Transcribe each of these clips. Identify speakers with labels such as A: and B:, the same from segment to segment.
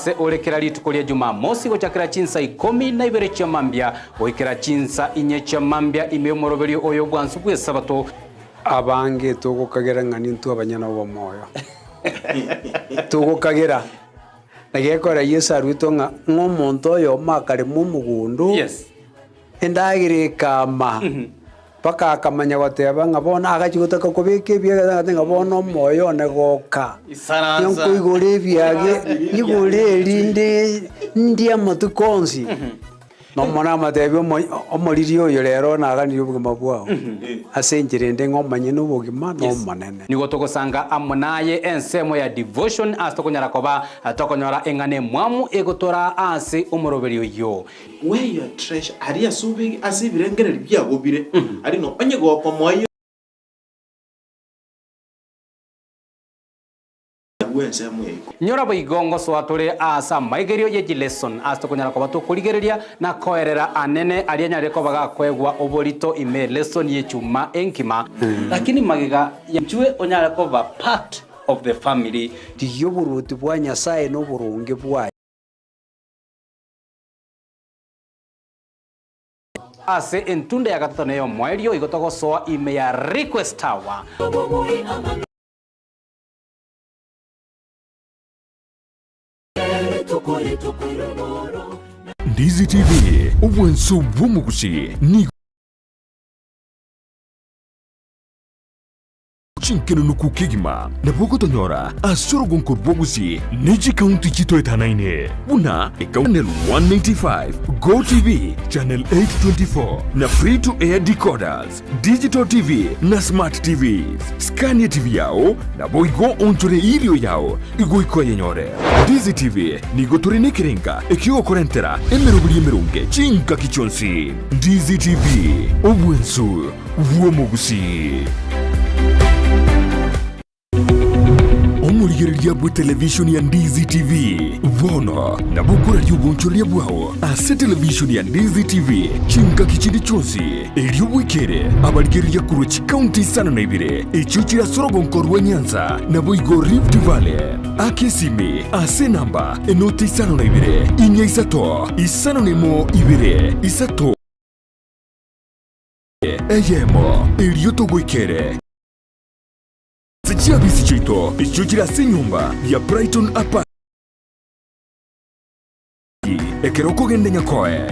A: ase orekera rituko rya Jumamosi gochakira chinsa 12 cia mambia goikera chinsa 4 cia mambia ime omoroberio oyo gwansu bwe sabato
B: abange tugukagera ngani ntu abanyana bo moyo tugukagera nagekora Yesu arwito nga ngomonto oyo makare mu mugundu
A: yes
B: endagire kama paka akamanya goteba ngabona agachigotaka kubike bya ngabona moyo negoka
A: isaranza
B: yonkuyigore byage yigore linde ndia matukonzi no mona matebyo omoriri oyo rero naganire ubugima bwao asenjire nde ngomanye n'ubugima no manene
A: nigo togosanga amonaye ensemo ya devotion astokonyara koba atokonyora engane mwamu egotora ase omoroberi oyo
C: where your treasure ari asubigi asibirengereri byagobire ari no onyego kwa moyo
A: nyora boigongo swatore asa maigerio ye lesson astokonyara koba to kurigereria na koerera anene ari nyare ko baga kwegwa oborito ime lesson ye chuma enkima lakini magiga yachwe onyara koba part of the family
B: tiyo buruti bwa Nyasaye no burunge bwa
A: ase entunda ya gatatu neyo mwerio igotogosoa ime ya request tower
D: Ndizi TV ubwenso bw'omugusi ni chinkeno nukukigima na bogotonyora asorogo nkorbogusi niji county chito etanaine buna channel 195 Go TV channel 824 na free to air decoders digital TV na smart TVs Scania TV yao na boigo onchore irio yao igoiko yenyore Ndizi TV nigo turine kirenga ekio korentera emerunge chinka kichonsi Ndizi TV obwenso bw'omugusi omurigereria bwa television ya Ndizi TV vono na bukura ry'ubunchoria bwao ase television ya Ndizi TV chinka kichindi chonsi elio bwikere abarigereria kurochi county sana na ibire echo kirasorogo nkorwa Nyanza na boigo Rift Valley akesime ase namba enoti sana na ibire inya isato isano nemo ibire isato eyemo elio togwikere Sichia bisi chito, ichuchira sinyumba ya Brighton Apa ekeroko gende nyakoe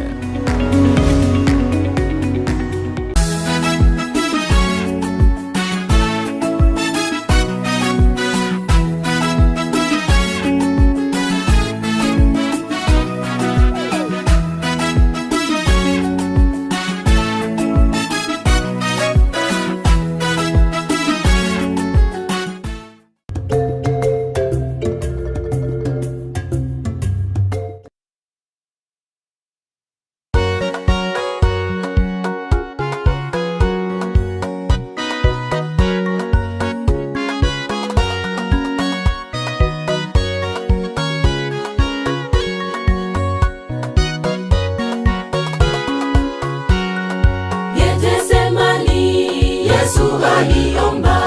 E: aliomba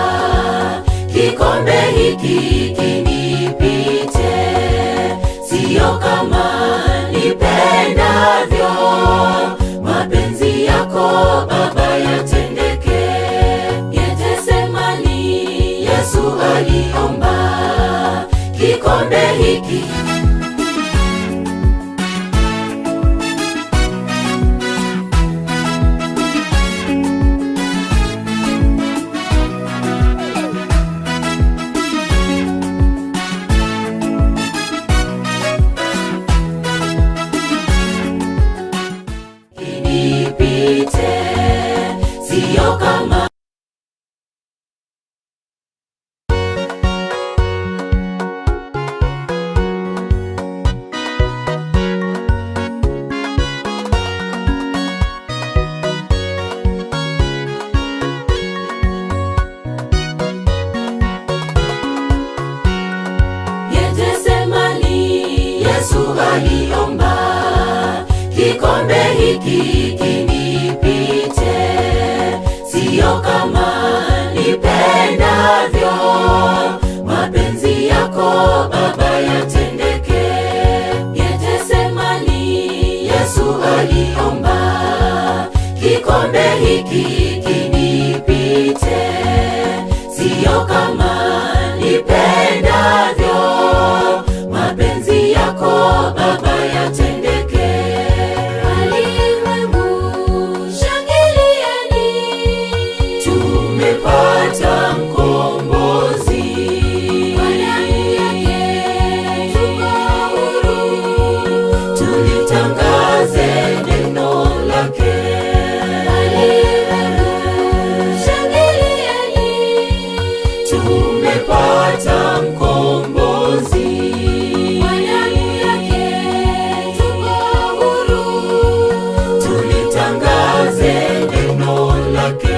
E: kikombe hiki kinipite, sio kama nipendavyo, mapenzi yako Baba yatendeke. Getsemani Yesu aliomba kikombe hiki sio kama Getsemani Yesu aliomba kikombe hiki kinipite, sio kama nipendavyo, mapenzi yako Baba yatendeke. hiki kinipite, sio kama nipendavyo, mapenzi yako Baba yatendeke. Walimwengu shangilieni, tumepata mkombozi, kwa damu yake tuko huru, tulitangaze neno lake. Walimwengu shangilieni, tumepata mkombozi, kwa damu yake tuko huru, tulitangaze neno lake.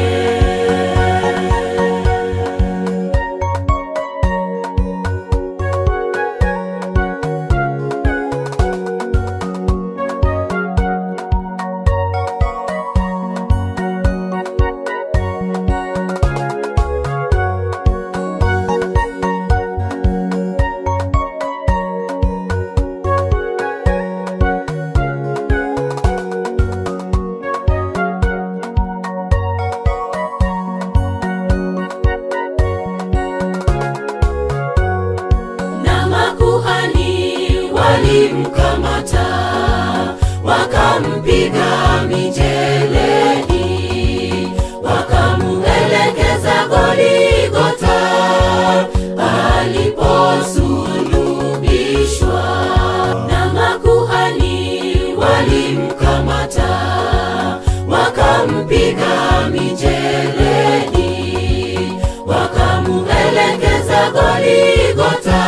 E: Na makuhani walimkamata, wakampiga mijeledi, wakamuelekeza Goligota aliposulubishwa. Na makuhani walimkamata, wakampiga mijeledi, wakamuelekeza Goligota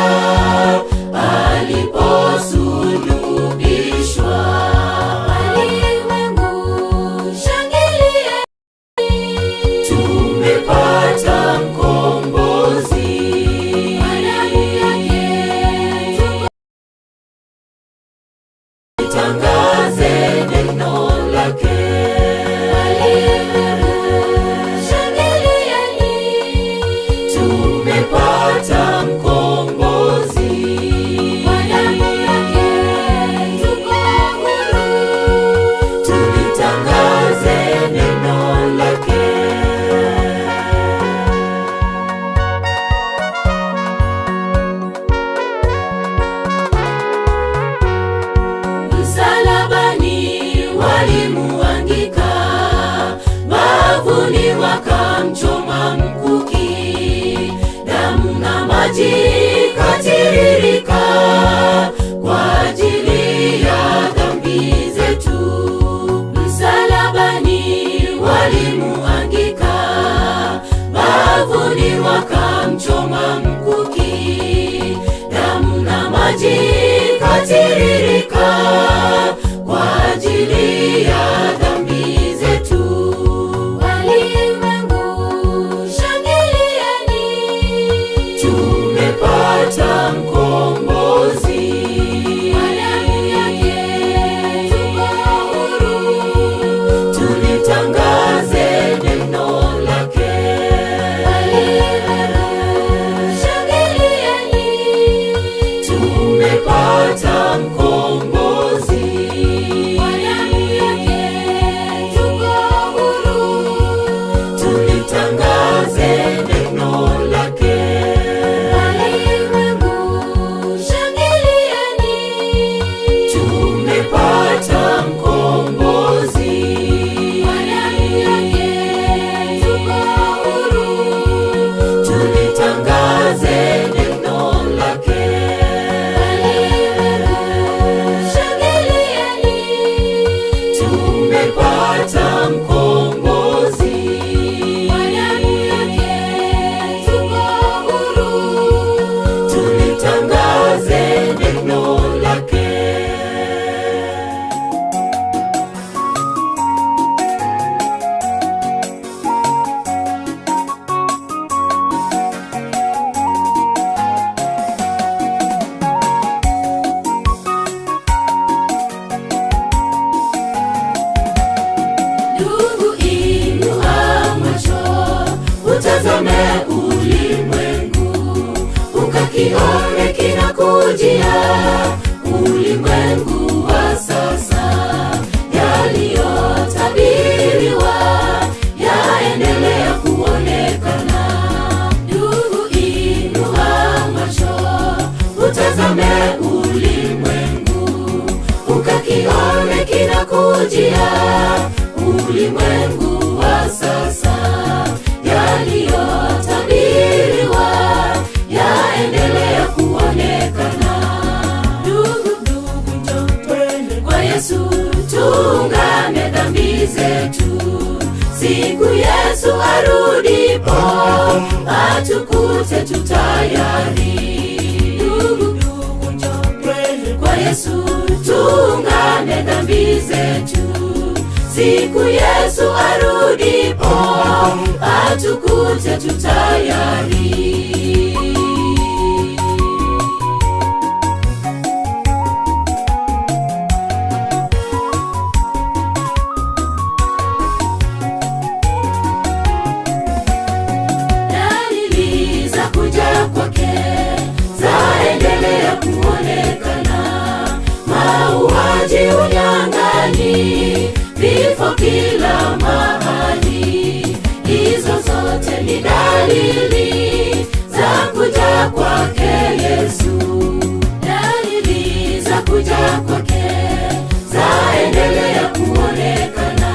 E: aliposulubishwa. Walimwengu shangilieni, tumepata mkombozi, kwa damu yake tutangaze neno lake. Walimwengu shangilieni, tumepata mkombozi, kwa damu yake tuko huru, tulitangaze neno lake. Msalabani walimuangika, bavuni wakamchoma mkuki, damu na maji katiririka kwa ajili ya dhambi zetu. Msalabani walimuangika, bavuni wakamchoma mkuki, damu na maji katiririka kwa ajili ya dhambi zetu. Walimwengu shangilieni, tumepata mkombozi, kwa damu yake tuko huru, tulitangaze neno lake. Walimwengu shangilieni, tumepata mkombozi, kwa damu yake tuko huru, tulitangaze neno lake. Walimwengu shangilieni, tumepata mkombozi, kwa damu yake tuko huru, tulitangaze neno lake. Shangilieni, tumepata mkombozi, kwa damu yake tuko huru, tulitangaze neno lake. Ndugu, inua macho, utazame ulimwengu, ukakione kinakujia, ulimwengu wa sasa, yaliyotabiriwa kinakujia. Ulimwengu wa sasa, yaliyotabiriwa yaendelea kuonekana. Ndugu, njoo twende kwa Yesu, tuungame dhambi zetu. Siku Yesu arudipo, atukute tutayari. Ndugu, njoo twende kwa Yesu, tuungame dhambi zetu. Siku Yesu arudipo, atukute tutayari. Dalili za kuja kwake zaendelea kuonekana. Mauaji, unyang'anyi, vifo kila mahali. Hizo zote ni dalili za kuja kwake Yesu. Dalili za kuja kwake zaendelea kuonekana.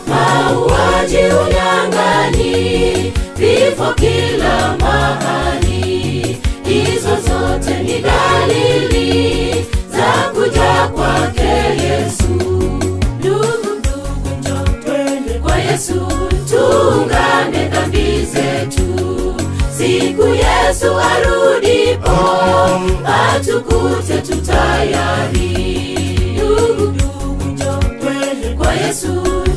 E: Mauaji, unyang'anyi, vifo kila mahali. Hizo zote ni dalili za kuja kwake Yesu. Ndugu, njoo twende kwa Yesu, tuungame dhambi zetu. Siku Yesu arudipo, atukute tutayari. Ndugu, njoo twende kwa Yesu,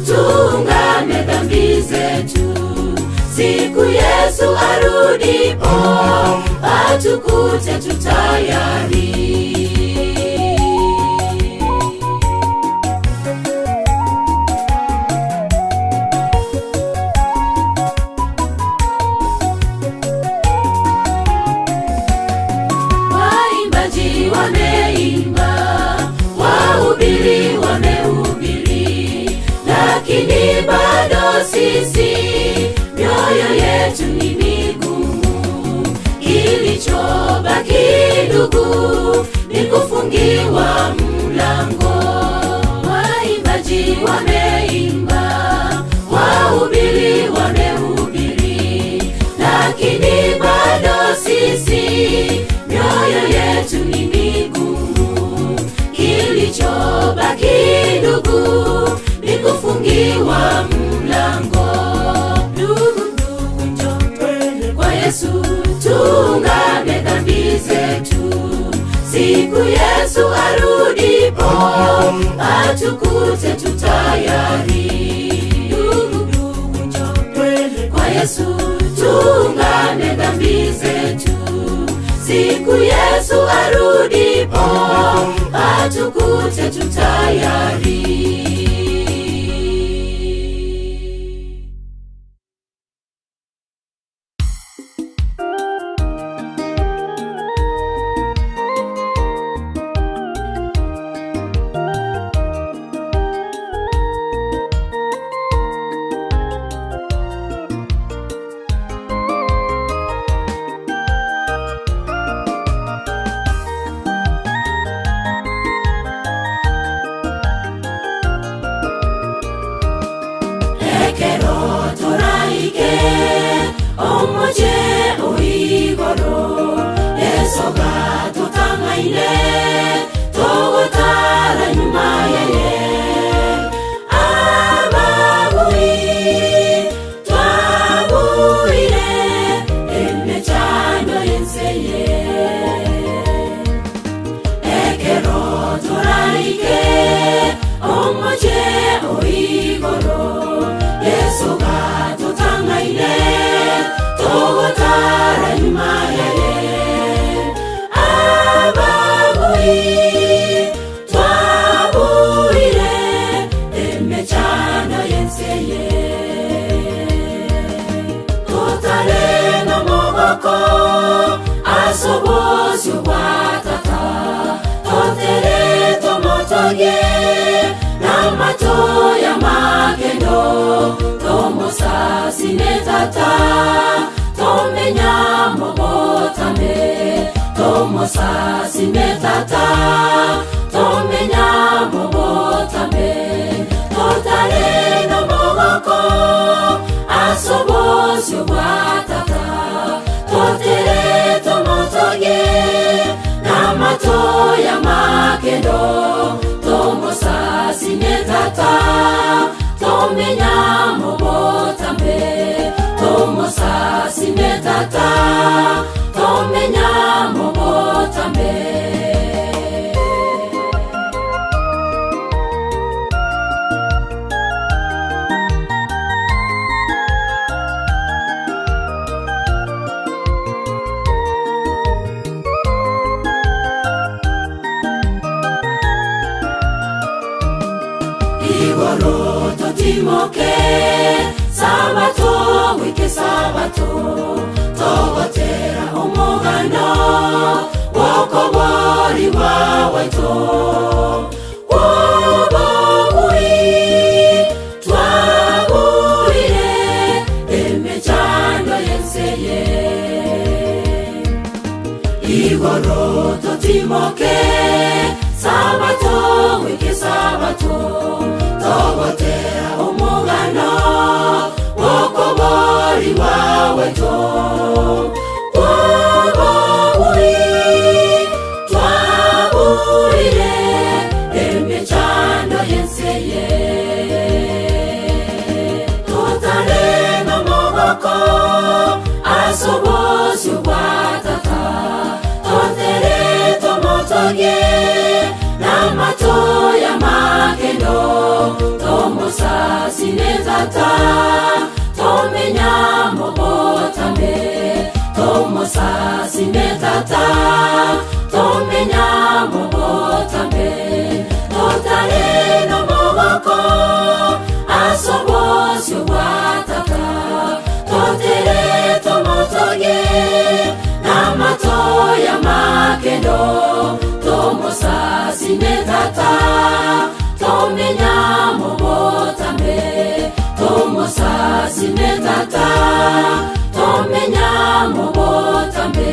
E: tuungame dhambi zetu. Siku Yesu arudipo, atukute tutayari. Waimbaji wameimba, wahubiri wamehubiri, lakini bado sisi mioyo yetu ni migumu. Kilichobaki ndugu ni kufungiwa mlango. Waimbaji wameimba, wahubiri wamehubiri, lakini bado sisi mioyo yetu ni migumu. Kilichobaki ndugu ni kufungiwa mlango. Ndugu, njoo twende kwa Yesu, tuungame dhambi zetu. Siku Yesu arudipo, atukute tutayari. Ndugu, njoo twende kwa Yesu, tuungame dhambi zetu. Siku Yesu arudipo, atukute tutayari. Omoje oigoro, esoga tutangaine, togotara nyuma yeye. Ababui, twabuire, emechano yenseye. Ekero toraike, omoje oigoro, esoga tutangaine, togotara nyuma yeye. Ababui, twabuire, emechano yenseye. Totale no mogoko, asobosi watata. Totere tomotoge, namato ya makendo. Tomosa sinetata, tomenya mobotame. Tomosa sinetata, tomenya mobotame. igoro totimoke sabato wike sabato togotera omugano wokobori waweto wobobui twaburire emechando yenseye igoro totimoke sabato wike sabato togotera omugano wokobori waweto wobobui twaburire emechando yenseye totale no mogoko asobosi watata totere tomotoge namato ya makendo tomosa sinezata tomenya mobotambe tomosa sinezata tomenya mobotambe totale no mogoko asobosi watata totere tomotoge namato ya makendo tomosa sinetata tomenya mobotambe tomosa sinetata tomenya mobotambe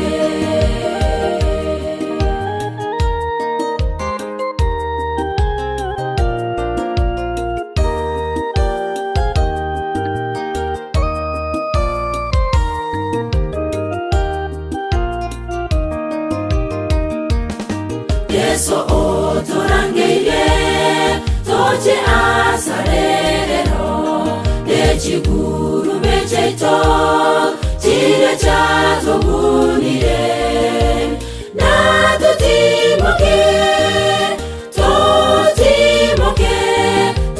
E: Yeso otorangeire toche asarero echiguru mecheito chire chato bunire na totimoke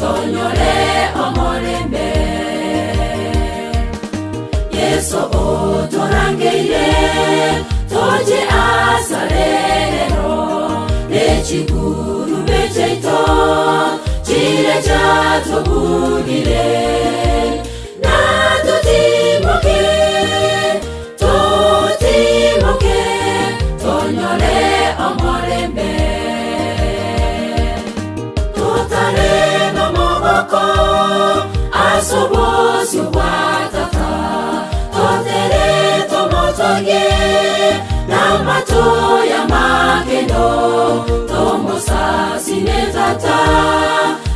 E: tonyore omorembe Yeso otorangeire toche asarero chiguru mecheito chire chato bunire na totimoke tonyore omorembe totale no mogoko asobosi watata totere tomotoge namato ya makendo tomosa sinezata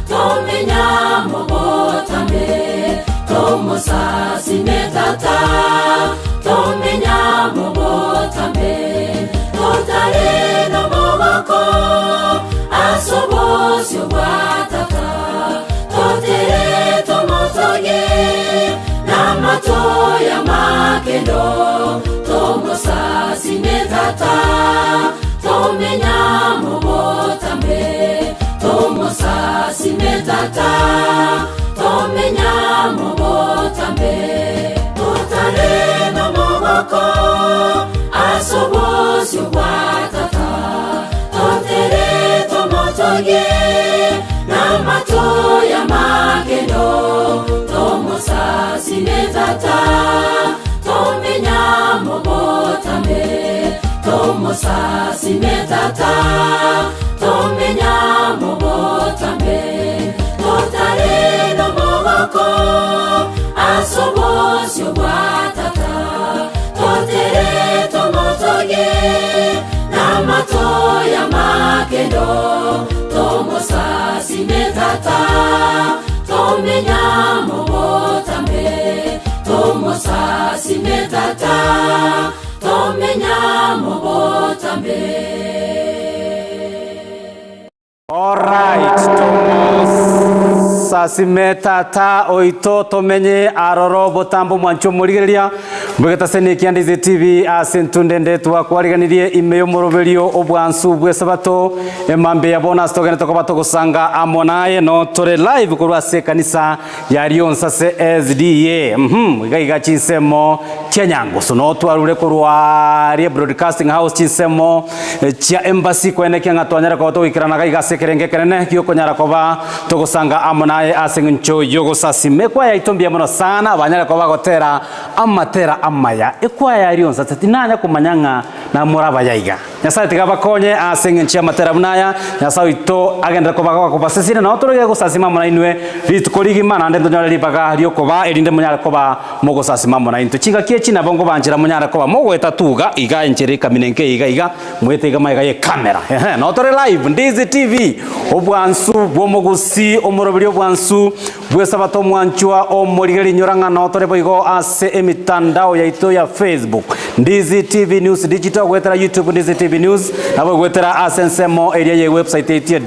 E: tomenya mobotambe tomosa sinezata tomenya mobotambe totale no mogoko asobosi watata totere tomotoge namato ya makendo tomosa sinezata tomenya mobotambe tomosa sinezata tomenya mobotambe totale no mogoko asobosi watata totere tomotoge namato ya makendo tomosa sinezata tomenya mobotambe tomosa sinezata tomenya mobotambe totale no mogoko asobosi watata totere tomotoge namato ya makendo tomosa sinezata tomenya mobotambe tomosa sinezata tomenya mobotambe.
A: Alright, Tomosa simetata oito tomenye aroro botambo mwancho murigeria Bwegeta sene kiandize TV asentundende twakwariganirie imeyo moroberio obwansu bwesabato emambe ya bonus togene tokobato gusanga amonaye no tore live kurwase kanisa ya Rionsase SDA iga chinsemo chenyango sono twarure kurwarie broadcasting house chinsemo chia embassy kwene kyanga twanyara ko twikirana iga sekerenge kenene kyokonyara koba togusanga amonaye asengincho yogo sasime kwa ya itombia mono sana abanyara ko bagotera amatera amaya ekwaya Rionsase tinanya kumanyanga na muraba yaiga nyasaye tigabakonye asengenchia matera bunaya nyasaye ito agenda ko bagwa kubasesire na otoroge gusasima mona inwe ritukorigima na ndendo nyara libaga ryokoba erinde munyara koba mogosasima mona into chinga kiechi na bongo banjira munyara koba mogweta tuga iga encheri kaminenke iga mwete iga maiga ye kamera na otore live Ndizi TV obwansu bwomogusi omorobiri obwansu bwesabato mwanchwa omorigeri nyoranga na otore boigo ase emitandao ya ito ya Facebook Ndizi TV News Digital gwetera YouTube Ndizi TV News nabo gwetera asensemo area ye website ite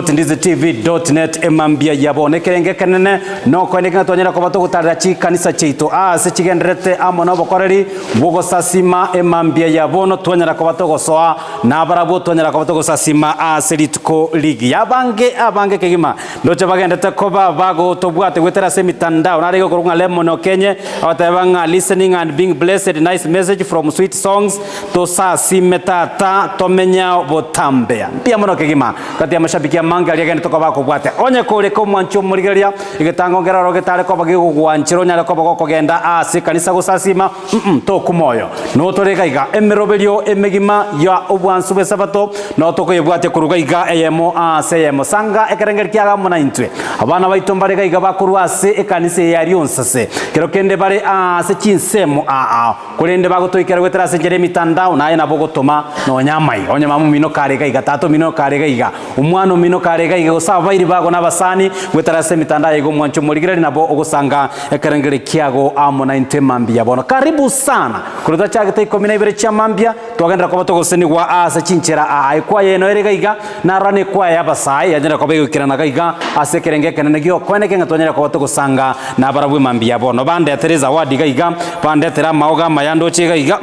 A: www.ndizitv.net emambia yabone kerenge kenene no kweneka tonyera ko bato gutarira chikanisa cheito ase chigendrete amono bokoreri bogosasima emambia yabono tonyera ko bato gosoa na barabo tonyera ko bato gosasima ase litko ligi abange kegima ndoche bagendete ko bago tobwate gwetera semitandao nari go kurunga lemono kenye atabanga listening and being blessed nice message from sweet songs to simetata tomenya botambea pia mono kegima kati ya mashabiki ya manga aliagene toka bako bwate onye kore ko mwancho murigeria igetangongera rogetare ko bagi kugwanchiro nyale ko bako kogenda ase kanisa gusasima to kumoyo no torega iga emeroberio emegima ya obwansu besabato no toko yebwate kuruga iga eyemo ase yemo sanga ekerengeri kyaga mona intwe abana baitombarega iga bakuru ase ekanisa ya Rionsase kero kende bare ase chinsemo kurende bagotoikera gwetera ase Jeremy Tandao naye nabogotoma no nyamai onyama mumino karega iga tato mino karega iga umwana mino karega iga gosaba bairi bago nabasani gwetera ase mitandao igo mwancho murigirari nabo ogosanga ekerengeri kyago amona inte mambia bono karibu sana kuruta chagete 12 cha mambia twagendera ko batogoseni gwa ase chinchera aikwa yeno erega iga narane kwa yabasai yagenda ko begukirana iga ase kerenge kenene gyo kwene kenga tonyera ko batogosanga na barabwe mambia bono bande Teresa wadiga iga bande tera maoga mayando chega iga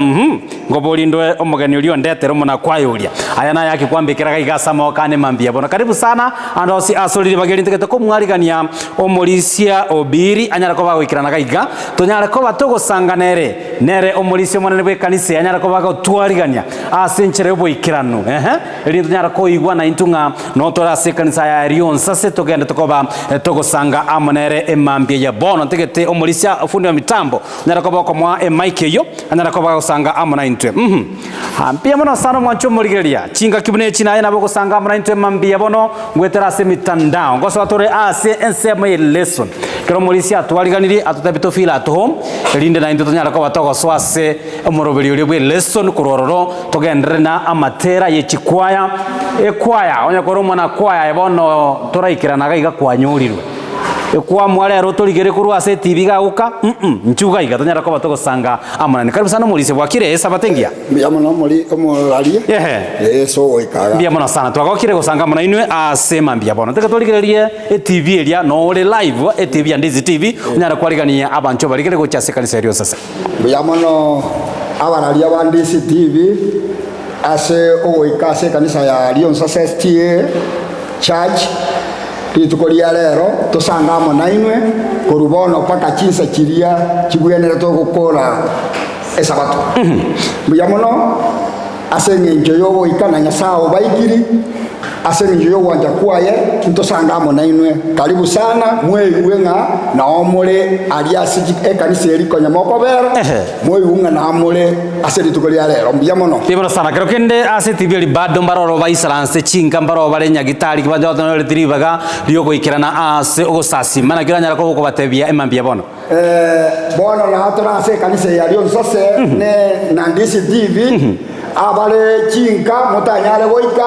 A: ngobolindo omugeni ulio ndetero mona kwayulia aya na yake kwambikira iga samo kane mambia bono karibu sana andosi asoliri bageri ntekete ko mwarigania omolisia obiri anyara ko bagwikirana iga tonyara ko batogosanga nere omolisia monene bwe kanise anyara ko bagotwarigania asenchere bo ikirano eri tonyara ko igwa na intunga no tora se kanisa ya Rionsase togenda tokoba togosanga amonere emambia ya bono ntekete omolisia fundi wa mitambo anyara ko bakomwa Mike yo anyara ko bagosanga amona intwe pia mono sana mwancho murigeria chinga kibune china yana bogosanga amona intwe mambia bono ngwetera se mitandao ngoso atore ase ensemo lesson kero molisia twaliganiri atutabito fila at home rinde na into nyara ko batogo swase omoroberi uri bwe lesson kurororo togendere na amatera ye chikwaya ekwaya onya koromo na kwaya bono toraikirana iga kwanyurirwe kwa mwale rotorigere kurwa se TV gaguka nchuga iga tonyara ko batogosanga amana karibu sana mulise bwakire sabatengia
F: miyamona muri omuralie so ikaga
A: miyamona sana twagokire gosanga amana inwe asema mbia bono tekatoligererie TV elia no le live TV ya Ndizi TV nyara kwarigania abancho barigere go chase kanisa Rionsase
F: miyamona abaralia ba Ndizi TV ase oikase kanisa ya Rionsase STA church ritukoria rero tosanga amona inwe korubono paka chinsa chiria chigwenera to gukora esabato muyamono asengenjo yobo ikana nyasao baikiri asengenjo yobo anja kwaye tosanga amona inwe karibu sana mwewenga na omole aliasi ekanisa eriko nyamoko bero mwewenga na omole aseritukoria rero muyamono
A: tibona sana kero kende ase tibeli bado mbaroro baisaranse chinga mbaro barenya gitari kibajo no retiribaga ryogo ikirana ase ogosasi mana kiranya ko batebia emambia bono
F: bono na hatora ase kanisa ya Rionsase ne na Ndizi TV abale chinka mutanyale goika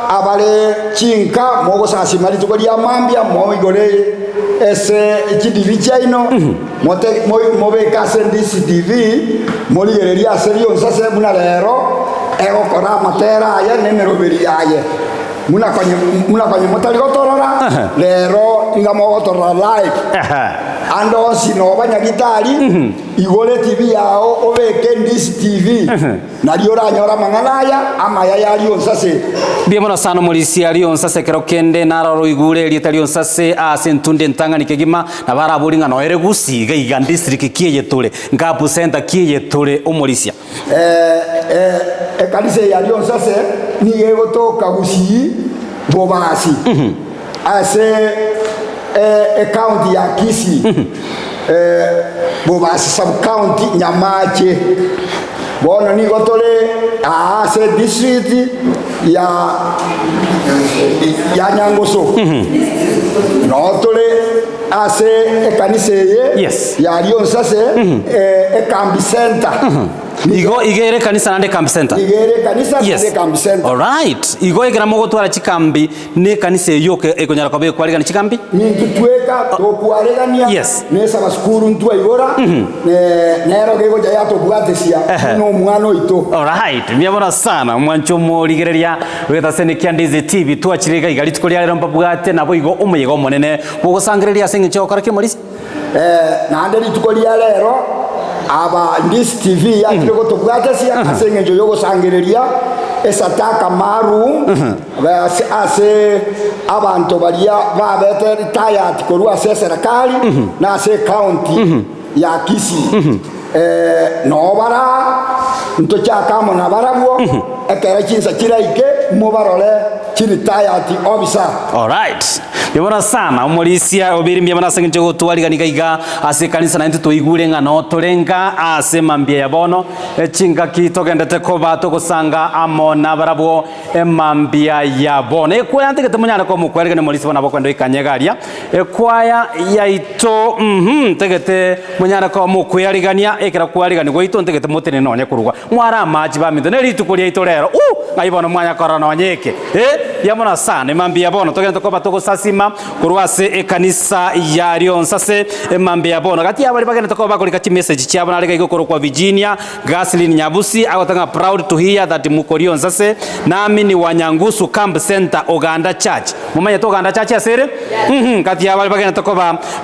F: abale chinka mogosasi mali tukolia mambia moigore ese chidivi chaino mote mobeka ase Ndizi TV moligereria ase Rionsase muna lero ego kora matera aya nemeroberi aye muna kanye mutali gotorora lero inga mogotorora live Andosi no banyagitari igore TV yao obeke Ndisi TV nalio ranyora manganaya amaya yalio nsase
A: Biamono sana mulisi alio nsase kero kende nararo igure litalio nsase asentunde ntanga nikegima na baraburinga no ere gusiga iga district kiye tole ngapu center kiye tole omulisia
F: kanise yalio nsase ni egotoka gusi bobasi ase county ya Kisii bobasi sub county Nyamache bona ni gotole ase district ya Nyangoso no tole ase kanise ye
A: yes
F: ya Lyon sase Kambi Center
A: Igo igere kanisa nande Kambi Center.
F: Igere kanisa nande Kambi Center.
A: All right. Igo igera mogotwara chikambi ne kanisa yoke ekonyara kwabe kwariga ni chikambi.
F: Nintutweka tokwaregania.
A: Yes.
F: Nesa baskuru ntwa igora. Nero gego jaya tobwatesia no mwana ito.
A: All right. Myabona sana mwancho murigereria wetha Seneki Ndizi TV twachirega igari tukoria rero mpabwate nabo igo umuyego monene bugusangiriria singe chokora kimorisi.
F: Nande litukoria rero aba Ndisi TV yakire ko tubwatesia asenge njo yogo sangiriria esataka maru ase abantu balia babete retired korwa serikali na ase county ya Kisii no bara ntochaka mona barabwo ekera chinsa kiraike mubarole retired officer.
A: All right. Yabona sana umulisia obiri myabona sange njo twaliga nikaiga ase kanisa na ntu igure ngano torenga ase mambia yabono echinga kitogendete ko bato kusanga amona barabo emambia yabono ekwaya ntegete munyana ko mukwaliga ne mulisi bona bokwendo ikanyegaria ekwaya yaito tegete munyana ko mukwaligania ekera kwaligani goito ntegete mutene nonye kurugwa mwara maji ba mindo neri tukulia ito rero ngayibona mwanya korana onyeke yamona sana emambia yabono togenda ko bato kusasima kurwase ekanisa ya Lyon sase emambia yabono gati abali bagenda ko bakolika chi message cyabo nalega igokoro kwa Virginia Gaslin Nyabusi agotanga proud to hear that muko Lyon sase nami ni Wanyangusu Camp Center Uganda Church mumanye to Uganda Church asere gati abali bagenda ko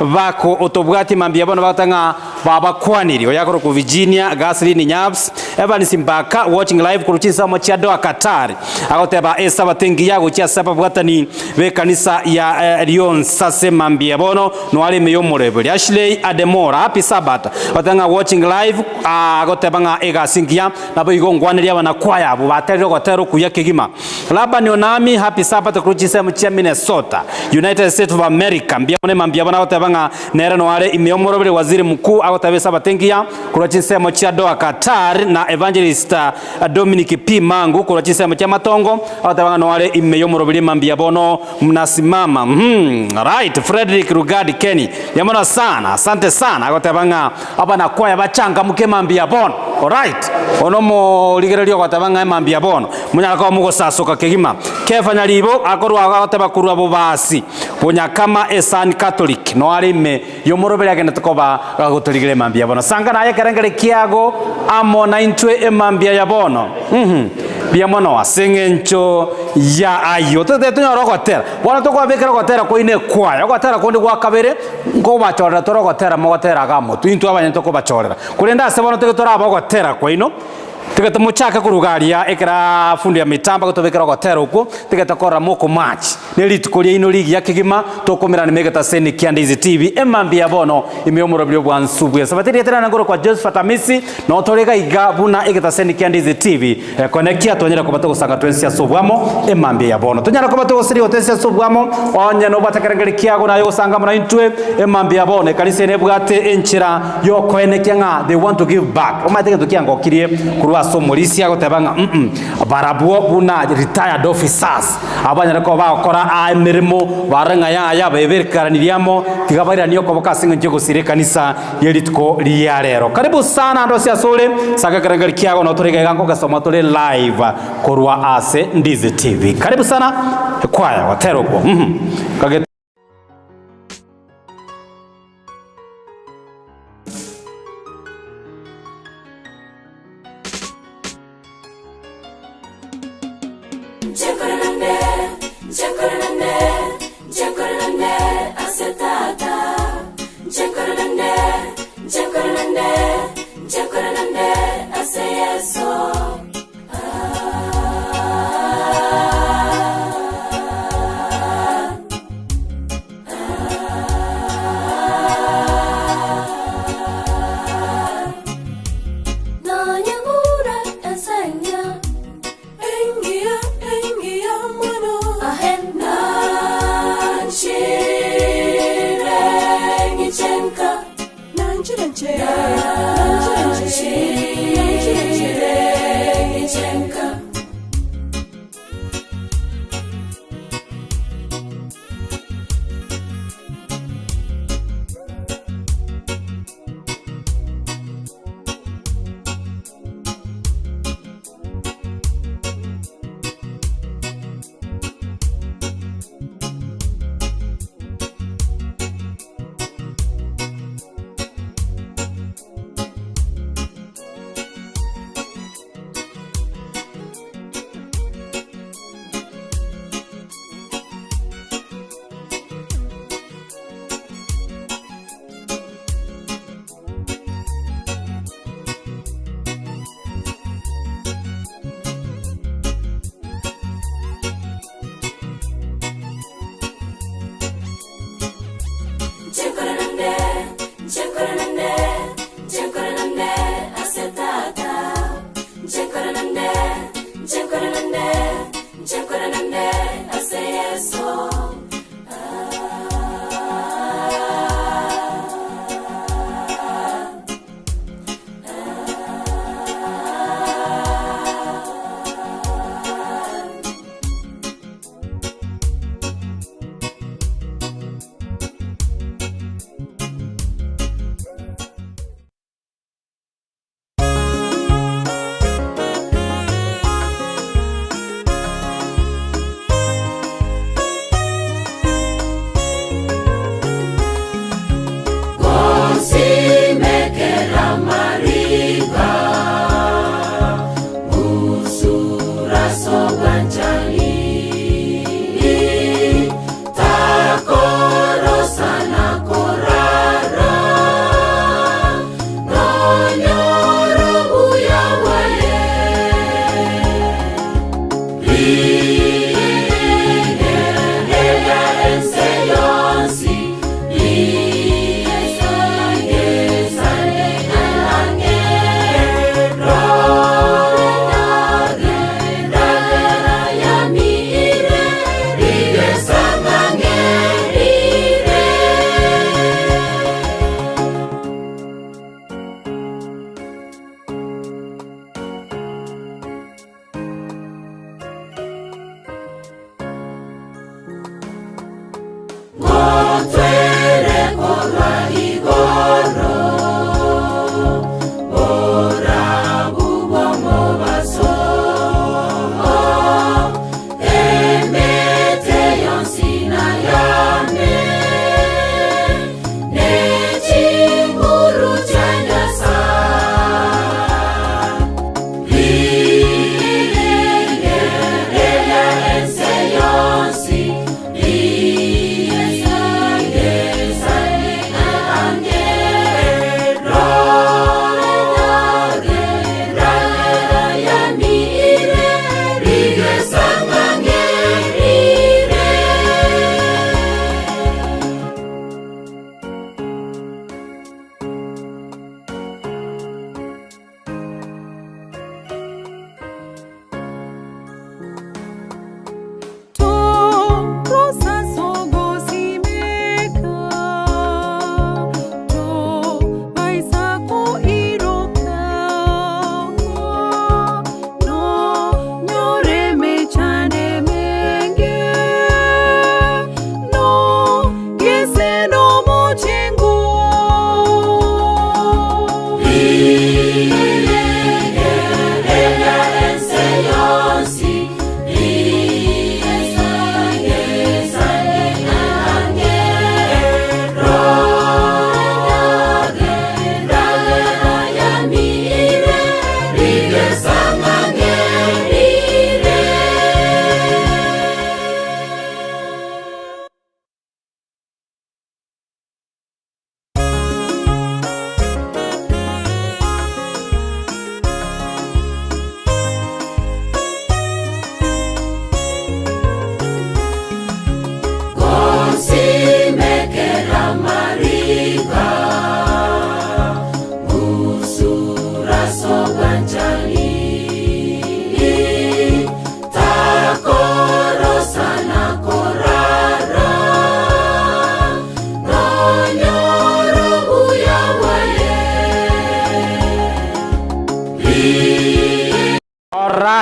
A: bako otobwati mambia yabono batanga baba kwaniri oyakoro ku Virginia Gaslin Nyabs Evan Simbaka watching live kuruchisa mo cha doa Katari agoteba esaba tengi yago cha saba bwatani be kanisa ya Lyon sase mambia yabono no ale meyo morebeli Ashley Ademora happy Sabbath batanga watching live agotebanga ega singia nabo igongwaniri abana kwaya abo baterero gotero kuyakegima Labani onami happy Sabbath kuruchisa mo cha Minnesota United States of America mbia one mambia yabono agotebanga nere no ale meyo morebeli waziri mkuu agotabe saba tengia kuruchisa mo cha doa Qatar na evangelist Dominic P Mangu kuruchisa mo cha matongo agotebanga no ale meyo morebeli mambia yabono mnasimama right Frederick Rugadi Kenny yamona sana asante sana agotebanga abana kwaya bachanga muke mambia yabono all right onomo ligerelio gotabanga mambia yabono munyaka ko mugo sasoka kegima kefanya libo akorwa agoteba kurwa bobasi bonya kama esan Catholic no arime yomorobele agenda tukoba agotoligere mambia yabono sanga naye kerengere kiago amona intwe emambia yabono biamono asengencho ya ayo tetetunyo rogotera bona tokwa bekera gotera ko ine kwaya gotera ko ndi gwa kabere ngo bachorera torogotera mogotera gamo twintu abanyento ko bachorera kurenda se bona tegetora abogotera ko ino tegeta muchaka kurugaria ekera fundi ya mitamba gotobekera gotera uko tegeta kora moko match neliti kolia ino ligi ya kigima tokomera nimegeta Seneki Ndizi TV emambia yabono imeyomorobyo bwansubu ya sabatiri tena ngoro kwa Joseph Tamisi no torega iga buna egeta Seneki Ndizi TV connectia tonyera ko batoko sanga twensia sobwamo emambia yabono tonyera ko batoko siri hotensia sobwamo onya no batakerengeri kiago nayo sanga muna intwe emambia yabono kanise ne bwate enchira yo koenekia nga they want to give back omateke tukiango kirie kurwaso mulisia gotebanga barabuo buna retired officers abanyara ko bakora emirimo barenga ya beberkaniriamo tigabarira niyo koboka singa nje gusire kanisa yelitko liya rero karibu sana ndo cia sole saka karangari kiago no turega gango gasoma tole live korwa ase Ndizi TV karibu sana kwaya wateroko kage
E: Check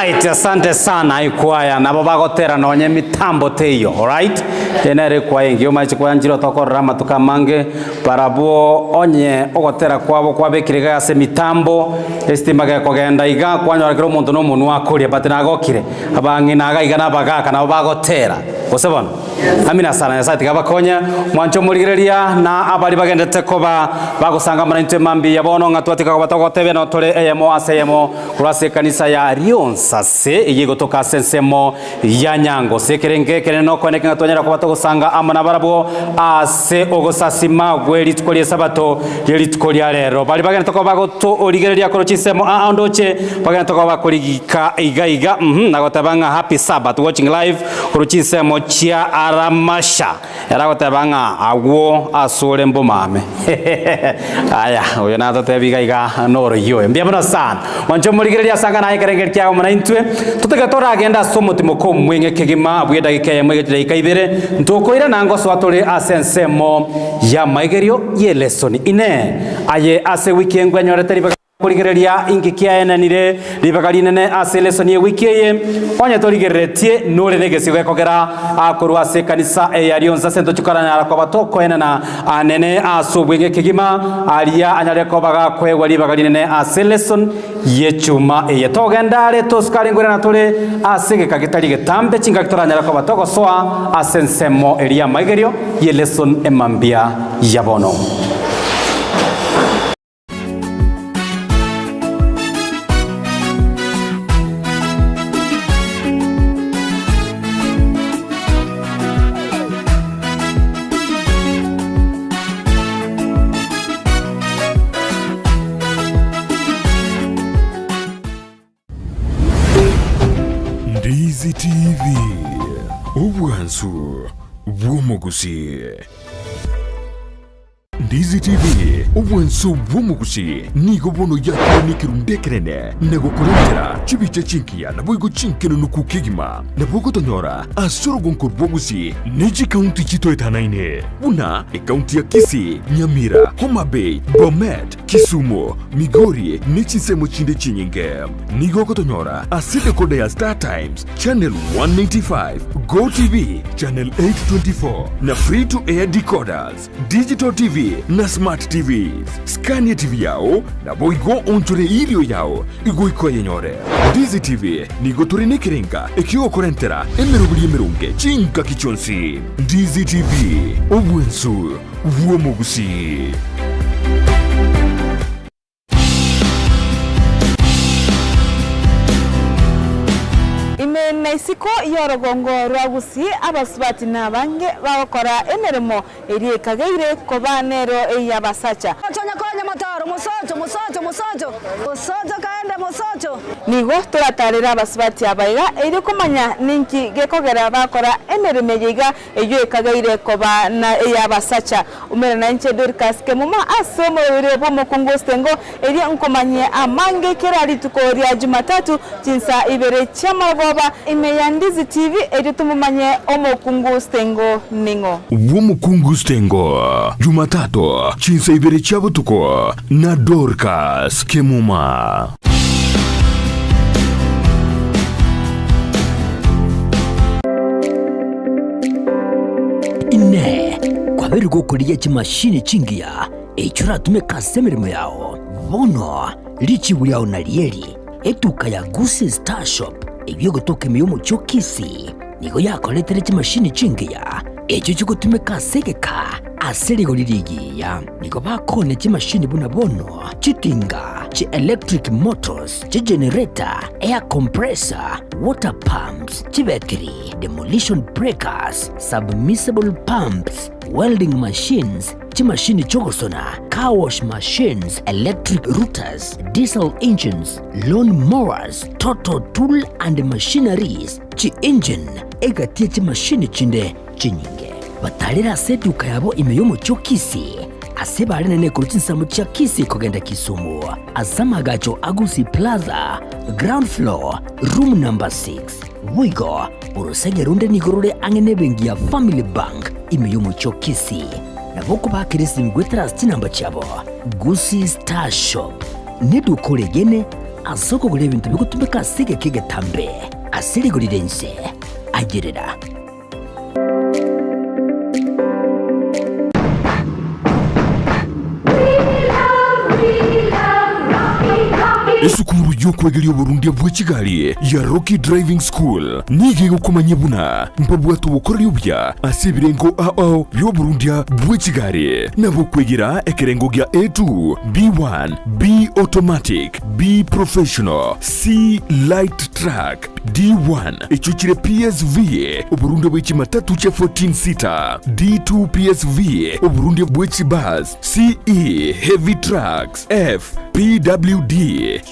A: Alright, asante sana ikwaya nabo bagotera nonye mitambo teyo. Alright, enere kwa ingi umachi kwa njiro tokorra matuka mange parabuo onye ogotera kwabo kwabekire gase mitambo estima ga kogenda iga kwanyora kiro muntu no munu akuri batina gokire abangi naga iga nabagaka nabo bagotera osebona. Amina sana yasati gabakonya mwancho murigereria na abali bagendete koba bagusanga maninte mambi yabono ngatwatika kobatogotebe no tole eyemo aseyemo kurase kanisa ya Rionsase iyigotoka sensemo ya Nyango sekerenge keneno koneka ngatonyera kobatogosanga amana barabo ase ogosasima gweri tukolie sabato yeri tukolia rero bali bagendete koba goto origereria korochisemo andoche bagendete koba korigika iga nagotabanga happy Sabbath watching live korochisemo chia aramasha eragotabanga agwo asore mbomame aya uyo natotebiga iga noro yoe mbiabona sana wancho murigereria sanga na ikerenge kya mwana intwe tutagatora agenda somo timoko mwenge kegima abweda gikeye mwege ikaibere ntokoira nango swatore asensemo ya maigerio ye lesson ine aye ase weekend gwanyorete ribaga kurigereria ingikia enanire ribagari nene ase lesson ye wikiye onya torigeretie nore negesi gwekogera akorwa ase kanisa ya Rionsase ntochukarana ara kwa batoko enana anene asubwenge kigima aria anyare ko baga kwegwa ribagari nene ase lesson ye chuma ye togendare toskari ngore na tore ase gekagitari getambe chinga kitoranyara kwa batoko soa asensemo eria maigerio ye lesson emambia yabono.
D: Ndizi TV Obwansu Bwomogusi. Ndizi TV Obwansu Bwomogusi nigo bono yakire nikirundekerene nego kurentera chibiche chinkia na boigo chinkeno nukukigima na bogo tonyora asoro gonko Bwomogusi neji county chito etanaine una county ya Kisii, Nyamira, Homa Bay, Bomet, Kisumu, Migori nechi semo chinde chinyinge nigo kotonyora aside kode ya Star Times channel 195 Go TV channel 824 na free to air decoders digital TV na smart TVs Scania TV yao na boigo onchore ilio yao igo ikoye nyore Ndizi TV nigo turine kirenga ekio korentera emerubuli emerunge chinka kichonsi Ndizi TV Obwensu Bwomogusi.
G: Mexico yorogongo rwagusi abasubati nabange bakora emeremo eri kageire kobanero eyabasacha
H: konye motoro musocho kaende musocho
G: nigo turatarira abasubati abaiga eri kumanya ninki gekogera bakora emeremo yiga eyo kageire kobana eyabasacha umera nanche Dorcas kemuma asomo ere bomo kungostengo eri nkomanye amange kerali tukoria Jumatatu jinsa ibere chamagoba imeya Ndizi TV eri tumumanye omukungustengo ningo
D: Womukungustengo Jumatatu chinsa ibere chabutuko na Dorcas kemuma.
I: Ine kwa beri gukuriye chimashini chingia echura tumeka semirimo yao bono lichi buriao na lieri etuka ya Guse Star Shop ibyo gutoka imiyomo cyo Kisii nigo yakoletere chimashini chingia echo cyo gutumeka segeka aserigo lirigiya nigo bakone chimashini buna bono chitinga chi electric motors chi generator air compressor water pumps chi battery demolition breakers submersible pumps welding machines chi machine chogosona car wash machines electric routers diesel engines lawn mowers total tool and machineries chi engine egatie chi machine chinde chinyinge batalira seduka yabo imeyomo cyo Kisii asebare nene kurutsinsamu cha Kisii kogenda Kisumu azamagacho Agusi Plaza ground floor room number 6 wigo urusenge runde nigorore angene bengi ya Family Bank imeyomo cyo Kisii naboko bakirisi migwe trust namba chabo Guse Star Shop nidukoregene asoko gure ibintu bigutumika asige kigetambe asiri gurirense agerera
D: Esukuru y'okwegerya Burundi bwa Kigali ya Rocky Driving School nige gukomanya buna mpabwatu bukorera ubya asibirengo ao byo Burundi bwa Kigali nabo kwegera ekerengo gya A2 B1 B automatic B professional C light track D1 echuchire PSV Burundi bwa Kimatatu cha 14 seater D2 PSV Burundi bwa Kibus CE heavy trucks F PWD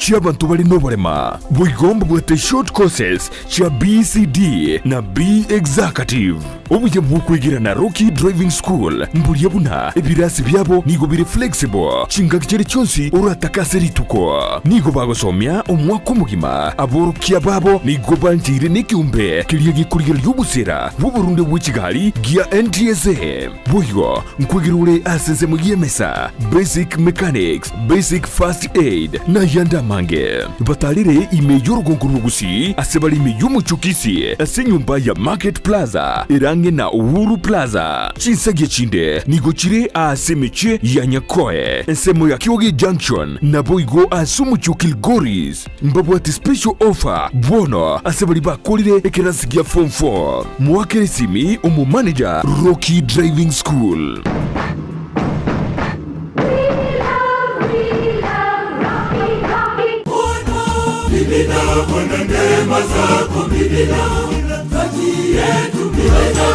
D: cy'abantu bari no barema bwigomba bwate short courses cha BCD na B executive ubuye bw'ukwigira na Rocky Driving School mburiye buna ibirasi byabo nigo biri flexible cingakire cyonsi uratakase rituko nigo bagosomya umwaka mugima aborukiya babo nigo banjire n'icyumbe kiriye gikurigera y'ubusera bw'u Burundi bwa Kigali gia NTSA buyo nkwigirure aseze mu yemesa basic mechanics basic first aid na yanda mange batarire imeyo gusi asebali imeyo muchukisi asenyumba ya Market Plaza irange na Uhuru Plaza chinsage chinde nigochire asemeche ya Nyakoe ensemo ya Kyoge Junction na boigo asumuchukil Goris mbabwati special offer bono asebali bakolire ekerasigia form 4 mwakere simi umu manager Rocky Driving School.
E: Bibina Bwana neema zako bibina kati yetu bibina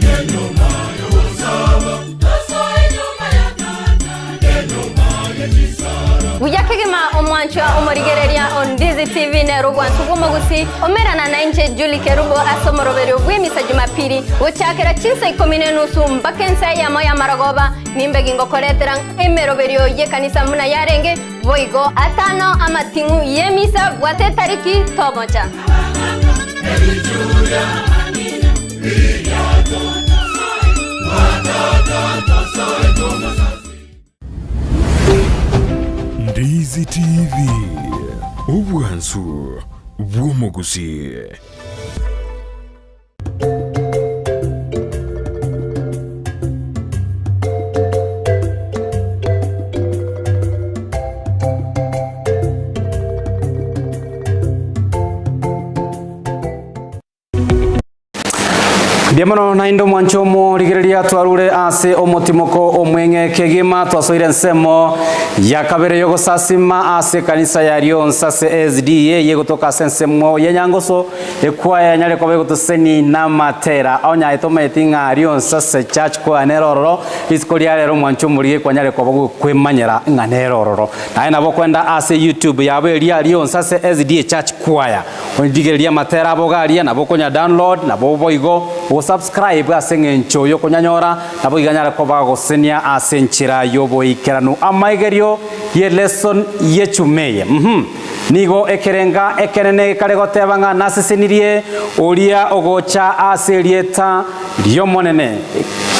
E: neno mayo sawa toso nyuma ya tata neno mayo tisara Buyakegema omwanchwa omorigereria on Dizzy TV ne rogwansu gomogusi omerana na inche Julie Kerubo asomoroberio gwemisa Jumapili wochakera chinsa 10 mbakensa ya moya maragoba nimbegingo koleterang emeroberio ye kanisa muna yarenge voigo atano amatingu yemisa bwate tariki tomocha
D: Dizzy TV ubwansu bw'umugusi.
A: Diamono na indo mwancho mo rigereria twarure ase omotimoko omwenge kegima twasoire nsemo ya kabere yogo sasima ase kanisa ya Rion sase SDA yego toka sensemo yenyangoso ekwaya nyale kwa bego toseni na matera onya etoma etinga Rion sase church kwa neroro iskolia lero mwancho muri kwa nyale kwa bego kwemanyera nga neroro na ina bokwenda ase YouTube yabo elia Rion sase SDA church kwaya ondigereria matera bogaria na bokonya download na boboigo subscribe asenge nchoyo konyanyora nabo iganyara ko bagosenia asenchira yobo ikeranu amaigerio ye lesson yechumeye nigo ekerenga ekenene karego tebanga nasesenirie oria ogocha aserieta rio monene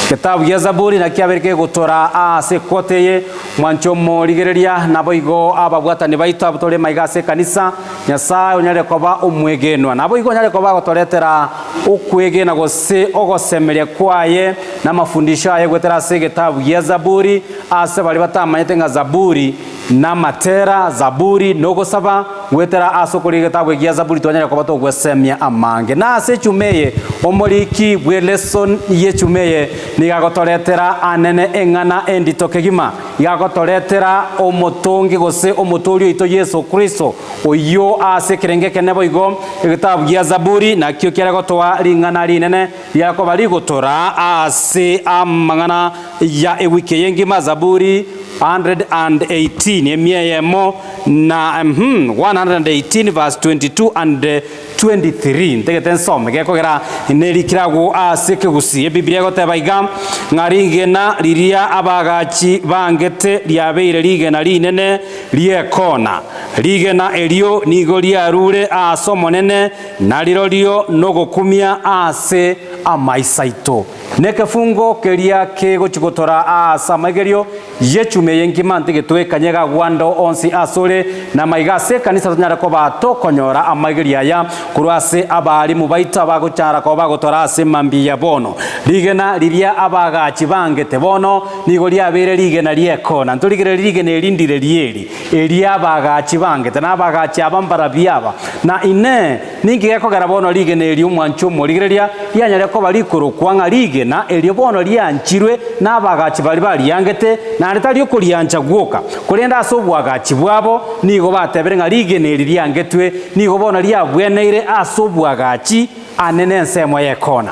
A: kitabu ya Zaburi na kiabereke gutora ase koteye mwancho morigereria nabo igo abagwata ni baita butore maigase kanisa nyasaye onyare koba omwegenwa nabo igo nyare koba gotoretera ukwegena gose ogosemeria kwaye na mafundisho aye gwetera ase kitabu ya Zaburi ase bali batamanyete nga Zaburi na matera Zaburi nogo saba gwetera aso kuri kitabu ya Zaburi tonyare koba to gwesemia amange na ase chumeye omoriki bwe lesson ye chumeye nigagotoretera anene engana endito kegima igagotoretera omotongi gose omotorio ito Yesu Kristo oyo ase kirenge kenebo igo egitabu ya Zaburi na kyo kira gotwa ringana rinene yako bali gotora ase amangana ya ewike yengima Zaburi 118 emiyemo na 118 verse 22 and 23 ntegete nsome gekogera nerikirago ase kegusi Biblia goteba iga ngaringena riria abagachi bangete liabeire rigena rinene liekona rigena elio nigo liarure asomonene nalirorio nogokumia ase amaisaito nekefungo keria kegochigotora asa magerio yechume yenkima ntigitwe kanyega gwando onsi asore na maigase kanisa tonyara ko batokonyora amageria ya kurwase abari mu baita bagucara ko bagotorase mambia bono ligena liria abagachi bangete bono nigo liabere ligena liekona nturigere ligena elindire lieri elia abagachi bangete na abagachi abambara biaba na ine ningi gekogera bono ligena eli umwancho murigeria yanyare ko bali kurukwanga ligena eli bono lianchirwe na abagachi bali yangete na ritari ukuriancha guoka kurenda asobwagachi bwabo nigo batebere nga ligena eli liangetwe nigo bono liabweneire asobwagachi anene nsemo yekona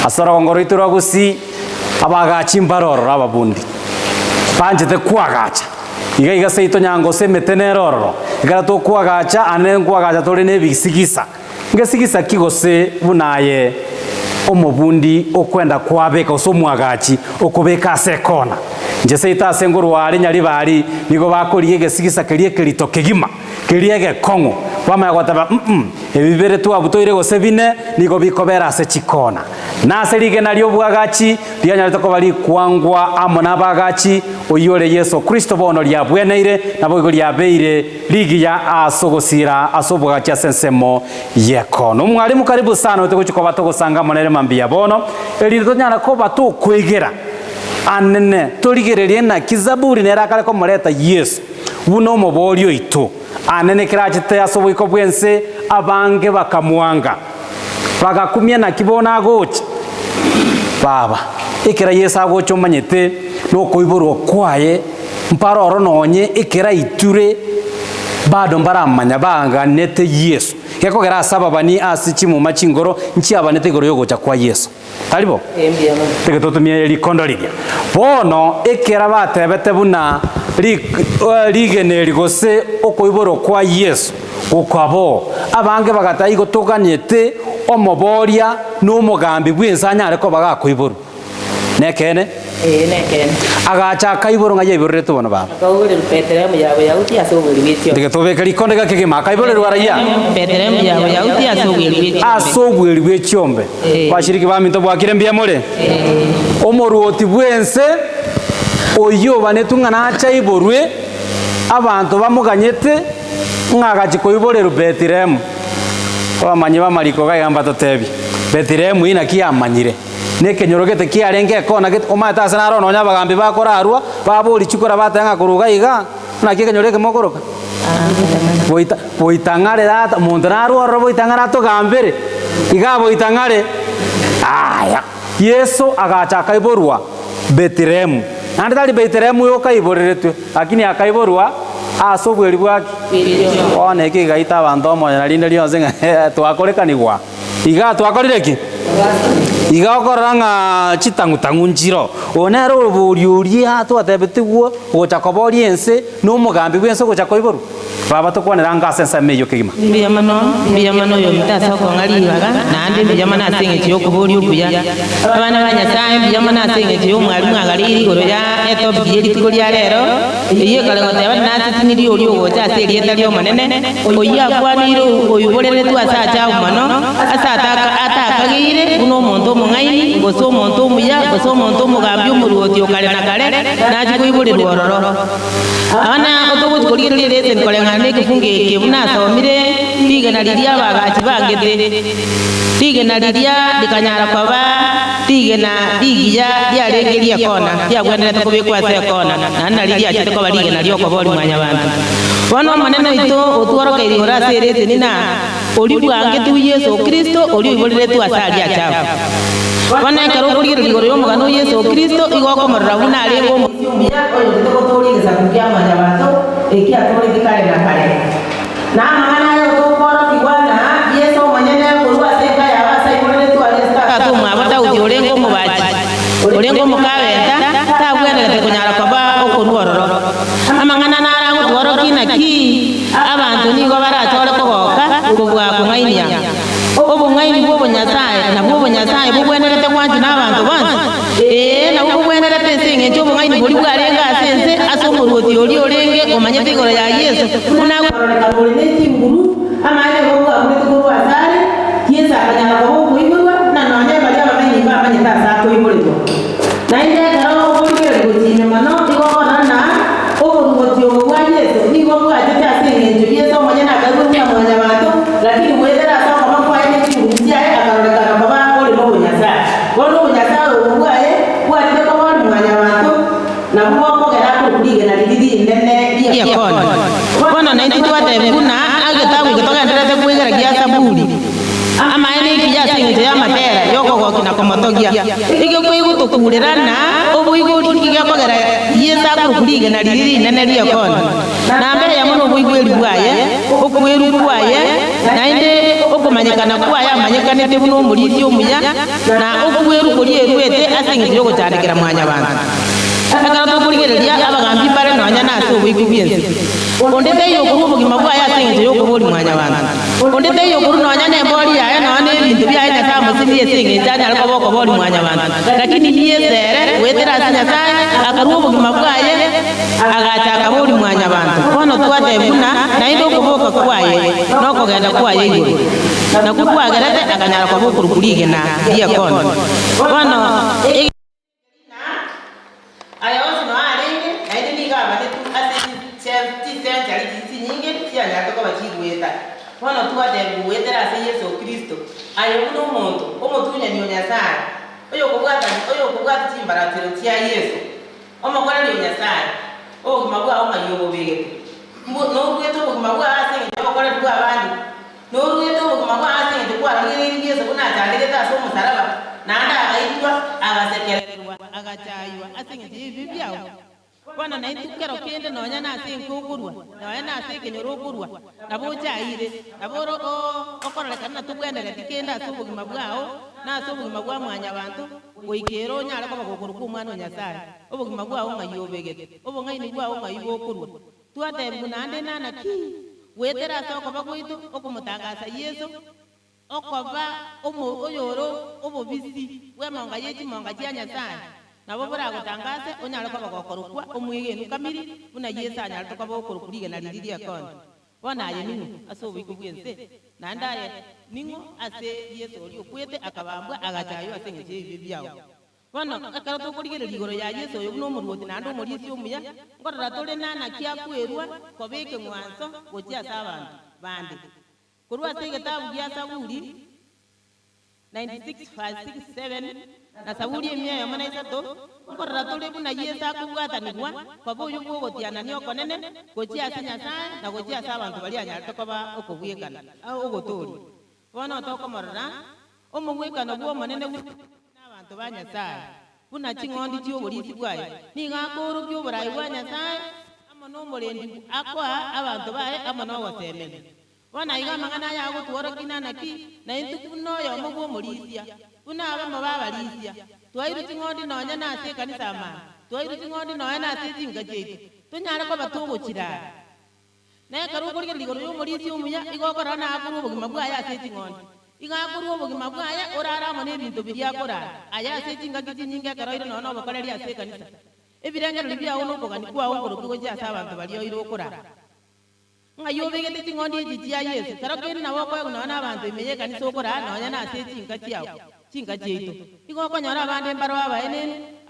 A: asoro ngoro ituro gusi abagachi mbaroro ababundi panjete kwagacha iga seito nyango semeteneroro igara to kwagacha anene kwagacha tore ne bisigisa ngesigisa kigose bunaye omubundi okwenda kwabeka osomwagachi okubeka sekona nje seita senguru wali nyali bali nigo bakoriye gesigisa kelie kelito kegima keliege kongo wama yagotaba ebibere tu abutoire gose bine nigo bikobera se chikona nase ligena lyo bwagachi lyanyaleta ko bali kwangwa amona bagachi oyore Yesu Kristo bono lyabweneire nabo lyabeire ligi ya asogosira asobwagachi sensemo yekono umwalimu karibu sana uteguchiko batogosanga monere mambia bono elito nyana ko batu kwegera anene toligererie na kizaburi nera kale ko moreta Yesu buno mobolio ito anene kirachite asoboiko bwense abange bakamwanga bagakumya na kibona agocha baba ikira Yesu agocha umanyete no koiboro kwaye mparoro nonye ikira iture bado mbaramanya banga nete Yesu keko gera saba bani asichi mu machingoro nchi abanete goro yogocha kwa Yesu talibo tege totumye likondo ligia bono ikira batebete buna ligene ligose okoiboro kwa Yesu ukabo abange bagatayi gotoganete omoboria n'umugambi bw'insanya ariko bagakoiboro nekene
J: nekene
A: agacha kaiboro ngaye iboro tubona baba
J: akawure Betlehemu yawe yauti asoguri bityo
A: dige tobeka likonde gakegema kaiboro rwaraya
J: Betlehemu yawe yauti
A: asoguri bityo bashiriki baminto bwakire mbia mole omoruoti bwense oyo banetungana acha iborwe abantu bamuganyete ngagachi koiborero Betlehemu bamanyi bamariko gayamba totebi Betlehemu ina kiamanyire nekenyorogete kiarenge kona get omata asana nonya bagambi bakora arwa baburi chikora batanga kuruga iga na kikenyoreke mokoroka boitangare data mondraro arwa boitangara to gambere iga boitangare aya Yesu agacha kaiborwa Betlehemu andali Betlehemu yo kaiboreretwe lakini akaiborwa asobweri bwaki one kigaita abanto mo na linde lyonse twakorekanigwa iga twakorireki iga okoranga chitangutangu njiro onero buriuria twatebetiguo gochakobori ense no mugambi bwense gochakoiboru baba tokwanera ngasensa meyo kigima
J: mbiyamano yo mtasa ko ngalibaga nande mbiyamana asenge cyo kubori ubuya abana banyasaye mbiyamana asenge cyo mwalimu agaliri goro ya eto biyeri tikori ya rero iye kalengo teba nati tiniri oli ogocha aseri etalio manene oya kwaniro oyiborere tu asacha umano asata atakagire uno monto mungaini goso monto muya goso monto mugambi umuruoti okale na kale naji kuibore rororo ana otogo tikorire lete kolenga ne kifunge kibuna somire tigena lidia bagachi bangete tigena lidia dikanyara kwaba tigena digia dia rengeria kona dia gwendera kubikwa se kona nana lidia chete ko baligena lioko boli mwanya bantu wano maneno ito otworoka iri ora serete nina oli bwange tu Yesu Kristo oli ibolire tu asali acha wana karo kurire ligoro yo mugano Yesu Kristo igoko marabuna alengo mu ya oyo toko tori za kukiama ya bato ekia tori dikale na kale na maana yo tokoro kiwana Yesu mwenyewe kurwa seka ya basa ibolire tu alesta tu mwabata udiolengo mubaji olengo mukaweta tabwene te kunyara kwaba okunwororo amangana narango tworoki naki abantu nigo baratore koboka ubwa kungainia obungaini bwo bonyasaye na bwo bonyasaye bubwenerete kwanju n'abantu bantu na bubwenerete senge cyo bungaini buri bwarenga asense asomuroti oli olenge omanyete goro ya Yesu una koreka buri netimburu amaye bwo abure tukuru asare Yesu akanyana ko kuiburwa na nanye bali abamenyi bamanyita sa kuiburwa na inde garo buri gero gutinye mano igo buna agetabu gitogenderete kwigeragia saburi ama ene kiya singe ya matera yoko gokina komotogia ige kwigutukurerana obuiguri kigakogera yesa kurukurige na riri nene riokona na mbere ya muno obuiguri bwaye okweru bwaye na inde okumanyikana kwaye amanyikanite buno omurisi omuya na okweru kurierwete asinge gutandikira mwanya bantu akarato kurigereria abagambi bare nonya nase obuigubiense ondete yokuru obugima bwaye asinge yokuburi mwanya bantu ondete yokuru nonya nembori yaye none ebintu byaye nyasamusini esinge njani ariko boko bori mwanya bantu lakini yesere wetera asinya saye akaru obugima bwaye agachaka bori mwanya bantu kono twate buna na indo kuboka kwaye nokogenda kwaye iguru na kukwagerete akanyara kwa bukuru kurige na dia kono kono ayos no arenge naide niga abane tu ati chenti nyingi tia nyato kwa chigweta kono twate buwetera ase Yesu Kristo ayo uno muntu omutunya nyonya sana oyo kubwata chimbaratiro tia Yesu omukora nyonya sana ogimagwa omayobo begete no rweto ogimagwa ase ngokora tu abandi no rweto ogimagwa ase ngokwa ngiri Yesu kuna tandike taso musaraba nanda agaitwa agasekererwa agachaywa ase ngiri byao bwana na intukero kende nonya na ase nkugurwa nonya na ase kenyorogurwa nabo chaire naboro okororeka na tugwendere tikenda ase obugima bwao na ase obugima bwa mwanya bantu goikero nyara ko bagokuru ku mwana Nyasaye obugima bwao ngayobegete obongaini bwao ngayibokurwa twatembu nande nana ki wetera soko bagwitu okumutangasa Yesu okoba oyoro obobisi wemonga yechi monga ya Nyasaye nabo bora gutangase onyara ko bagokorukwa omwigenu kamiri buna Yesu anyara to kabokuru kurige na riri akon bona aye ningu aso bikugwense nandaye ningu ase Yesu oli okwete akabambwa agachayo ase ngeje byao bona akara to kurigere ligoro ya Yesu yo no muruoti nando murisi omuya ngorora tole nana kia kwerwa kobeke mwanso gochia sabantu bande kurwa ase gitabu gya Saburi 96:5-6-7 na Saburi emya ya mana isato ngorora tole buna Yesu akugwatanirwa kwaboyo gogotiana ni okonene gochia ase Nyasaye na gochia sabantu bali anyara to koba okobwekana ogotori bona tokomorora omugwekano bwo monene n'abantu ba Nyasaye buna chingondi cyo burisi bwaye ni ngakoro byo burayi bwa Nyasaye amono murendi akwa abantu bae amono gosemene bona iga mangana ya gutworo kinana ki na intu no yo mubo murisia buna abamo babalisia twairu chingondi nonya na ase kanisa ma twairu chingondi nonya na ase jinga jetu tunyara ko batugukira na karu kurige ligoro yo murisi umuya igokora na akuru bugima bwaye ase chingondi igakuru obugima bwaye orara mone ebintu biryakora aya ase chinga kinyinga karoire nono bokoreri ase kanisa ebirengero libya uno kogani kwa ongoro kugoja ase abantu baliyo iro okora ngayobegete chingondi ejiti ya Yesu karokeri na woko nona abantu imeye kanisa okora nonya na ase chinga chiao chinga cheito igokonyora abande mbaro abaene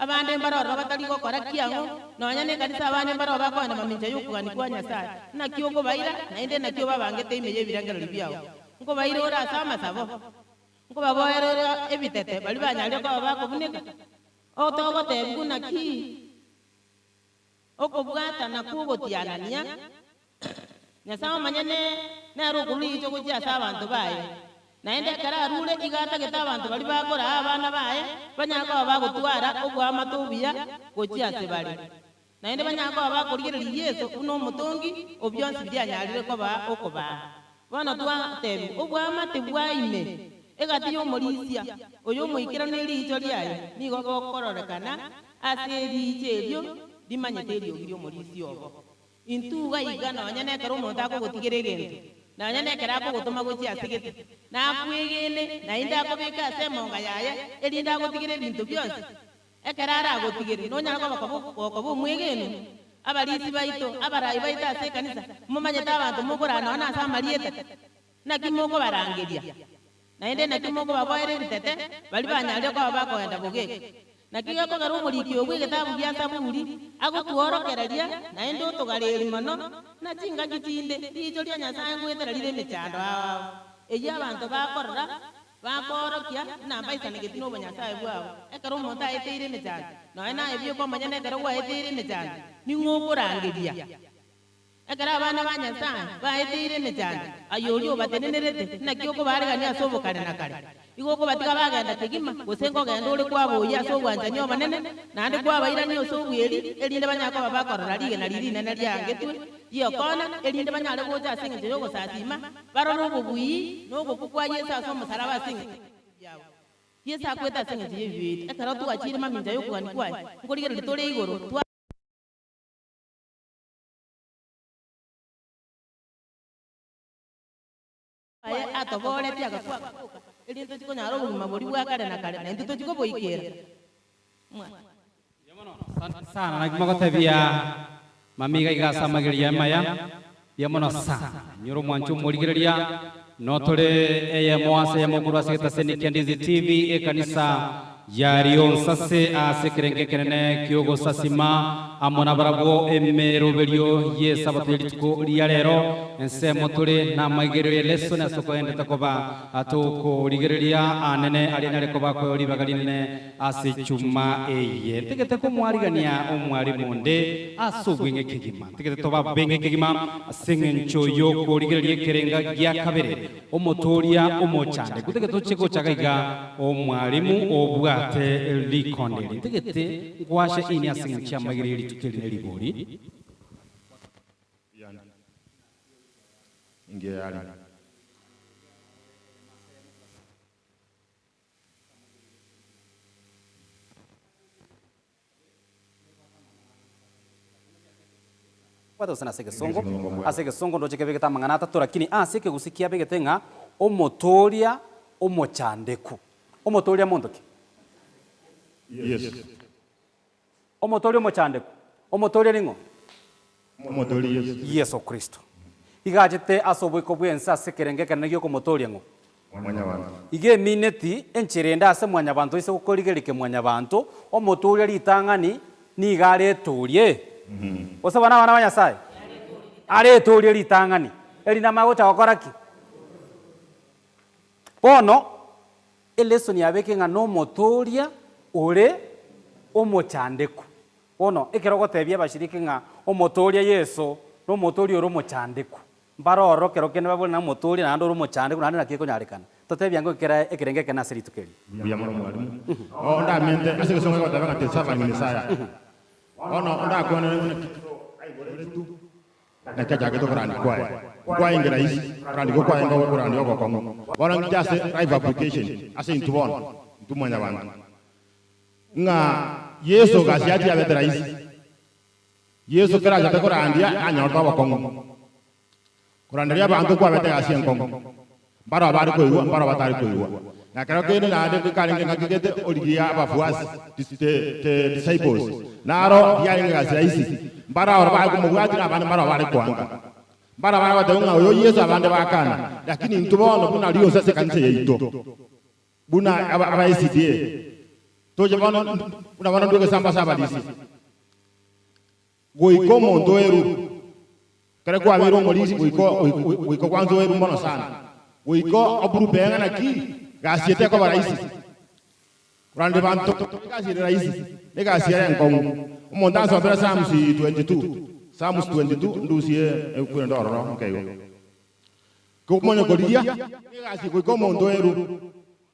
J: abande mbaro batali gokora kiango nonya ne kanisa abande mbaro bakwana maminja yokugani kwa Nyasaye na kiongo baira na inde na kio babangete imeye ebirengero libya ngo bayirora sama sabo ngo baboyerora ebitete bali banyale ko bakobuneka otogo tenguna ki okobwata na kubotianania Nyasaye manyane na ruguli cyo kujya sabantu baye naende kara rule igata geta abantu bali bakora abana baye banyako bagutwara ogwa matubia kujya sebali naende banyako bakorigere Yesu uno mutongi obyonsi byanyalire ko ba okoba bona twatembu obwamate bwaime egati yo morisia oyo moikira neri itori yayo nigo gokororekana ase richeryo dimanyete ryo morisia obo intuga igana nyane karo monta ko gotigere gento na nyane kara ko gotoma gochi asegete na kwegene na inda ko beka ase monga yaye erinda gotigere bintu byose ekarara gotigere no nyara ko bo mwegene abalisi baito abarayi baita ase kanisa mumanyeta abantu mugurana na samarieta na kimoko barangeria na ende na kimoko baboere bitete bali banyale ko bakoenda bogeke na kiyo ko garu muliki obwe gitabu bya Saburi agotworokereria na ende otogareri mono na chinga kitinde ijo lya Nyasaye ngwetera lire mechando eya abantu bakorora bakorokia na baisa negitino Nyasaye bwabo ekaro monta eteire mechando no ena ebyo ko manyane karo wa eteire mechando ni ngokurangeria ekara abana banyasaye baetire mechandi ayori obatenenerete nakyo ko bari gani asobo kare na kare igoko batika bagenda Kigima gosengo genda uri kwabo ya so gwanjanyo banene nandi kwaba ira niyo so bweri elinde banyaka babakorora lige na liri nene lyangetwe iyo kona elinde banyale goja singe yogo sasima baro no bubui no gokukwa Yesu aso musaraba singe yawo Yesu akweta singe yibiti ekara tu achire maminja yo kwani kwai ngoligere litore igoro atobore tiaga kwa elinto chiko nyaro bugima bori bwa kare na kare nento chiko boikera
A: sana nakimagotebia mamiga igasamagiria maya yamono sana nyoro mwanchu murigiria no tore eye mwase ya muguru asita seni Kendizi TV ekanisa yarion sase asekerenge kenene kyogo sasima amona barabo emero berio ye sabateli tuko liarero ense motore na maigero ye lesson asoko ende takoba atoko ligereria anene alina lekoba ko libagaline asichuma eye tegete ko mwarigania omwari monde asubwinge Kigima tegete toba benge Kigima asengencho yo ko ligereria kerenga gya kabere omotoria omochande kutegete tocheko chagaiga omwarimu obwa te likondeli tegete gwashe ini asinga magiriri tukeli nelibori
K: inge ali
A: Wado sana asege songo ndo chekebe keta mangana atatu lakini aseke gusikia begetenga omotoria omochandeku omotoria mondoki
K: yes
A: omotoria omochandeku omotoria ringo
K: omotoria
A: Yesu Kristo igajete asobwiko bwensa sekerengeka nagyo komotoria ngo
K: mwanya bantu
A: ige mineti enchirenda ase mwanya bantu ise gukorigerike mwanya bantu omotoria litangani ni igare turie osaba na bana banyasaye are turie litangani elina magocha gokoraki bono elesoni yabeke nga no motoria ore omochandeku bono ekero gotebia bashiriki nga omotoria Yesu no motoria ore omochandeku mbaroro kero kene babona motoria na ndo omochandeku na nakiko nyarekana totebia ngo kera ekerenge kana siri tukeri
K: buya mwalimu onda mente asike songa kwa tabaka tesava ni misaya ono onda kuona ne na kaja geto grandi kwa ingira isi grandi kwa inga grandi kwa kongo bona ngijase drive application ase intubona ntumanya bantu nga Yesu gasiati abetera isi Yesu kera jate korandia anyorta wa kongo korandia bantu kwa betera ase kongo bara bari ko iwa bara batari ko iwa na kero kene na ade kalinge ngakigete oligia abafuasi te disciples naro ya inga gasiaisi bara ora ba ko mugati na bana bara bari kwanga bara bari batunga oyo Yesu abande bakana lakini ntubona buna liyo sase kanise yeito buna aba ICDA toje bana una bana ndoke samba saba disi goiko mondo eru kare kwa biro molisi goiko kwanzo eru mono sana goiko oburu benga na ki gasiete ko baraisi kurande bantu gasiete raisi ne gasiete nkongo umonda so bera Psalms 22 ndusie ekure ndoro nkayo ko monyo godia ne gasi goiko mondo eru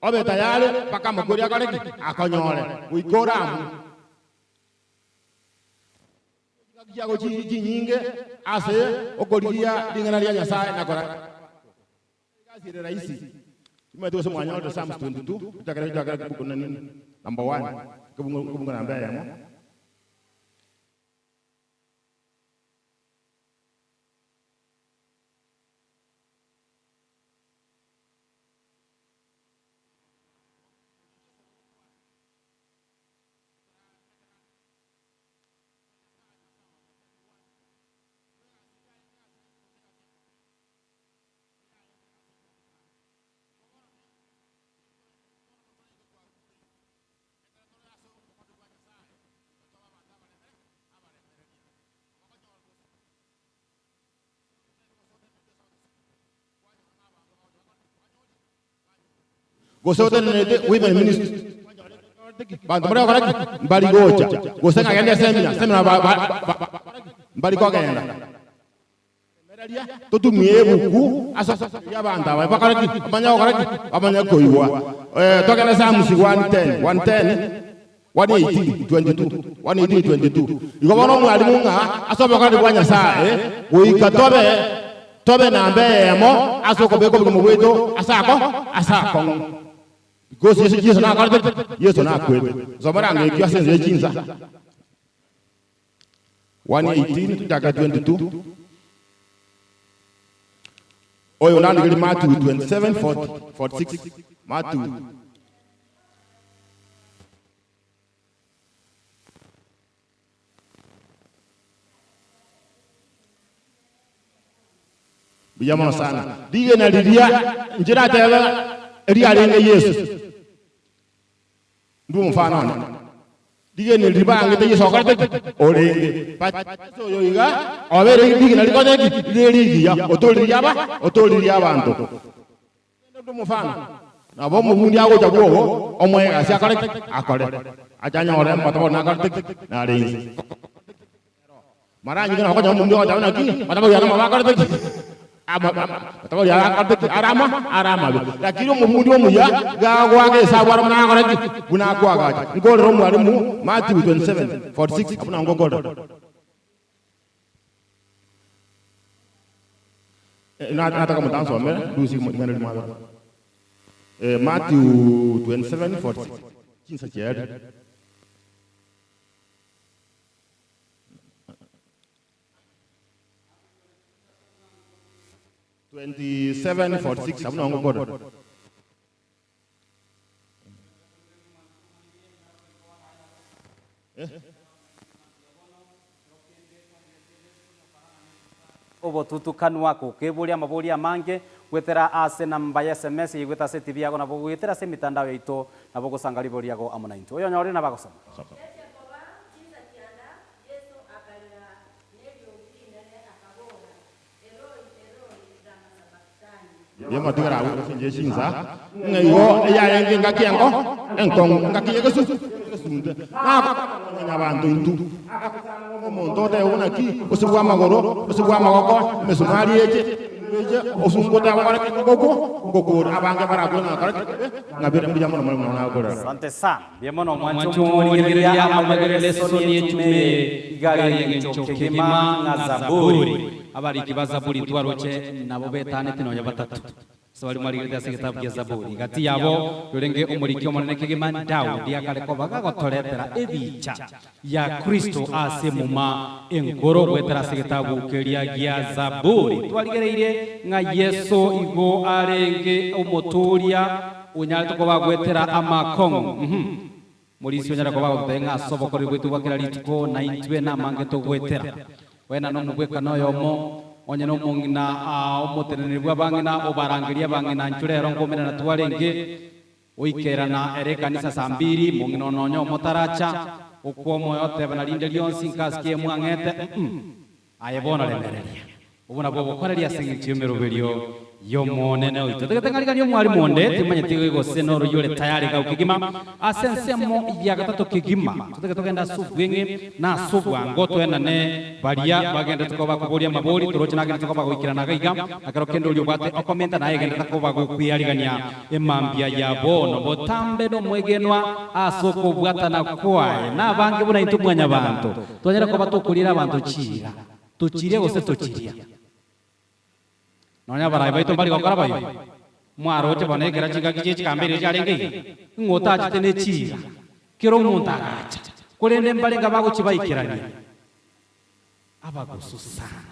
K: obe tayari paka mokoria kareki akonyole goiko ramu Jago ji nyinge ase okoria dingana lia Nyasaye na kora kazi ile rahisi kama tu semua nyoto Psalms 22 takara buku nani number 1 kubunga namba ya mo gosote nete women ministry bantu mara koraki mbali gocha gosenga gende seminar ba mbali ko genda tutumie buku asa ya banda ba bakaraki amanya koiwa tokana Psalms 110 118 22 iko bono mwalimu nga asobe kandi kwa Nyasaye uika tobe na mbemo asoko beko mu bweto asako because Yesu na karde Yesu na kwete zomaranga ikyo asenze chinza 118 taka 22 oyo nandikili Matthew 27:46 Matthew Bijamono sana dige na lidia njira tebe ria lenge Yesu ndu mfano dige ni ribange te Yesu okarte olenge pacho yoiga obere dige na likonde lirigia otoliria abantu ndu mfano na bomu bundi ago jabuo omwe asia akore ajanya ore matabo na akarte na rinzi mara nyinga ko jamu ndio jamu na ki matabo yana mabakarte Tahu ya arama lakini umundi omuya gagwage sabwara mna ngoraki guna kwaga ngoro mwalimu Matthew 27:46 apuna ngogoro nataka mtanzo ame dusi ngana limaba Matthew 27:46 kinsa kiadi 27:46 apuna ngogoro
A: obo tutukanwa ko keburia maburia mange gwetera ase namba ya SMS igweta se TV yago nabo gwetera se mitandao yaito nabo gusangari boria go amona into oyo nyori nabagosoma
K: Yema tingara u sinje sinza ngayo ya yenge ngakiango enkong ngakiye gesu na bantu intu mondo de una ki usibwa magoro usibwa magoko mesumari eje osungota wakara gogo abanga baragona kara ngabira mbija mono mono na gora
A: asante sana biemono mwancho murigeria amagere lesoni yetume igari yenge chokema na Zaburi abari kibazaburi twaroche nabo betane tinonya batatu Sawali mwaligeria se kitabu kya Zaburi gati yabo rurenge umuriki omonene kigema Daudi akareko bagagotoretera ebicha ya Kristo ase muma engoro gwetera se kitabu keria gya Zaburi twaligereire nga Yesu igo arenge omotoria unyale to bagwetera amakongo Morisi unyale ko bagotenga sobokore gwetu bakira litiko na intwe na mange to gwetera wena no mugweka noyo mo onye no mungina omotenene bwa bangina obarangiria bangina ncurero ngomena na twarenge oikerana ere kanisa sambiri mungino nonyo motaracha ukwomo yote bana linde lionsi nkaskie mwangete ayebona lemereria ubona bwo bukoreria singitiyomero berio yomonene oito tegatengalika lyo mwari monde timanye tigo senoro yole tayari ka ukigima asensemo ya gatatu kigima tutegenda suvenge na subwa ngoto enane baria bagenda tukoba kuboria mabori turoche nagenda tukoba kuikira nagaiga akaro kendo lyo bate okomenta naye genda tukoba kuiarigania emambia ya bono botambe no mwegenwa asoko bwatana kwae na bange buna intumwanya bantu twanyera ko batukulira abantu chira tuchirie gose tuchiria Nonya barai baito bali gokora bayo mwaroche bone kera chiga kiche kambere charenge ngota chitene chira kiro muntaracha kurende mbali ngabago chibaikirania abagususana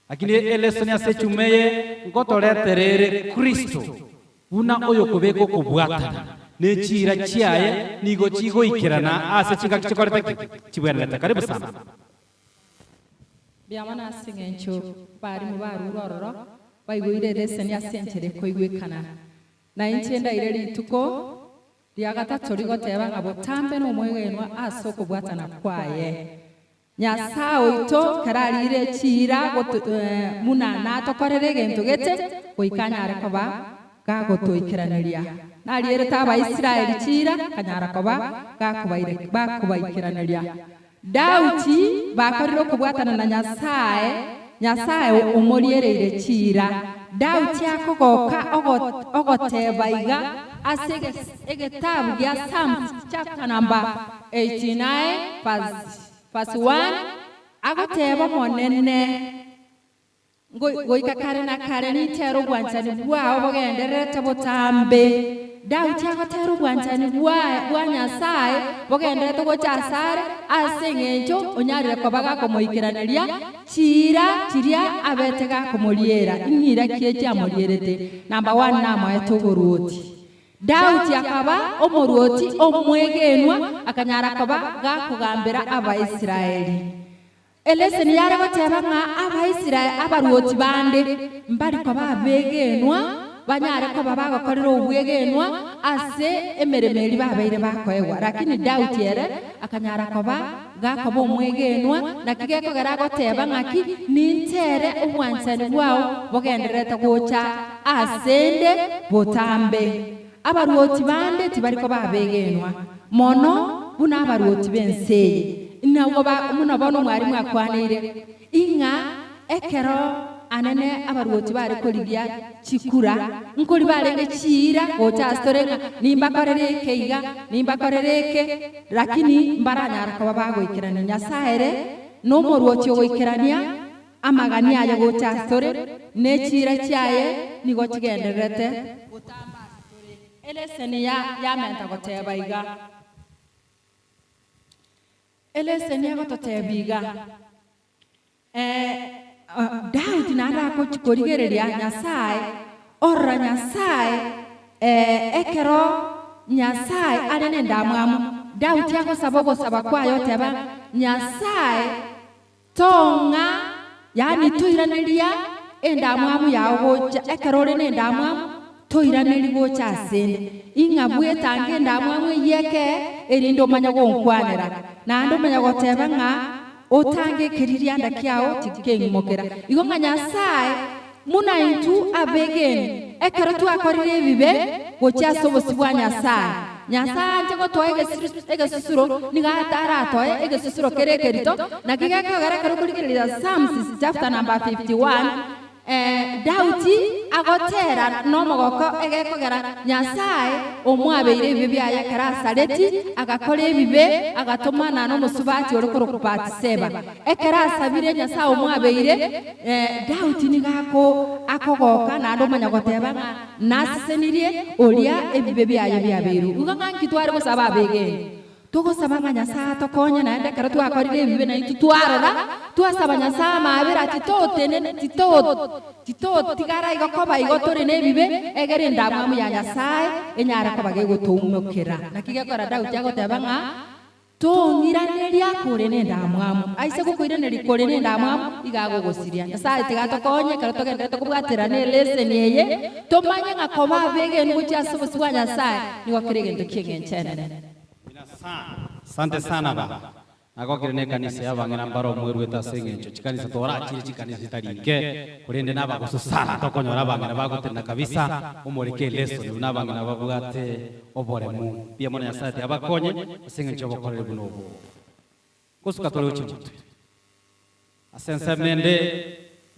A: lakini elesoni asechumeye ngotoreterere Kristo una oyo kubeko kubwatana ne chira chiaye nigo chigo ikirana ase chiga kiche korete chibwereta karibu sana
L: Biamana singencho bari mu baru rororo baigwire leseni asentere koigwekana na inchenda ile lituko lya gatatu ligoteba ngabo tambe no mwegenwa asoko bwatana kwaye Nyasaye ito kararire chira munana tokorere gento gete koikanya arekoba gagotoikiraniria nariere taba Israeli chira kanyara koba gakubaire bakubaikiraniria Dauti bakoriro kubwatana na Nyasaye nyasaye umuriereire chira dauti akogoka ogoteba iga asege egetabu gya Psalms chapter number 89 verse 1 agoteba monene goika kare na kare ni tero gwanchani bwao bogenderete botambe dauti agotero gwanchani bwa nyasaye bogenderete gochasare aseng'encho onyarire kobaga komoikeraneria chiria abetega komoriera ing'ira kiechi amorierete number 1 namoete oboruoti dauti akaba omoruoti omwegenwa akanyara koba gakugambira abaisiraeli eleseni yare goteba ng'a abaisiraeli abaruoti bande mbari koba abegenwa banyare koba bagokorera obwegenwa ase emeremeri babaire bakoegwa lakini dauti ere akanyara koba gakoba omwegenwa nakigekogera goteba ng'aki nintere obwanchani bwao bogenderete gocha asende botambe abaruoti bande tibari koba abegenwa mono buna abaruoti benseye nawoba muno bono mwari mwakwanire inga ekero anene abaruoti bari koligia chikura nkoli barenge chira gocha storenga nimbakorereke iga nimbakorereke lakini mbaranyara koba bagoikerania nyasaere no moruoti ogoikerania amagania ayo gocha store ne chira chaye nigo chigenderete gutamba eleseni ya menta goteba iga eleseni agototeba iga Daudi narako chikorigereria nyasaye orra nyasaye ekero nyasaye arene ndamwamu Daudi agosaba ogosaba kwayo teba nyasaye tonga yani toiraneria endamwamu yawe gocha ekero orene ndamwamu toiraneri gocha asende ing'abwe tange ndamwamu yeke erindo manya gonkwanera nando manya goteba ng'a otange kiriria ndakiao tikeng'imokera igo ng'a nyasaye muna intu abegeni ekero twakorire ebibe gocha sobosi bwa nyasaye nyasaye gotoa egesusuro nigatara atoe egesusuro kerekerito nakigekogera kero kurigerera Psalms chapter number 51 Dauti agotera nomogoko egekogera nyasaye omwabeire ebibe byaye karasareti agakora ebibe agatomana n'omusubati orokoro kupatiseba ekarasabire nyasaye omwabeire Dauti nigako akogoka nando manyagoteba nasisenirie oria ebibe byaye byaberu uganganki tware gosaba abegeni tugosaba ng'a nyasaye tokonye naende kero twakorire ebibe naitu twarora twasaba nyasaye mabera ati totenene tigara igokoba igo tore n'ebibe egere endamwamu ya nyasaye enyare koba gegotoumokera nakigekora Dauti agoteba ng'a tong'iraneria kore n'endamwamu aise gokoiraneria kore n'endamwamu igagogosiria nyasaye tigatokonye kero togendete kobwatera n'eleseni eye tomanye ng'a koba abegeni gochia ase obosi bwa nyasaye nigokera egento kieng'enchenene.
A: Asante sana baba. Agokire ne kanisa yabangena mbaro mweru etaseng'encho chikanisa torachire chikanisa itaringe kurende nabagosusana tokonyora bangena bagotenda kabisa omoreke lesson nabangena babugate oboremu bia mona yasate abakonye aseng'encho bokorere buno kosuka tole uchimutwe asense mende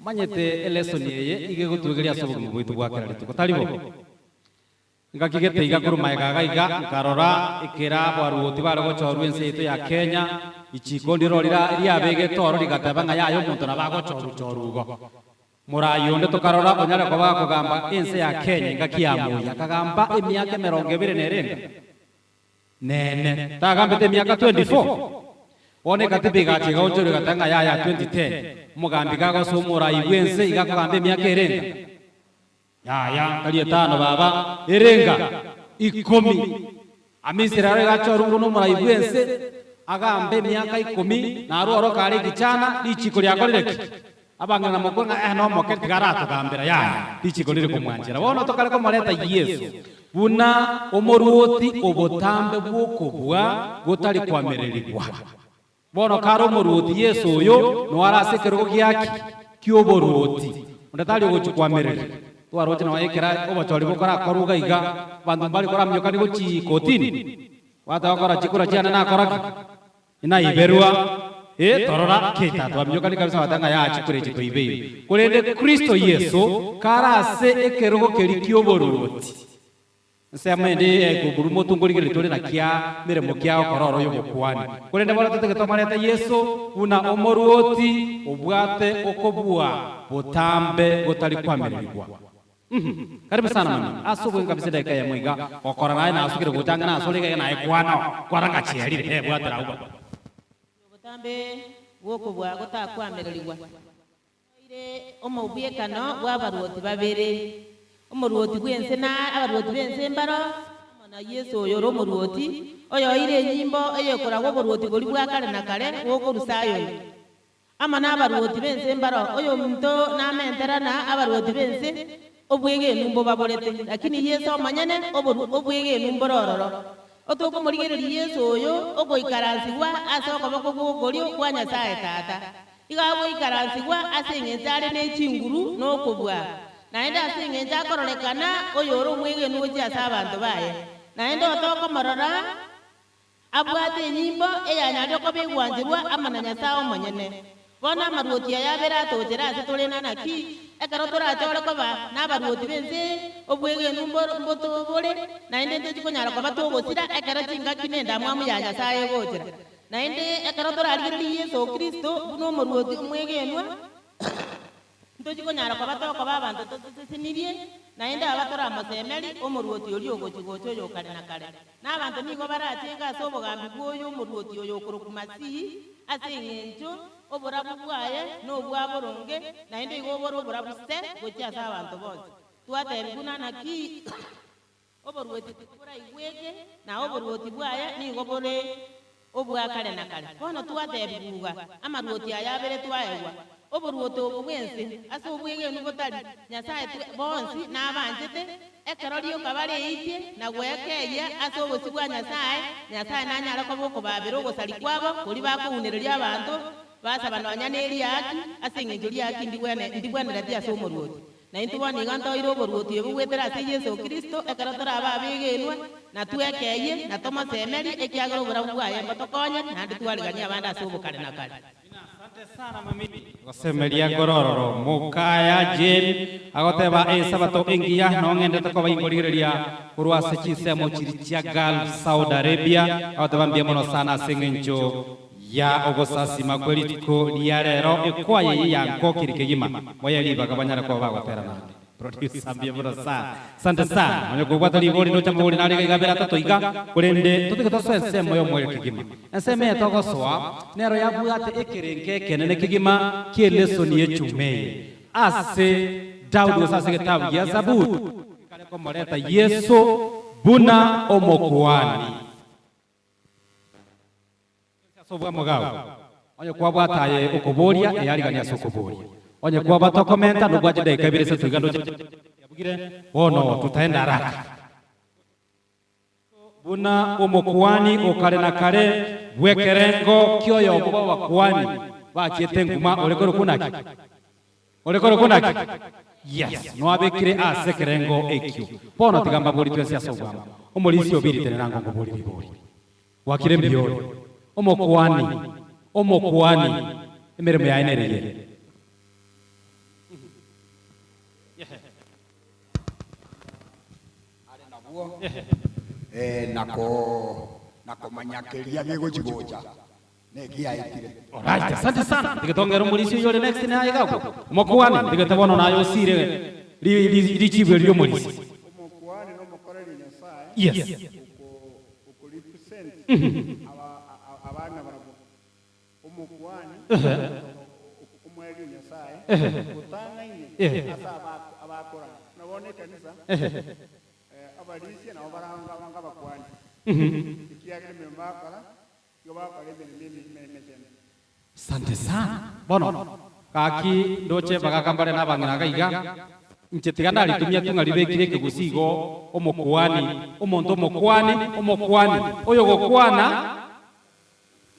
A: manyete lesson yeye ige gutugeria sobo mu bwitu bwakera lituko talibo ngakigete igakuru maegaga iga nkarora ikira bwaruoti baragochorwa ense itu ya Kenya ichiko ndirorira riabege toro rigateba ng'a yayo muntu nabagochorugo murayonde tukarora onyara koba kugamba ense ya Kenya ngakiamuya kagamba emiaka 22 nene tagambete emiaka 24 one katibiga chiga onjore gatanga ya 2010 mugambi gagosumura igwense igakugamba emiaka 2 ya kali 5 baba erenga 10 amisirare gachoru no muraibwense agambe miaka 10 na aroro kare gichana lichiko lyakorereki abangana mokonga no moketi garato gambira ya lichiko liri kumwanjira bono tokale ko mareta Yesu buna omoruoti obotambe bwokobwa gotari kwamererigwa bono karo omoruoti Yesu oyo no arasekero giaki kioboruoti ndatari ogochukwamereri twaroje na ekera obachori bokora koruga iga bandu bali kora myoka ni gochi kotini wata wakora chikura chiana na koraki ina iberwa torora kita twamyoka kabisa watanga yacu kureje toibe kurende Kristo Yesu karase ekerogo kerikio boruti nsemende ekuguru motungurigire tore na kia miremo kia kororo yo mukwani kurende bora tete getomareta Yesu una omoruoti obwate okobua botambe botali kwamererwa karibu sana mami asubu kabisa dakika ya mwiga okora naye na asukire gutanga na asolege na ekwano kwaranga cherire bwatera uba
J: botambe woko bwa gotakwamererwa ire omubiekano bw'abaruoti babere omuruoti bwense na abaruoti bense mbaro na Yesu oyo romuruoti oyo ire nyimbo eyokoragwo oburuoti gori bwa kare na kare woko rusayo ama na abaruoti bense mbaro oyo muntu na menterana abaruoti bense obwege numbo baborete lakini Yesu amanyane obwege numbo rororo otoko murigereri Yesu oyo ogoikaransigwa ase okoboko gwogorio kwa Nyasaye tata igabo ikaransigwa ase ngenzare ne chinguru no kubwa naenda ase ngenza kororekana oyo ro mwege nuji ase abantu baye naenda otoko morora abwate nyimbo eyanyado kobegwanjirwa amana Nyasaye omanyene bona maruoti yabera tojera ase tolena naki ekaratora achore koba n'abaruoti bense obwege mboto bole naende nte chikonyara koba togosira ekara chinga kinenda mwamu ya Nyasaye gojera naende ekaratora aliri Yesu Kristo buno muruoti omwegenwa nto chikonyara koba tokoba abantu tosinirie naende abatora amasemeri omuruoti oli ogochigocho yo kare na kare n'abantu nigo barachenga ase obogambi bwoyo omuruoti oyo okurukumasi ase engencho oburabu bwaye n'obwaboronge naende igobora oburabu se gochiasa abantu bose twatebiguna naki oboruoti tukura igweke na oboruoti bwaye nigobore obwa kare na kare bono twatebiguga amaruoti ayabere twaegwa oboruoti obo bwense ase obwege nubotari Nyasaye bonsi n'abanjete ekerorio kabare itie na gwekeya ase obosi bwa Nyasaye nanyara koboko babere ogosari kwabo kuri bakuunereria abantu basa bananya neri yaki ase ngejuri yaki ndibwanira dia so omoruoti na intubani ganto iro oboruoti obwetera ase Yesu Kristo ekaratora ababegenwa na twekeye na toma semeri ekiagoro burabu bwaye batokonye na nditwarigania abanda ase obukare na kare.
A: Asante sana mami gosemeria gorororo mukaya jen agoteba sabato engia no ngende tokoba ingorigereria urwase chisemo chirichia gal Saudi Arabia agoteba mbiamono sana sengencho ya ogosasi makweritiko liarero ekwaye yanko kirikegima moya liba kabanyara kwa bagotera nande producer mbiamono sana asante sana onye kubata libori no chamuri nari gabera tatoiga kurende tutikata sense moyo moyo kigima enseme togoswa nero yabugate ekerenge kenene kigima kielesoni echumeye ase Daudi osase kitabu ya Zaburi kale komoreta Yesu buna omokuani sobwa mogao onye kwa bwataye okoboria eyarigania sokoboria onye kwa bato komenta no bwaje dai kabire se tugando yabugire ono tutaenda haraka buna omokuani okare na kare bwekerengo kyoyo kuba wakuani bakiete nguma orekoro kunaki yes no abekire asekerengo ekyo pono tigamba boli twese asobwa omolisi obiri tenango ngoboli biboli wakire mbiyori omokuani emeremo ya enereye
F: nako manyakeria gegochigocha nekiaitire.
A: Alright, asante sana. Tiketongera mulisi yole next ni aigako. Omokuani tiketebono nayo sire lichibwe lyo mulisi.
K: Omokuani no mokoreri Nyasaye.
A: Yes.
K: Uko represent abana barabo. Omokuani umweli Nyasaye. Kutanga ine asa abakora. Nabone kanisa. Abalisi na obaranga bakwani. Ikiagire membakala yobakale meme.
A: Asante sana. Bono kaki ndoche bagakambare nabangina gaiga nchetigana litumia tungalibekire kegusigo omokuani omonto omokuani oyo gokwana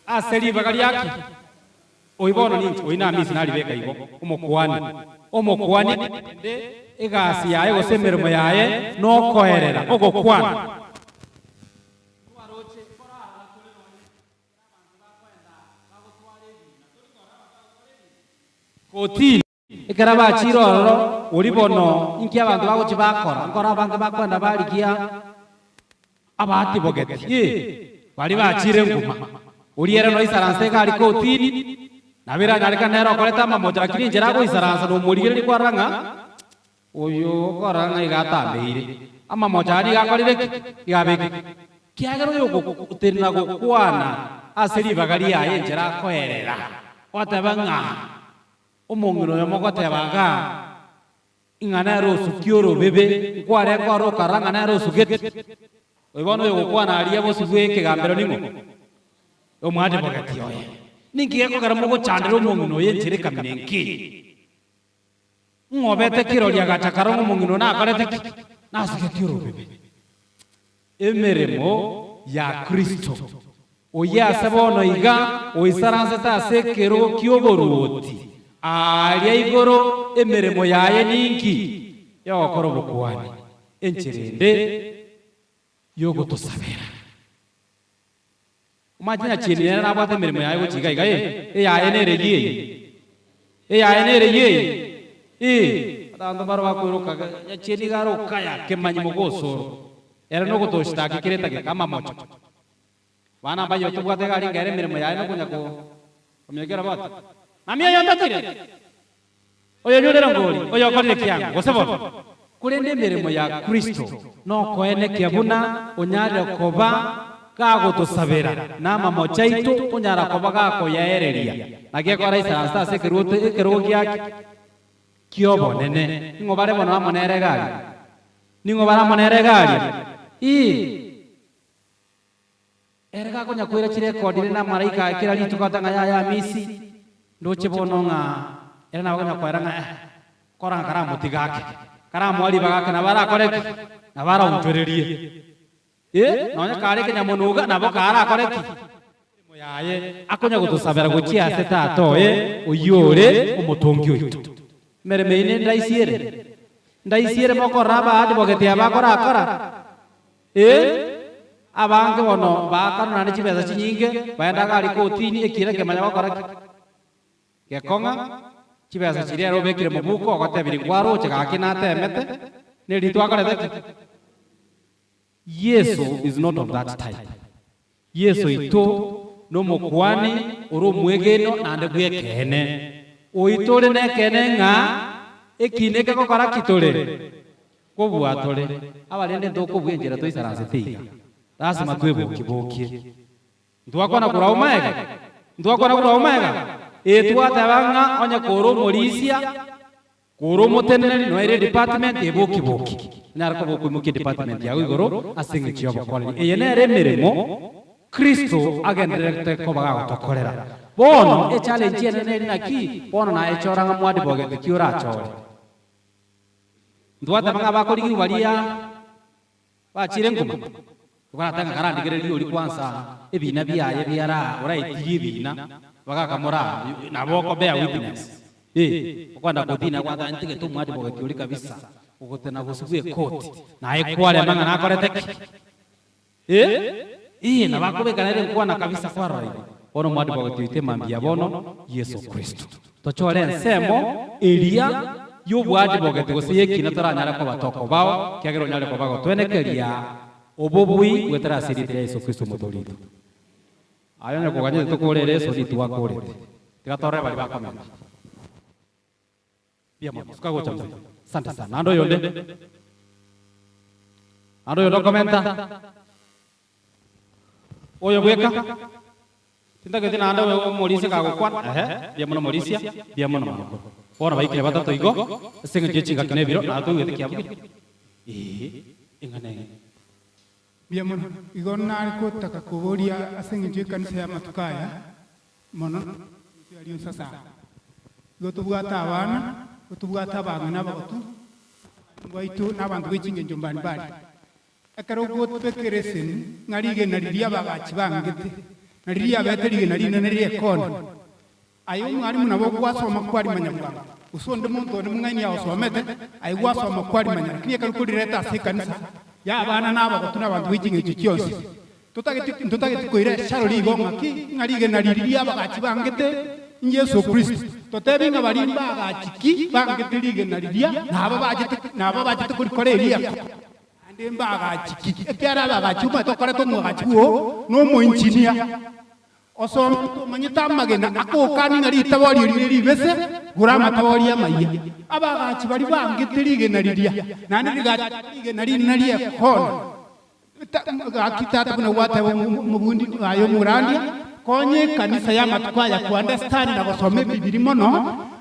A: aseli bagali yake oibono ninti oina misi nalibeka igo omokuani de egasi yaye gosemeremo yaye no koherera ogokwana kotini ekera bachirororo ori bono inki abantu bagochi bakora nkora abantu bakwenda barikia abati bogeti bari bachire nguma ori era no isaranse kari kotini nabira nyarika nero koleta mamoja lakini njera go isaranse no murigeri kwaranga oyo koranga igatambeire ama moja ari gakorire igabeki kiagero yo guterina gukwana aseri bagari yaye njera koerera otabanga omongiro yo mogotebaga ingana rosu kioro bebe kware kwaro karanga na rosu get oibono yo gukwana ari abo subweke gambero nimo omwade bogati oye ningiye ko garamo go chandero omongino ye njere kaminenki ngobete kiroria gachakaro omongino na korete na siketioro bebe emeremo ya Kristo oye asebono iga oisaranse ta sekero kioboruoti aria igoro emeremo yaye ninki yokoro bukwani encherende yogo tosabera umajina chini na bwate emeremo yaye gochiga iga yaye nereye atando baro bakuruka ya chini garo kaya kemanyi mogosoro era no gotoshitaki kireta ke kama mocho bana bayo tubwate gari ngere emeremo yaye no kunyako omyegera bata namia yondatire oyo nyolera ngoli oyo korire kyango gosebona kurende emeremo ya Kristo no koene kiabuna onyare koba kago tosabera nama mochaito onyara koba gako yaereria nagie kora isaransa sekeruto ekerogo gyaki kiobo nene ningo bare bono amonere gari ningo bara monere gari erga konya kwira chire kodire na maraika kira litukatanga ya misi ndoche bononga era na baganya kweranga koranga karamu tigake karamu ali bagake na bara koreki na bara untorerie nonya kare kenya monuga na boka ara koreki moyaye akonya gutosabera guchia seta toye oyore umutongi oito meremeine ndaisiere mokora baadi bogete abakora akora abange bono bakarona ne chibeza chinyinge baenda gari kotini ekira kemanya bakora gekonga chibeza chiria robekire mubuko ogotebiri gwaro chigakina temete ne ritwakorete Yesu is not of that type. Yesu ito no mokwani oro mwegeno nande gwekene oitore ne kenenga ekine ke kokora kitore ko buatore abalende ndoko bwenjera to isaranse tiga lazima twebokibokie ndwakona kura omega etwatabanga onye koro morisia koro motenene no ere department ebokiboki narako bokimuki department yawe igoro asinge chiyobo koleni eyenere meremo Kristo agenderete kobaga tokorera bono e challenge ene naki bono na echoranga mwadi bogete kiura chore ndwatabanga bakorigi baria bachire nguma ukanatanga karandigereri uri kwanza ebina byaye byara uraitiri ebina bagakamora naboko bear witness ukwanda kodina kwanda ntige tu mwadi bogete uri kabisa ugotena gusubye koti na ekwale manga nakorete na bakubeka nere nkwana kabisa kwa rai ono mwadi bogete ite mambia bono Yesu Kristo tochore nsemo elia yobwadi bogete gosiye kina toranyara ko batoko bao kyagero nyale ko bago twenekeria obobui gwetara sirite Yesu Kristo mutolito ayo ne kuganye tukorere Yesu ditwakorete tigatore bali bakomenda pia mwana sukago chamza asante sana ando yonde komenta oyo bweka tinda ketina ando morisia kago kwan bia mwana morisia bia mwana mwana ora baikire batato igo singa jechiga kinebiro na to ngete kyabu ingane
M: bia mwana igo nari ko taka kuboria asinga je kanisa ya matukaya mono yali sasa igo tubwata abana utubwata abantu n'abagatu ngwaitu n'abantu b'ichinge njombani bari akaro gotbekereseni ngarige nariria bagachi bangete nariria beterige narina naririe kona ayo mwarimu nabo gwasoma kwari manyabwanga usonde muntu ndi mungani ya osomete ayo gwasoma kwari manya kiye karukudireta sekanisa ya abana n'abagatu n'abantu b'ichinge cyose tutageti koire sharoli gonga ki ngarige nariria bagachi bangete Yesu Kristo totebinga barimba agachiki bangetirige nariria nabo bajete kurikoreria ande mbaga agachiki ekyara bagachuma tokore tomwagachuo no mu engineer osom manyita magena akokani ngari tabori riri bese gurama tabori amaiya abagachi bari bangetirige nariria nande rigatige nari ekona akitata kuna wate mubundi ayo murandia konye kanisa ya matukwaya ku understand na gusome bibiri mono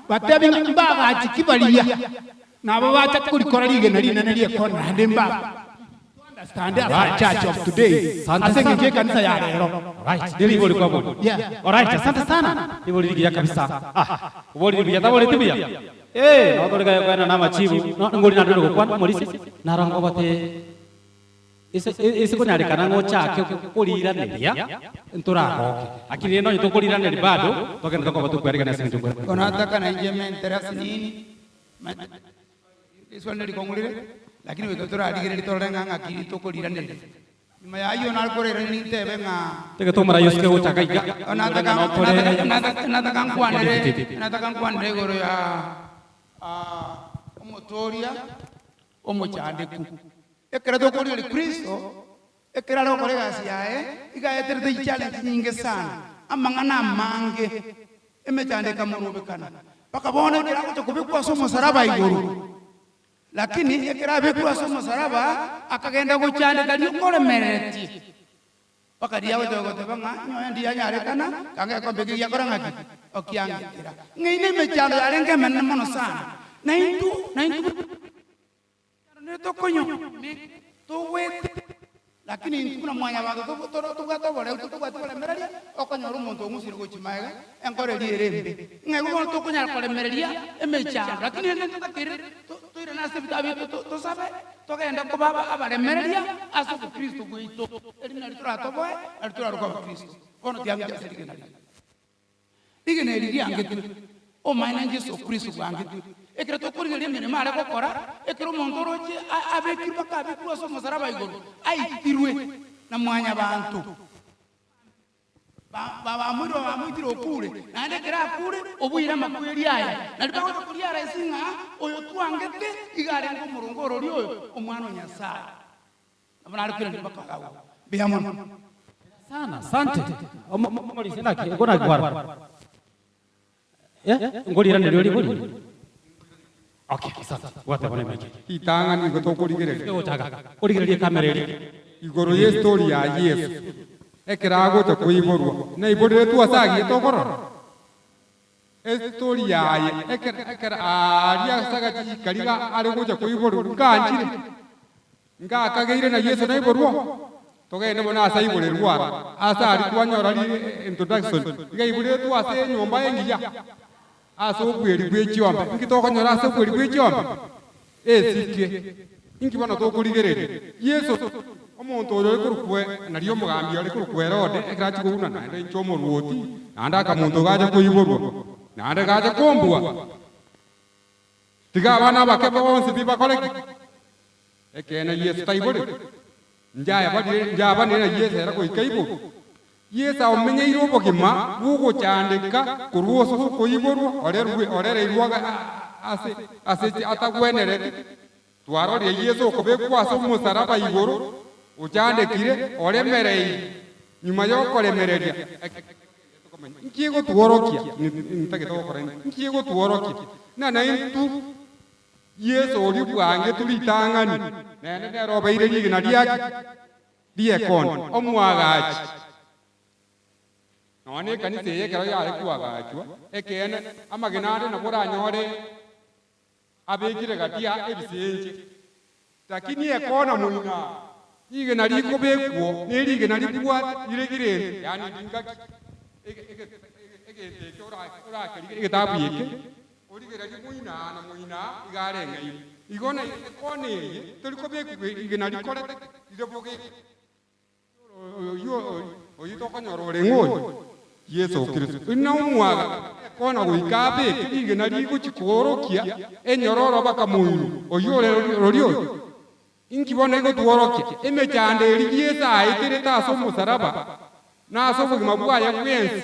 M: batebi mbaga chikibaliya nabo bacha kurikora lige nari ekona hande mbaga understand the church of today asenge kanisa ya lero
A: right dili boli kwa boli
M: yeah
A: alright asante sana ni boli ligia kabisa boli ligia tabole tibia no tole kaya kwa na machibu ngoli na ndoro kwa molisi narango bate ese ko nari kana ngo chake kulira nelia nturaroke akiri no to kulira neri bado tokenda ko batu kweri kana sinto
N: onataka na injemente rasinini iswa neri kongulire lakini wekotora adigire litorenga ngakiri to kulira neri nyuma ya hiyo nalkorera ni tebe nga
A: tege to mara yoske utaka iga
N: nataka nkwandere goro ya omotoria omochandeku ekera to kuri Kristo ekera lo kore gasiae igaetere de challenge nyingi sana amangana mange emechandeka murubekana pakabona ekera ko kubikwa somo saraba iguru lakini ekera bikwa somo saraba akagenda guchandeka lyokore mereti pakadi yawe to banga nyoya ndiya nyare kana kange ko begi yakora ngaki okiangitira ngine mechando yarenge menna mono sana naindu neto konyo to wete lakini kuna mwanya bantu to gatobole meraria okonyoro umuntu ngusire gochimaega enkore lierembe ngego to kunya kole meraria emecha lakini nende takire to ira nase bitabi to sabe to genda ko baba abare meraria aso ko Kristo goito erina liturato boy liturato ko Kristo ono tiamja serikena igene eri angetu o maina Yesu Kristo angetu ekero to kuri ngene mara ko kora ekero mondoroje abekiri bakabe kuso musaraba igoro aitirwe na mwanya bantu baba amutiro kure nande kera kure obuira makweri aya nalibako kuri ara isinga oyo twangete igare ngo murongoro ryo omwana Nyasaye abana kure ndibakaga biyamon
A: sana sante omori senaki gona gwara ngoli rande ryo liboli. Okay, sasa wata bone meke.
O: Itanga ni goto kuligerere.
A: Kuligerere kamerere.
O: Igoro ye story ya Yesu. Ekerago to kuiborwa. Na ibodere tu asagi to koro. Story ya ekera aria saga ti kaliga ari go to kuiborwa kanjire. Nga akageire na Yesu na iborwa. Toge ne bona asa ibore ruara. Asa ari twanyora ri introduction. Nga ibodere tu asa nyomba engiya. Aso kweri kwechiomba ngitoko nyora aso kweri kwechiomba esike ingibona to kuligerere Yesu omuntu oro kurukwe nariyo mugambi ari kurukwe rode ekrachi kuuna na ndo nchomo ruoti nanda ka muntu gaje kuiborwa nanda gaje kombua tiga bana bakebe bonse biba koleki ekena Yesu taibore njaba ne Yesu era ko ikaibo Yesu omenye irobo kima bugo chandeka kuruoso ko iborwa orere irwaga ase atagwenere twaro ri Yesu ko be kwaso musaraba igoro uchandekire oremerei nyuma yo koremereria nkiego tuorokia nitake to kore nkiego tuorokia na intu Yesu ori bwange tulitangani nene roba ire rigina diaki diekon omwagachi none kanise yekero yare kuagachwa ekene amagenade na buranyore abekire gatia ebisenje lakini ekona muina yige nari ko bekuo nerige nari kuwa iregire yani dingaki ege ora kiri tabu yeke orige nari muina igare ngai igona ekone tori ko beku ige nari kore idoboge yo oyi to kanyoro rengo Yesu Kristo ina umwaga kona goikabe kige nari guchikorokia enyororo baka muyu oyore rorio ingibona igo tuorokia emechande eri Yesu aitere taso musaraba naso bugima bwaye kwensi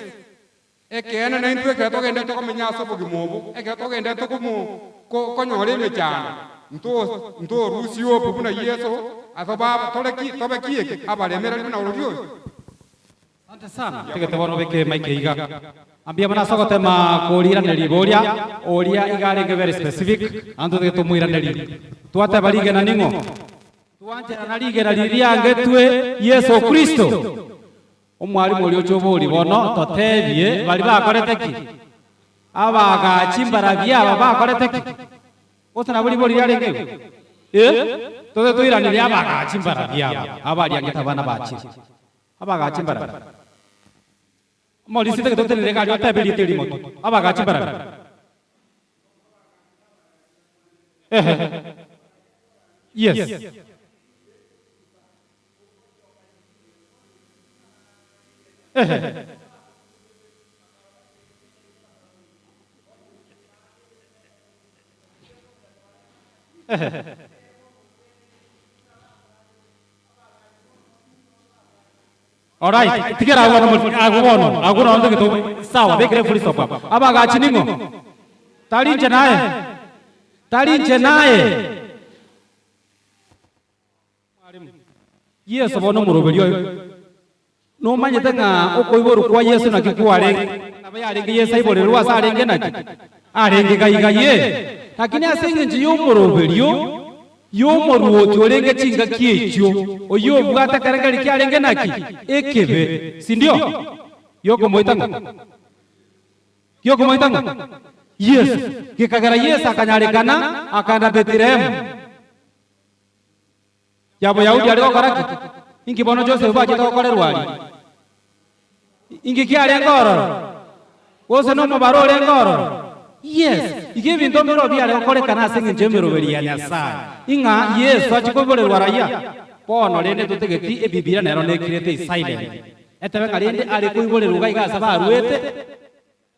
O: ekene na intwe ke togende tokomenya sobo gimobo eke togende tokomo konyore mechana nto rusio bubuna yeso asoba toleki abalemera na urudio.
A: Asante sana. Tege tebono beke maike iga. Ambia mana sogote ma kolira neli boria oria igare ke very specific anto de tumuira neli. Tuate balige na ningo. Tuanje na lige na liria ngetwe Yesu Kristo. Omwalimu oli ochoboli bono totebie bali bakorete ki abaga chimbara bya bakorete ki otana boli boli yarenge todo tuirani bya abaga chimbara bya abali angeta bana bachi abaga chimbara moli site ke totene rega yo tabeli teli moto abaga chimbara yes Alright, tiga aku orang tu kita sawa, bekre full stop. Apa gaci ni mo? Tadi cenai. Yes, abono murubeli. No manya tanga okoi boru kwa Yesu na kikuare nabaya arenge Yesu ibore ruasa arenge na arenge gaye lakini asenge njiyo moroberio yo moruo tolenge chinga kiecho oyo bwata karagali kyarenge naki ekebe si ndio yoko moitanga yes kikagara Yesu akanyarekana akanda Bethlehem yabo Yahudi aliko karaki ingi bono Joseph baje tokorerwali ingi kyale ngoro wose no mabaro le ngoro yes ige bintu mbero byale okorekana asenge njemero beria Nyasaye inga Yesu achikoborerwa raya bono lende tutegeti ebibira nero ne kirete silent etebe kalende ali kuiborerwa igasa barwete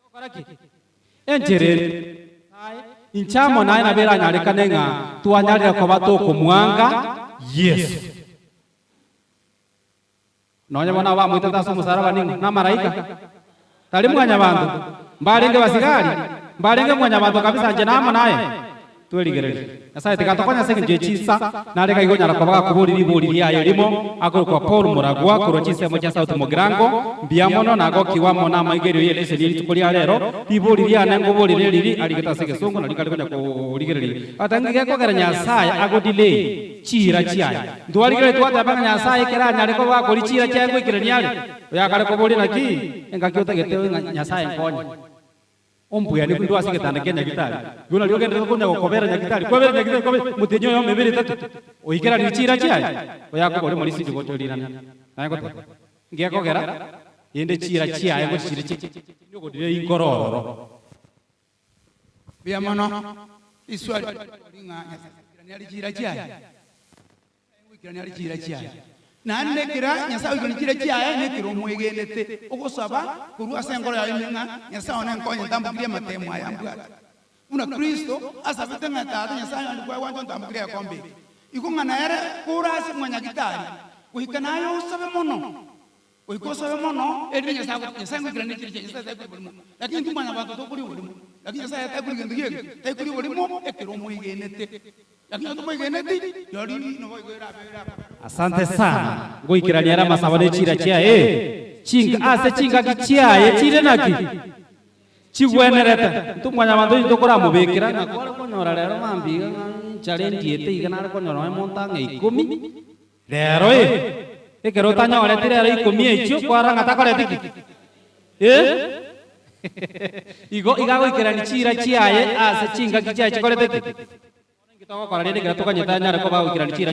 A: okoraki enjere inchamo naye nabera nyarekane nga tuanyarira ko batoko mwanga Yesu nonya bona wa muitata so musaraba ningo na maraika tali mwanya bantu mbalenge basigari mbalenge mwanya bantu kabisa nje namo naye tweligerere asa tikatokonya senge nje chisa naleka igonya rakobaga kuburi biburi yayo limo akoro kwa Paul Muragwa kuro chise mocha sauti mogrango mbiamono nago kiwamo na maigerio yelese lili tukuri alero biburi ya nango buri lili aligeta senge songo nalikali konya kuligerere atangi ko gara Nyasaye ago delay chira chiaya ndwaligere twata banga Nyasaye kera nyareko ba kuri chira chiaya ko kiraniale yakare ko buri naki engakiota getewe Nyasaye nkonya ombuya ni kundu asike tanda kenya gitari gona lyo gende ko nyago kobera nyagitari kobera nyagitari kobe mutenyo yo mebere tatu oyikera ni chira chiaya oyako bole muri sindi gotolirana nayo goto ngeko gera yende chira chiaya go chira chiaya go dire ingororo
N: bia mono iswali linga nyali chira chiaya wikirani ali chira chiaya nande kira Nyasaye wikirani chira chiaya ne kiro mwegenete ogosaba kurua sengoro ya imenga Nyasaye ona nkonye ndambukiria matemo ayambwa una Kristo asabete ngata Nyasaye andikwa wanjo ndambukiria kombe ikungana yare kurase mwanya gitari kuhikanayo usabe mono uikosabe mono edi Nyasaye wikirani chira chiaya lakini tumanya bantu tokuri ulimu lakini Nyasaye takuri ngiye takuri ulimu ekiro mwegenete lakini tumwegenete yori no boigera
A: asante sana ngoikirani ara masabane chira chia chinga ase chinga gichia chire naki chibwenereta tumwanya bantu tokora mubekira na kwara konyora rero mambiga challenge yete igana konyora monta nge 10 rero ekero tanyore tire rero 10 echo kwara ngatakore tiki iga goikirani chira chia ase chinga gichia chikore tiki kitoko kora rende kira tokanyeta nyare ko bawo kirani chira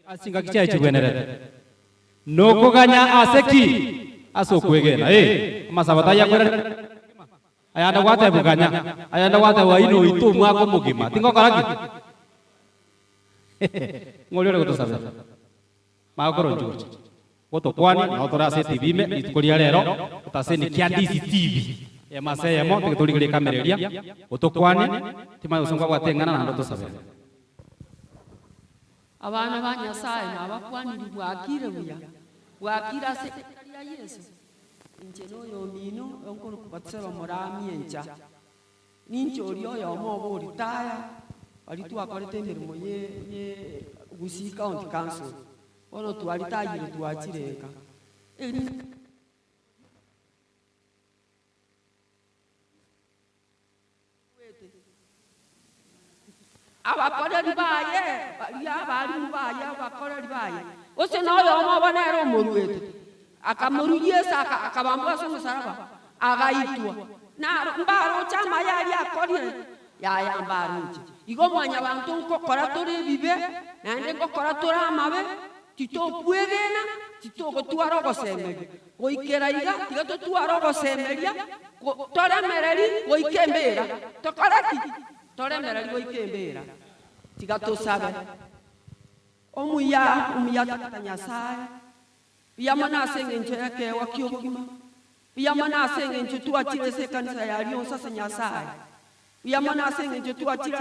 A: asinga kichai chigwenerete noko ganya aseki asokwegena masabata ya kwera ayanda wate buganya ayanda wate waino itu mwako mugima tingo karaki ngolio ko tosabe makoro njuchi woto kwani na otora se TV me itukoria rero utase ni Kiandisi TV emase yemo tikituri kamereria woto kwani timayo songwa watengana na ndo tosabe
P: abana ba Nyasaye na abakwaniri bwakire buya bwakira se ya Yesu Incheno yo mino onkoro kubatseba morami encha. Nincho rio yo mo ritaya. Bali tu akorete emirimo ye Gusii County Council. Ono twalitayire twakireka. Abakoreri baye bali baye abakoreri baye ose noyo omobonera omorwete akamuruyesa akabambwa so musaraba agaitwa na mbaro chama yali akorire ya mbaruki igo mwanya bantu nkokora turi bibe nande nkokora turi amabe titopwegena titogotwara ogosemeria goikera iga tiga totwara ogosemeria toremereri goikembera tokoraki toremereri goikembera tiga tosabe omuya Nyasaye biyamana asengencho yake wakiobugima biyamana asengencho tuachire se kanisa yaliyo sasa Nyasaye biyamana asengencho tuachire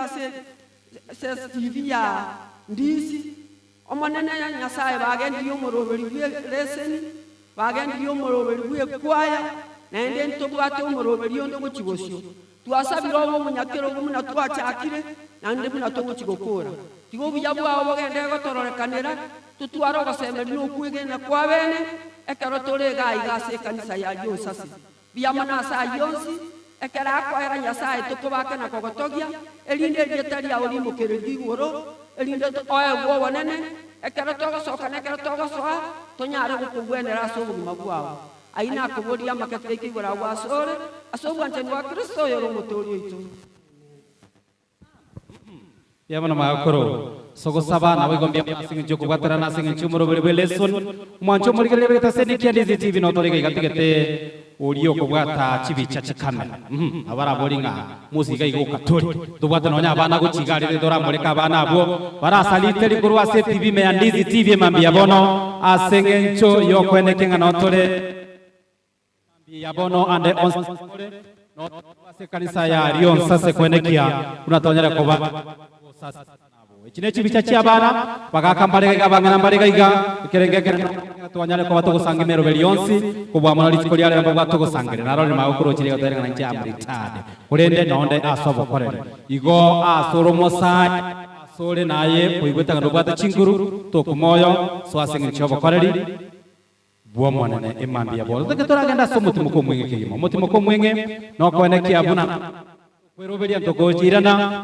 P: se TV ya ndisi omanene ya Nyasaye bagendiyo moroberi leseni bagendiyo moroberi kwaya nende ntobwate omoroberi ondo gochibosyo twasabira obo munyakero gumuna twachakire nande muna tongo chigokora tigo buyabu abo bagende gotororekanira tutwara ogosemeri no kwigena kwa bene ekero torega igase kanisa ya Josasi biyamana sa yonsi ekera akwera Nyasaye tukobaka na kogotogia elinde ryetari ya olimo keredi woro elinde oye wonene ekero togosoka nekero togosoa tonyare gukugwenera so bugima bwawo aina kuboria makateke igora wasore asobwa nteni wa Kristo yoro mutori itu
A: yamana makoro sogo saba na wigombia singin joko batara na singin chumuro bere lesson mwancho muri gele beta seni kiandizi TV no tori gatigete audio ko bwata chibicha chikamera abara boringa musiga igo katori tubwata nonya abana go chigari dora moreka abana abo bara salite likuru ase TV me andizi TV mambia bono asengin cho yo kwene kinga no tore mambia bono ande on no ase kanisa ya Rion sase kwene kia unatonyera ko ba Chinechi bichachi abana bagakambarega bangana mbarega iga kerenge twanyale ko batogo sangi mero belionsi kubwa mwana litiko yale mbago batogo sangere narone makuru chiri gateranga nje amritade urende nonde asobo korere igo asoro mosai asore naye kuigweta ngobata chinguru to kumoyo so asengi chobo koreri bwa mwana ne emambia bolo teketora genda somuti muko mwenge kiyimo muti muko mwenge no ko ne kiabuna kweroberia ntoko jirana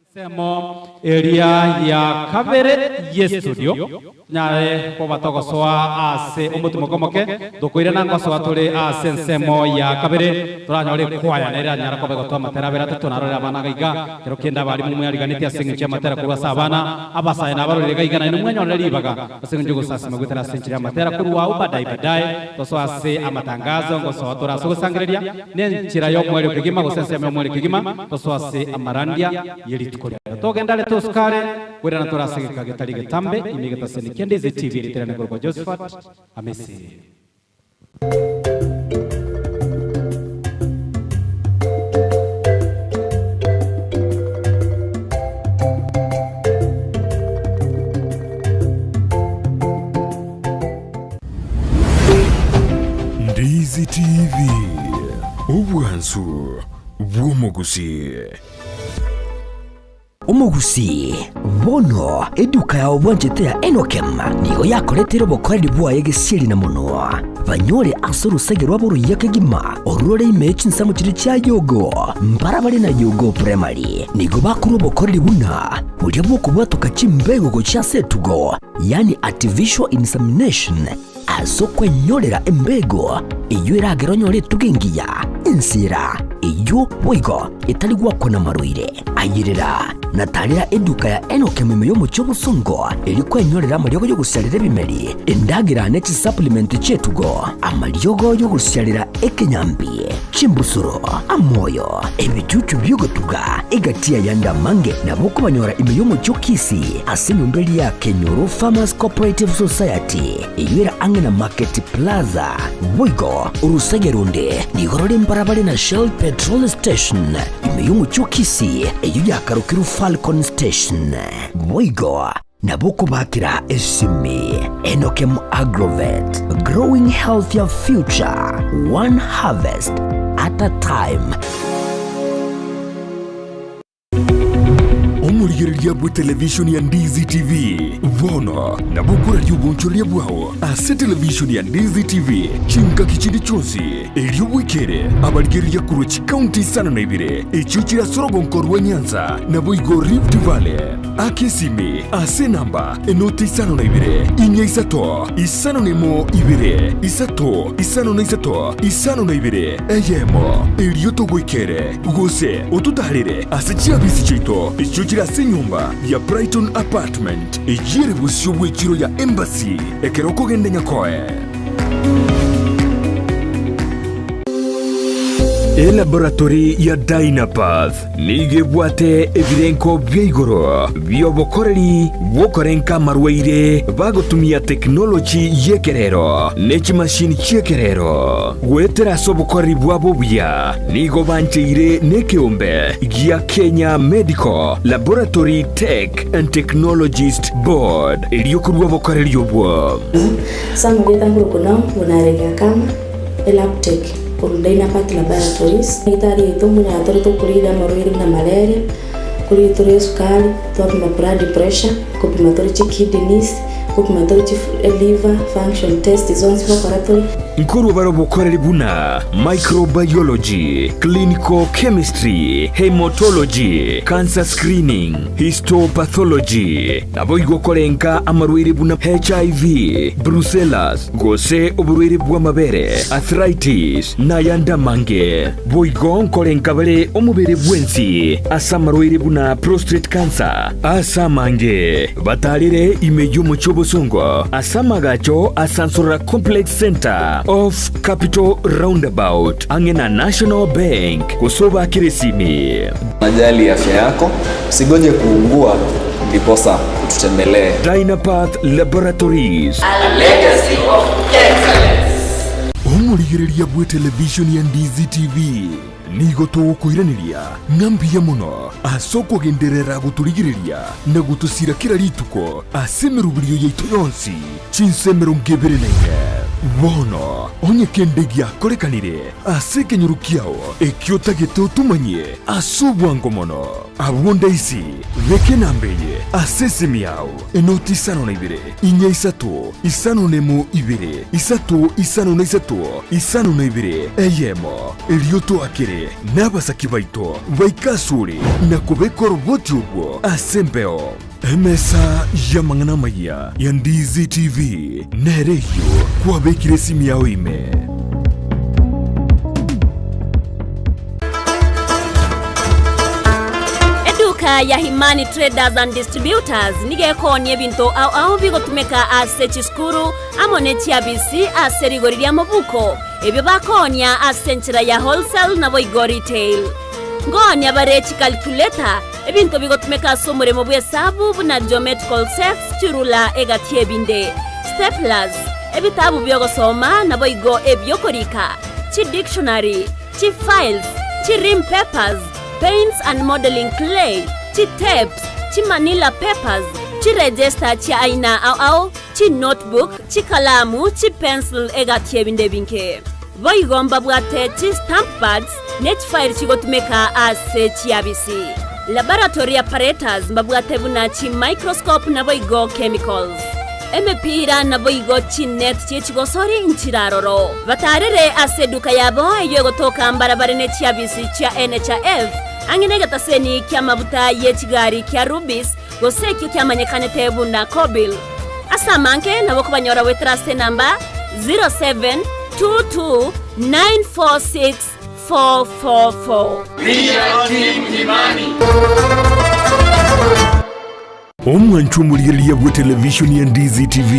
A: Semo area ya Kabere ye studio nyare ko batogo soa ase omutumo komoke dokoira nangwa soa tole ase semo ya Kabere toranyore kwaya nera nyara ko begoto matera berata tonarore abana gaiga kero kenda bali mu yari ganiti asengi cha matera kurwa sabana abasa ina baro gaiga na inumwenyo nari baga asengi jogo sasa magutera senchira matera kurwa ubadai to so ase amatangazo ngo soa tora so sangreria ne chira yo mwere kigima go sense me mwere kigima to so ase amarandia yeri togendale toskare kwera na torase kagetari getambe imigeta seni Kiandizi TV literane kwa Josephat amesi
D: Kiandizi TV ubwansu bw'omugusi
I: Umugusi bono eduka ya obwanjete ya Enokem niyo yakoretera obukoreri bwayo gesiri na muno banyore asoro segerwa boru yakegima orore imechi nsamo kiri kya yogo mbara bali na yogo primary nigo bakuru obukoreri buna buri bwoko bwatoka kimbego go kya setugo yani artificial insemination asokwe nyorera embego iyo iragero nyore tugengiya insira iyo boigo itali gwakona maruire ayirira natalira eduka ya Enokem yo mucyo busongo iri kwenyorera amaryogo yo gusalira bimeri endagira next supplement chetugo amaryogo yo gusalira ekenyambi chimbusuro amoyo ebicucu byogotuga egatia yanda mange naboko banyora imiyo mucyo kisi asinumbeli ya Kenyoro Farmers Cooperative Society iyira angena Market Plaza boigo urusegerunde nigorore mbarabare na Shell Petrol Station imiyo mucyo kisi iyo yakarukiru Falcon Station boigo na boko bakira esimi Enokem Agrovet, growing healthier future, one harvest at a time.
D: Omurigereria bwe television ya Ndizi TV vono na bukura ry'ubunchoria bwawo ase television ya Ndizi TV chinka kichindi chonsi elio wikere abaligereria kurochi county sana na ibire echuchira sorogonkorwa Nyanza na boigo Rift Valley akesimi ase namba enoti sana na ibire inya isato isano nemo ibire isato isano na isato isano na ibire eyemo elio togwikere gose otutarire ase chiabisi chito echuchira ase nyumba ya Brighton Apartment ejire busyo bwekiro ya Embassy ekeroko gende nyakoe. Laboratory ya Dynapath nige bwate evirenko byeigoro byobokoreri bokorenka marwaire bagotumia technology yekerero nechi machine chekerero gwetera sobokoreri bwabo bya nigo bancheire nekeombe gia Kenya Medical Laboratory Tech and Technologist Board eliokurwa bokoreri yobwo
Q: samugeta ngurukuna munarega kama elaptech por Dynapath Laboratories itari itomu na atori to kurida marwiri na malaria kuri tore sukari to blood pressure kupima tore kidneys kupima tore liver function test zones laboratory
D: nkuru baro bokoreri buna microbiology, clinical chemistry, hematology, cancer screening, histopathology nabo igokorenka amarwiri buna HIV, brucellosis gose oburwiri bwa mabere, arthritis na yanda mange boigo nkorenka bale omubere bwensi asamarwiri buna prostate cancer asamange batalire imejo muchobosongo asamagacho asansora complex center of Capital Roundabout angena National Bank kusoba kiresimi.
R: Najali afya yako, usigonje kuungua ndiposa tutembelee.
D: Dynapath Laboratories,
R: a legacy of excellence.
D: Omurigereria bwe television ya Ndizi TV nigo tugukwiraniria ngambia muno asoko genderera guturigireria na gutusira kira rituko asemerubirio yaitu yonsi chinsemero ngebere naine bono onye kendegia korekanire aseke nyurukiao ekiotagete utumanye asubwango mono abonda isi veke nambeye asesemi yao enoti sano na ibire inya isato isano nemo ibire isato isano na isato isano na ibire eyemo elioto akere n'abasaki baito baikasure na kubekora ubwoti ubwo asembeo emesa yamangana maya ya Ndizi TV nereyo kwa bekire simu yao ime
S: eduka ya Himani Traders and Distributors nigekonie bintu au bigotumeka ase chiskuru amone chiabisi ase rigoriria mabuko ebyo bakonia asenchira ya wholesale na boigo retail ngonia barechi calculator ebintu bigotumeka somuremo bwesabu buna geometrical sets chirula egatie binde staplers ebitabu byogosoma na boigo ebyokorika chi dictionary chi files chi rim papers paints and modeling clay chi tapes chi manila papers chi register chi aina au chi notebook chi kalamu chi pencil egatie binde binke boigomba bwate chi stamp pads net file chigotumeka ase chiabisi laboratory apparatus mbabwate buna chi microscope na boigo chemicals emepira na boigo chi net chigosori nchiraroro batarere ase duka yabo eyo gotoka mbarabara ne chiabisi cha NHF angine gataseni kya mabuta ye chigari kya Rubis goseki kya manyekane tebu na Kobil asamanke na boko banyora wetrase namba 0722946444
D: Team Himani. Omwanchu muligereria bwe television ya Ndizi TV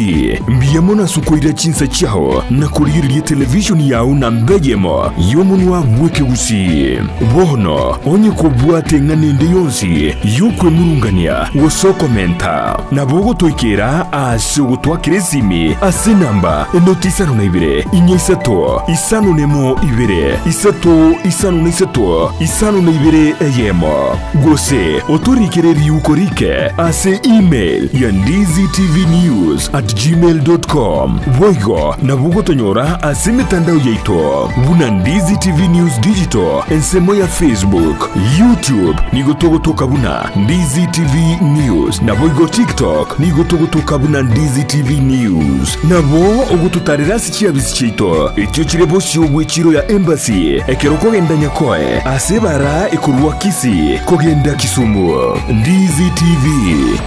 D: mbiyamona sukoira chinsa chao na kuligereria television yao na mbejemo yomunwa mweke usi bono onye kubwate nganende yonsi yukwe murungania woso komenta na bogo toikera ase gutwakire simi ase namba enotisano na ibire inya isato isano nemo ibire isato isano na isato isano na ibire eyemo gose otorikere riukorike ase email ya ndizitv@gmail.com. Boigo na bugotonyora ase mitandao yaito. Buna Ndizi TV News Digital ensemo ya Facebook, YouTube nigotogotoka buna Ndizi TV News. Na boigo TikTok nigotogotoka buna Ndizi TV News. Na bo ogututarira sikia bisichito. Etio chirebo shio chiro ya embassy. Ekeroko genda nyakoe. Asebara ekurwa Kisi kogenda Kisumu. Ndizi TV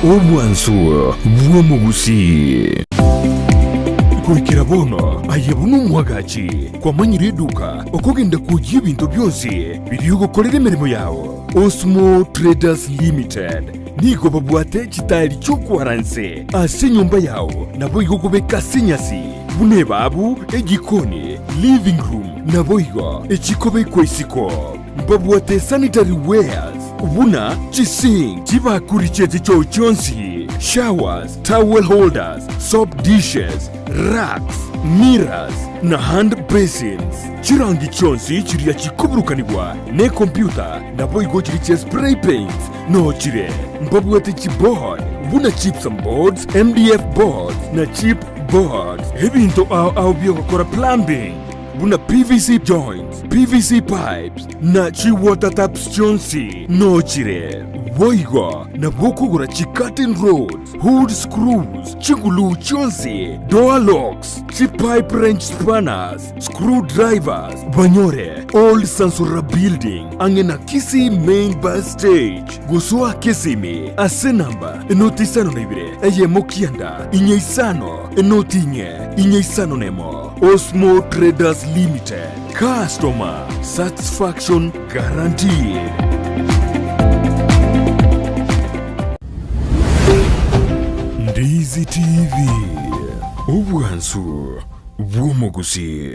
D: omwanso bwomugusi. Kurikira bono ayebunu mwagachi kwa manyire duka okogenda kujya ibintu byose biriyo gukorera imirimo yawo. Osmo Traders Limited nigo babwate kitari cyo kwaranse ase nyumba yawo nabo igogobeka sinyasi bune babu egikoni living room nabo igo ekikobe kwesiko babwate sanitary wares buna chising chibakurichete cyo cyonsi showers towel holders soap dishes racks mirrors na hand basins chirangi chonsi chiriya chikuburukanibwa ne computer nabo igo chiriche spray paints no chire mbabwate chipboard buna chips and boards MDF boards na chip boards ebinto au byo gukora plumbing buna PVC joints PVC pipes na chi water taps chonsi no chire boigo na bokugura chi curtain rods hood screws chigulu chonsi door locks chi pipe wrench spanners screwdrivers banyore old Sansura building angena Kisi main bus stage gusua Kisimi ase namba enotisano nebire eye mokianda inyeisano enotinye inyeisano nemo. Osmo Traders Limited. Customer satisfaction guaranteed. Ndizi TV. Obwansu bwomugusi.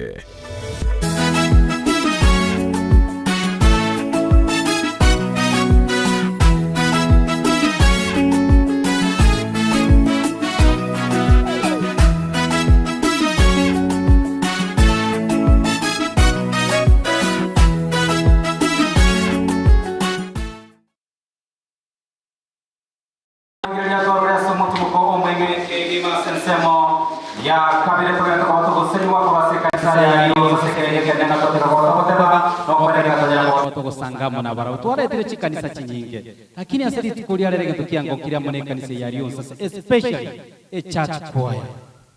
A: ya kabile paganda ko to goseliwa ko base kanisa ya yo sekere ngenda ko te ko teba no ko te ko to gosangamo na bara utware tire chikanisa chinyinge lakini asiri tikulia rege tukiango kiria mone kanisa ya yo sasa especially a church choir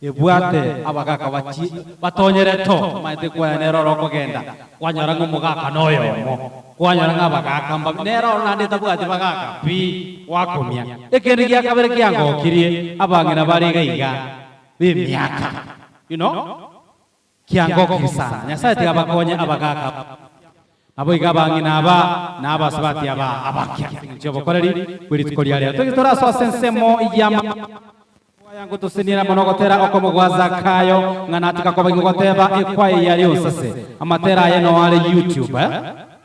A: ebwate abagaka bachi batonyere to maite kwa nero roko genda kwanyora ngumugaka noyo mo kwanyora ngabagaka mba nero nande tabwate bagaka pi wakomia ekende gya kabere kiango kirie abangina bari gaiga miaka kiango kisana nyasaye tigabakonye abagaka abo igabangina aba sabati abakya cyo bokoreri buri tukoria rero tugitora so sensemo iyama yangu tusinira monogotera okomugwaza kayo nganatika ko bagigoteba ekwaye yari osase amatera ye no ale YouTube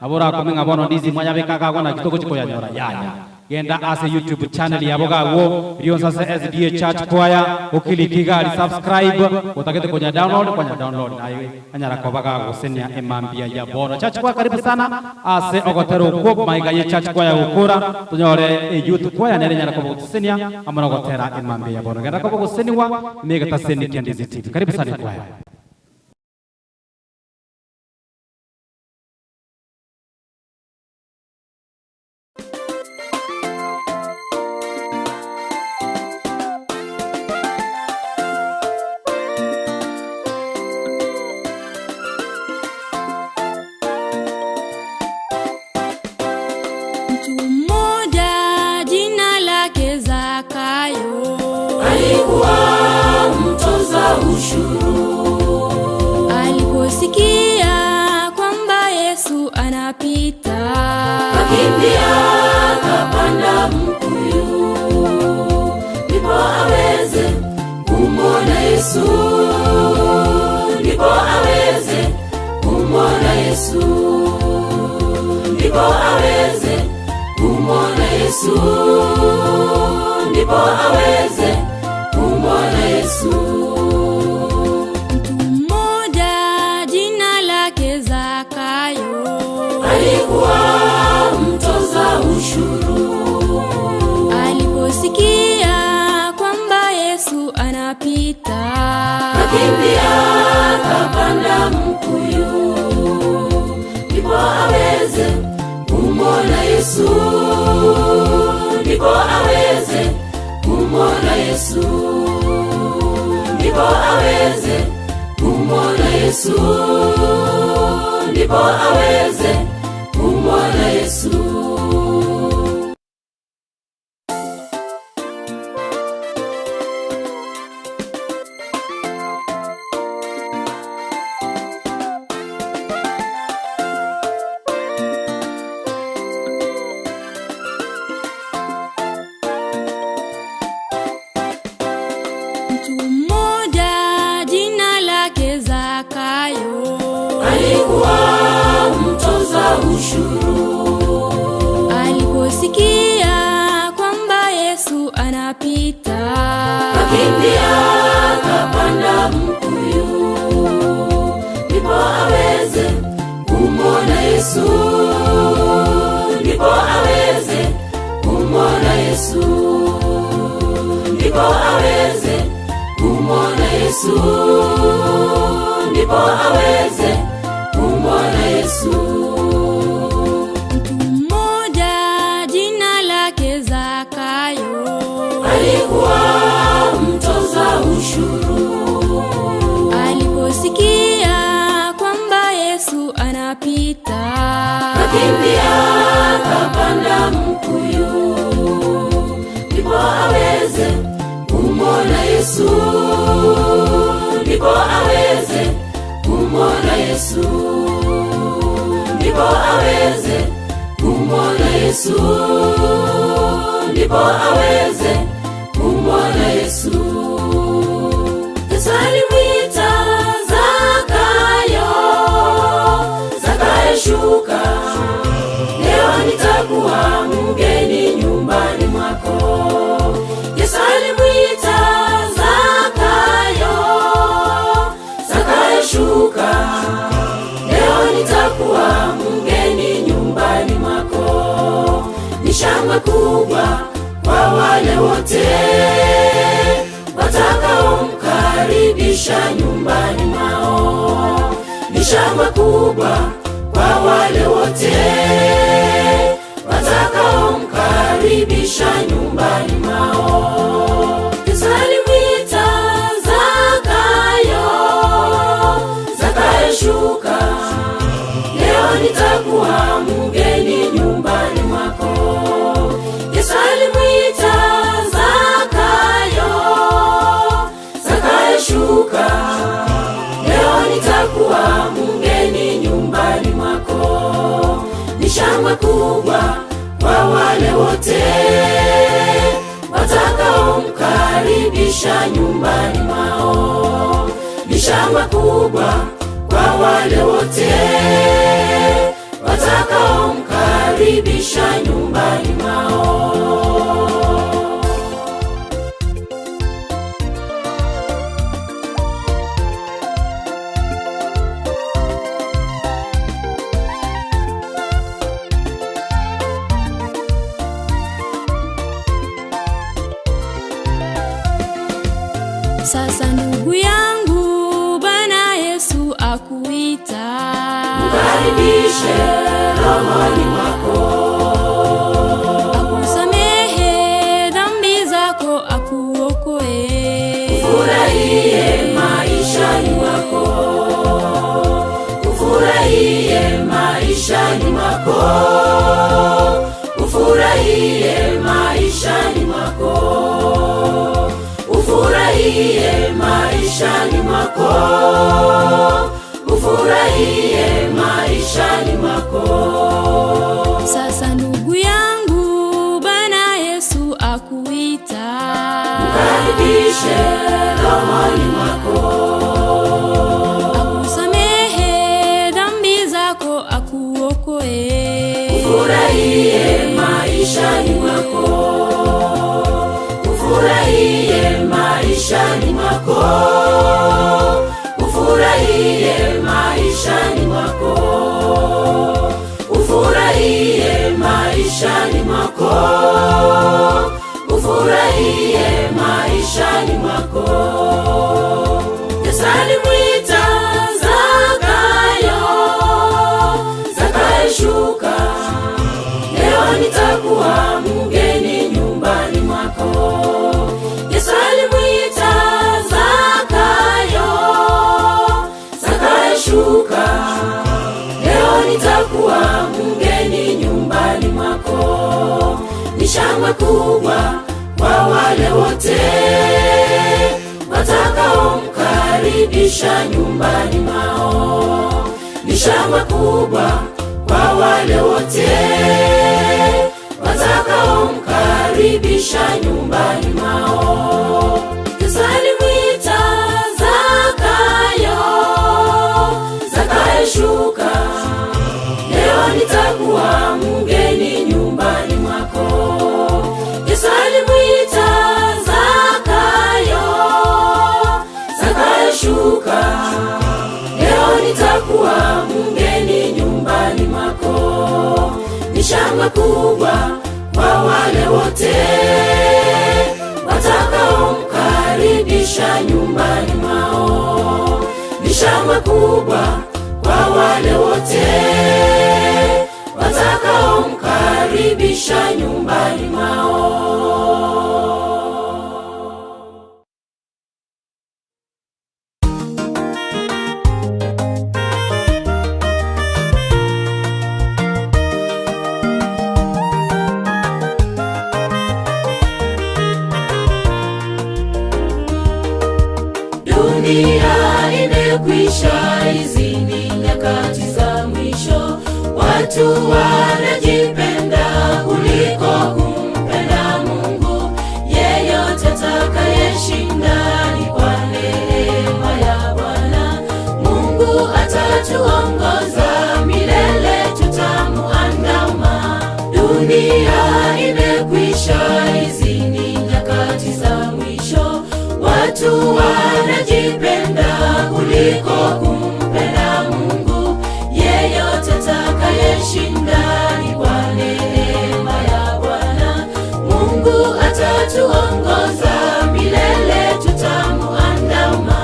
A: abura komenga bono ndizi mwanya bekaga gona kitoko chiko yanyora yanya genda ase YouTube channel yabo gawo rionsa se SDA Church Choir ukilikiga subscribe utakete kwenye download nayo anyara ko baga gusenya emambia ya bono Church Choir karibu sana ase ogotero ko maiga ye Church Choir ukura tunyore YouTube choir nere nyara ko gusenya amana gotera emambia ya bono genda ko guseniwa mega taseni Ndizi TV karibu sana choir.
T: Aliposikia kwamba Yesu anapita, akakimbia akapanda mkuyu, ndipo aweze kumwona Yesu, ndipo aweze kumwona Yesu, ndipo aweze kumwona Yesu, ndipo aweze kumwona Yesu. Alikuwa mtoza ushuru, aliposikia Yesu, ndipo aweze kumwona Yesu, ndipo aweze kumwona Yesu. Alikuwa mtoza ushuru.
U: Aliposikia kwamba Yesu anapita,
T: akakimbia akapanda mkuyu, ndipo aweze kumwona Yesu, ndipo aweze kumwona Yesu, ndipo aweze kumwona Yesu, ndipo aweze kumwona Yesu.
U: Mtu mmoja jina lake Zakayo,
T: alikuwa mtoza ushuru.
U: Aliposikia kwamba Yesu anapita,
T: akakimbia akapanda mkuyu, ndipo aweze kumwona Yesu, ndipo aweze kumwona Yesu, ndipo aweze kumwona Yesu, ndipo aweze kumwona Yesu. Yesu alimwita Zakayo, Zakayo shuka, leo nitakuwa mgeni nyumbani mwako. Yesu alimwita Zakayo, Zakayo shuka, leo nitakuwa mgeni nyumbani mwako. Ni shangwe kubwa kwa wale wote watakaomkaribisha nyumbani mwao. Ni shangwe kubwa kwa wale wote watakaomkaribisha nyumbani mwao. Yesu alimwita Zakayo, Zakayo shuka, leo nitakuwa mgeni nyumbani mwako. Yesu alimwita Zakayo, Zakayo shuka, leo nitakuwa mgeni nyumbani mwako. Ni shangwe kubwa kwa wale wote watakaomkaribisha nyumbani mwao. Ni shangwe kubwa kwa wale wote watakaomkaribisha nyumbani mwao.
U: Sasa ndugu yangu, Bwana Yesu akuita,
T: mkaribishe rohoni mwako,
U: akusamehe dhambi zako, akuokoe,
T: ufurahie maishani mwako, ufurahie maishani mwako, ufurahie maishani mwako, ufurahie maishani mwako, ufurahie maishani mwako.
U: Sasa ndugu yangu, Bwana Yesu akuita,
T: mkaribishe rohoni mwako,
U: akusamehe dhambi zako, akuokoe,
T: ufurahie maishani mwako, ufurahie maishani mwako, ufurahie maishani mwako, ufurahie maishani mwako, ufurahie maishani mwako. Yesu alimwita Zakayo, Zakayo shuka, leo nitakuwa mgeni nyumbani mwako. Yesu atakayeshuka. Leo nitakuwa mgeni nyumbani mwako. Ni shangwe kubwa kwa wale wote watakaomkaribisha nyumbani mwao. Ni shangwe kubwa kwa wale wote watakaomkaribisha nyumbani mwao. Yesu alimwita Zakayo, Zakayo shuka, leo nitakuwa mgeni nyumbani mwako. Yesu alimwita Zakayo, Zakayo shuka, leo nitakuwa mgeni nyumbani mwako. Ni shangwe kubwa kwa wale wote watakaomkaribisha nyumbani mwao. Ni shangwe kubwa kwa wale wote watakaomkaribisha nyumbani mwao. Dunia imekwisha, hizi ni nyakati za mwisho. Watu wanajipenda kuliko kumpenda Mungu. Yeyote atakayeshinda ni kwa neema ya Bwana. Mungu atatuongoza milele, tutamuandama. Dunia imekwisha, hizi ni nyakati za mwisho. Watu wanajipenda kuliko kumpenda Mungu. Yeyote atakayeshinda ni kwa neema ya Bwana. Mungu atatuongoza milele, tutamuandama.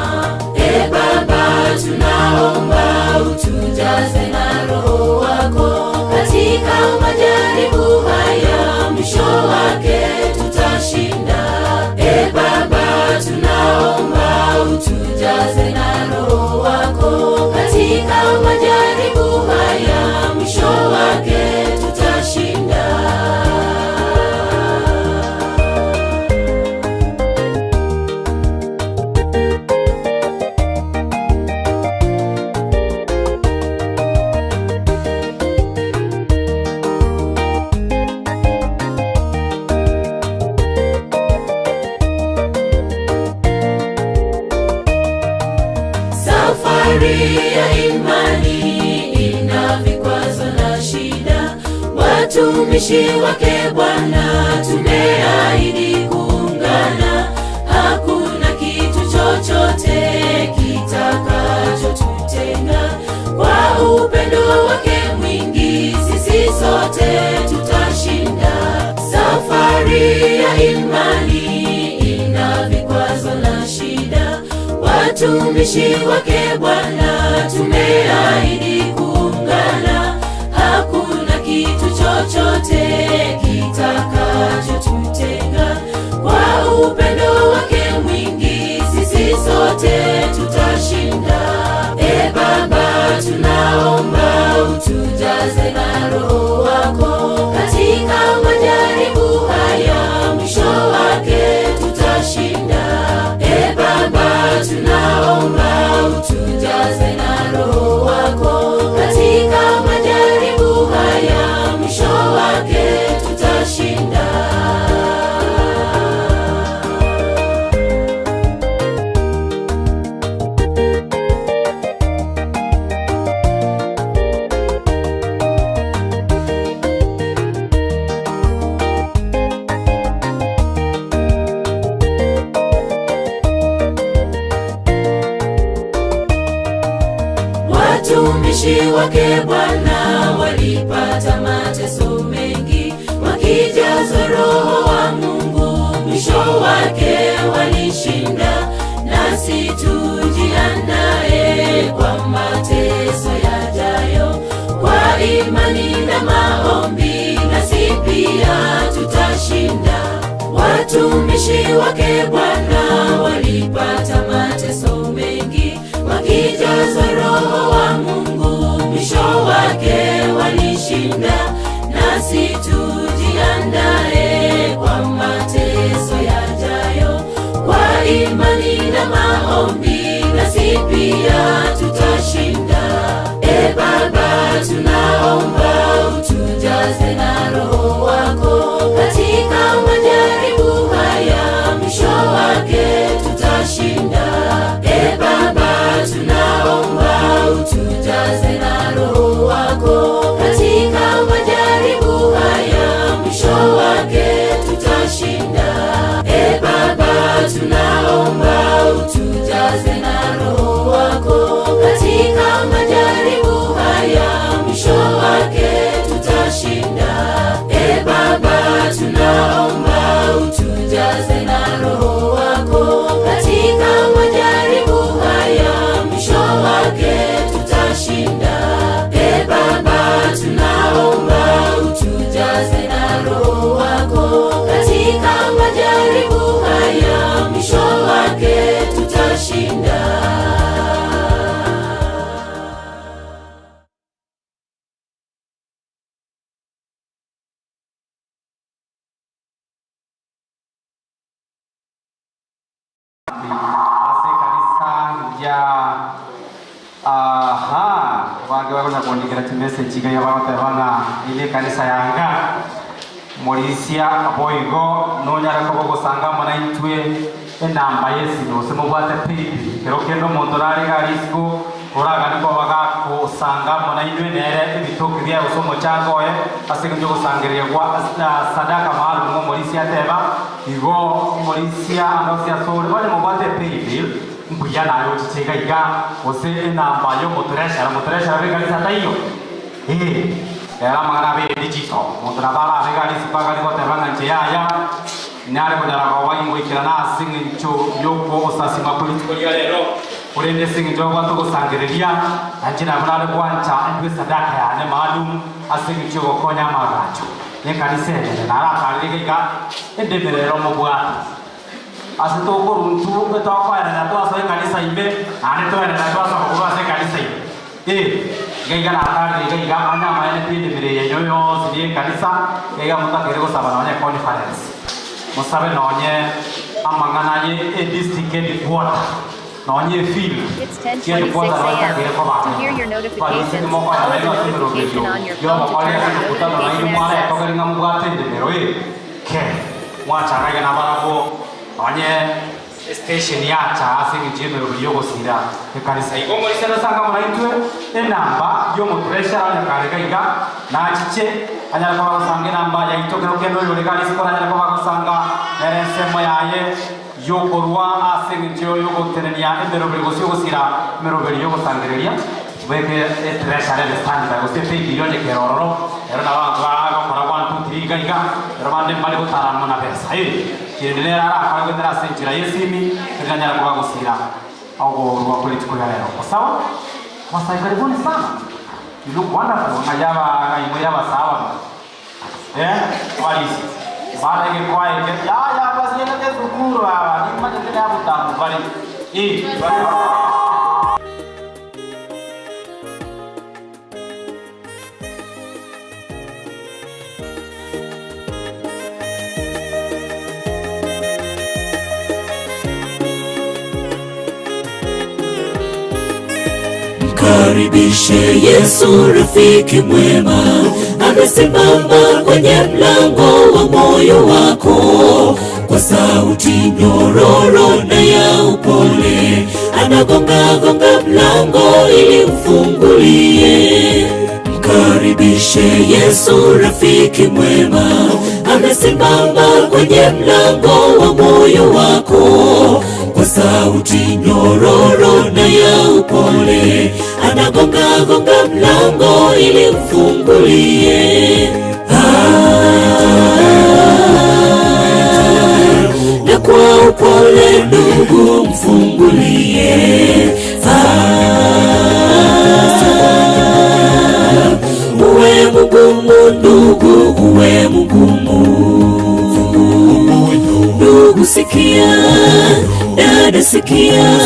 T: Baba, tunaomba utujaze na Roho wako. Katika majaribu haya mwisho wake tutashinda. Baba, tunaomba utujaze na Roho wako. Katika majaribu haya mwisho wake tutashinda. Safari ya imani ina vikwazo na shida. Watumishi wake Bwana tumeahidi kuungana. Hakuna kitu chochote kitakachotutenga. Kwa upendo wake mwingi sisi sote tutashinda. Safari ya imani ina vikwazo na shida. Watumishi wake Bwana tumeahidi kuungana. Hakuna kitu chochote kitakachotutenga. Kwa upendo wake mwingi sisi sote tutashinda. Baba, tunaomba utujaze na Roho wako. Katika majaribu haya mwisho wake tutashinda. Baba, tunaomba utujaze na Roho wako. Katika majaribu haya mwisho wake tutashinda. Watumishi wake Bwana walipata mateso mengi, wakijazwa Roho wa Mungu, mwisho wake walishinda. Nasi tujiandae kwa mateso yajayo, kwa imani na maombi, nasi pia tutashinda. Watumishi wake Bwana walipata mateso mengi, wakijazwa Roho wa nasi tujiandae kwa mateso yajayo, kwa imani na maombi nasi pia tutashinda. Baba, tunaomba utujaze na Roho wako katika majaribu haya, mwisho wake tutashinda. Baba, tunaomba utujaze na Roho wako katika majaribu haya, mwisho wake tutashinda. Baba, tunaomba utujaze na Roho wako katika majaribu haya, mwisho wake tutashinda. Baba, tunaomba utujaze na Roho wako katika majaribu haya, mwisho wake tutashinda. Baba, tunaomba utujaze na Roho wako katika majaribu haya, mwisho wake tutashinda.
A: Wage wako nakondikira message ga yabatebana ile kanisa yanga Morisia boigo nonyara ko gusanga mona itwe enamba yesi no semo bwate pipi pero kendo mondorari garisco oraga niko baga ko sanga mona itwe nere bitoki bya usomo chango asike njo gusangiria kwa sadaka maalum Morisia teba igo Morisia andosia sore bale mo bwate pipi mbuya nayo chega iga ose enamba yo motoresha be kanisa tayo era mangana be digital motrabara be gali sipaga ni kotebanga ncheya nare ko dara ko wayi ngikira na singi ncho yoko osasima politiko ya lero urende singi njo watu ko sangiria anjina mnale kwancha ndwe sadaka ya ne maalum asingi ncho ko konya magacho ne kanisa ne nara kali ga ende merero mobwa asito ko runtu betapa na to aso kanisa ibe ane to na to aso ko aso kanisa gaiga atari gaiga anya maene pide mire yoyo sidie kanisa gaiga muta kerego sabana ne conference musabe nonye amangana ye district water nonye feel
C: it's 10:26 a.m. to hear your notifications turn on your phone to turn on notifications
A: ke wacha gaiga na barabo nonye station ya cha asingi jemero yogo sira kanisa igo muri sera sanga muraitwe enamba yo mu pressure ya karega iga na chiche anyara kwa sanga namba ya itokero kendo yo legali sikora anyara kwa sanga neresemo yaye yogo ruwa asingi jo yogo tenenia endero bego yogo sira mero bego yogo sangereria beke pressure de stand ba uste pe bilione keroro era na wa kwa 1 2 3 gaiga ramande mali ko tarammo na pesa kiendelea kwa kwenda senjira yesimi kanyara kwa gusira au kwa politiko ya leo sawa wasai karibuni sana you look wonderful najaba imoya sawa walisi baada ya kwa ya basi ndio shukuru hawa ni maana tena hapo tamu bali
T: Karibishe Yesu rafiki mwema, amesimama kwenye mlango wa moyo wako, kwa sauti nyororo na ya upole, anagonga gonga mlango ili umfungulie. Karibishe Yesu rafiki mwema, amesimama kwenye mlango wa moyo wako, kwa sauti nyororo na ya upole, anagonga gonga mlango ili umfungulie. Na kwa upole ndugu mfungulie. Uwe mgumu ndugu, uwe mgumu ndugu, sikia dada sikia,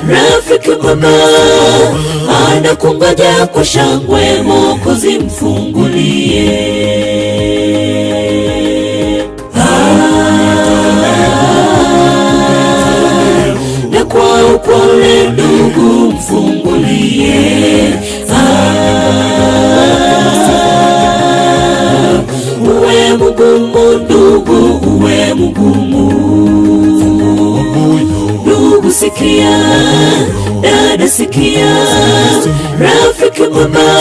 T: rafiki mwema anakungoja kwa shangwe, Mwokozi mfungulie. Na kwa upole ndugu mfungulie. Uwe mgumu ndugu, uwe mgumu. Ndugu sikia, dada sikia, rafiki mwema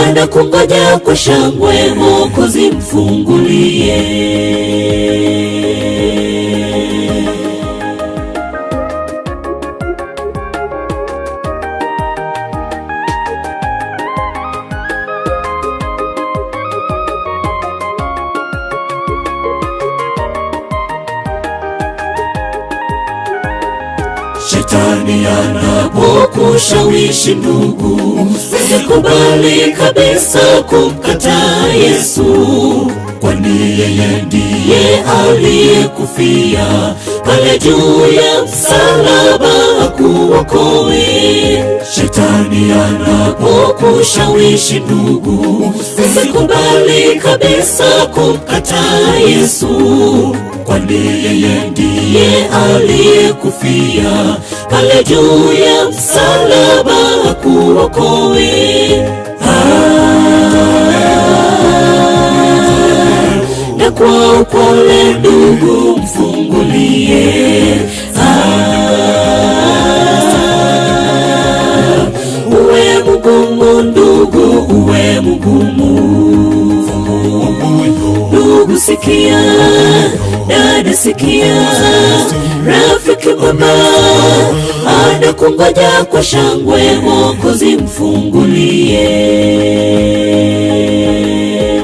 T: anakungoja kwa shangwe, Mwokozi mfungulie. Shetani anapokushawishi ndugu, usikubali kabisa kumkataa Yesu, kwani yeye ndiye aliyekufia pale juu ya msalaba akuokoe. Shetani anapokushawishi ndugu, usikubali kabisa kumkataa Yesu, kwani yeye ndiye aliyekufia pale juu ya msalaba akuokoe. Na kwa upole ndugu mfungulie. Uwe mgumu ndugu, uwe mgumu. Ndugu sikia, dada sikia, rafiki mwema anakungoja kwa shangwe, Mwokozi mfungulie.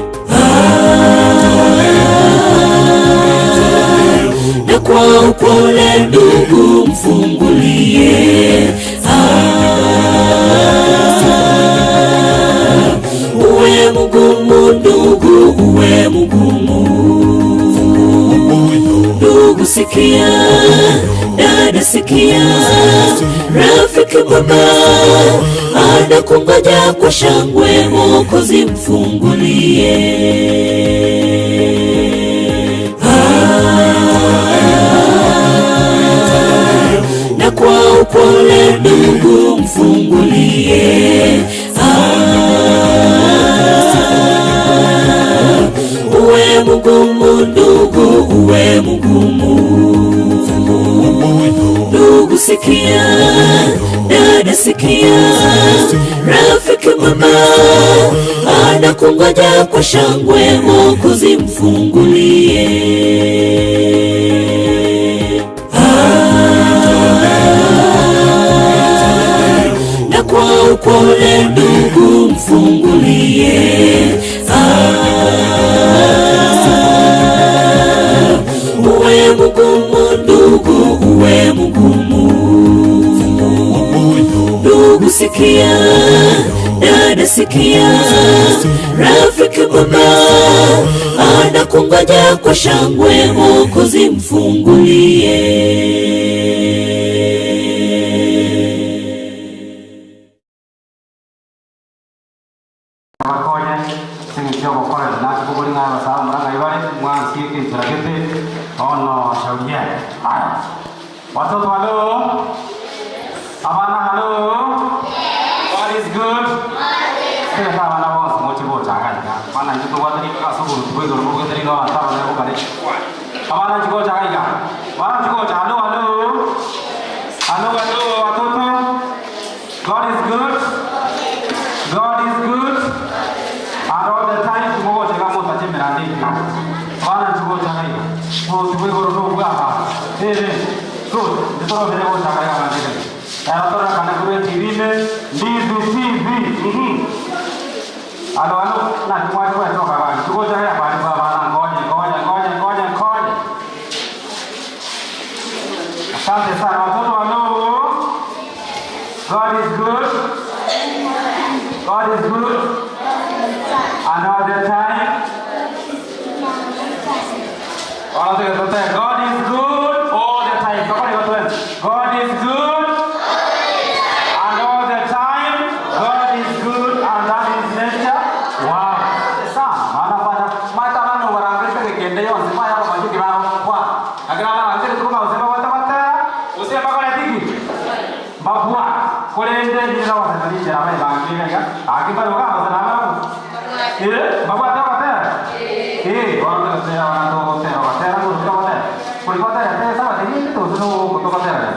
T: Na kwa upole ndugu mfungulie. Uwe mgumu ndugu, uwe mgumu. Ndugu sikia, dada sikia, rafiki mwema anakungoja kwa shangwe, Mwokozi mfungulie. Na kwa upole ndugu mfungulie. Uwe mgumu ndugu, uwe mgumu. Ndugu sikia, dada sikia, rafiki mwema anakungoja kwa shangwe, Mwokozi mfungulie. Na kwa upole ndugu mfungulie. Uwe mgumu ndugu, uwe mgumu. Ndugu sikia, dada sikia, rafiki mwema anakungoja kwa shangwe, Mwokozi mfungulie.
A: Watoto halo? Abana halo? God is good? Kaya abana boss mochibo chagai ka. Mana itu wadri ka subur tuwe dor moge teri ka ata bana ko kare. Abana chigo chagai ka. Abana chigo halo halo? Halo halo watoto? God is good? God is good? And all the time tumo chaga mo tache merandi ka. Abana chigo chagai ka. Mo tuwe dor no ga ka. Good. Itu orang beda orang cakap apa lagi? Kalau orang kanak kuda TV ni, di TV. Halo. Nak cuma itu apa? Cukup cakap apa? Apa? Kau. Asante sana. Watoto halo. God is good. God is good. And all the time. All the time. God is good all the time. bangki kan ya. Aki baru kan masalah apa? Bapak ada hotel? Orang tu saya orang tu hotel, hotel aku sudah hotel. Kuli hotel ya, saya sama ini itu sudah foto hotel ya.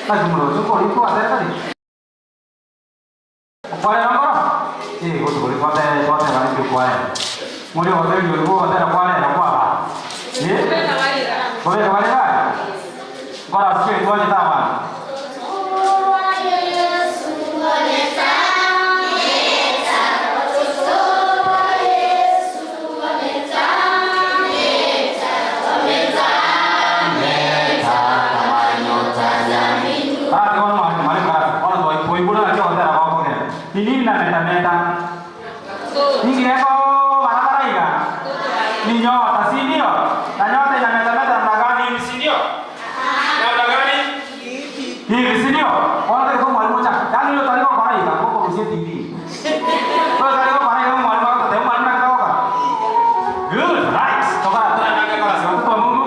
A: Jumlah cukup itu hotel tadi. Kuala Lumpur? Kuli hotel kali itu kuala. Muli hotel dulu hotel kuala apa? Boleh kembali kan? Kau harus pergi dua juta apa? Ini meta. Ini apa? Mana ikan? Ninyo, tasini yo. Tanyo te na meta nagani sini yo. Na nagani? Di sini yo. Orang te ko mal mocha. Jangan yo tadi ko para ikan, ko bisa tinggi. Kalau tadi ko para ikan mal mau te mal na ka ka. Good, right. Toka tu na ka ka sa tu mungu.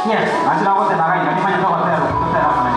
A: Yes, nanti aku tenaga ini banyak hotel, hotel apa nih?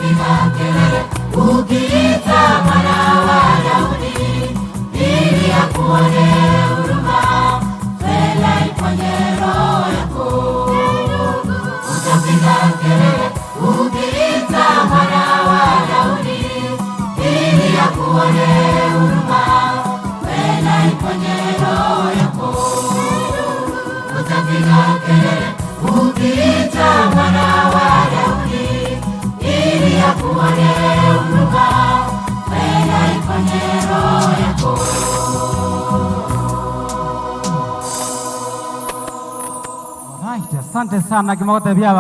T: utapiga kelele ukiita mwana wa Daudi, ili akuone huruma, fedha iponye roho yako. Utapiga kelele ukiita mwana wa Daudi, ili akuone huruma, fedha iponye roho yako. Utapiga kelele ukiita mwana wa Daudi, ili akuone huruma, fedha iponye roho yako.
B: Right, asante sana kimogote bya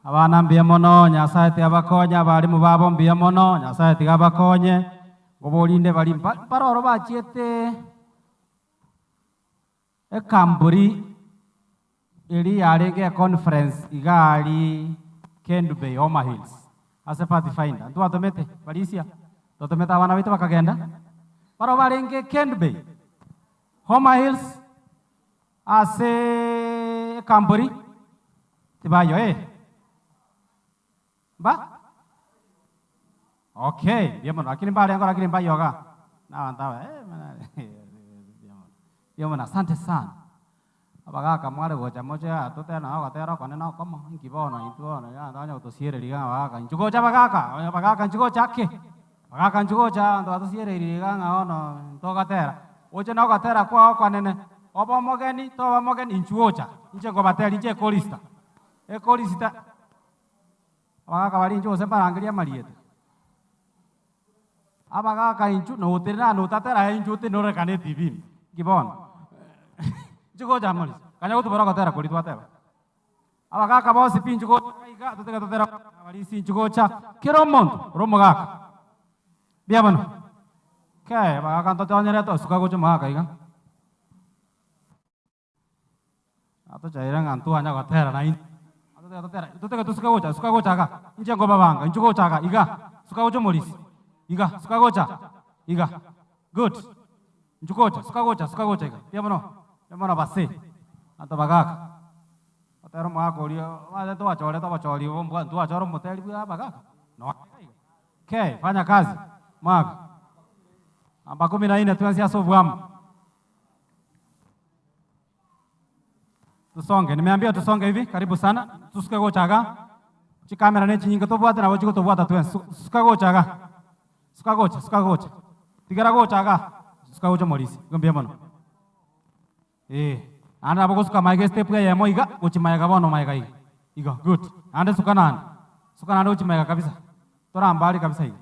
B: abana mbia mono Nyasaye tiabakonya abarimu babo mbia mono Nyasaye tigabakonye gobolinde bari paroro bachiete ekamburi eri yarege conference igari Kendu Bay Homa Hills ase Pathfinder ntu atomete barisia totometa abana bitu bakagenda paro barenge Kendu Bay Homa Hills ase kamburi tibayo ba okay dia mana lakini mbali yangu lakini mbayo ga na antawa dia mana asante sana abagaka mwale gocha moja tote na gatera kone na kama nkibono ituona ya ndanya utosiere liga abagaka nchugocha abagaka nchugocha ke abagaka nchugocha ndo atosiere liga ngaono togatera oche na gatera kwa kwanene obo mogeni to mogeni nchugocha nche ngo bateri nche kolista kolista abagaka bari nchugo se parangiria mariete abagaka inchu no utena no tatera inchu te no rekane tv nkibono Chuko jamali, kanya utu baraka tera kuli tuateba. Abagaka bosi pinchu ko iga tutega tutera bari sin chuko cha kiromont romagaka. Dia bano. Kai abagaka to tanya to suka ko chuma ka iga. Ato jairang antu hanya ka tera nain. Ato tera tutega tu suka ko cha ka. Inche ko babanga inchu ko cha ka iga suka ko chomolis. Iga suka ko cha. Iga. Good. Inchu ko cha suka ko cha iga. Dia bano. Mana basi, atau bagak, atau orang makan dia, ada tu acor, orang bukan tu acor motel dia bagak, no, okay, banyak kazi, mag, apa aku mina ini tuan siapa buam, tu song, ni meambil tu song hivi, karibu sana, tu suka go caga, si kamera ni cingin ketu buat, nawa cingin ketu buat tuan, suka go caga, tiga go caga, suka go moris, gembira mana? Anda bagus suka main step ya mau iga, uci main kawan mau main kai, iga good. Anda suka nanda uci main kabisa, tora ambari kabisa iga.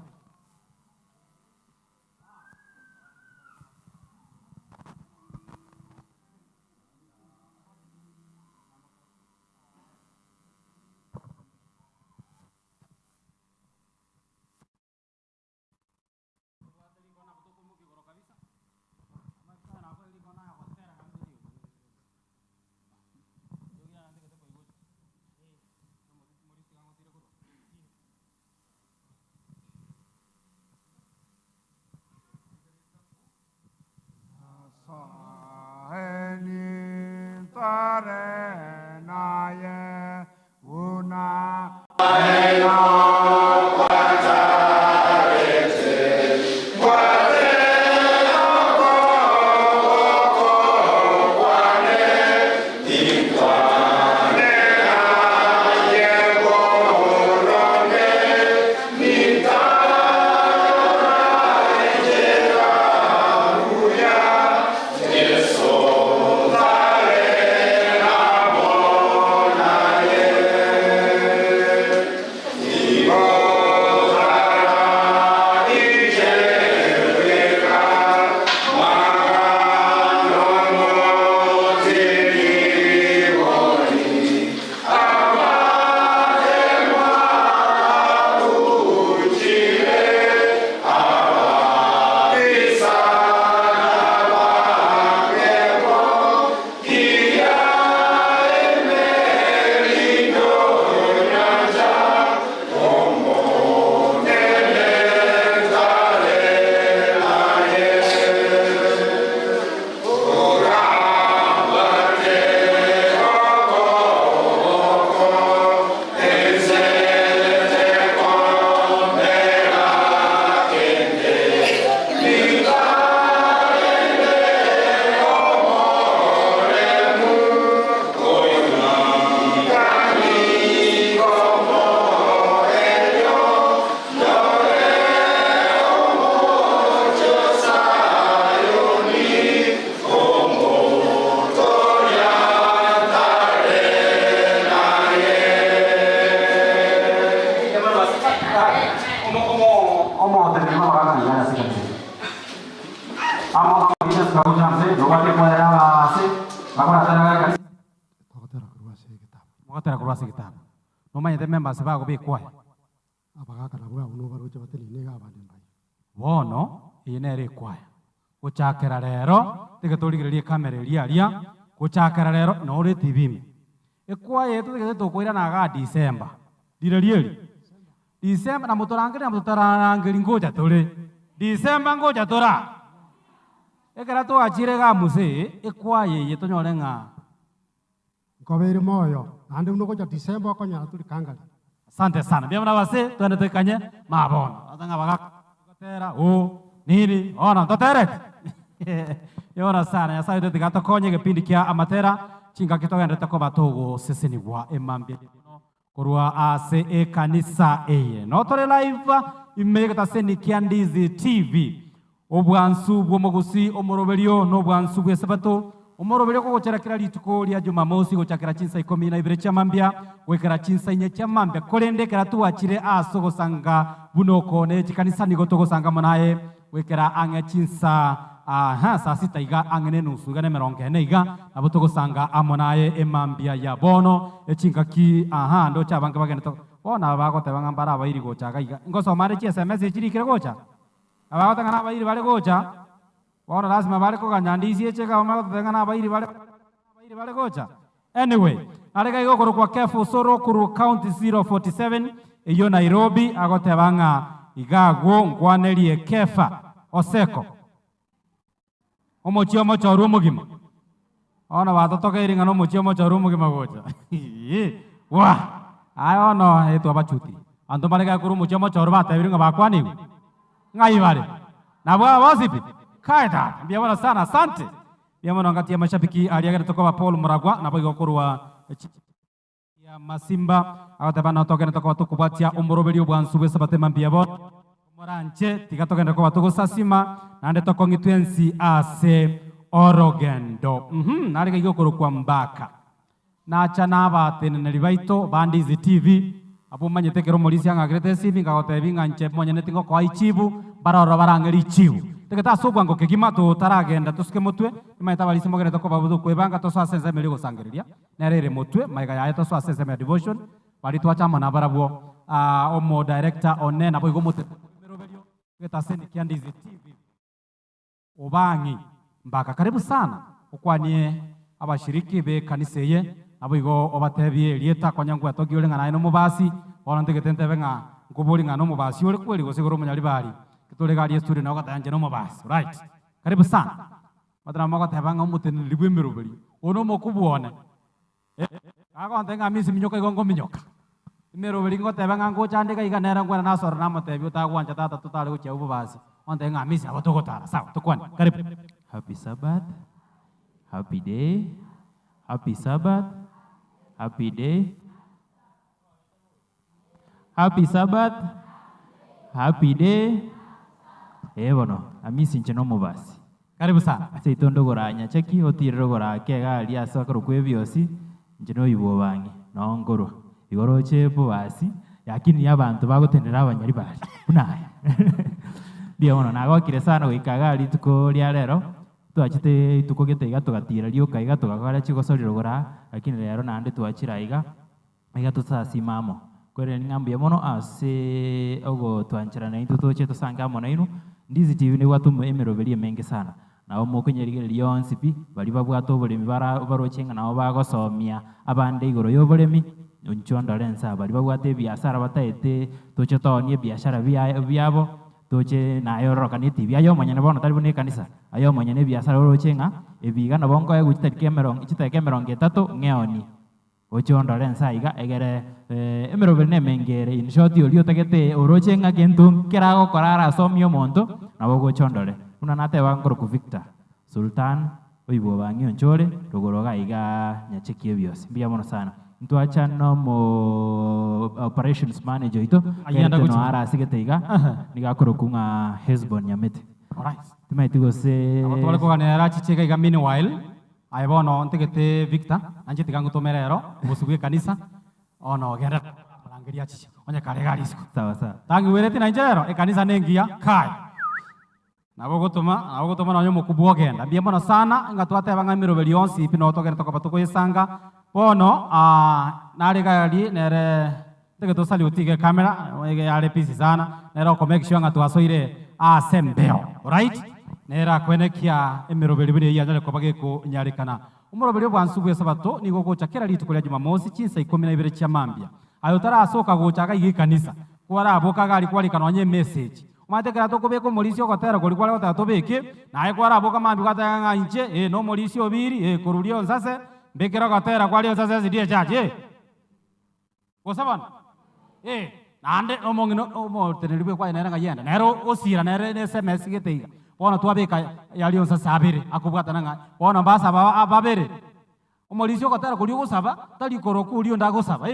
B: Mugotera kurwasa igitabo. Nomanyete members bago bikwaya.
H: Abagakana bwa uno baroche bateli nega abandi mbaye.
B: Bono inere kwaya. Guchakera rero tigaturigirerie kamera ria guchakera rero no ri TV. Ekwaya yetu tigete tukwira na ga December. Direrieri. December na mutarangiri ngoja tore. December ngoja tora. Ekera to achire ga muse ekwaya yetu nyore nga.
H: Ngobere moyo. Ande uno goja December konya tuli kangali.
B: Asante sana. Bia mna wase twende tukanye mabono. Atanga bagakotera nini ona totere. Yora sana ya sayo tigato konye kipindi kia amatera chinga kitogenda tako batogo seseni wa emambia kurwa ase e kanisa eye. No tore live imegata seni kia Ndizi TV. Obwansu bwomogusi omoroberio no bwansu bwesabato. Omoroberio ko gocherakira lituko lya Jumamosi gochakira chinsa 12 cha mambia wekera chinsa 4 cha mambia kolende kera tuachire aso gosanga bunoko ne chikanisa ni goto gosanga manaye wekera ange chinsa saa 6 iga angene nusu gane meronke ne iga abuto gosanga amonaye emambia ya bono echinga ki ndo cha banka bagene to bona bago te bangambara abairi gochaga iga ngoso mare chi SMS chirikire gocha abago tangana abairi bale gocha bona lazima bale ko ganyandisi echeka omago tangana abairi bale gocha. Anyway, alega igo kwa Kefu Soro kuru county 047 iyo Nairobi agote banga igagwo ngwanerie Kefa Oseko omochio mochoru mugima ona batotoka iringa no mochio mochoru mugima gocha wa ayo no etu abachuti anto malega kuru mochio mochoru batebiringa bakwani ngai bale na bwa bosipi kaida mbia bwana sana asante bia mwana ngati ya mashabiki aliagera toka Paul Muragwa na boigo kurwa ya Masimba agotabana tokene toka tukubatia umoroberio bwansu bwesabate mambia bo moranche tigatogenda ko batugo sasima nande tokongitwensi ase orogendo nari gigo kurukwa mbaka nacha nabate ne libaito Ndizi TV abu manyetekero molisi angagrete sibi ngagotebinga nche monyene tingo kwa ichibu baroro barangeri chibu tegeta sobwa ngo kegima to taragenda tuske mutwe imaita balisi mogere toko babudu kwebanga to so asenze meligo sangeria nerere mutwe maiga ya to so asenze me devotion bali to acha mana barabo omo director one na boigo mutwe meroberio tegeta seni kia Ndizi TV obangi mbaka karibu sana ukwanie abashiriki be kaniseye aboigo obatebie lieta kwanyangu atogiole ngana no mubasi ona ntegete benga ngubuli ngano mubasi ole kweli gosigoro munyali bali kitole gari esturi na gatanje no mubasi right karibu sana madana magatebanga umutene libwe merobeli ono mokubuone kago ntenga misi minyoka igongo minyoka merobeli ngotebanga ngo chandika iganera ngwana nasora namotebi utagwanja tata tutale uche ububasi ontenga misi abotogotara sawa tukwani karibu.
V: Happy Sabbath, happy day, happy Sabbath, happy day, happy Sabbath, happy day. Bono amisi ncheno mubasi
B: karibu sana
V: seitondo goranya cheki otirero gorake gali asakaro kwebyosi ncheno ibo bangi nongoro igoro chepo basi yakini yabantu bagotendera abanyari bali unaya bia bono nagokire sana goikagali tuko lia rero twachite ituko getega tugatira lioka iga tugakora chigosoriro gora lakini rero nande twachira iga tusasimamo kore ngambia mono ase ogo twanchira na into toche tosanga mono ino Ndizi TV ni watu emeroberie mengi sana na omokenyerigere lyonsi pi bali babwato bolemi barochenga na bagosomia abande igoro yo bolemi unchondo lensa bali babwate biashara bataete toche tonie biashara byabo toche na yoroka ni TV ayo monyene bono tali bone kanisa ayo monyene biashara orochenga ebiga na bongo ya guchita kemerong getato ngeoni ochondo lensa iga egere emerobere ne mengere in short yo tagete orochenga kentu kerago korara somio monto nabogo chondole una nate bangoro ku Victor Sultan oibo bangi onchore rogoroga iga nyacheki ebios mbia mono sana mtu acha no mo operations manager ito ayenda no ara sigete iga nigakoro kunga Hezbon Nyamete
B: alright
V: timaitigo se
B: abotole ko ganera chicheka iga meanwhile aibono ntegete Victor anje tigangu tomerero musugue kanisa ono gera langeria chichi onye karegari isko
V: sawa sawa
B: tangi wereti na njero kanisa nengia kai nabogotoma nanyo mukubuo genda mbia mono sana ngatwate banga mirobeli onsi pino togera toka batuko yesanga bono nari gari nere tege tosali utige kamera wege yale pisi sana nero ko make sure nga twasoire asembeo right nera kwenekia emirobeli bire yanyale ko bageko nyarikana umurobeli bwansubuye sabato nigo gocha kera litukolya Jumamosi chinsa 12 cyamambya ayo tarasoka gocha igi kanisa kwara aboka gali kwali kanonye message umatekera tokobeko molisio kotera koli kwala tatobeke naye kwara aboka mambi kwatanga inche no molisio biri kurulio nsase mbekera kotera kwali nsase zidie chache osabana nande omongino omo tenelibwe kwa nera ngayenda nero osira nere SMS geteiga bona twabeka yalio nsase abere akubwata nanga bona mbasa ababere omolisio kotera koli gusaba tali koroku ulio ndagusaba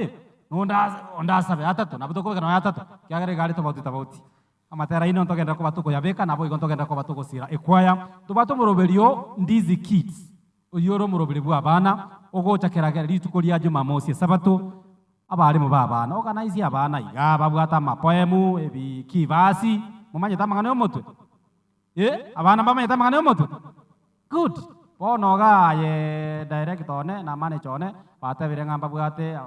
B: onda sabe atatu nabutoko kana atatu kyagere gali tobauti amatera ino ntogenda ko batuko yabeka nabo igontogenda ko batuko sira ekwaya tubato murobelio ndizi kids uyoro murobeli bwa bana ogocha keragera lituko lya Jumamosi sabato abali mu babana organize abana iga babwata mapoemu ebikivasi mumanye tamangano yomotwe abana bamanye tamangano yomotwe good bono ga ye director ne na manager ne batabire ngamba bwate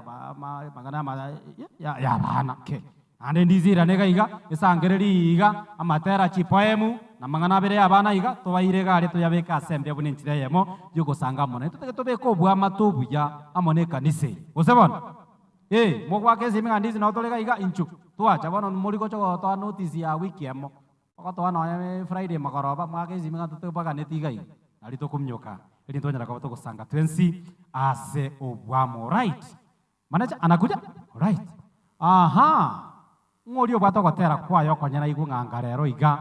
B: magana ya bana ke ande ndizira nega iga esangereri iga amatera chipoemu na mangana bere abana iga tobaire gari toyabeka assembly bunentire yemo yugo sanga mone tobeko bwa matubu ya amone kanise osebona mogwa kezi minga ndizi na tolega iga inchu tuacha bono muri gocho to notice ya wiki yemo okoto na Friday makoroba mwakezi minga tutobaka netiga iga alito kumnyoka ili ntonyera kwa toko sanga 20 ase obwamo right manager anakuja right aha ngori obwato gotera kwayo konyera igunganga rero iga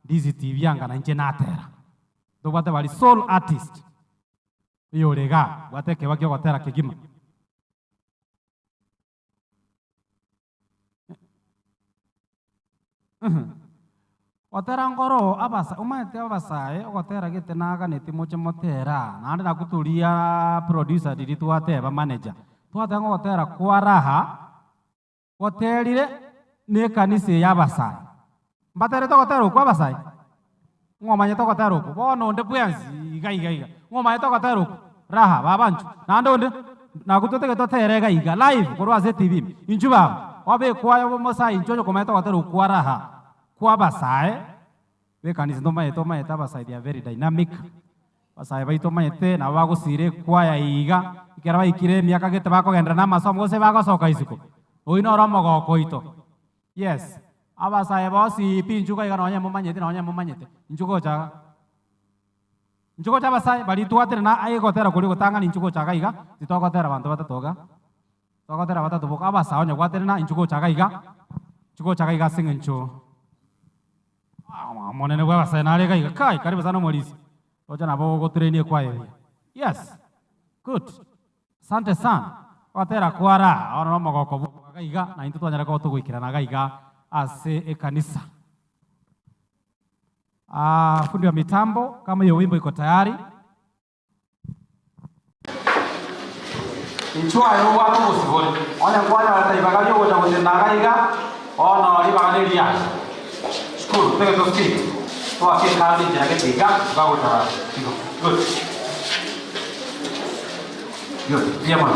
B: ndizi TV yanga na nje natera dobate bali soul artist iyo lega wateke wakyo gotera kigima Otera ngoro abasa umate abasae ogotera gete naga neti moche motera nande nakutulia producer didi tuate ba manager tuate ngotera kwa raha hotelire ne kanise yabasae mbatere to gotera kwa basae ngomanye to gotera ko bono nde bwenzi iga ngomanye to gotera raha babanchu nande onde nakutotege to terega iga live korwa ze TV injuba wabe kwa yo mosai injojo komanye to gotera kwa raha kwa basae we kanisa ndoma eta basae they are very dynamic basae baito maete na bago sire kwa ya iga ikera ikire miaka gete bako gendra na masomo se bago soka isuko oino romo go koito yes abasae bosi pinchuka iga nonya mumanyete inchuko cha basae bali tuatera na ai gotera kuri gotanga inchuko cha iga titogotera bantu batatoga togotera batatu boka abasae onya gwatera na inchuko cha iga singencho monene bwa basa na rega kai karibu sana mwalisi oja na bogo train kwa area yes good asante sana watera kwara ona mogoko gaiga na into twanyara ko tugwikira na gaiga ase ekanisa fundi wa mitambo kama hiyo wimbo iko tayari inchwa yo watu usibole ona kwanya wataibaga yo gocha na gaiga ona libaneria Good, take those feet. So I can hardly get a gap. Good. Good. Yeah, man.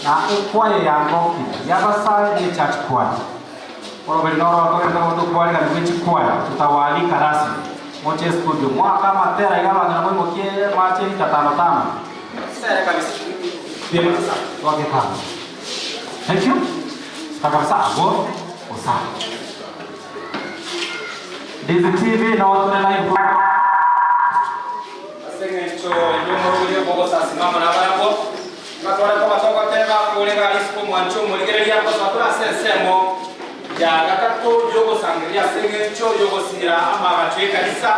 B: Now, quiet young monkey. The other side is church quiet. Or we know to quiet and which quiet. Tutawali Karasi. Moche studio. Mwaka matera igama na mwimo kie mache tatanotana. Sere kabisa. Bien kabisa. Wake kama. Thank you. Kabisa abo. Osa. Dizi TV na watu na live. Asengecho yomoro bogo sasimama na barapo. Matwara kwa matoko tena kulega isiko mwancho muligereria kwa satura sensemo. Ya gakato yogo sangeria sengecho yogo sira ama bachwe kanisa.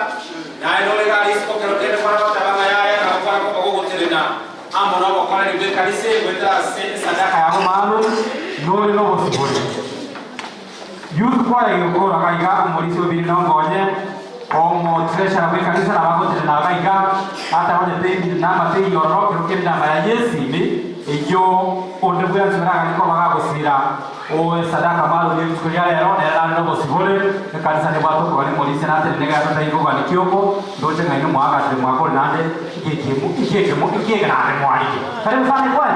B: Na inolega isiko kerotene kwa tabanga yaya na kwa bogo terena. Amo na kwa ni kanisa kwenda sadaka ya maalum ndio no bosibole. Youth choir yokora kaiga morisio biri na ngonye omo treasure we kanisa na bago tena kaiga hata wale na mate yoro kirokenda na Yesu ni iyo onde bwa zimara niko bagagusira o sadaka malu ni tukulia lero na ndo bosibole kanisa ne bato ko ni polisi na tene ga to taiko ga nikioko ndoche ngaino mwaga tele mwako nande ikeke na mwali karibu sana kwa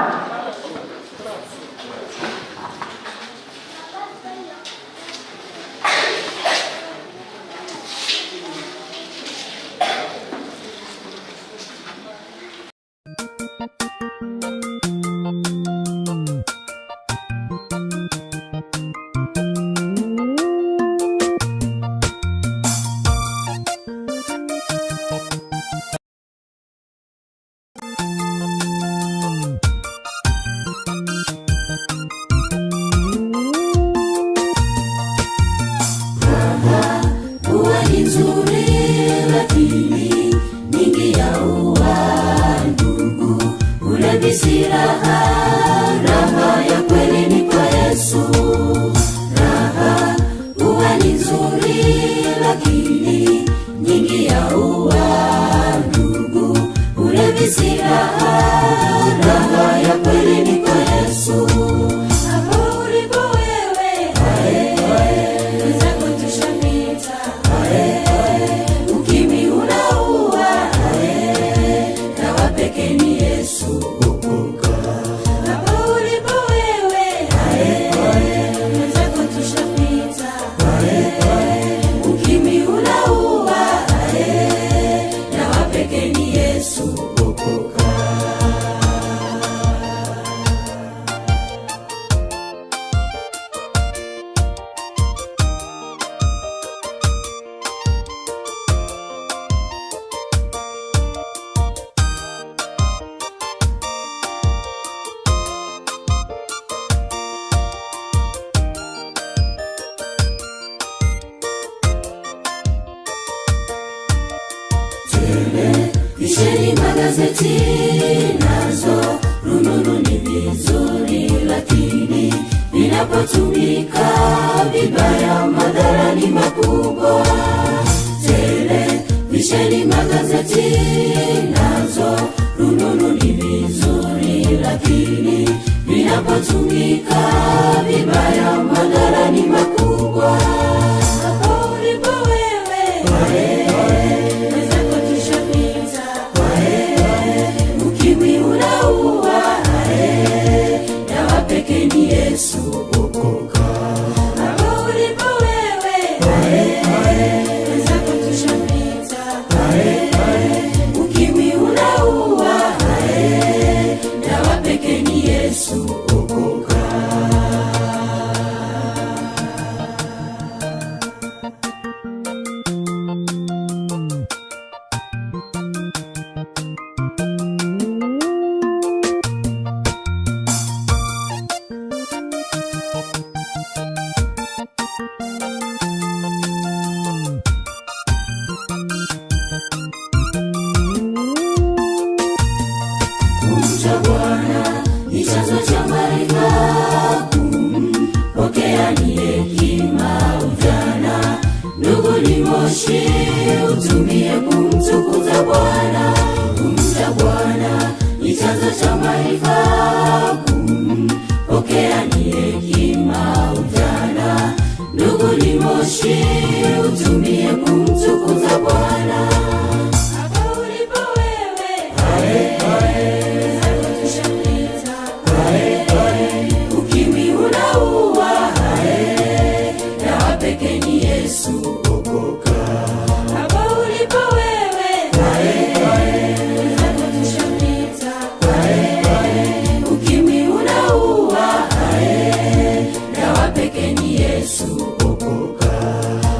T: Yesu okoka.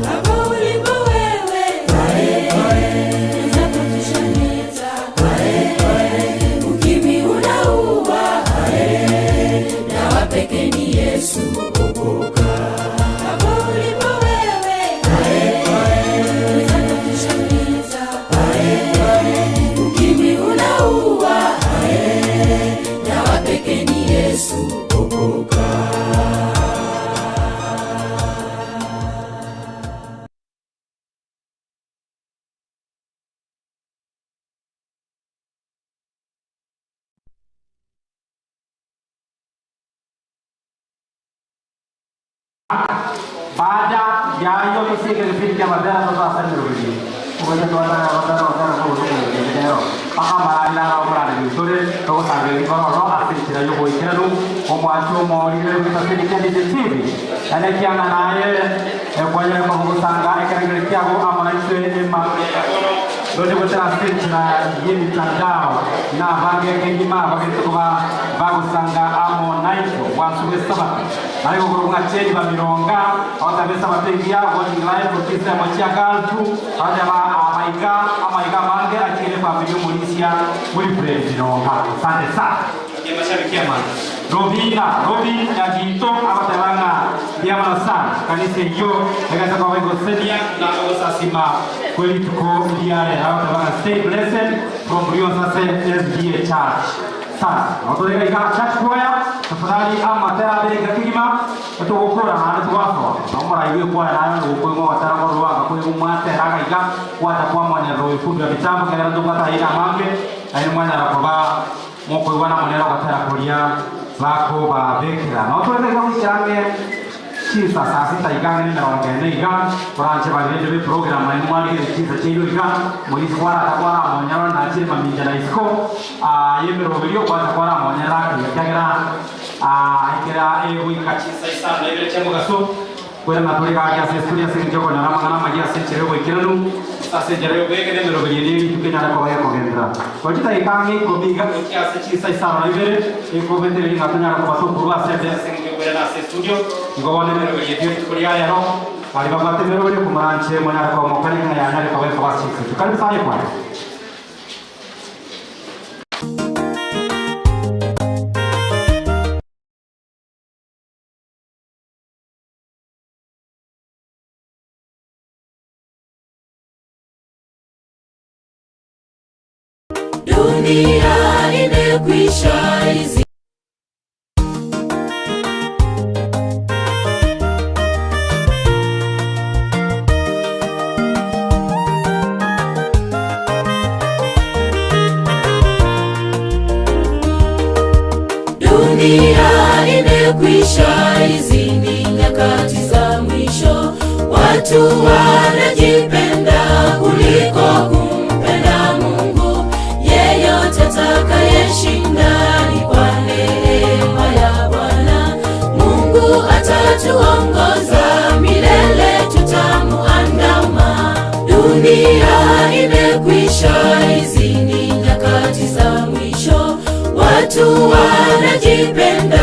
T: Hapo ulipo wewe,
B: Baada ya hiyo tusike kipindi cha madara sasa ndio uweze kuona wadara kwa leo paka mara na mara ni sore to sange ni kwa asitira yo boikero kwa mwacho mori ile mtasidi kandi TV ana kiana naye kwa yale kwa kusanga ekanga kiago ama ile ema ndio kwa asiti na yeye mtandao na bange kingima bakito kwa bagusanga amo naito wansuge sabati ariko kurunga cheni ba mironga abatabesa batengia watching live kutisa machia galtu hada ba amaiga mange akile familia mulisia muri president wa asante sana mashabiki ama Robin ya Gito abatabanga ya sana kanisa hiyo ngata kwa wengo sedia na osasima kweli tuko ndiare abatabanga stay blessed from Rio Sase SDA Church sana otoleka church choir tafadhali ama terabe gakigima tutokora hana tuwaso amara iwe kwa nayo uko ngo watara ko ruwa ko umate raga iga kwata kwa mwana roho fudu ya mitambo kana ndo kata ina mange ayi mwana rakoba moko wana mwana katara kolia bako ba bekira no otoleka ko change chisa sasa igane na ongene iga branche ba ile program na mwali ile chisa chilo iga mwezi kwa kwa mwana na chile maminja na isko yemero video kwa kwa mwana raki yakira ikira wika chisa isana ile chemo gaso kwa na tuli ga ya studio sing joko na mama magia senchero wikira nu sasa jero bege ne mero bege tukena kwa ya kogendra kwa kita ikangi ko biga kiasi chisa isana ile iko bendele ngatunya kwa to kurwa sete sing na studio ngone mero bege tukuri ya ro bali babate mero bege kumanche mwana kwa mokani kana ya nare kwa kwa chisa tukali sana kwa
T: dunia imekwisha hizi dunia imekwisha hizi ni nyakati za mwisho watu wanajipenda kuliko kumpenda Mungu yeyote atakayeshinda ni kwa neema ya Bwana Mungu atatuongoza milele tutamuandama dunia imekwisha hizi ni nyakati za mwisho watu wanajipenda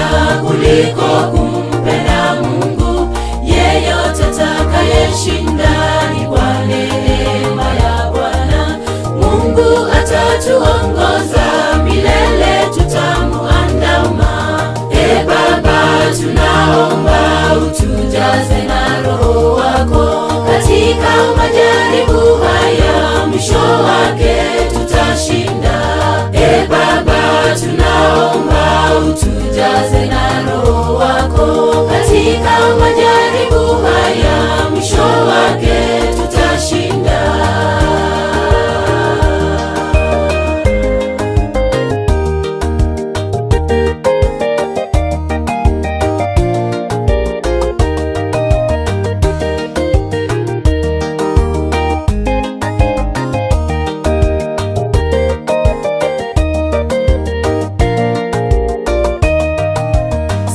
T: kuliko kumpenda Mungu yeyote atakayeshinda ni kwa neema ya Bwana Mungu atatuongoza milele tutamuandama Baba tunaomba utujaze na roho wako katika majaribu haya mwisho wake tutashinda Baba tunaomba utujaze na roho wako katika majaribu haya mwisho wake tutashinda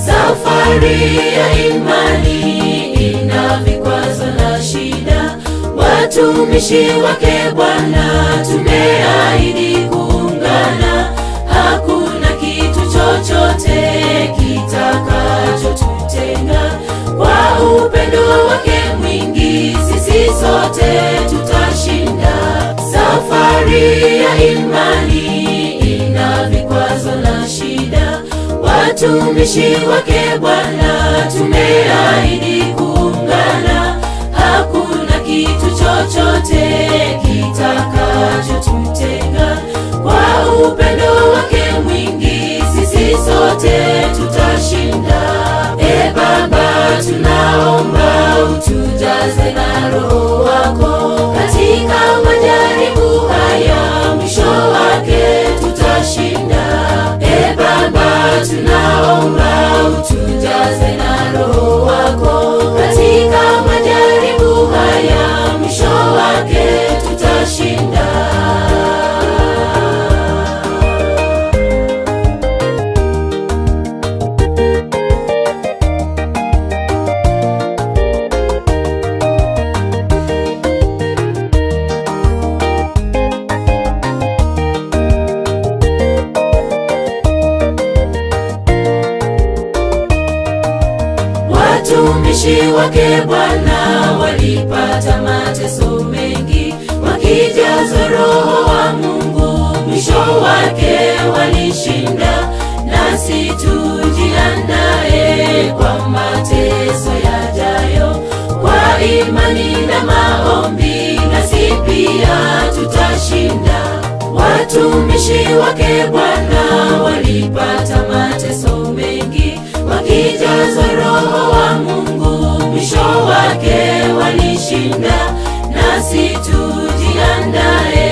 T: safari ya imani ina vikwazo na shida watumishi wake Bwana tumeahidi kuungana hakuna kitu chochote kitakachotutenga kwa upendo wake mwingi sisi sote tutashinda safari ya imani ina vikwazo na shida watumishi wake Bwana tumeahidi kuungana hakuna kitu chochote kitakachotutenga kwa upendo wake mwingi sisi sote tutashinda Baba tunaomba utujaze na roho wako katika majaribu haya mwisho wake tutashinda Baba tunaomba utujaze na roho wako Watumishi wake Bwana walipata mateso mengi, wakijazwa Roho wa Mungu, mwisho wake walishinda. Nasi tujiandae kwa mateso yajayo, kwa imani na maombi, nasi pia tutashinda. Watumishi wake Bwana walipata mateso mengi, wakijazwa Roho wa Mungu, mwisho wake walishinda. Nasi tujiandae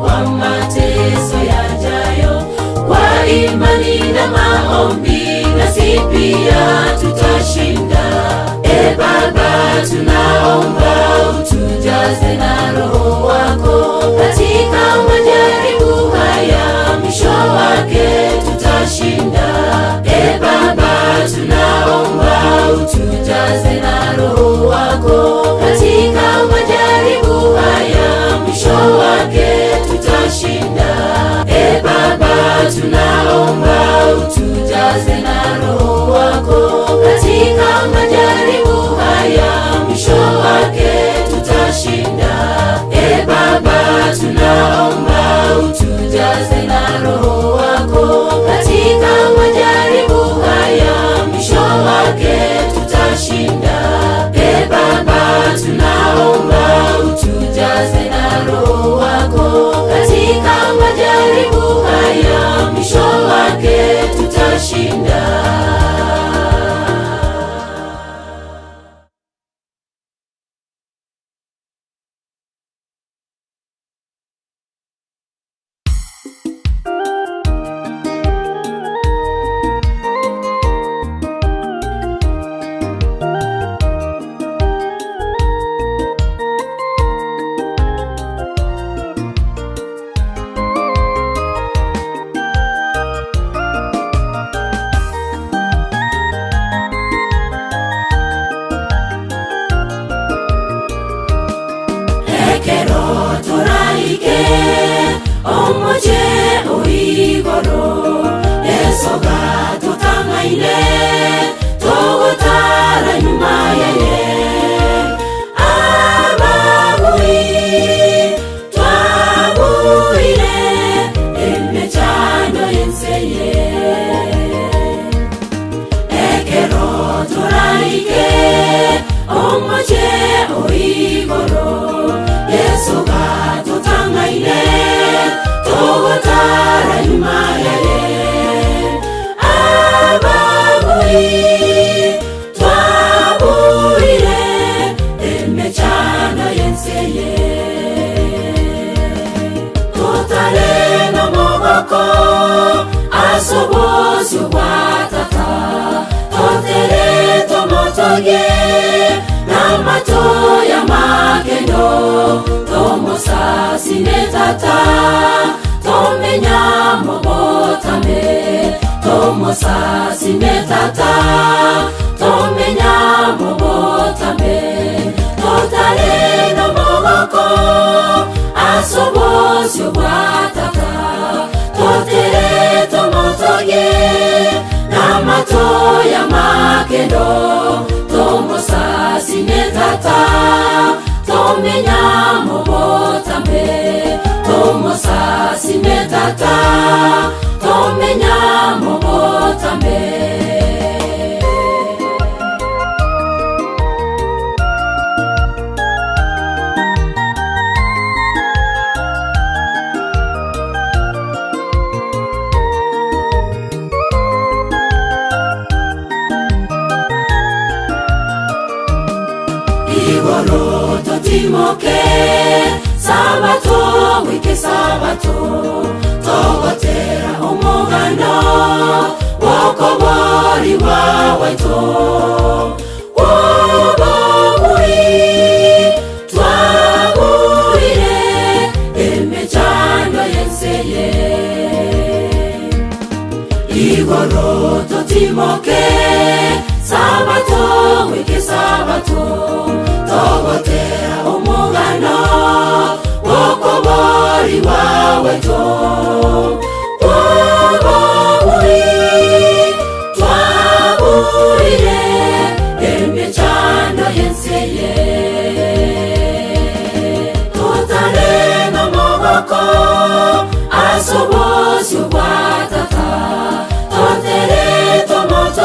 T: kwa mateso yajayo, kwa imani na maombi, nasi pia tutashinda. Baba, tunaomba utujaze na Roho wako katika majaribu haya, mwisho wake tutashinda. Baba, tunaomba utujaze na Roho wako katika majaribu haya, mwisho wake tutashinda. Baba, tunaomba utujaze na Roho wako katika majaribu haya, mwisho wake tutashinda. Baba, tunaomba utujaze na Roho wako katika majaribu haya, mwisho wake tutashinda. Baba, tunaomba utujaze na Roho wako katika majaribu haya, mwisho wake tutashinda.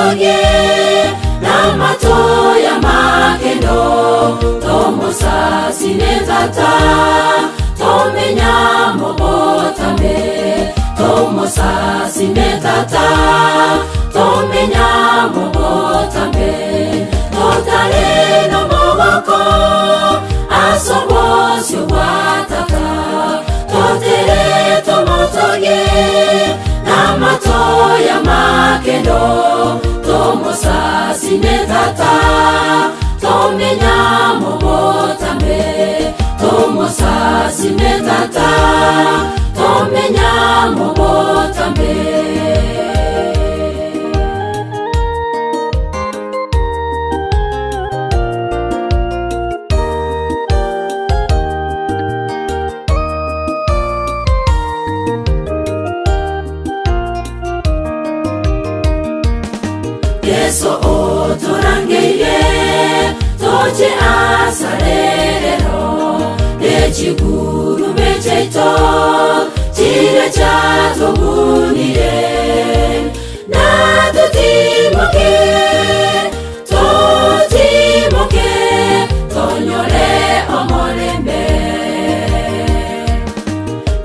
T: tomotoge na mato ya makendo tomusasi netata tomenya mobotambe tomusasi netata tomenya mobotambe totale no moboko asobosi wataka totere tomotoge na mato ya makendo tomusasi netata tomenya mobotambe tomusasi netata tomenya mobotambe. Yeso otorangeire toje asarero nechiguru mecheito chire chatobunire na tutimoke tonyore omolembe.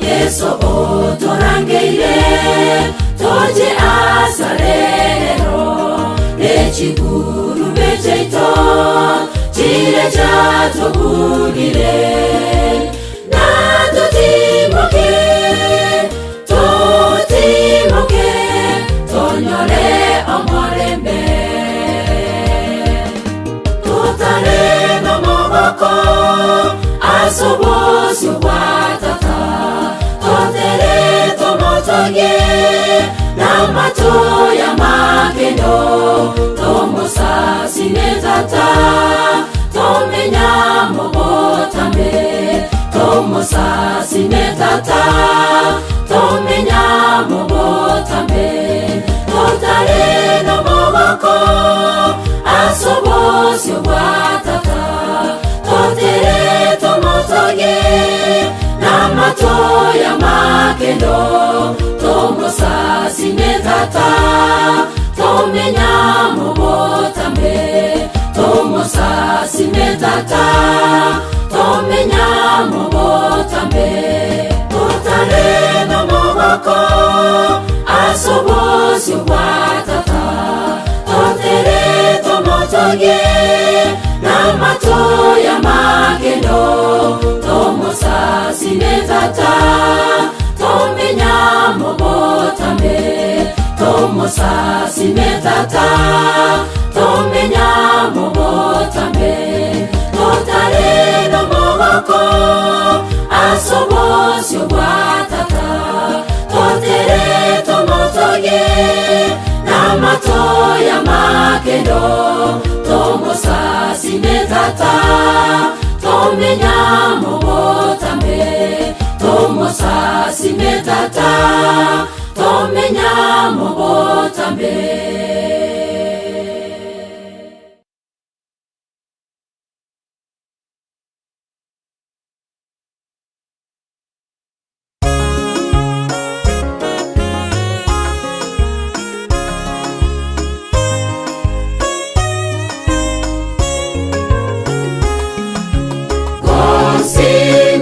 T: Yeso otorangeire toje asarero nechiguru mecheito chire chatobunire na tutimoke tonyore omolembe. Tutare no moboko asobosi watata totere tomotoge na mato ya makendo tomusasi netata tomenya mobotambe tomusasi netata tomenya mobotambe totale no moboko asobosi watata totere tomotoge na mato ya makendo tomusasi netata tomenya mobotambe tomusasi netata tomenya mobotambe totale no moboko asobosi watata totere tomotoge na mato ya makendo tomusasi netata tomenya mobotambe tomusasi netata tomenya mobotambe totale no moboko asobosi watata totere tomotoge na mato ya makendo tomusasi netata tomenya mobotambe tomusasi netata tomenya mobotambe.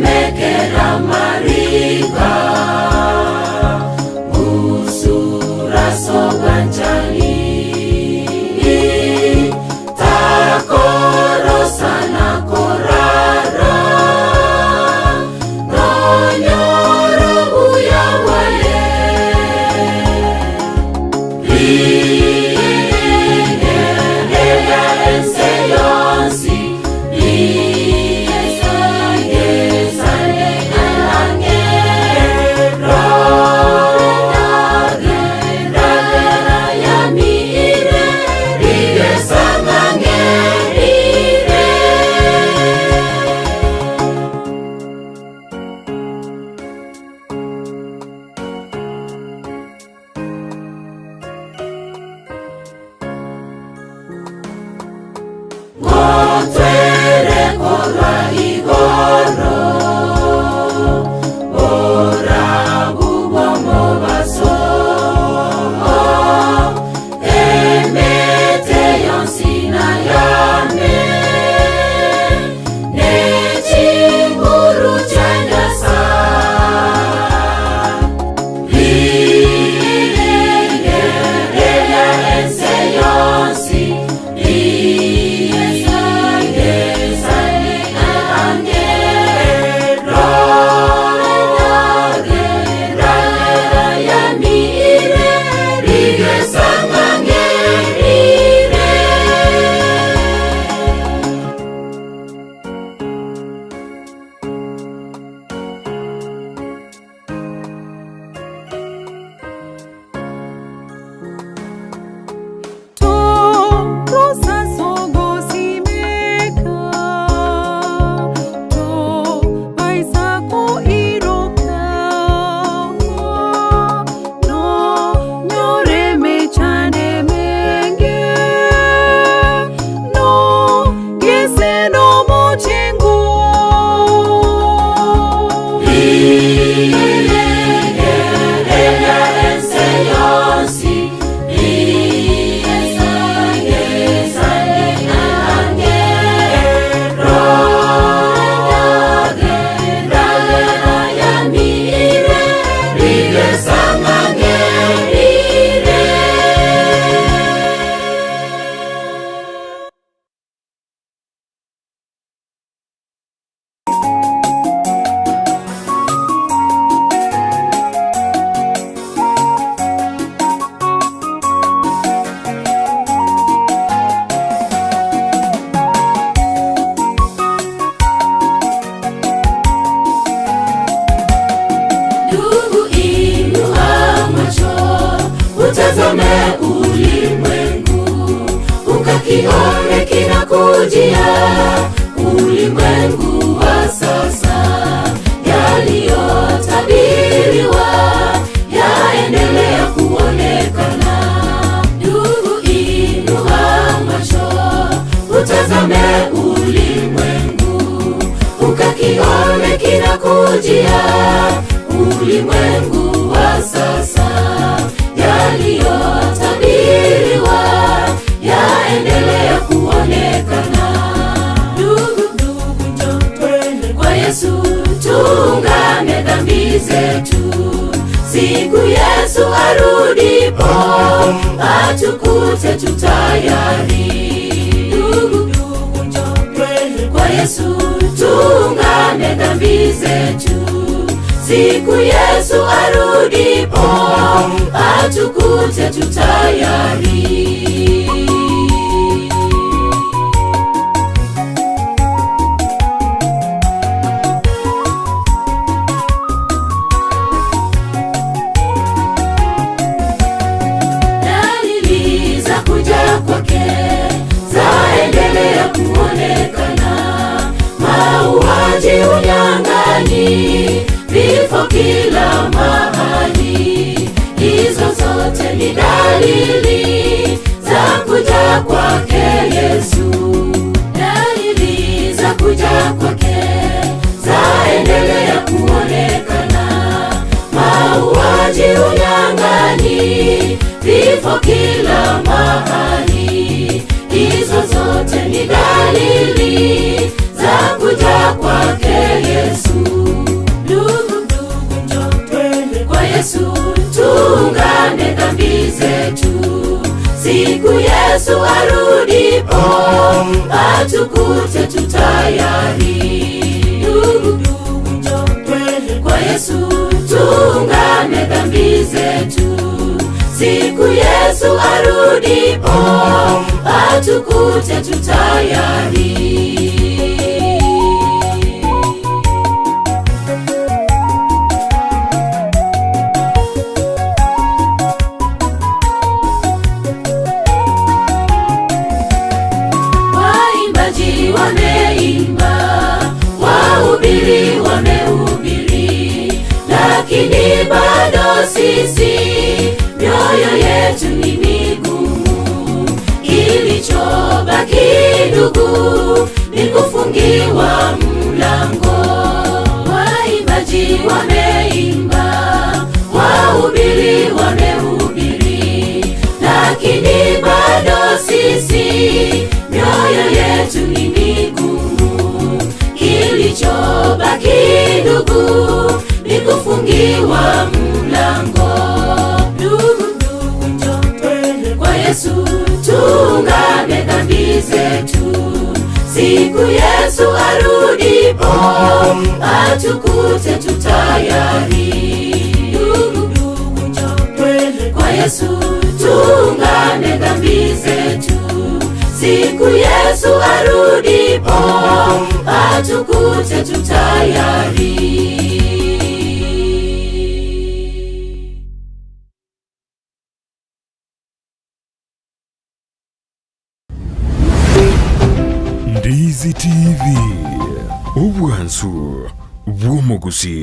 T: Mekera mariga busura soganchani takoro sana korara nonyoro buya waye ya enseyonsi Amen. kinakujia, ulimwengu wa sasa, yaliyotabiriwa yaendelea kuonekana. Ndugu, inua macho, utazame ulimwengu, ukakione kinakujia, ulimwengu wa sasa, yaliyotabiriwa yaendelea kuonekana. Ndugu, njoo twende kwa Yesu, tuungame dhambi zetu, siku Yesu arudipo atukute tutayari. Ndugu, njoo twende kwa Yesu, tuungame dhambi zetu, siku Yesu arudipo atukute tutayari. Dalili za kuja kwake zaendelea kuonekana, mauaji, unyang'anyi, vifo kila mahali. Hizo zote ni dalili za kuja kwake Yesu. Dalili za kuja kwake zaendelea kuonekana, mauaji, unyang'anyi, vifo kila mahali. Hizo zote ni dalili za kuja kwake Yesu. Ndugu, njoo twende kwa Yesu, tuungame dhambi zetu, siku Yesu arudipo atukute tutayari. Ndugu, njoo twende kwa Yesu, tuungame dhambi zetu, siku Yesu arudipo atukute tutayari. Waimbaji wameimba, wahubiri wamehubiri, lakini bado sisi mioyo yetu ni migumu. Kilichobaki ndugu ni kufungiwa mlango. Waimbaji wameimba, wahubiri wamehubiri, lakini bado sisi mioyo yetu ni migumu. Kilichobaki ndugu ni kufungiwa mlango. Ndugu, njoo twende kwa Yesu, tuungame dhambi zetu, siku Yesu arudipo atukute tutayari. Ndugu, njoo twende kwa Yesu, tuungame dhambi zetu, siku Yesu arudipo atukute tutayari.
D: Ndizi TV, ubwansu bw'omuguzi.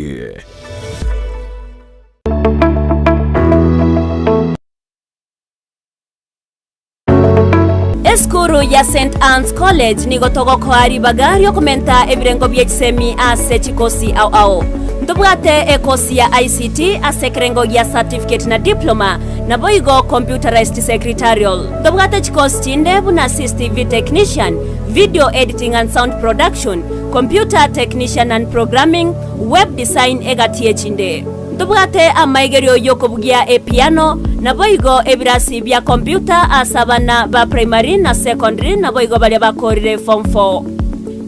S: Eskuru ya St. Anne's College ni gotogoko ari bagari okumenta ebirengo by'ekisemi ase chikosi ao. Ndobwate ekosi ya ICT ase kirengo ya certificate na diploma na boigo computerized secretarial. Ndobwate chikosi chinde buna CCTV technician, video editing and sound production, computer technician and programming, web design egatie chinde. Ndobwate amaigerio yokobugia piano na boigo ebirasi bya computer asabana ba primary na secondary na boigo bali bakorire form 4.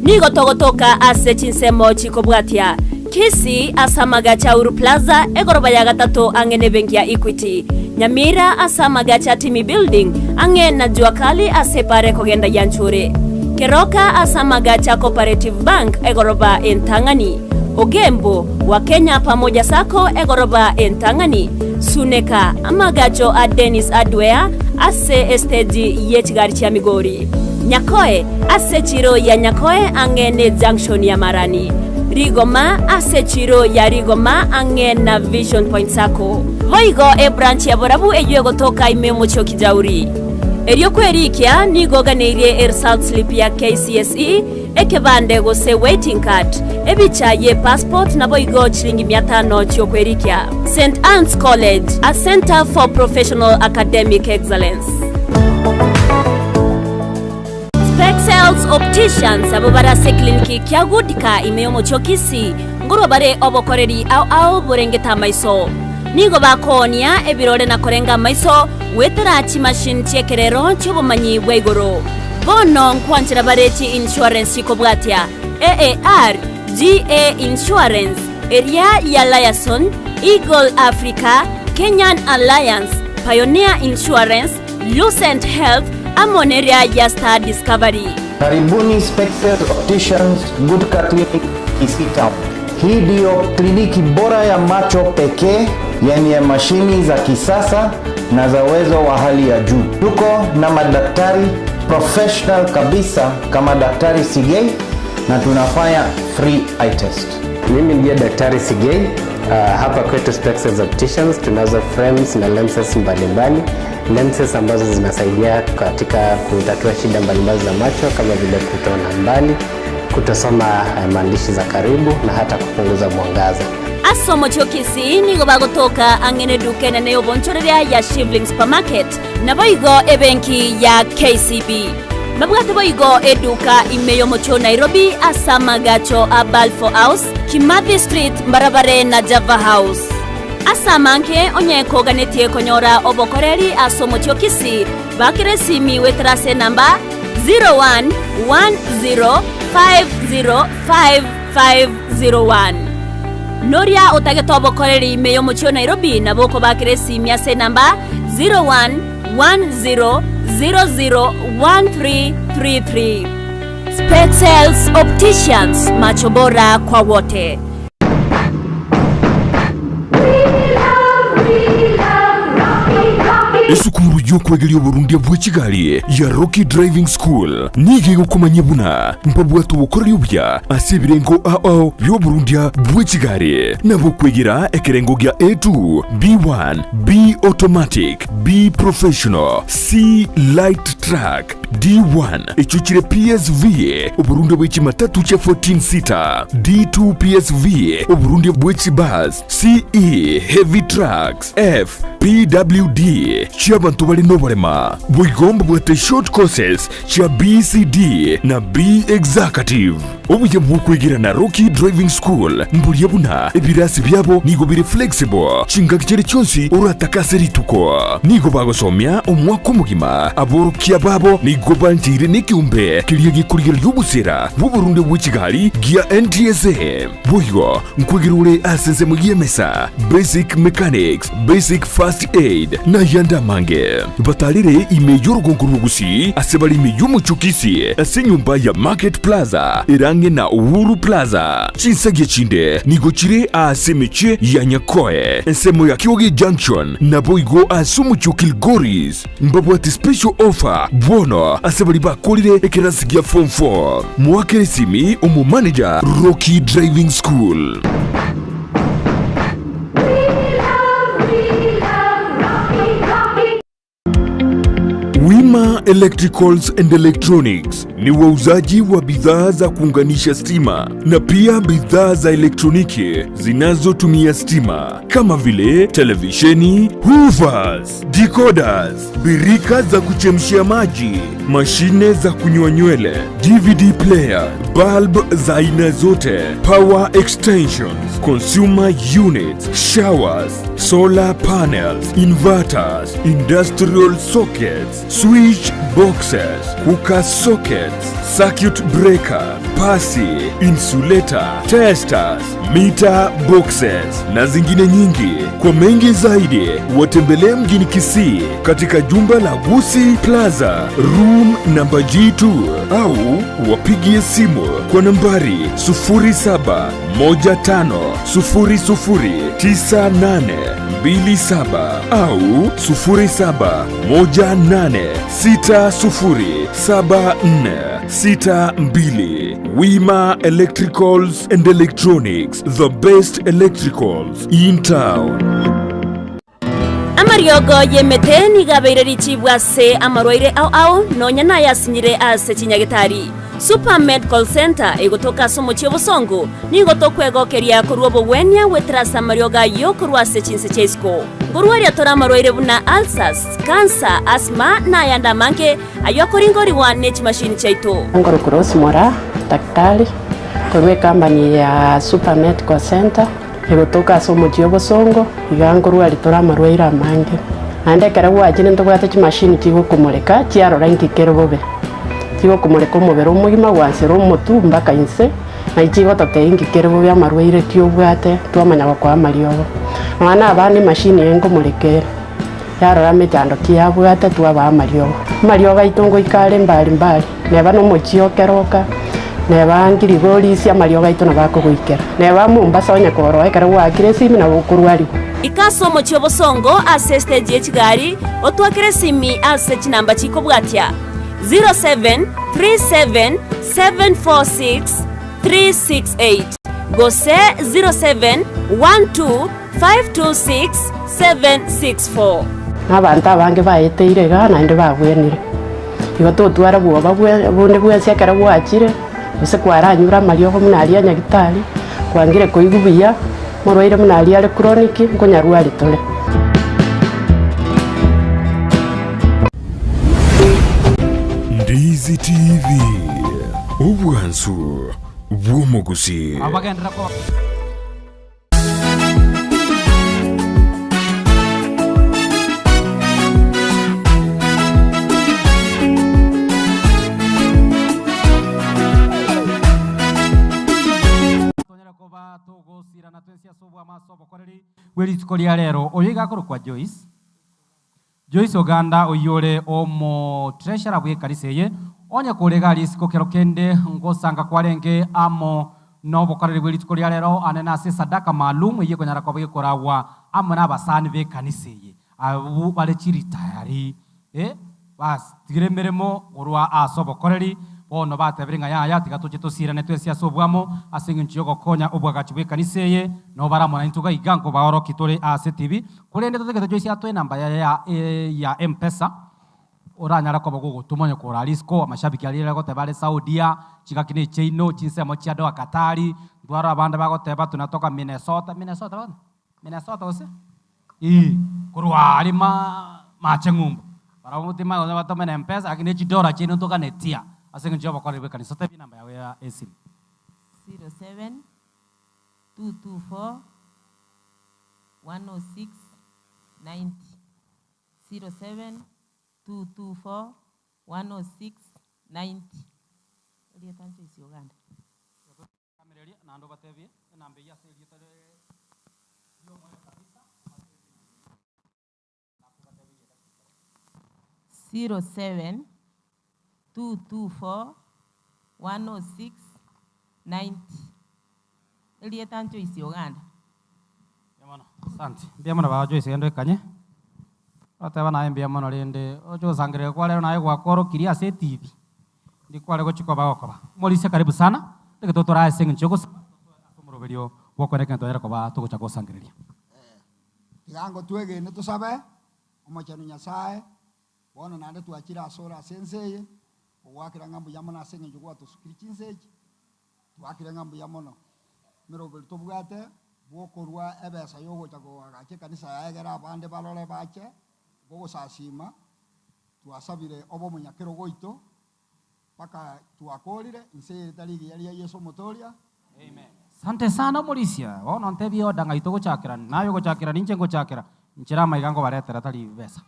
S: Nigo togotoka ase chinsemo chikobwatia Kisi asamaga cha Uru Plaza egoroba ya gatatu angene benki ya Equity. Nyamira asamaga cha Timi Building ange na Juakali asepare kogenda Yanchure. Keroka asamaga cha Cooperative Bank egoroba Entangani. Ogembo wa Kenya pamoja sako egoroba Entangani. Suneka amagacho a Dennis Adwea ase esteji yechigari cha Migori. Nyakoe ase chiro ya Nyakoe ang'ene junction ya Marani. Rigoma ase chiro ya Rigoma ang'ena Vision Point Sacco. Voigo e branch ya Borabu eyue gotoka imemo chio Kijauri. Erio kwerikia nigoganeirie result slip ya KCSE ekebande gose waiting card ebicha ye passport na boigo chilingi 500 chio kwerikia. St. Anne's College, a center for professional academic excellence. Spexels Opticians abobarase kliniki kya Gudika imeyomo chokisi ngoro bare obokoreri au burengeta maiso. Nigo bakonia ebirore na korenga maiso wetera chimashini chekerero chobumanyi bwaigoro. Bono nkwanchira bareti insurance ikobwatia AAR, GA Insurance, Area ya Liason, Eagle Africa, Kenyan Alliance, Pioneer Insurance, Lucent Health, Amoneria ya Star Discovery.
E: Karibuni Spexels Opticians Gudika Clinic Kisii Town. Hii ndio kliniki bora ya macho pekee yenye mashini za kisasa na za uwezo wa hali ya juu. Tuko na madaktari professional kabisa kama Daktari Sigei na tunafanya free eye test.
G: Mimi ndiye Daktari Sigei. Hapa kwetu Spexels Opticians tunazo frames na lenses mbalimbali. Lenses ambazo zinasaidia katika kutatua shida mbalimbali za macho kama vile kutoona mbali, kutosoma maandishi za karibu na hata kupunguza mwangaza.
S: Asomo chokisi nigo bagotoka angene duke na neo bonchoreria ya Shivling Supermarket na boigo ebenki ya KCB. Mabwate boigo eduka imeyo mocho Nairobi asama gacho a Balfour House, Kimathi Street, Barabare na Java House. Asamanke onyeko ganetie konyora obokoreri asomo chokisi bakire simi wetrase namba 0110505501. Noria otageto obokoreri imeyo mocho Nairobi na boko bakire simi ase namba 0110001333. Spexels Opticians, macho bora kwa wote.
D: Esukuru y'okwegeria Burundi bwa Kigali ya Rocky Driving School nige gukomanya buna mpabwatu bukoreri ubya asibirengo ao byo Burundi bwa Kigali nabo kwegera ekerengo gya A2 B1 B automatic B professional C light track D1 echuchire PSV Uburundi bwa Kimatatu cha 14 seater D2 PSV Uburundi bwa Kibus CE heavy trucks F PWD cy'abantu bari no barema bugomba bwate short courses cha BCD na B executive ubuye bw'ukwigira na Rocky Driving School mburiye buna ebirasi byabo nigo biri flexible cinga kigere cyonsi urataka rituko nigo bagosomya umwaka mugima aborukiya babo nigo banjire n'ikiumbe kiriye gikurira y'ubusera mu Burundi bwa Kigali gia NTSA buyo nkwigirure asenze mu yemesa basic mechanics basic first aid na yanda mange batalire imeyo rugonguru gusi asebali imeyo muchukisi asenyumba ya Market Plaza irange na Uhuru Plaza chinsage chinde nigochire asemeche ya Nyakoe ensemo ya Kyogi Junction na boigo asumuchukil Goris mbabwati special offer bono asebali bakolire ekerasigia form 4 mwakere simi umu manager Rocky Driving School. Wima Electricals and Electronics ni wauzaji wa bidhaa za kuunganisha stima na pia bidhaa za elektroniki zinazotumia stima kama vile televisheni, hoovers, decoders, birika za kuchemshia maji, mashine za kunyoa nywele, DVD player, bulb za aina zote, power extensions, consumer units, showers, solar panels, inverters, industrial sockets, switch boxes, cooker sockets, circuit breaker, pasi, insulator, testers, meter boxes na zingine nyingi. Kwa mengi zaidi watembelee mjini Kisii katika jumba la Gusi Plaza room namba G2 au wapigie simu kwa nambari 07150098 27 au 0718607462. Wima Electricals and Electronics, the best electricals in town.
S: Amariogo yemete nigabeire richibwa se amarwaire au nonya na yasinyire ase chinyagitari. Super Medical Center igotoka somo chiobosongo nigotokwegokeria kurwa bowenia wetrasa marioga yo kurwa se chinse chesko. Kurwaria tora marwaire buna ulcers, cancer, asthma na yanda manke ayokoringori wa nech machine chaito.
J: Ngoro Cross Mora daktari kurwe company ya Super Medical Center igotoka somo chiobosongo igangorwa ritora marwaire manke. Ande karawa ajine ntogwate chi machine chigo kumureka chiarora nkikero bobe. Tigo kumureka umubero umugima wansero umutu mbaka inse na ikigo tateingi kerebo bya marwaire kyobwate twamanya bakwa mariogo mwana abani machine yengo murekera yarora metando kyabwate twaba mariogo itongo ikale mbali neba no muchio keroka neba ngiri goli cia mariogo ito nabako guikera neba Mombasa onya koro ekara wakire simi na bukurwari
S: ikaso mochio bosongo ase stage yechigari otwakire simi ase chinamba chiko bwatia 0737746368 gose 0712526764
J: n'abantu abange bayeteire gana inde bagwenire igoto twara bwoba bonde bwese kara bwakire use kwaranyura mariogo munali anyagitari kwangire koigubiya morwaire munali ale chronic nkonyarwari tole.
D: Ndizi TV ubwansu bw'omuguzi.
A: Abagendera ko Weri tukolia lero oyiga kwa Joyce Oganda oyore omo treasurer bwe kariseye onya kolega lisiko kero kende ngosanga kwarenge amo nobo karere bwe tukolia lero anena se sadaka maalum iye konyara kwa bwe korawa amo na basani be kaniseye abu bale chiri tayari bas tiremeremo orwa asobo koreri ono batebiringa yaya tigatoche tosirane twese asobwamo asinginchi yoko konya obwagachi bwe kaniseye no baramo na intuga iganko baoro kitore ase TV kurende totegeta Joyce atwe namba ya M-Pesa oranyara kwa bagogo tumonye ko ralisco amashabiki alire ko tebale Saudia chikakine cheino chinsemo chiado akatari ndwara abanda bago teba tunatoka Minnesota ose kurwa alima machengumbu para mutima ona batoma na M-Pesa akine chidora chino toka netia asenga njaba kwa rebe kanisa tebi namba yawe ya esim
L: 07 224 106 90 07 224 106 90 Elia tanto isi Uganda
A: kamerelia na ndo batebi namba ya seli tare yo mwana kabisa
L: 07 224 106 90 Elia tanto isi Uganda
A: yamana asante biamana ba Joyce ndo kanye ataba na mbia mono rende ojo sangire kwa leo naye kwa koro kiria se TV ndi kwa lego chiko bagokoba molise karibu sana tege totora senga choko muroberio boko reka ntonyera ko ba tuko chako sangireria
F: tigango twege ne tusabe omochano nyasaye bona nande tuachira asora senseye wakira ngambo yamona senga choko tusukirichinseji wakira ngambo yamono mirobel tobugate bokorwa ebesa yogo chako agache kanisa yaegera abande balole bache bogo sasima tuasabire obo munyakero goito paka tuakolire inse taligi yali Yesu motoria
A: amen. Sante sana Molisia wono ntebi odanga itoko chakira nayo go chakira ninche go chakira nchira maigango baretera tali besa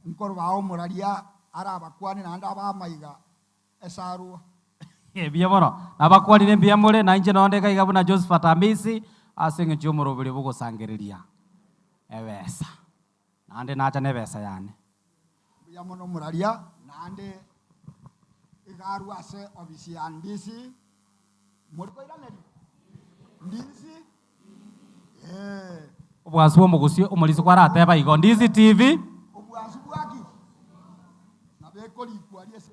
F: nkoro bawo muraria araba kwani nanda ba maiga esaru
A: bia bono nabakwani nembia mole na inje nondeka igabuna Josephat Amisi asenge chomoro bile bugo sangereria ebesa nande nacha nebesa yani
F: bia mono muraria nande igaru ase obisi andisi moriko iraneri ndisi
B: Obwasu omugusio omulisi kwa rateba igo Ndizi TV.
F: Obwasu bwaki. Nabeko likwalie se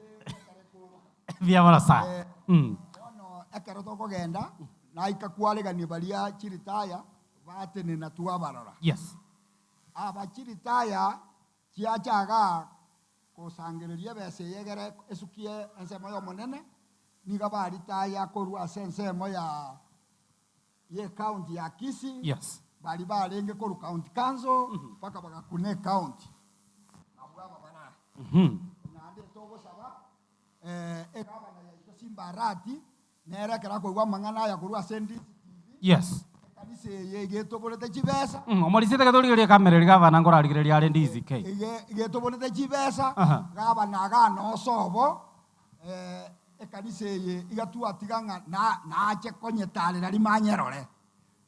B: Via mara sa.
F: Ono ekero tokogenda na ikakwalegania baria chiritaya batene na tuabarora.
B: Yes.
F: Aba chiritaya chiachaga kosangereria bese yegere esukie ensemo yo monene niga baritaya korwa ensemo ya ye county ya Kisii.
B: Yes.
F: Bali balenge koru county council paka baka kune county. Nabwaba bana. Nande togo saba egabana ya Simbarati nera kera ko mangana ya korwa sendi.
B: Yes.
F: Kanise yege tobolete chibesa.
B: Omulisi tekatoligeria kamera ligavana ngoraligeria ale Ndizi K.
F: Yege tobolete chibesa. Gabana ga no sobo ekanise ye igatua tiganga na ache konyetale nali manyerore.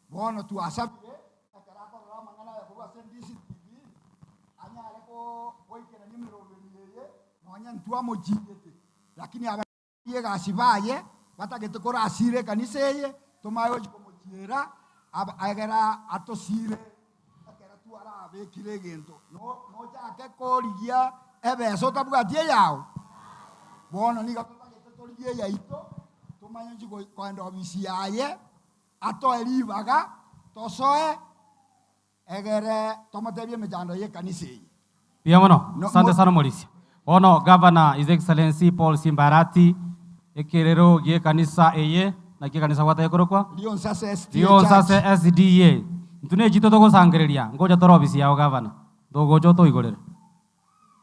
F: Bono tu asabi lakini abaye gasibaye batagete kora asire kaniseye tomayo komotira agera atosire akera tuara abekire gento no jake korigia ebeso tabwatie yao bono ni gatagete torigie yaito tomayo jiko kwenda obisi yaye ato elibaga tosoe egere tomatebye mejando ye kaniseye.
B: Biamono, asante sana Mulisi. Ono Governor His Excellency Paul Simbarati ekerero gie kanisa eye na gie kanisa wata yekorokwa
F: Lion sase
B: SDA ntune jito togo sangereria ngoja toro obisi yao governor dogo joto igorere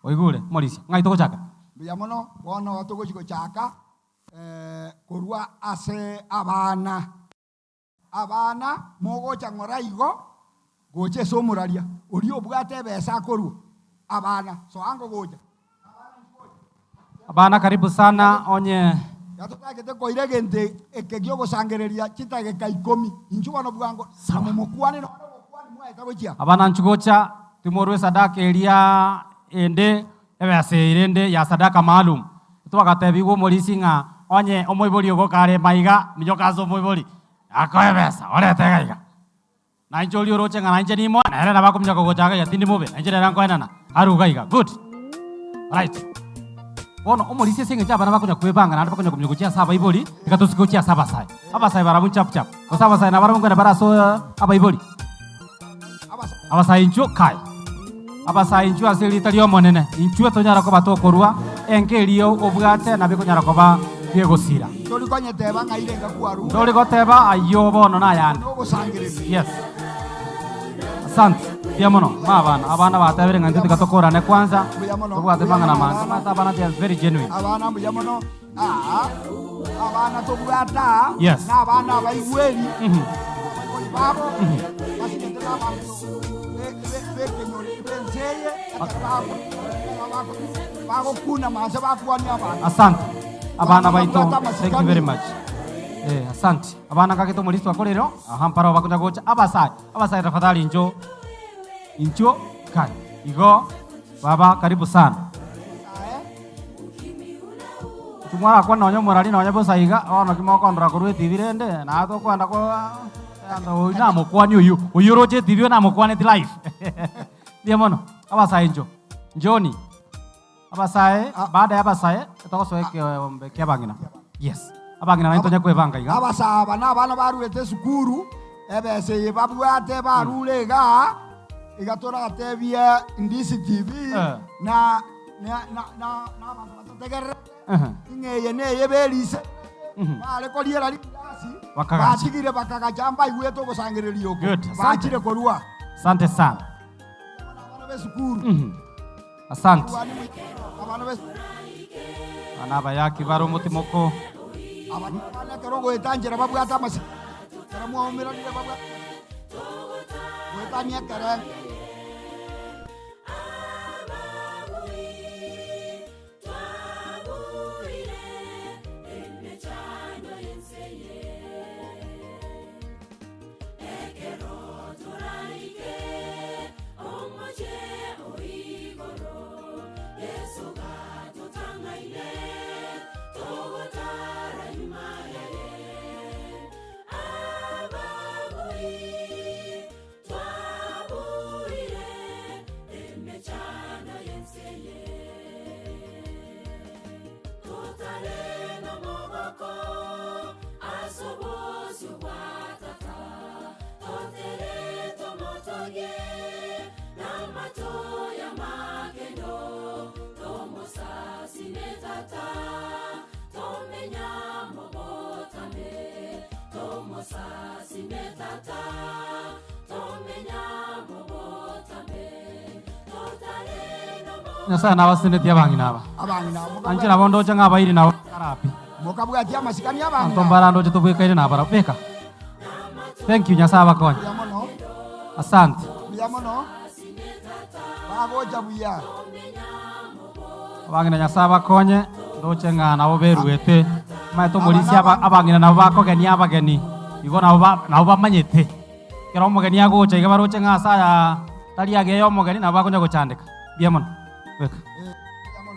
B: oigure Mulisi ngai togo chaka
F: biamono bono togo chiko chaka korwa ase abana mogo changora igo goche somuraria ori obwate besa koru abana so ango goja
B: abana karibu sana onye
F: yatokagete koire gente ekegyo gosangereria chitage ka 10 injuba no bwango samumokuane no mokuane mwa etabochia
B: abana nchugocha timorwe sadaka elia ende ebase irende ya sadaka maalum twagatebigo Mulisi nga onye omoibori ogokare maiga mijokazo omoibori akoebesa oretega na injoli oroche nga nanje nimo na hele na bakumja kogochaga yatindi mobe nanje ranko enana arugaiga good right bono Mulisi senge jabana bakunya kwebanga na bakunya kumnyuguchia saba iboli ikatosikochia saba sai abasai barabu chap chap ko saba sai na barabu ngana baraso abaiboli abasai incho kai abasai incho asili talio monene incho tonyara ko batokorwa enkelio obwate na bikunyara ko ba yegosira
F: toli konyeteba ngaire ngakwaru
B: toli goteba ayo bono na yandi yes asante biamono abana batabere ngante tikatokorane kwanza tubwate mangana manga mata abana they are very genuine
F: abana biamono abana tobwata
B: yes
F: na abana baigweli babo basiketela bantu bekenyori benzeye babo kuna manza bakwani abana
B: asante abana baito thank you very much asante abana kaketo Mulisi wakolero ahampara bakunya gocha abasai tafadhali incho kai igo baba karibu sana tumwara kwa nonyo morali nonyo bosaiga ono kimoko ndra kurwe tivirende na to kwanda kwa ando ina mokwani uyu roje tivio na mokwani ti life diamono abasai njoni abasai baada ya abasai tokosoeke mbeke abangina yes abangina naitonya kwebanga iga
F: abasaba na bana baruete sukuru ebese babwate barulega igatora atebia Ndizi TV na abantu batategere ingeye neye belise bale koliera likasi batigire bakagajamba igweto gosangereria yoko bachire korwa
B: asante sana
F: abana besukuru
B: asante
F: abana bes
B: anaba yaki baro mutimoko
F: abana kerogo etanjira babwata amasi karamu omira dire babwata wetania karen
B: Nyasa na wasineti abangi naba.
F: Abangi nabo.
B: Anche nabo ndoche ngabairi nabo karapi.
F: Mukabwati amasikani abangi.
B: Antombara ndoche tubwekaire nabara beka. Thank you nyasa abakonye. Asante.
F: Biamono. Bagoja buya.
B: Abangi na nyasa abakonye ndoche ngana bo beruete. Maito mulisi abangi nabo bakogeni abageni. Igo nabo bamanyete. Kero omugeni agocha iga baroche ngasa ya tali ageyo omugeni nabo bakonya gochandika. Biamono. Weka.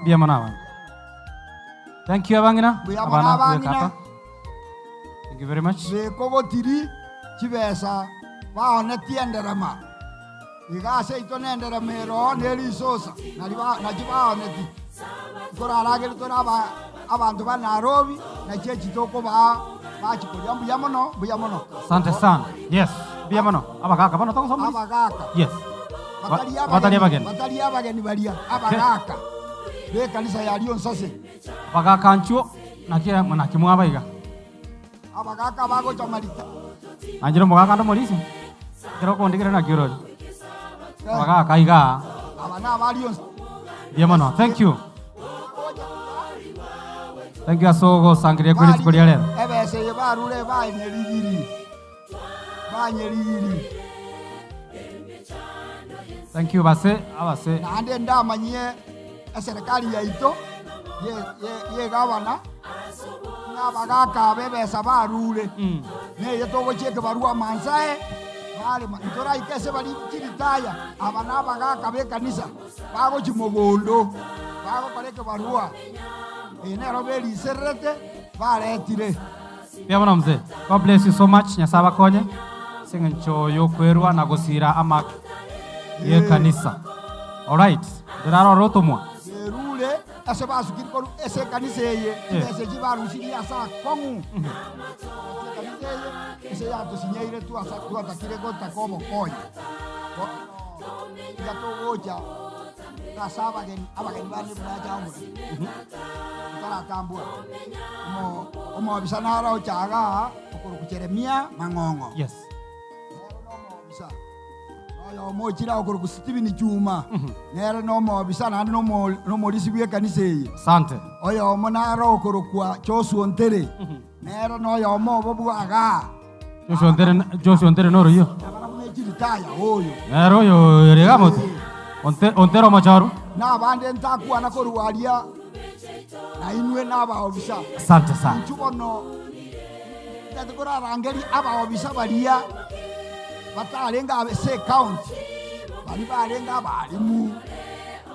B: Biamono abana. Thank you abangina. Abana weka. Thank you very much.
F: Bekogotiri chibesa baone tienderama. Igase itonendera mero nelisosa. Najibaone ti. Koraragere toraba abantu ba Nairobi na chechi toko bachikolia buyamono.
B: Asante sana. Yes. Biamono. Abagaka bano tongo somo.
F: Abagaka.
B: Yes.
F: Batalia bageni balia. Abagaka. Be kanisa ya Lion sase.
B: Abagaka nchuo na kimwaba iga.
F: Abagaka bago chamarita.
B: Anjiro mugaka ndo molisi. Kero kondigere na kiro. Abagaka iga.
F: Abana ba Lion.
B: Biamono. Thank you. Thank you asogo sangire kuri tikolia lero.
F: Ebese ye barure ba nyerigiri.
B: Thank you abase.
F: Nande ndamanyie serikali ya ito ye gavana n'abagaka bebesa barure neye togocheke barua mansae bale ntora ikese bali kiritaya abana abagaka be kanisa bago chimogondo bago koleke barua enero beli serete baletire.
B: Biamono mzee. God bless you so much. Nyasaba konye. Singencho yokwerwa na gosira ama ye kanisa. All right. Deraro rotomwa.
F: Rule ase basukiri ko ese kanisa ye ese jibaru shiri asa kongu. Kanisa ye ese ya to sinyeire tu asa tu atakire ko takobo koy. Ya to goja. Kasaba gen abageni bali bwaja umwe. Kala tambua. Omo bisana ara ochaga okuru kucheremia mangongo.
B: Yes.
F: Oyo mochira okuru kusitibini chuma. Nere no mo bisana no mo lisibye kanisa ye.
B: Asante.
F: Oyo monara okuru kwa Joshua Ontere. Nere no yo mo bobu aga.
B: Joshua Ontere no royo.
F: Chiritaya oyo.
B: Nero yo regamoto. Ontero macharu.
F: Na bande ntakuwa nakorualia. Na inwe naba obisa.
B: Asante sana.
F: Chubono. Ndatukora rangeri aba obisa balia. Batalenga abese count. Bali balenga balimu.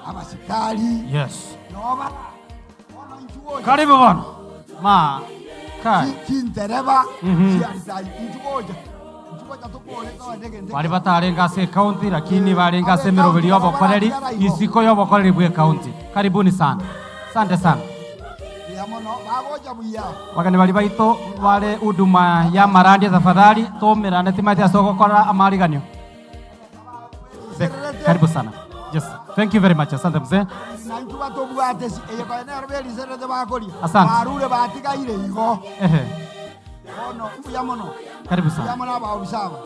F: Abasikali.
B: Yes.
F: Noba.
B: Karibu bwana. Ma kai.
F: Kintereba. Si alisai injuoja.
B: Bali batalenga se county lakini balenga se merobeli yobo koleri isiko yobo koleri bwe county. Karibuni sana. Asante sana. Wakani bali baito wale huduma ya maradi tafadhali tomera na timati asoko kora amariganyo. Karibu sana. Yes. Thank you very much. Asante mzee. Asante.
F: Barule batika ile igo. Ono mbuyamono.
B: Karibu sana.
F: Mbuyamono aba obisaba.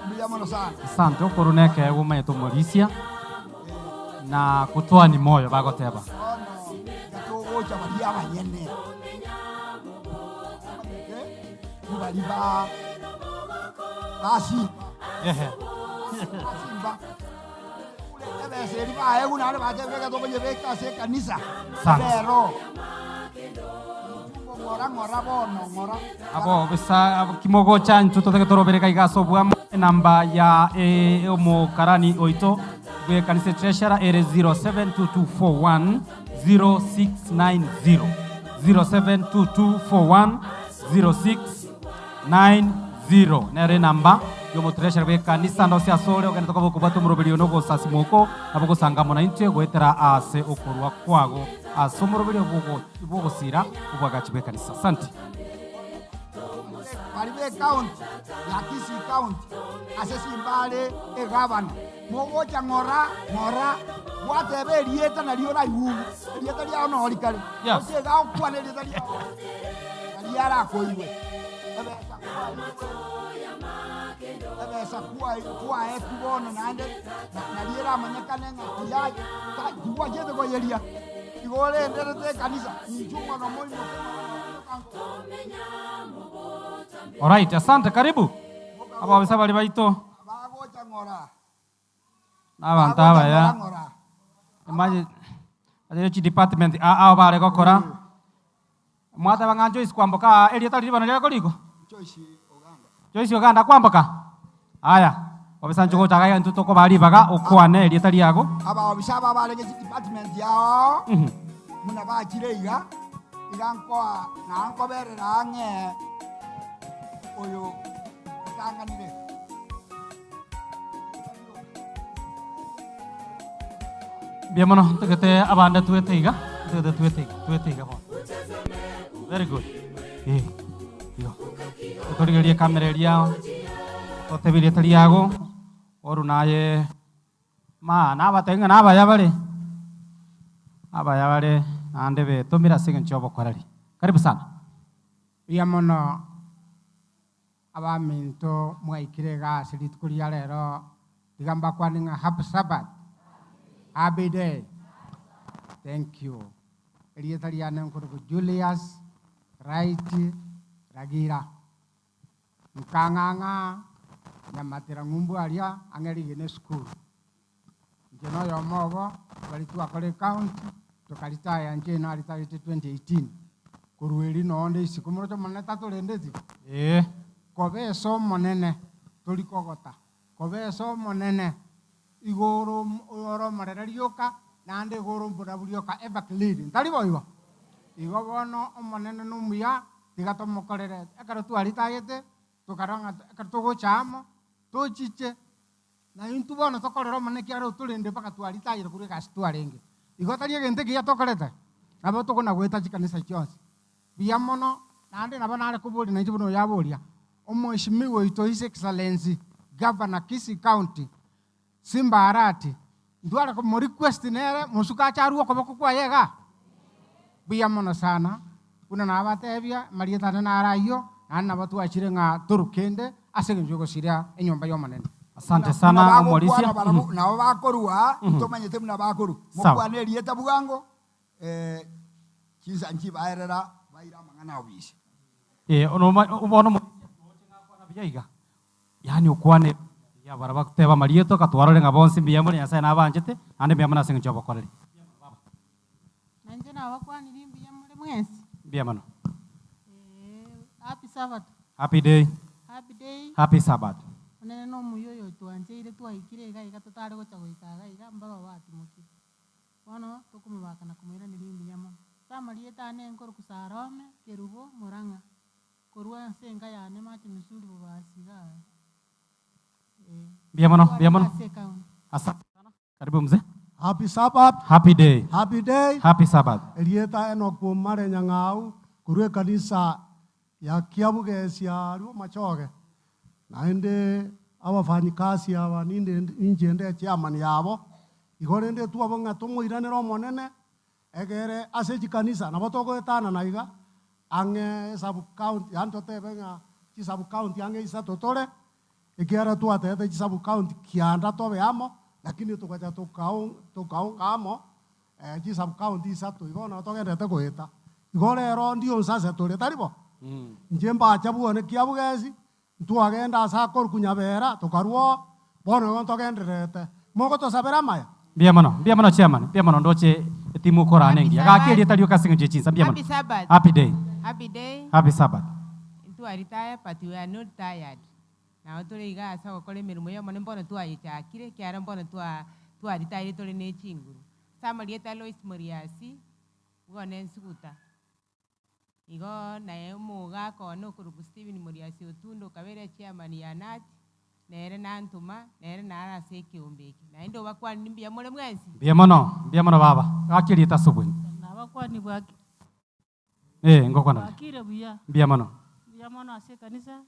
F: Mbuyamono sana.
B: Asante okoruneke umaye tomolisia na kutoa ni moyo bagoteba.
F: Ocha balia banyene. Baliba. Basi. Simba. Ebe se riba e una ne bate vega to bonye veka se kanisa. Pero. Ngora bono.
B: Abo bisa kimogo chanchu to teke torobere kai gaso bwa namba ya omo karani oito bwe kanisa treasurer ere 072241 0690 072241 0690 nere namba yomo treasure be kanisa ndo sia sore ogenda toka boko batu murobelio no go sasimoko aboko sangamo na intwe gwetera ase okorwa kwago asomurobelio boko sira ubwaga chibe kanisa. Asante.
F: Balibe count ya kisi count asesi mbale e gavana mogocha ngora watebe lieta na liora iwu lieta lia no olikale ose ga okwane lieta lia aliara ko iwe ebe esa kuwa etu bono nande na liera manyakane ngakiya ta juwa jete ko yeria igole ndete kanisa njuma no moyo.
B: Alright, asante, karibu. Aba wabisa bali baito.
F: Bagocha ngora.
B: Abantu aba ya. Imagine aje department bare gokora. Mwata banga Joyce kwamboka elia tali bana lya koliko. Joyce Uganda kwamboka. Aya, wabisa njugo chaka ntuto ko bali baga okwane elia tali yago.
F: Aba wabisa baba lege department yao. Muna ba chireiga. Igankoa na anko bere range. Oyo tanganire.
B: Biamono tegete abanda tueteiga. Tegete tueteiga mo. Very good. Yo. Tukorigeria kamera elia. Totebiria taliago. Oru naye na batenga na bayabale. Abayabale andebe tumira singa chobo korari. Karibu sana.
K: Biamono abaminto mwaikirega silitukuria lero digamba kwaninga happy Sabbath. Happy day. Thank you. Elietariana nkuru Julius Right Ragira. Nkanganga nyamatira ngumbu alia angeri gene school. Njeno yomogo balitu akole county tukalitaya njeno alitarite 2018. Kurueli noonde isikumuro to moneta tolendeti. Kobeso monene tolikogota. Kobeso monene igoro oro marerioka nande goro mburaburioka evacuated. Talibo igo. Igo bono omonene numuya tigatomokorere ekaro twalitayete tukaranga ekaro chamo tochiche na intu bono tokorero moneki aro tulende paka twalitayire kuri gastwarenge. Igo talie gente kia tokorete. Abo tokona gweta chikanisa chonse. Biamono nande nabanare kubuli na ichibuno yaboria. Omweshimiwa ito His Excellency Governor Kisii County Simba Arati ndwara ko mo request nere musuka charu ko boko kwa yega biamono sana kuna na abatebia marieta na arayo na batu achire nga turukende asenge njogo siria enyomba yo manene.
B: Asante sana Omolisia.
F: Na bakorua tomanyete muna bakoru mukwane rieta bugango kinza nchi baerera baira mangana obisi
B: ono biaiga yani ukwane ya baraba teba marieto katwarore nga bonsi biyamo ya sana abanjete ande biyamana singa jobo korere
M: nanje na wakwani biyamo le mwesi
B: biyamano
M: happy Sabbath.
B: Happy day.
M: Happy day.
B: Happy Sabbath.
M: Onene no muyoyo twanje ile twahikire ga igatotare gocha goikaga iga mbaba wati muki bono tukumubaka na kumwira ni biyamo samarieta ane nkoro kusarome kerubo muranga korwa senga yane mati misuri bubasiga.
B: Biamono. Asante sana. Karibu mzee.
H: Happy Sabbath.
B: Happy day.
H: Happy day.
B: Happy Sabbath.
H: Elieta Enoch Mare Nyang'au kurwe kanisa ya Kiabugesia ruo machoge. Naende abafanyikazi aba ninde injende chairman yabo. Igorende tu abonga tomoiranero monene egere aseji kanisa na botoko etana naiga ange sub county anto tebenga chi sub county ange isa totore ikiara tu atete chi sub county kianda tobe amo lakini tukaja tukao kamo chi sub county isa tu igona togende te goeta igore ro ndio sasa tore taribo njemba achabuone kiabugezi tu agenda asa kor kunyabera tukaruo bono togenderete moko to sabera maya
B: biamono chairman biamono ndoche timu kora nengi agakiri talio kasinga jechinsa biamono.
L: Happy Sabbath.
B: Happy day.
L: Happy day.
B: Happy Sabbath.
L: Tu are tired but we are not tired. Na otore iga asa okole mirimo yo mone mbono tu ayichakire kiara mbono tu are tired tole ne chinguru. Samarieta Lois Moriasi gone nsukuta. Igo na emuga kono kuruku Steven Moriasi otundo kabere chairman ya NAT. Nere na ntuma, nere na arase kiumbeki. Na ndo bakwani nimbia mole mwezi.
B: Biamono baba. Akiri tasubwe.
M: Na bakwani bwaki.
B: Ngokwana.
M: Akire buya.
B: Biamono
M: ase kanisa.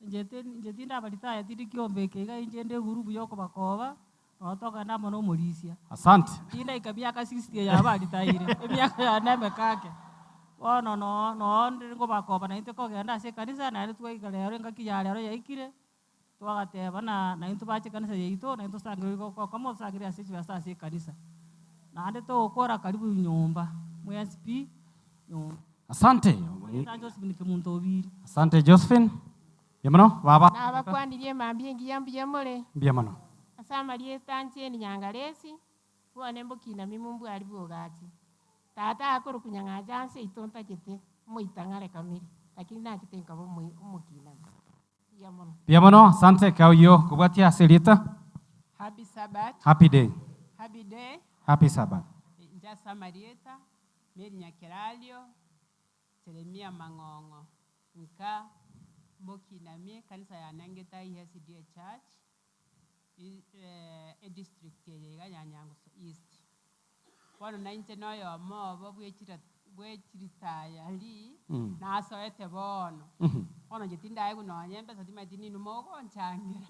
M: Njetinda balita tiri kiombeki ga injende gurubu yoko bakoba. Otoka na mono Morisia.
B: Asante.
M: Tinda ikabia ka 60 ya balita ile. Emiaka ya neme kake. No ngo bakoba na inteko genda ase kanisa na ile tuwa ikalero ngaki ya lero ya ikire.
B: twagateba na into bache kanisa yeito na into sangiri ko kama sangiri asisi basa asisi kanisa na ande to ukora karibu nyumba mwSP nyumba.
A: Asante.
B: Asante
A: Josephine. Biamano baba.
L: Na bakwanirie mambie ngiyambie mole.
A: Biamano.
L: Asama lietanje ni nyangalesi. Kuone mbukina mimumbu alibogati. Tata akoro kunyanga janse itonta kete muitangare kamili. Lakini na kitenka bo mukina. Biamano.
A: Biamano, asante kauyo kubatia selita.
J: Happy Sabbath.
A: Happy day.
J: Happy day.
A: Happy Sabbath.
J: Njasa Marieta, Meri Nyakeralio, Jeremia Mangongo. Nka Boki na mie kanisa ya Nangeta ESDA Church. District ya Nyanyango East. Wano na inche noyo mo bwechiritaya li na asoete bono. Wano jetinda egu no nyembe satima tini numogo nchangira.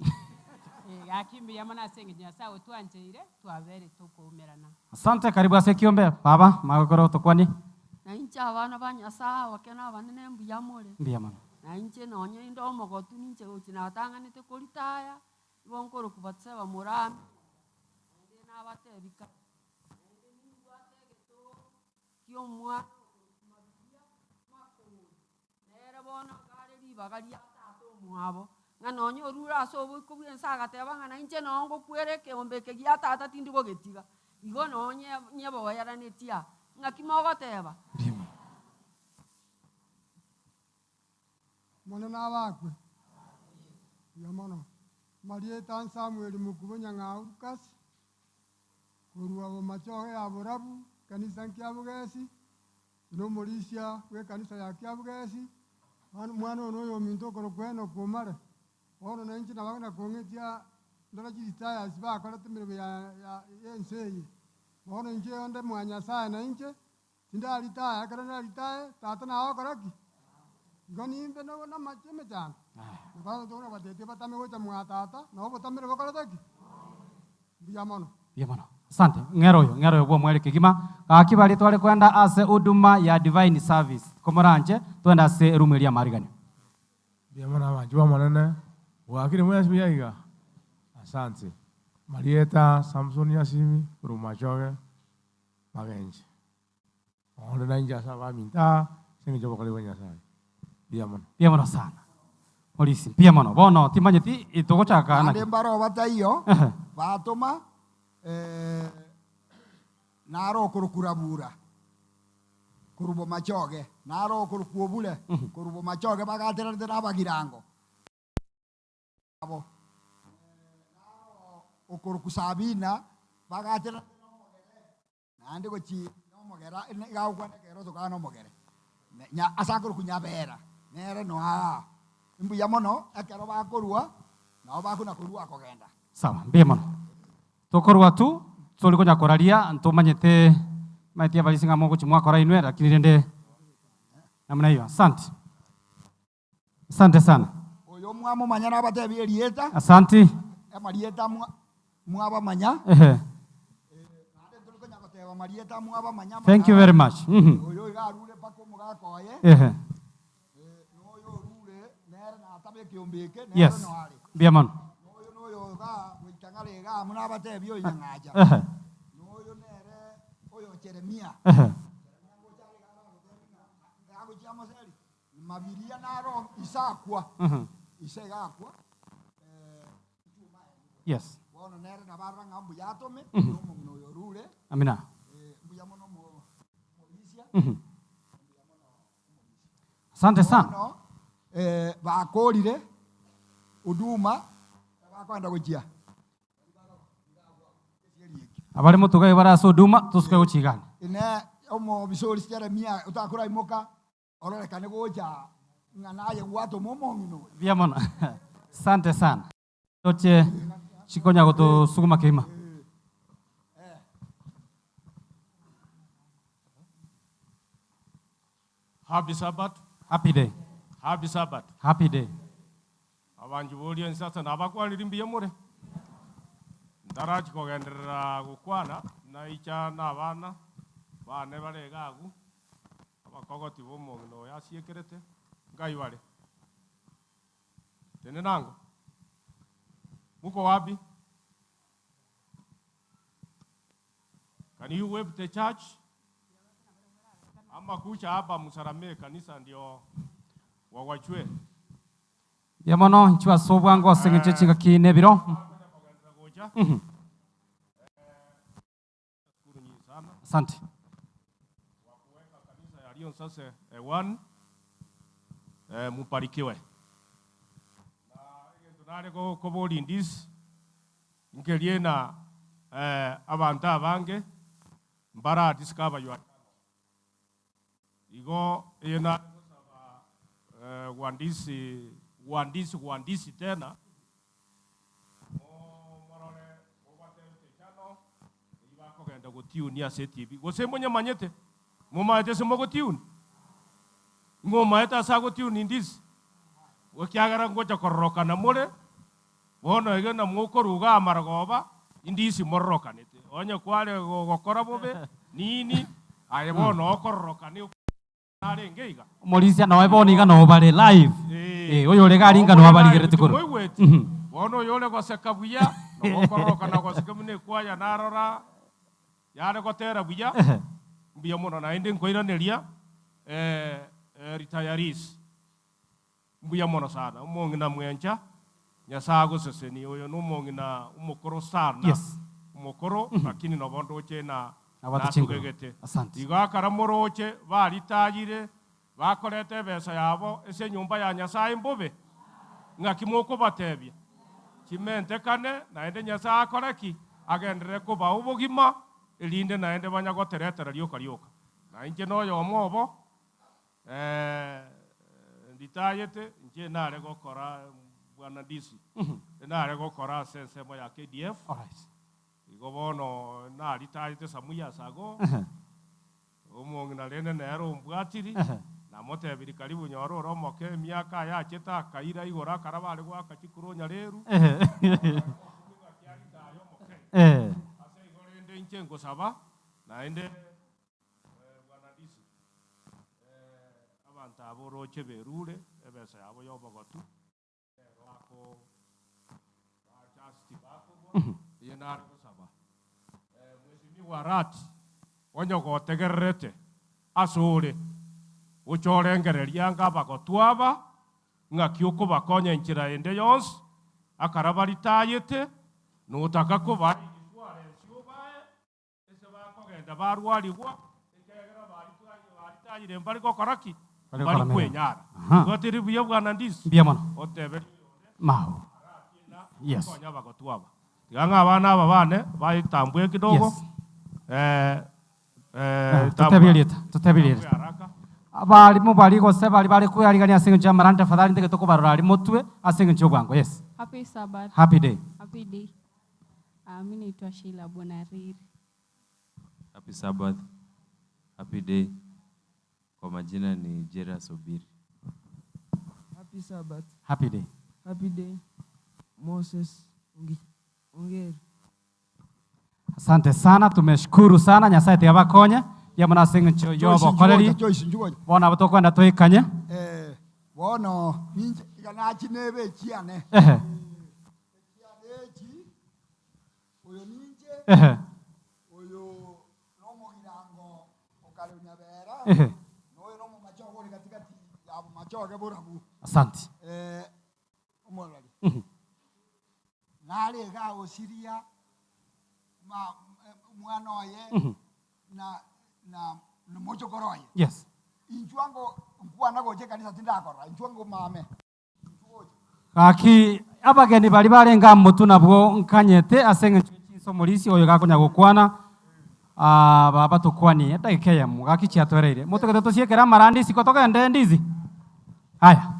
J: Akimbi yamana senge nyasa otuancheire tuavere tukumerana.
A: Asante, karibu ase kiombe baba magokoro tokwani.
P: Na inche abana banyasa wakena banene mbuyamore.
A: Biamano.
P: Na inche nonye ndo mogotu ninche uchina tanganite kuritaya. Bonkoro kubatseba murami. Ndi na batebika. Kyo mwa nere bono kare libagalia tato mwabo. Nganonyo rura so bukubye nsaga tebanga na inche nongo kwereke ombeke gia tata tindi bogetiga. Igo nonye nyebo yara netia. Ngakimogo teba.
H: Mwana na bakwe. Biamano. Marieta Samuel Mukubonya ngaukas. Kurua bo machoge ya borabu kanisa kyabugesi. No Morisia we kanisa ya kyabugesi. Mwana ono minto kono kweno kumare. Ono na inchi na bana kongetia ndola jitaya siba akora temere ya enseye. Ono inchi onde mwanya saa na inchi tinda alitaya akara na alitaya tata na akoraki. Gani imbe na macheme jana. Bado tuna batete batame gocha mwatata na obo tamere bakorataki. Biamano.
A: Biamano. Asante. Ngero bwo mwele kigima. Akibali twale kwenda ase huduma ya divine service. Komoranje twenda ase rumelia marigani.
N: Biamano abanje bamonene. Wakiri mwezi yayiga. Asante. Marieta Samson Yasimi rumachoge magenje. Ono na inja saba minta singe jobo kali wanya sai.
A: Biamano sana. Polisi biamano bono timanyeti itogochaka na.
F: Ande mbaro bataiyo. Batoma naro kurukurabura. Kurubo machoge, naro kurukuobule, kurubo machoge bagatera ndena bagirango. Abo. Okurukusabina bagatera nande gochi no mogera ga ukwane kero to kana mogere. Nya asakuru kunyabera. Nere no a. Mbuyamono akero bakorua na bakuna kurua kogenda.
A: Sawa, biamano. Tokorwa tu toliko nyakoraria ntomanyete maitia balisinga mongo chimwa kora inwe lakini rende namna hiyo. Asante. Asante sana.
F: Oyo mwamo manyana batebi elieta.
A: Asante.
F: Marieta mwaba manya.
A: Thank you very much.
F: Oyo igarure pako mugakoye.
A: Yes. Biamano.
F: Oyo ga witangale ga muna batebi oyo nyangaja. Oyo nere oyo Jeremia. Gago chama seri. Mabiria naro isakwa. Isegakwa.
A: Yes.
F: Wono nere na barra ngambu yatome no yorure.
A: Amina.
F: Mbuyamono Morisia.
A: Asante sana.
F: Bakorire uduma bakwenda gujia.
A: Abali mutugai baraso uduma tusuke guchigana.
F: Ine omo bisori Jeremia utakura imoka orore kane goja nganaye wato momo ngino.
A: Biamano. Asante sana. Toche chikonya goto suguma keima.
O: Happy Sabbath.
A: Happy day.
O: Happy Sabbath.
A: Happy day.
O: Abanji boli sasa nabakwana limbiye mure. Ndarachi kogendera gukwana na icha nabana bane bare gagu. Abakogoti bomo no yasiekerete ngai bare. Tene nango. Muko wapi? Can you wave the church? Ama kucha hapa msaramie kanisa ndio wawachwe.
B: Yamono nchwa sobwango asenge chinga kinebiro. Asante.
O: Kanisa ya Lion sasa one muparikiwe. Na tunale ko bolindis ngeliena abantu abange mbara discover you igo yena wandisi tena kugenda gutiuni ya CTV gose munye manyete mumaete simo gutiuni ngomaeta sa gutiuni ndisi wakiagara ngoja kororoka na mure bono igena mukoruga amaragoba indisi mororokanete onye kwale gokora bobe nini aye bono okororoka ni arengeiga
B: Molisia no eboniga no bare live oyo le garinga no abarigirete koro
O: bono yole goseka buya no gokoroka na goseka mune kwaya narora yare gotera buya mbiya muno na indi nkoiraneria retirees mbuya muno sana umongina mwencha nyasago seseni oyo numongina umukoro sana umukoro lakini no bondo chena natugegete igakara moroche baritagire bakorete besa yabo ese nyumba ya nyasaye mbobe ngakimoko batebye kimente kane na ende nyasaye akoreki agendere kuba ubugima elinde na ende banyagoteretera ryoka na inje noyo omobo nditayete nje nare gokora bwana DC nare gokora sensemo ya KDF igobono nari tayite samuya sago umongina lene nero mbwatiri na motebiri karibu nyororo moke miaka ya cheta kaira igora karabare gwa kachikuru nyareru ase igore ende inchengo saba na ende bwana DC abanta aboro cheberure ebesa yabo yobogotu wako just bako yenari warati onyo gotegererete asure uchorengereria ngaba gotwaba ngakiuko bakonya inchira ende yons akarabaritayete nutaka kuba ese bakogenda barwaligwa ekegera baritayire mbari gokoraki bari kwenyara gotiri buye bwana ndisi
B: biyamana
O: otebe
B: mao yes
O: konya bagotwaba yanga abana aba bane bayitambwe kidogo
B: tutabilieta abalimu bali gose bali kuyarigania asinga cha maranta fadhali ndege tokubarura ali mutwe asinga cyo bwango yes
I: Happy Sabbath.
B: Happy day.
I: Happy day. Mimi naitwa Sheila Bonariri.
Q: Happy Sabbath. Happy day. Kwa majina ni Jera Sobiri.
W: Happy Sabbath.
B: Happy day.
W: Happy day. Moses Ongeri.
B: Asante sana, tumeshukuru sana Nyasaye tebakonya yamana asinga cyo yobo koreri bona batokwenda toikanye
F: bono ninje iganachi nebe chiane oyo ninje oyo nomo girango okale unyabera noyo nomo machogo katikati ya machogo burabu
B: asante
F: umolali nale ga osiria mwana oye na mocho koroye
B: yes
F: injuango mkwana goje kanisa tindakora injuango mame
B: aki abageni bali barenga mutu nabwo nkanyete asenge chinso mulisi oyo gakonya gukwana baba tukwani ataikeya mu gaki chiatoreire mutu gato siekera marandi sikotoka ende ndizi haya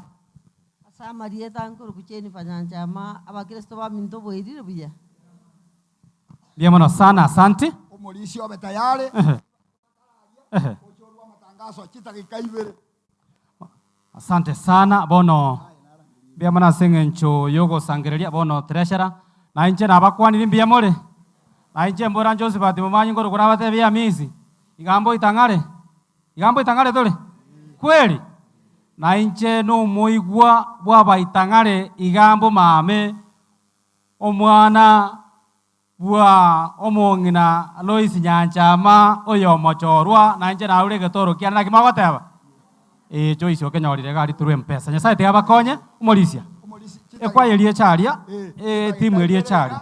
X: asama rieta nkuru kucheni panyanjama abakristo ba minto boirire buya
B: Biamono sana, asante.
F: Umulisi obe tayari. Matangazo chitakiikaibere.
B: Asante sana bono. Biamana sengencho yogo sangereria bono treasure. Na inche na bakwani limbia mole. Na inche mbora njosi bati mumanyi ngoro kurabate bia mizi. Igambo itangare. Igambo itangare tole. Kweli. Na inche no muigwa bwaba itangare igambo mame. omwana bwa omongina Lois Nyanchama oyo mochorwa nanje naure getoro kiana na kimagoteba cho icio kenyorire gari turwe mpesa nyasaye tiga bakonye umorisia ekwayerie charia timu erie charia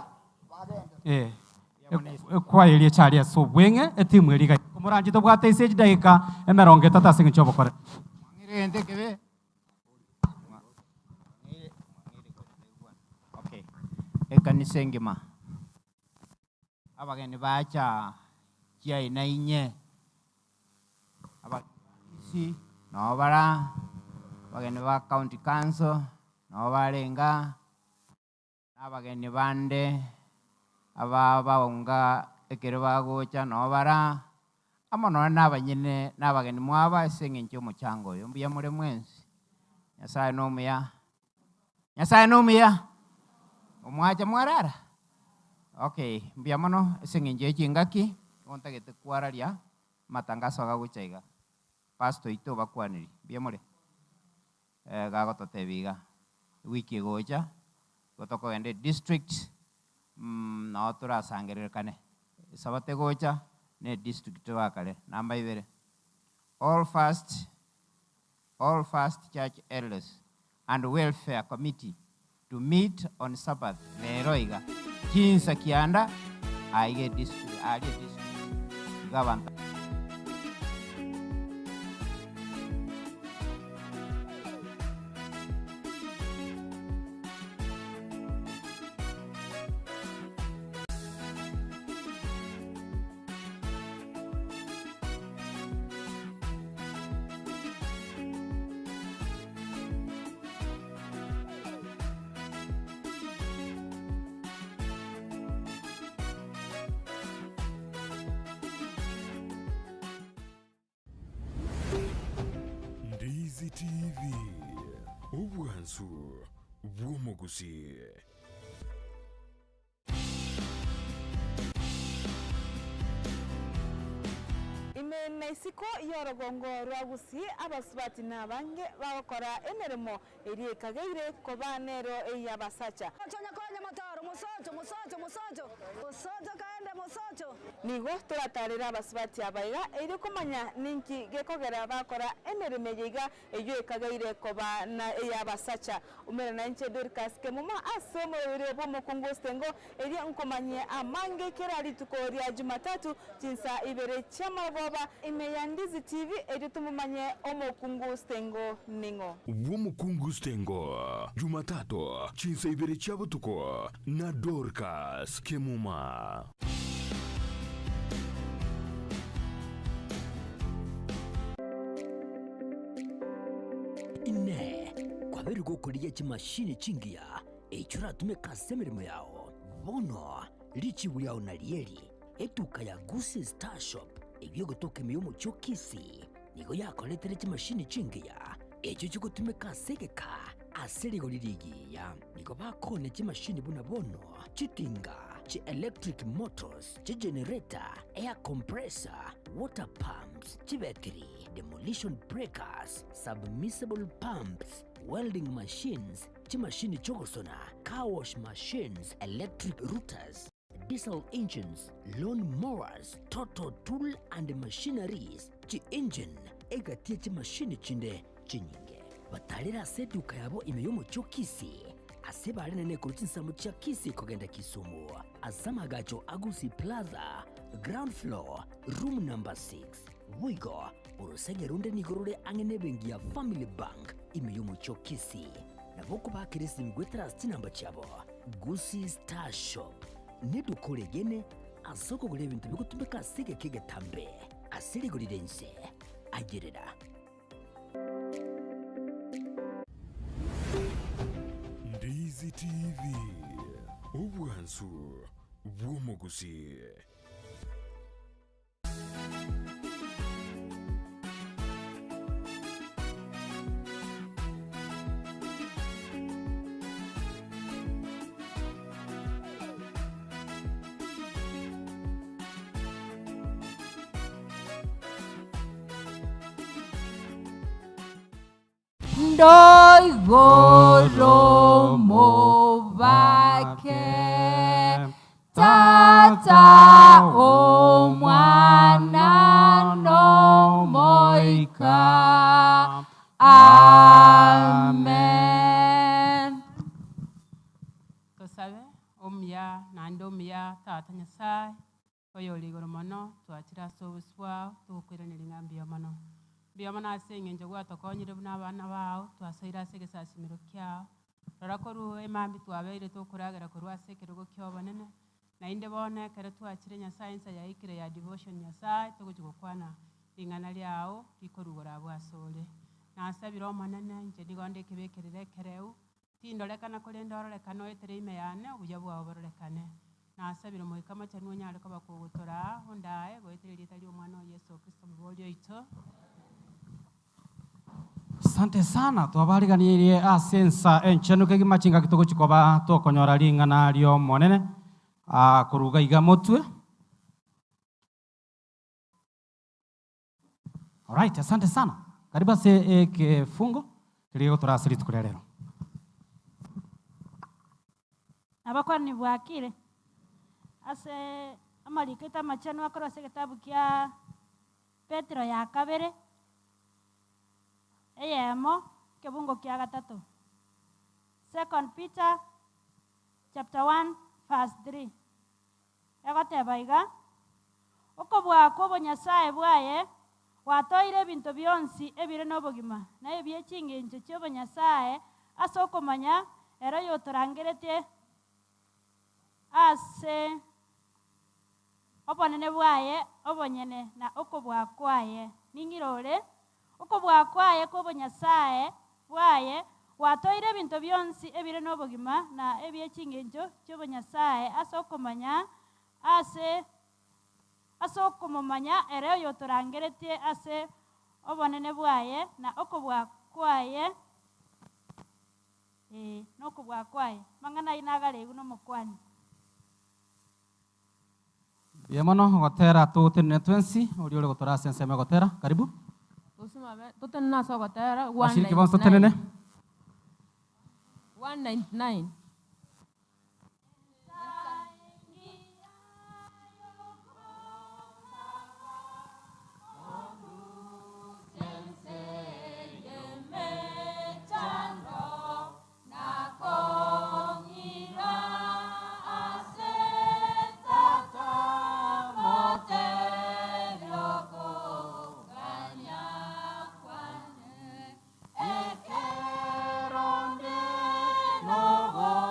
B: ekwayerie charia so bwenge timu erie umuranji to bwate ise dakika 30 singi chobokore
K: ngirende kebe okay ekanise ngima abageni bacha kia ina inye abagisi no bara abageni ba county council no barenga abageni bande abaunga ekere bagocha no bara amono n'abanyene n'abageni mwaba esengenje omuchango yo mbuya muri mwensi nyasaye no muya omwacha mwarara okay mbuya mono esengenje ekingaki ontagete kwararia matangazo agaguchaiga pastor ito bakwaniri mbuya muri gagototebiga wiki gocha gotokogende district no turasangererekane sabate gocha ne district wakale namba 2 all fast church elders and welfare committee to meet on Sabbath leroiga kinsa kianda aige district gavanta
D: TV obwansu bwomogusi
C: imene isiko yorogongo rwagusi abasubati nabange bakora emeremo eri ekageire kobanero eyabasacha
R: Konya mataro musocho kaende musocho
C: nigo turatarira abasubati abaiga eri kumanya ninki gekogera bakora emeremo yiga eyo ekageire kobana eyabasacha umere na nche Dorcas kemuma asomo rebo mukungustengo eri nkomanye amange kerari tukoria Jumatatu jinsa ibere chama baba imeyandizi TV eri tumumanye omukungustengo ningo
D: Womukungustengo Jumatatu chinsa ibere chabo tuko na Dorcas kemuma
U: ine kwa beri gukuria chimashini chingia echura tumeka semirimo yao bono lichi buliao na lieri etuka ya Gusi Star Shop ebyo gutoka miyomo chokisi nigo yakoletere chimashini chingia echo chigutumeka segeka asirigo lirigiya nigo bakone chimashini buna bono chitinga chi electric motors chi generator air compressor water pumps chi battery demolition breakers submersible pumps welding machines chi machine chogosona car wash machines electric routers diesel engines lawn mowers total tool and machineries chi engine egatie chi machine chinde chinyinge batalira seduka yabo imeyomo chokisi asebali nene kurutsinsa mu chakisi kogenda Kisumu azamagacho Agusi Plaza ground floor room number 6 wigo urusenge runde nigorore angene bengi ya Family Bank imeyomo chokisi naboko bakirisi migwetara stinamba chabo Gusi Star Shop nidukoregene asoko gure bintu bigutumeka sege kege tambe asiri gurirense agerera
D: Ndizi TV obwansu bwomogusi
V: Ndoi goro mo vake
B: Tata Omwana no Moika. Amen.
J: Tusabe omya nande omya tata Nyasaye oyo ligoro mono twakira sobuswa tukwiranira ngambia mono biyamana aseng'enje gwatokonyire n'abana bao twasaira asegesasimiro kyao rora koru emambi twabeire tukuragera koru asekerogo kyobonene nainde bone kere twakire Nyasaye nsa yaikire ya devotion Nyasaye tugukwana ingana lyao likorugora bwasole nasabira omonene nje nigonde kibekerere kereu tindolekana kolendorolekana etere ime yane obuya bwao bororekane nasabira moikama cyane onyare ko bakugutora hondae goetere litali omwana wa Yesu Kristo mubolyo ito.
B: Asante sana twabariganirie asensa enchenuke gimachinga kitoko chikoba tokonyora lingana lyo monene kuruga iga motwe. Alright, asante sana. Kariba se kifungo kiliyo turasiri tukulelero.
E: Abakwani bwakire ase amariketa machano akorose kitabu kya Petro ya kabere eyemo kebungo kya gatatu 2 Peter chapter 1 verse 3 yagateba iga uko bwako bonyasaye bwaye watoire ebinto byonsi ebire n'obogima naye byechingenje cy'obonyasaye ase okomanya era yotorangerete ase obonene bwaye obonyene na uko bwakwaye ningirore uko bwakwaye ko bonyasaye bwaye watoire ebinto byonsi ebire n'obogima na ebyechingenjo cy'obonyasaye ase okomanya ase okomumanya era yotorangerete ase obonene bwaye na uko bwakwaye n'uko bwakwaye mangana inagaregu n'omukwani.
B: Yemono gotera tutene twensi uri uri gotora sense me gotera karibu
W: Tusuma tutene naso gotera 199
B: ashiriki bonso tenene
W: 199
B: no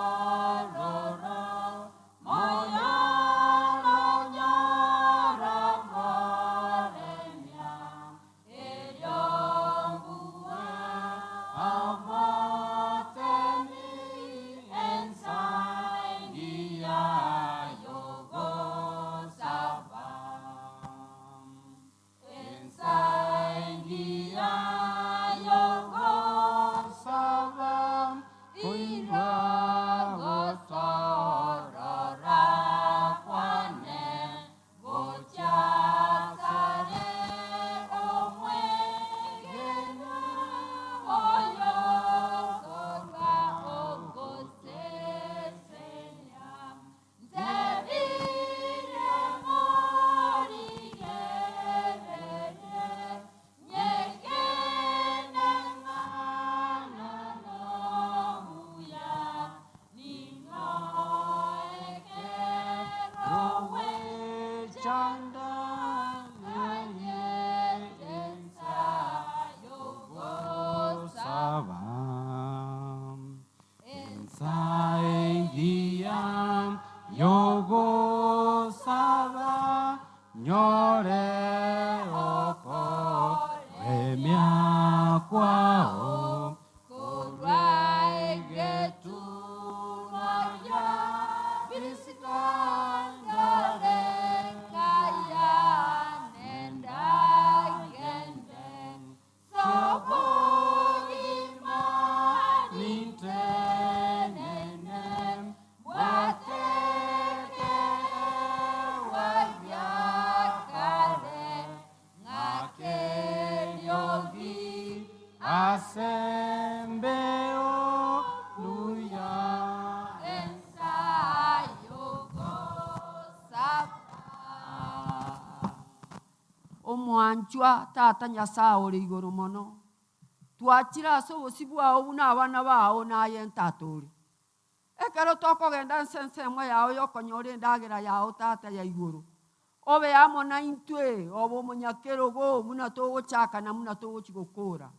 P: nchwa tata Nyasaye uri iguru mono twachira so osibwa obuna abana bao na yentaturi ekero tokogenda nsense mwe yao yokonyore ndagera yao tata ya iguru obe amo na intwe obo munyakero go muna togochaka na muna togochigokora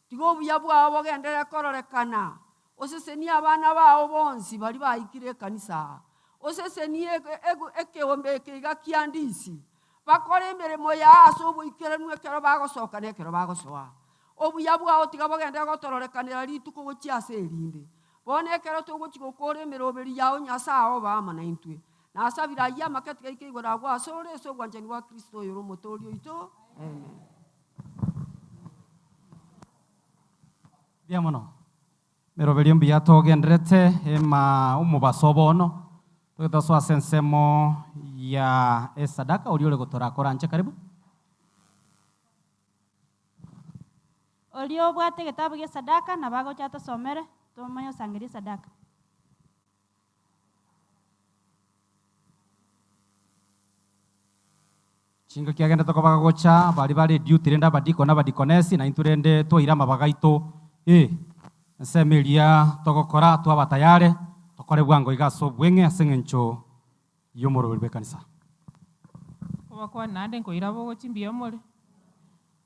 P: tigo buya bwabo gendere kororekana oseseni abana bao bonsi bari baikire kanisa oseseni ekeombe kiga kiandisi bakore emirimo ya aso oboikere nwe kero bagosoka nekero bagosoa obuya bwao tiga bogendere gotororekanira rituko gochiase erinde bone kero togochigokora emiroberi yao Nyasaye bama na intwe na asabira ya makati gaike igora gwa sore so gwanjani wa Kristo yoro motorio ito amen.
B: Bia mono meroberi mbia togendrete ema umubasobono tugitoswa sensemo ya esadaka uliole gotora koranje karibu
E: Olio bwate gitabu gya sadaka na bago chata somere tomanyo sangiri sadaka.
B: Chinga kiagenda toko bagagocha bali duty renda badiko na badikonesi na inturende toira mabagaito nsemeria togokora twaba tayare tokore bwango igaso bwenge asengencho yomoro bekanisa
G: kwa nande nkoira bogo chimbia more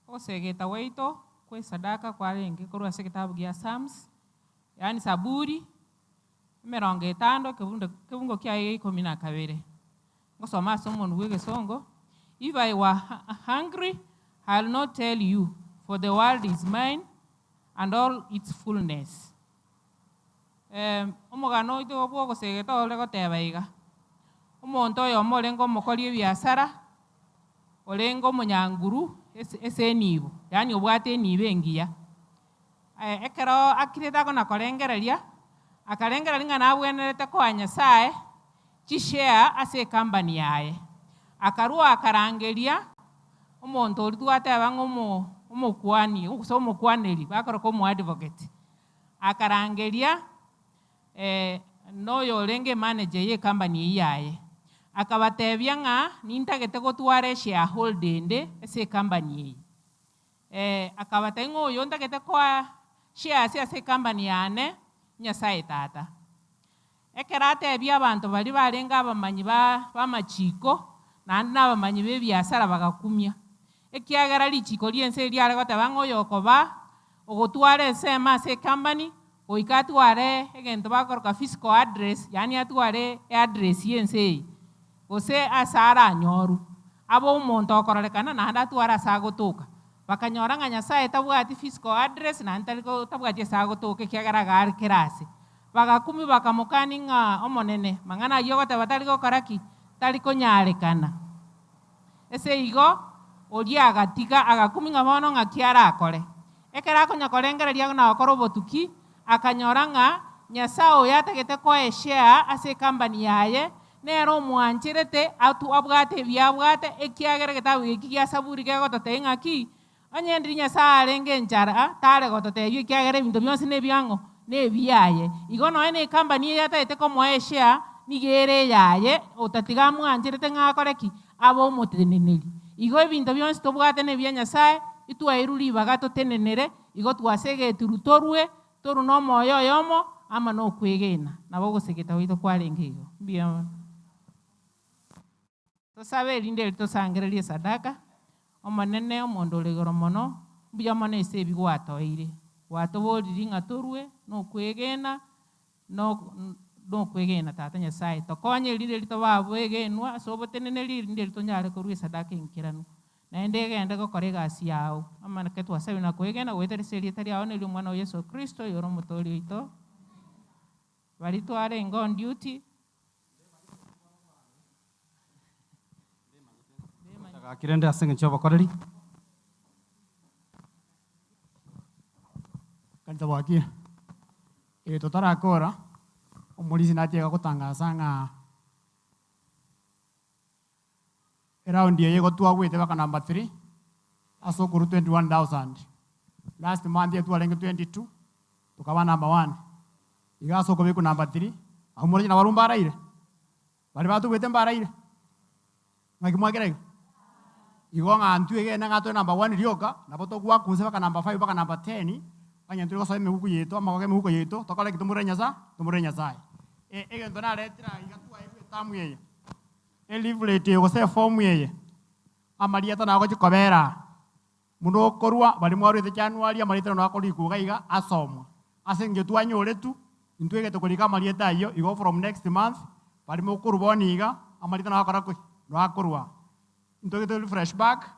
G: osegeta weito kwe sadaka kwa renge korwa se kitabu gya Psalms yani Saburi 50 kebungo kya 12 ngosoma somo nuwege songo. If I were hungry, I'll not tell you, for the world is mine and all its fullness. Omogano ito obwo segeta ole gotebaiga. Omonto oyo molengo mokori biasara olengo munyanguru esenibo, yani obwate nibe engiya. Ekero akireta kona korengereria, akarengereria na abwenerete kwa Nyasaye, chishare ase company yaye. Akarua akarangeria omonto ori twateba ngomukwani omukwaneri bakoroka omu advocate akarangeria noyo orenge manager ye company yaye akabatebia ng'a nintagete gotwara shareholding ase company akabatebia ng'a oyo ntagete kwa shares ase company yane Nyasaye tata ekero atebia abanto bari barenga abamanyi bamachiko nandi nabamanyi bebiasara bagakumia ekiagera lichiko liense liare goteba ng'oyo okoba ogotwara ensema ase company oika atware egento bakoroka physical address yani atware address yense gose asara anyoru abo omonto okororekana nandi atwara ase agotoka bakanyora ng'a Nyasaye tabwati physical address nandi tabwati ase agotoka ekiagera gare kerase bagakumi bakamokani ng'a omonene mang'ana aywo goteba tari gokora ki tari konyarekana ese igo oria agatiga agakumi ng'a bono ng'a kiara akore ekera akonyakorengereria na okoro botuki akanyora ng'a Nyasaye oyo atagete koeshare ase company yaye nero omwancherete abwate ebiabwate ekiagera getabu giki gia Saburi gegototebia ng'a ki onyendi Nyasaye arenge enchara tare gototebia ekiagera ebinto bionsi nebiang'o nebiaye igo noe ne company eye atagete komoeshare nigere yaye otatiga mwancherete ng'akore ki abo omoteneneri igo ebinto bionsi tobwate nebia Nyasaye itwairu ribaga totenenere igo twasegeturu torwe toru n'omwoyo oyomo ama nokwegena nabo ogosegeta goito kwarenge igo mbia tosabe erinde tosangererie sadaka omonene omonto ore igoro mono mbuya mono ase ebi gwatoire gwatoboriri ng'a torwe nokwegena nokwegena tata Nyasaye tokonye erinde ritobaboegenwa ase oboteneneri erinde ritonyare korwa esadaka enkiranu naende egende gokora egasi yao amanake twasabe na kwegena gweteresa erieta riao neri omwana wa Yesu Kristo yoro omotori oito bari twarenga on duty
B: kirende ase eng'encho obokoreri
K: kanisa bwakie totarakora omorisi natiega gotangasa ng'a eraundi eye gotwagwete baka number 3 ase okuru 21,000 last month etwarenge 22 tukaba number 1 iga ase okobeku number 3 aho morisi nabaru mbaraire bari batugwete mbaraire ng'aki mwakera iga igo ng'antu egene ng'atwe number 1 rioka nabo togwa kunse baka number 5 baka number 10 banyantu go soe meguku yeto amagoge meguku yeto tokole kitumure nyasaye egento naretira igatwa ibu tamu yeye leaflet go se form yeye amarieta nago chikobera mundo okorwa bari mwarwete January amarieta no akorikuga iga asomwa asenge twanyoretu intwege tokorika amarieta iyo igo from next month bari mokuruboni iga amarieta no akora kwi no akorwa intwege to fresh back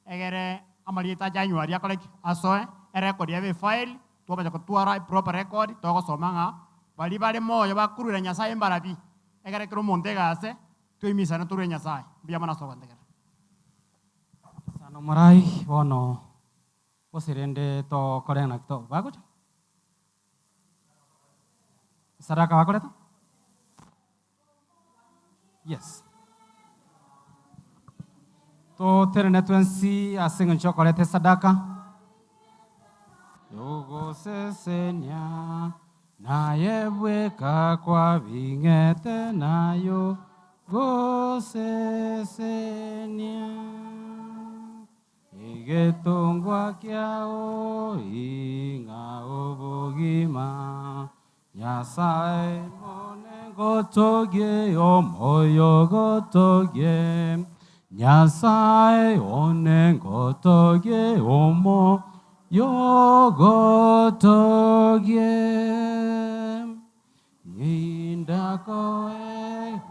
K: egere amarieta January akoreki asoe record ya file tubaja kutwara proper record togo somanga bari bare moyo bakurura nyasaye mbarabi egere kiro mondegase tuimisana turwe nyasaye biyamana sogandegere
B: sano marai bono osirende to korena to bagoja sadaka bakoreta yes to terene twensi asingo chokolete sadaka yogo sesenya naye bweka kwa bingete nayo gosesenia igetongwa kiao inga obogima nyasaye mone gotogie omoyo gotogie nyasaye one gotogie omo yogotogie nindakoe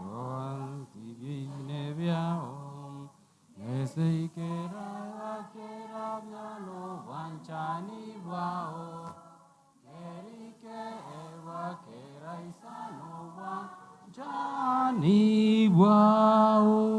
B: gontibine biao neseikera wakera byalo wanchani bwao kerike wakera isano wanchani bwao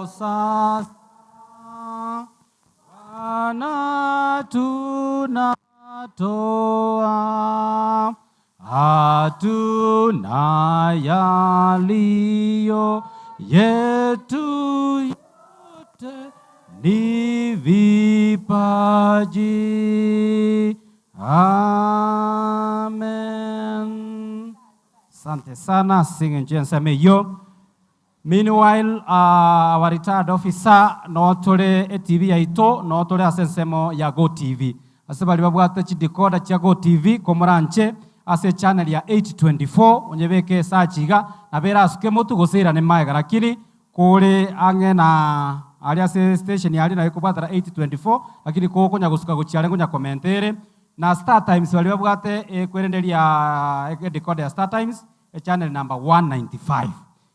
B: sasa Bwana tunatoa hatuna yaliyo yetu yote ni vipaji. Amen. Asante sana, sing and nseme yo. Meanwhile, our retired officer no tole TV yaito no tole asensemo ya Go TV. Asebali babwate chidikoda cha Go TV komoranche ase channel ya 824 onyebeke sachiga na bera asuke motu gosera ne maiga lakini kule ange na ali ase station yali na ikubata 824 lakini koko nya gusuka guchiale ngonya komentere na Star Times bali babwate kwerenderia decoder ya Star Times channel number 195.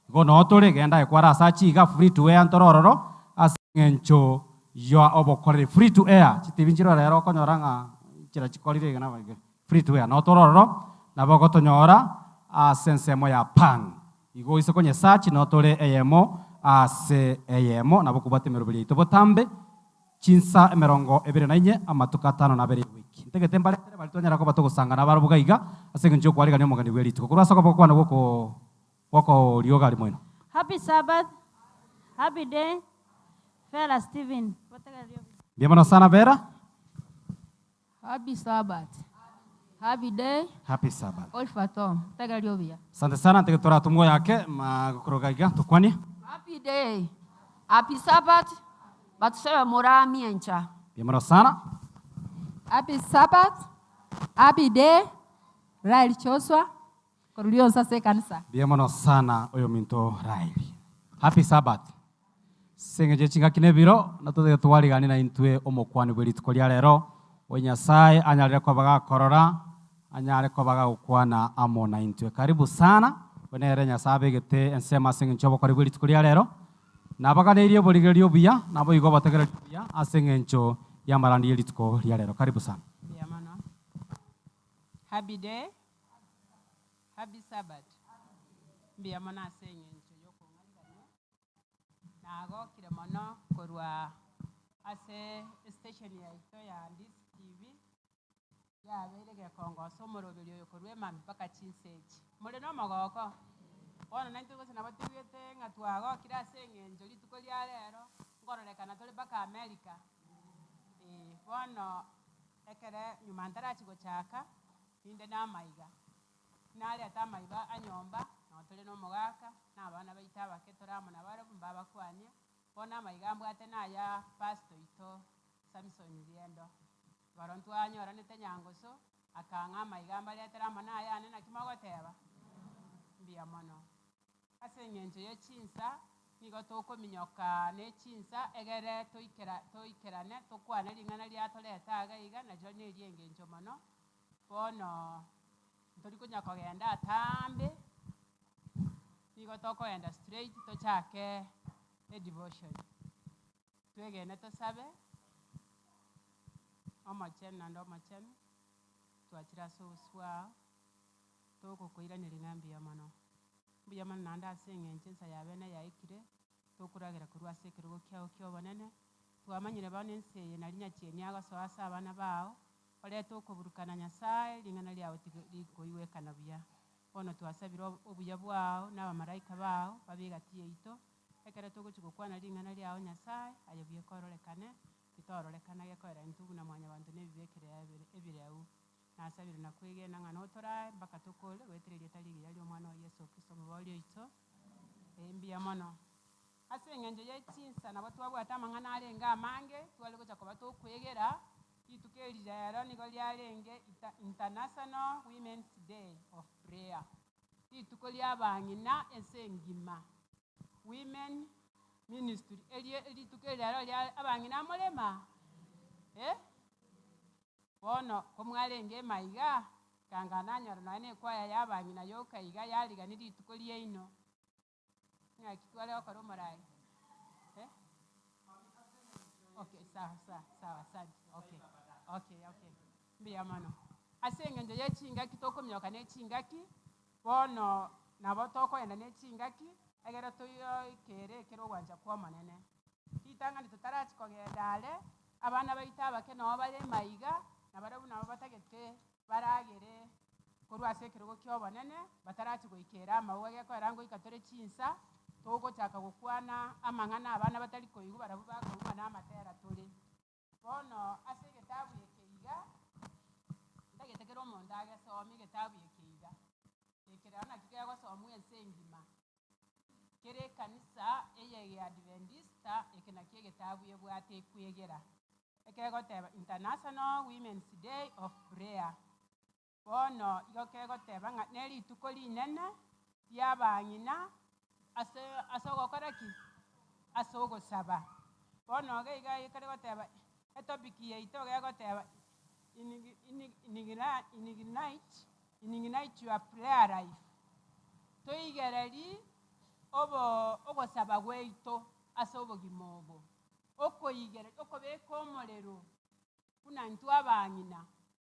B: Gono tole genda ekwara sachiga free to air ntorororo asencho yo obokore free to air chitivinjiro rero konyoranga chira chikolire gana bage free to air no torororo na bogotonyora asensemo ya pang igo isokonye search no tole eyemo ase eyemo na bokubate merubiri itobotambe chinsa emerongo ebere nainye amatuka 5 na bere wiki ntegete mbale bali tonyara ko batogusanga na barubuga iga asencho kwariga nyo mugani bweri tuko kurasa ko bokwana goko wako lioga limoino.
E: Happy Sabbath. Happy day. Vera Steven.
B: Bienvenido sana Vera.
W: Happy Sabbath. Happy day.
B: Happy Sabbath.
W: Olfatom. Tega liobia.
B: Asante sana tege tora tumo yake magukoroga iga tukwani.
X: Happy day. Happy Sabbath. Batusema morami encha.
B: Bienvenido sana.
W: Happy Sabbath. Happy day. Rail Choswa. Korulio sase kanisa.
B: Bienvenido sana oyo minto Raili. Happy Sabbath. Sengeje chinga kinebiro natode twali gani na intwe omokwani bweli tukolia lero onyasaye anyalire kwa baga korora anyalire kwa baga ukwana amo na intwe. Karibu sana wenere nyasabe gete ensema singe nchobo karibu bweli tukolia lero na baga nerio boligerio bia nabo igo bategera bia asenge ncho ya marandi yeli tukolia lero. Karibu sana.
L: Happy day. Happy Sabbath.
G: mbia mono ase eng'encho ya okong'aigania nagokire mono korwa ase station yaito ya Ndisi TV yabeire gekongosa omoroberi oyo korwa emami mpaka chinsechi more na omogoko bono naintwe gose nabo tugete ng'a twagokire ase eng'encho rituko ria rero ngororekana tore mpaka America. Bono ekere nyuma ntarachi gochaka ninde na amaiga nareta amaiga anyomba notore na omogaka na abana baita abake toramo na bare mbabakwanie bono amaiga mbwate naya pastor ito Samson Riendo barontu anyoranete nyangoso akang'a amaiga mbaretera amana ayane nakimogoteba mbia mono ase eng'encho ya chinsa nigo tokominyoka na echinsa egere toikerane tokwane ring'ana riatoreta agaiga nario neri eng'encho mono bono ntori konya kogenda atambe nigo tokoenda straight tochake devotion twegene tosabe omochenu naende omochenu twachire ase oboswa togokoiraneri ng'a mbuya mono naende ase eng'encho ensa yabene yaikire tokoragera korwa ase ekerogo kiao kia obonene twamanyire bono ensa eye nari nyachieni agosoa ase abana bao orete okoburukana Nyasaye ring'ana riao rikoigwekana buya bono twasabire obuya bwao na abamalaika bao babe egati yaito ekere togochi gokwana ring'ana riao Nyasaye aye buya ekororekane itororekana gekoera intwe buna mwanya banto nebibekere ebireu nasabire nakwegena ng'a notorae mpaka tokore goetereri etarigiya ria omwana wa Yesu Kristo omobori oito mbuya mono ase eng'encho ya echinsa nabo twabwate amang'ana arenge amange tware gocha koba tokwegera rituko eri rero nigo riarenge International Women's Day of Prayer rituko ria abang'ina ense engima women ministry rituko eri rero ria abang'ina morema bono komwarenge emaiga kanga nanyora naye na ekwaya ya abang'ina yokaiga yarigani rituko riaino ng'aki tware gokora omorai okay sawa asante okay mbuya mono ase eng'encho ya echingaki tokominyoka na echingaki bono nabo tokoenda na echingaki egere toikere ekero ogwancha kwa omonene ritang'ani totarachi kogenda are abana baito abake nabo bare emaiga nabare buna batagete baragere korwa ase ekerogo kia obonene batarachi goikera amauga gekoera ngoika tore chinsa togochaka gokwana amang'ana abana batari koigwa barabwo bakoigwa na amatera tore bono ase egetabu ekeiga ndagetekera omonto agesomia egetabu ekeiga ekero naki gegosomwa ense engima kere ekanisa eye ya Adventista eke naki egetabu ebwate ekwegera ekegoteba International Women's Day of Prayer bono igo kegoteba ng'a nerituko rinene ria abang'ina ase ogokora ki ase ogosaba bono geiga ekere goteba etopiki yaito gegoteba ignite your prayer life toigereri ogosaba gwaito ase obogima obo okobeka omorero buna intwe abang'ina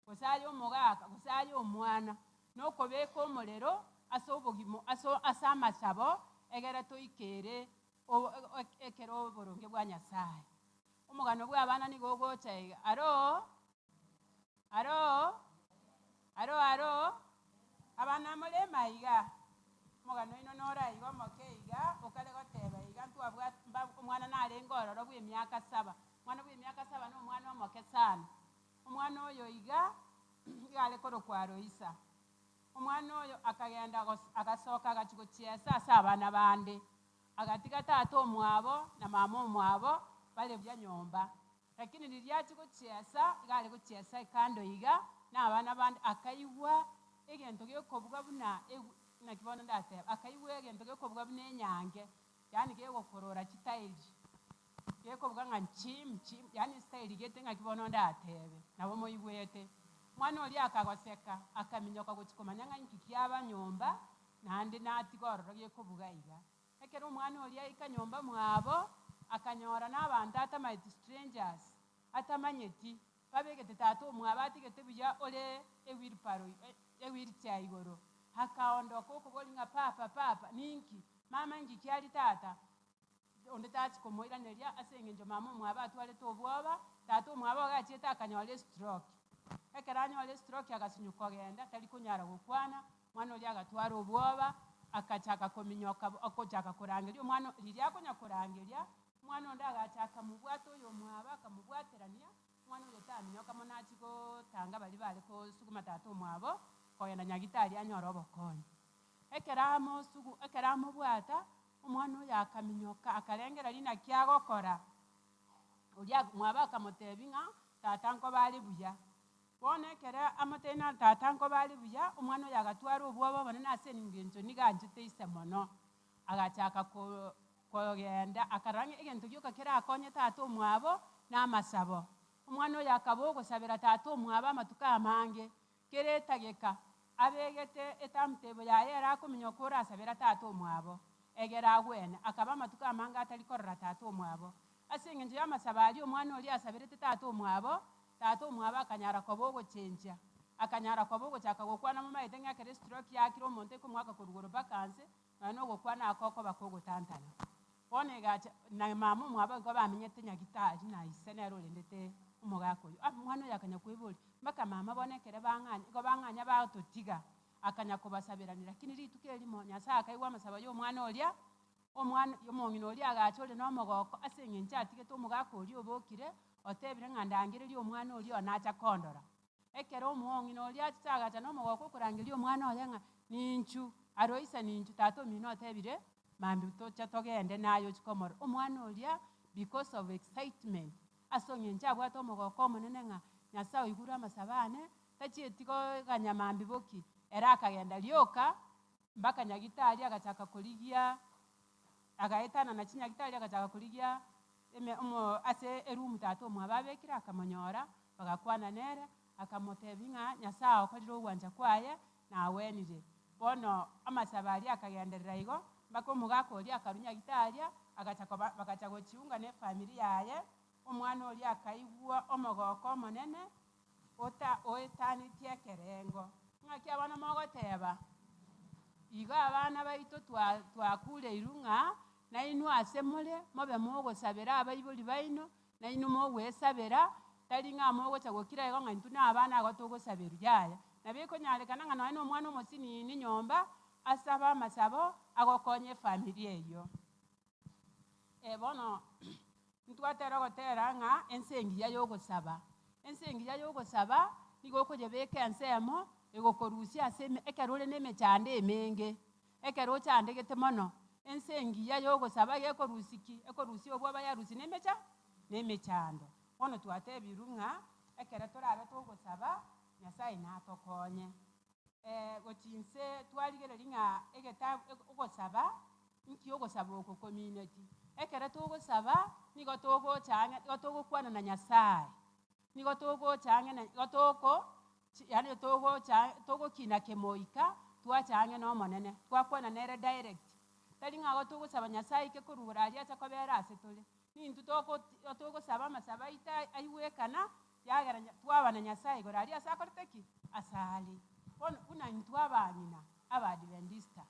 G: gose aye omogaka gose aye omwana nokobeka omorero ase obogima ase amasabo egere toikere ekero oboronge bwa Nyasaye omogano bwa abana nigo ogocha iga aro abana more emaiga omogano ino noraiga omoke iga okare goteba iga ntwabwate omwana narenge ororo bwa emiaka 7 omwana bwa emiaka 7 na omwana omoke sana omwana oyo iga are korokwa Roisa omwana oyo akagenda agasoka agachi gochiesa ase abana bande agatiga tata omwabo na mama omwabo bale bya nyomba lakini ririachi gochiesa igare gochiesa ekando iga na abana bande akaigwa egento gekobwa buna nakibono ndateba akaigwa egento gekobwa buna enyange yani gegokorora chitaili gekobwa ng'a chim yani style gete ng'akibono ndatebe nabo moigwete mwana oli akagoseka akaminyoka gochikomanya ng'a inki kiaba nyomba naende natiga ororo gekobuga iga ekero omwana oli aika nyomba mwabo akanyora n'abantu atamaeti strangers atamanyeti babegete tata omwabo atigete buya ore ewheelchair igoro
M: hakaondoka huko bolinga papa ninki mama nji kyali tata onde tati komoira nelia asengenjo mama mwaba atwale tobwoba tata mwaba gacheta akanyole stroke ekeranyole stroke agasinyuko genda tali kunyara gukwana mwana oli agatwara obwoba akachaka kominyoka akochaka kurangeria omwana lilia konya kurangeria mwana onda agachaka mubwato oyo mwaba akamubwaterania mwana oli taminyoka monati ko tanga bali ko suguma tata omwabo koyenda nyagitari anyora obokonyi ekeramo bwata omwana oyo akaminyoka akarengera lina kyagokora olia mwaba akamotebi ng'a tata nko bali buya bono ekera amotena tata nko bali buya omwana oyo agatwara obwoba bonene ase ningencho niganchete ise mono agachaka kogenda akarange egento gioka kera akonye tata omwabo n'amasabo omwana oyo akaba ogosabira tata omwabo amatuka amange keretageka abegete etamutebo yaye erakominyoka orasabira tata omwabo egera agwene akaba amatuka amange atari korora tata omwabo ase engencho y'amasabo ali omwana oli asabirete tata omwabo akanyara koba ogochenja akanyara koba ogochaka gokwana momaete ng'akere stroke yakire omonto ekomwaka korugoro bakanse nane ogokwana akoko bakogotantana bono egacha na mama omwabo igo bamenyete nyagitari na ise nero orendete omogaka oyo omwana oyo akanya kwebori mpaka mama bono ekere bang'anya igo bang'anya batotiga akanya kobasabiranira lakini rituko erimo nyasaye akaigwa amasaba y'omwana oria omwana omong'ina oria agacha ore n'omogoko ase eng'encho atigete omogaka oria obokire otebire ng'a ndangereria omwana oria nacha kondora ekero omong'ina oria achiche agacha n'omogoko okorangeria omwana oyo ng'a ninchu aroisa ninchu tata omino otebire mambi tocha togende naye ochikomora omwana oria because of excitement ase eng'encho abwate omogoko omonene ng'a nyasaye oigure amasaba ane tachieti koganya mambi boki era akagenda rioka mpaka nyagitari agachaka korigia agaetana na chinyagitari agachaka korigia ase erumu tata omwabo abekire akamonyora bagakwana nere akamotebi ng'a nyasaye okorire ogwancha kwaye nawenire bono amasaba aria akagenderera igo mpaka omogaka oria akarunya gitaria bagacha gochiunga n'efamiri yaye omwana oria akaigwa omogoko omonene oetanitie ekerengo ng'aki abana mogoteba igo abana baito twakureiru ng'a nainwe ase more mobe mogosabera abaibori baino nainwe mogwesabera tari ng'a mogocha gokira igo ng'a intwe na abana igo togosaberu yaya nabo ekonyarekana ng'a nonya omwana omosinini nyomba asaba amasabo agokonya efamiri eyo bono ntwatera gotera ng'a ense engiya y'ogosaba nigo okonyebeka ense emo egokorusia ase ekero ore n'emechando emenge ekero ochandegete mono ense engiya y'ogosaba ekorusia obwaba yarusi n'emechando bono twatebiru ng'a ekero torabe togosaba nyasaye natokonye gochinse twarigereria ng'a ogosaba nki ogosaba oko community ekero togosaba nigo togokwana na nyasaye nigo togochange nigo yani togokina kemoika twachange n'omonene twakwana nere direct tari ng'ago togosaba nyasaye ike korugora aria acha kobera ase tore nintu togosaba amasaba aigwekana yagera twabana nyasaye igoro aria ase akorete ki asali bono buna intwe abang'ina abadventista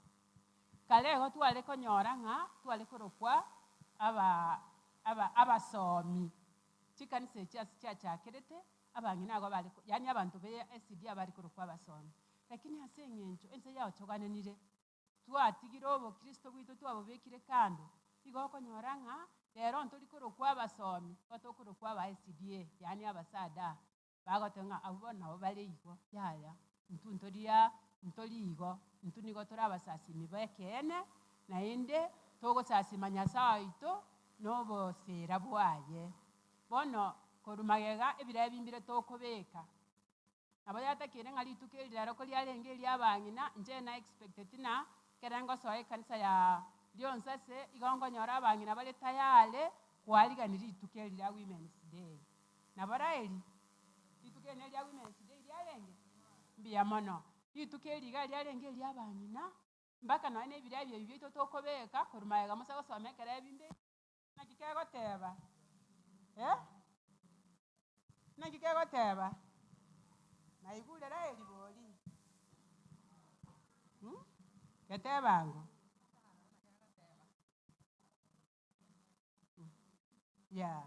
M: kare igo tware konyora ng'a tware korokwa abasomi chikanisa echi ase chiachakerete abang'ina ago bari yani abanto be SCD abari korokwa abasomi lakini ase eng'encho ense yaochogananire twatigire obokristo bwito twabobekire kando igo okonyora ng'a rero ntori korokwa abasomi tokorokwa aba SDA yani abasada bagote ng'a abo nabo bare igo yaya ntori igo ntu nigo tori abasasimi bekene naende togosasima nyasaye ito n'obosera bwaye bono korumagega ebira ebimbire tokobeka nabo yatakire ng'a rituko eri rero ko riarenge eriabang'ina inche na expected na kerengo soa ekanisa ya rionsase igo nkonyora abang'ina bare tayare kwariganira rituko eri ria Women's Day nabo raeri rituko eri ria Women's Day riarenge mbuya mono rituko eri iga riarenge eriabang'ina mpaka nonya na ebira ebio bito tokobeka korumagega mosa gosoma ekero ebimbe naki kegoteba naki kegoteba naigure raeri bori Ketebango. Yeah.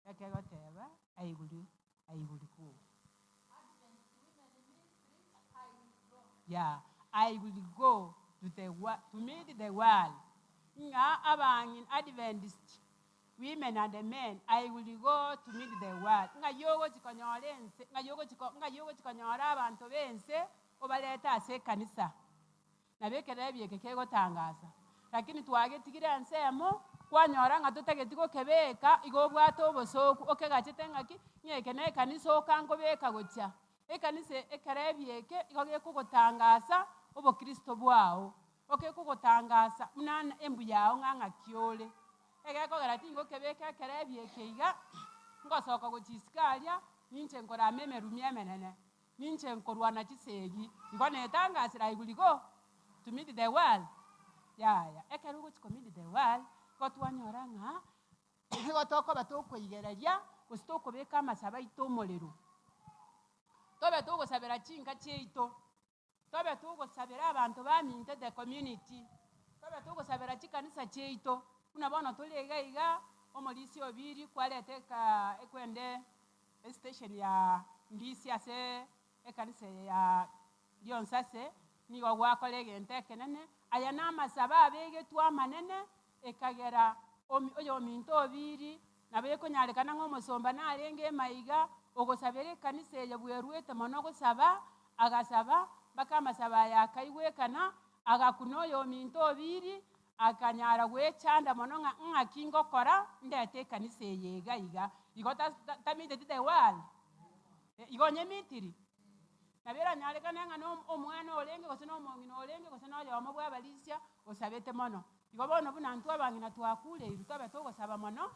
M: Ekegoteba aiguli ku. Yeah, I will go to meet the world. Nga abangin Adventist women and the men, I will go to meet the world. Nga yogo chikonyolense, nga yogo chikonyora abantu bense obaleta ase kanisa. Na bekere byeke kegotangaza. Lakini twagetigire nsemo kwanyora nga tutegetiko kebeka igo bwato bosoku okegachete ngaki nyeke ne kanisa okango beka gocha. Ekanise ekerebyeke igoge kugotangaza obo Kristo bwao. Oke kugotangaza mnana embu yao nganga kiole. Egeko garati ngo kebeka kerebyeke iga ngosoka gochiskalia ninche nkora meme rumia menene. Ninche nkorwana chisegi. Ngo netangazira iguligo to meet the world. Yeah. Ekerugo to meet the world. Kotwanyora nga gotoko batoko igereria gostoko beka masaba itomolero. Tobe tugo sabera chinka cheito. Tobe tugo sabera abantu baminte the community. Tobe tugo sabera chikanisa cheito. Unabona tolega iga omolisi obiri kwaleteka ekwende station ya ndisi ase ekanisa ya Lyonsase nigo gwakolege ntekenene aya namasaba abege twa manene ekagera oyo minto obiri nabeko nyarekana ng'omosomba narenge maiga ogosabere kanisa ya bwerwete mono gosaba agasaba bakamasaba yakaigwekana agakunoyo minto obiri akanyara gwechanda mono nga kingo kora ndete kanisa yega iga igota tamite the world igonye mitiri nabera nyarekana nga no omwana olenge goseno omongino olenge goseno yomo bwabalisia osabete mono igobono buna ntu abangina twakule irutabe togosaba mono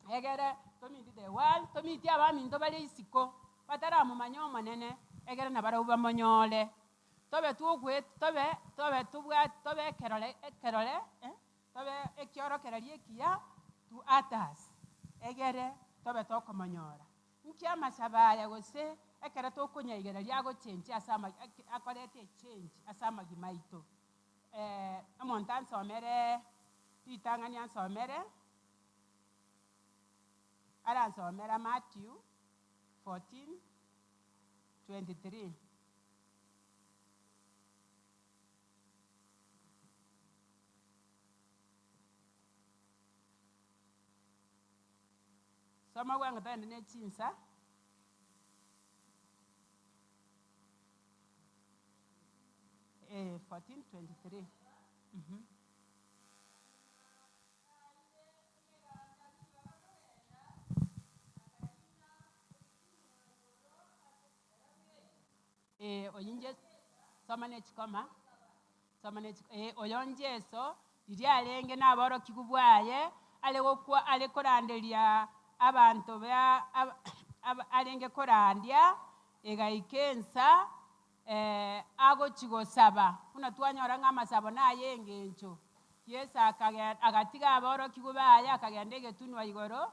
M: egere tomiti the world tomiti abaminto bali isiko batara mu manyo manene egere nabara uba monyole tobe tugwe tobe tubwa tobe kerole tobe ekyoro keralie kia tu atas egere tobe tokomonyora nkia masaba ya gose ekere tokonya igere lyago chenchi asama akolete change asama gimaito amontanso omere titangani ansomere aransomera Matthew 14:23. Soma wangu tende ne chinsa. Eh, 14:23. Oyinje somane chikoma oyonjeso diri alenge naboro kigubwaye ale koranderia abantu alenge korandia egaikensa ago chigosaba kuna twanyora ng'amasabo nayenge encho Yesu agatiga aboro kigubwaye akagenda egetunwa igoro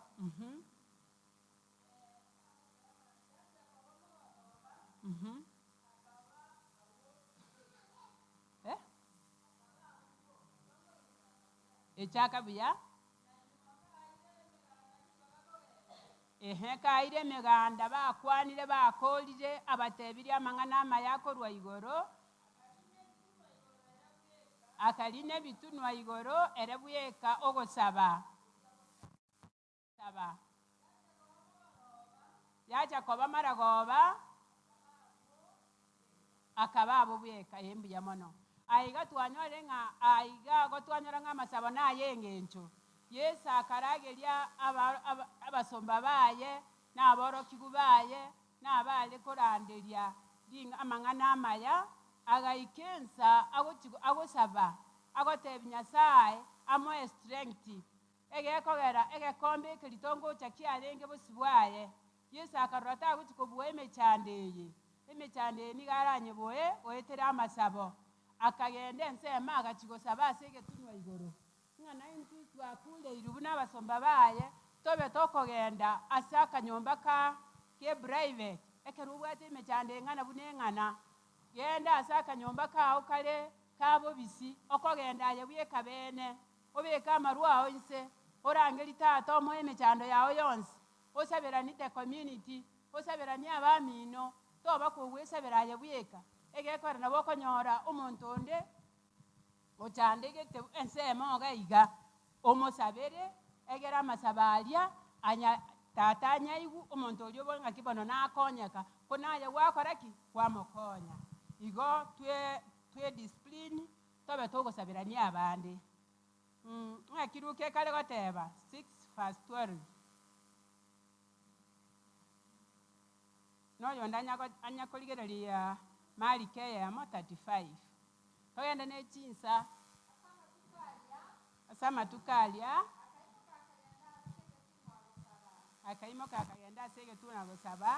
M: Echaka buya kaire meganda bakwanire bakolire abatebiri amang'ana amayakorwa igoro akaline bitunwa igoro erebuyeka ogosaba yacha koba maragoba akaba abo buyeka yembu ya mono aiga twanyore nga aiga gotwanyora nga masabo na yengencho Yesu akarageria abasomba baye n'aboro kigubaye n'abale koranderia dinga amang'ana amaya agaikensa agosaba agotebinyasai amo strength egekogera egekombe keritongo chakiarenge bosibwaye Yesu akarota agutikobuwe emechande nigaranye boye oetera amasabo akagende nsema agachigosaba asege tunwa igoro ngana intu twakule irubu n'abasomba baye tobe tokogenda asaka nyomba ke private ekero obwate emechando eng'ana buna eng'ana genda ase akanyomba kao kare kabo bisi okogenda aye bweka bene obeka amarwa ao inse orangeri tata omoe emechando yao yonsi osaberani the community osaberani abamino toba kogwesabera aye bweka egekora nabo okonyora omonto onde ochandegete ensemo ogaiga omosabere egera amasabaria anya tata anyaigu omonto orio bonga kibono nakonyeka konaye gwakora ki kwamokonya igo twe discipline tobe togosabirania abande ng'akiruke kare goteba 6:12 noyo anyakorigereria Mariko eyemo 35 togenda nechinsa ase amatuko aria akaimo kakagenda ase egetuna gosaba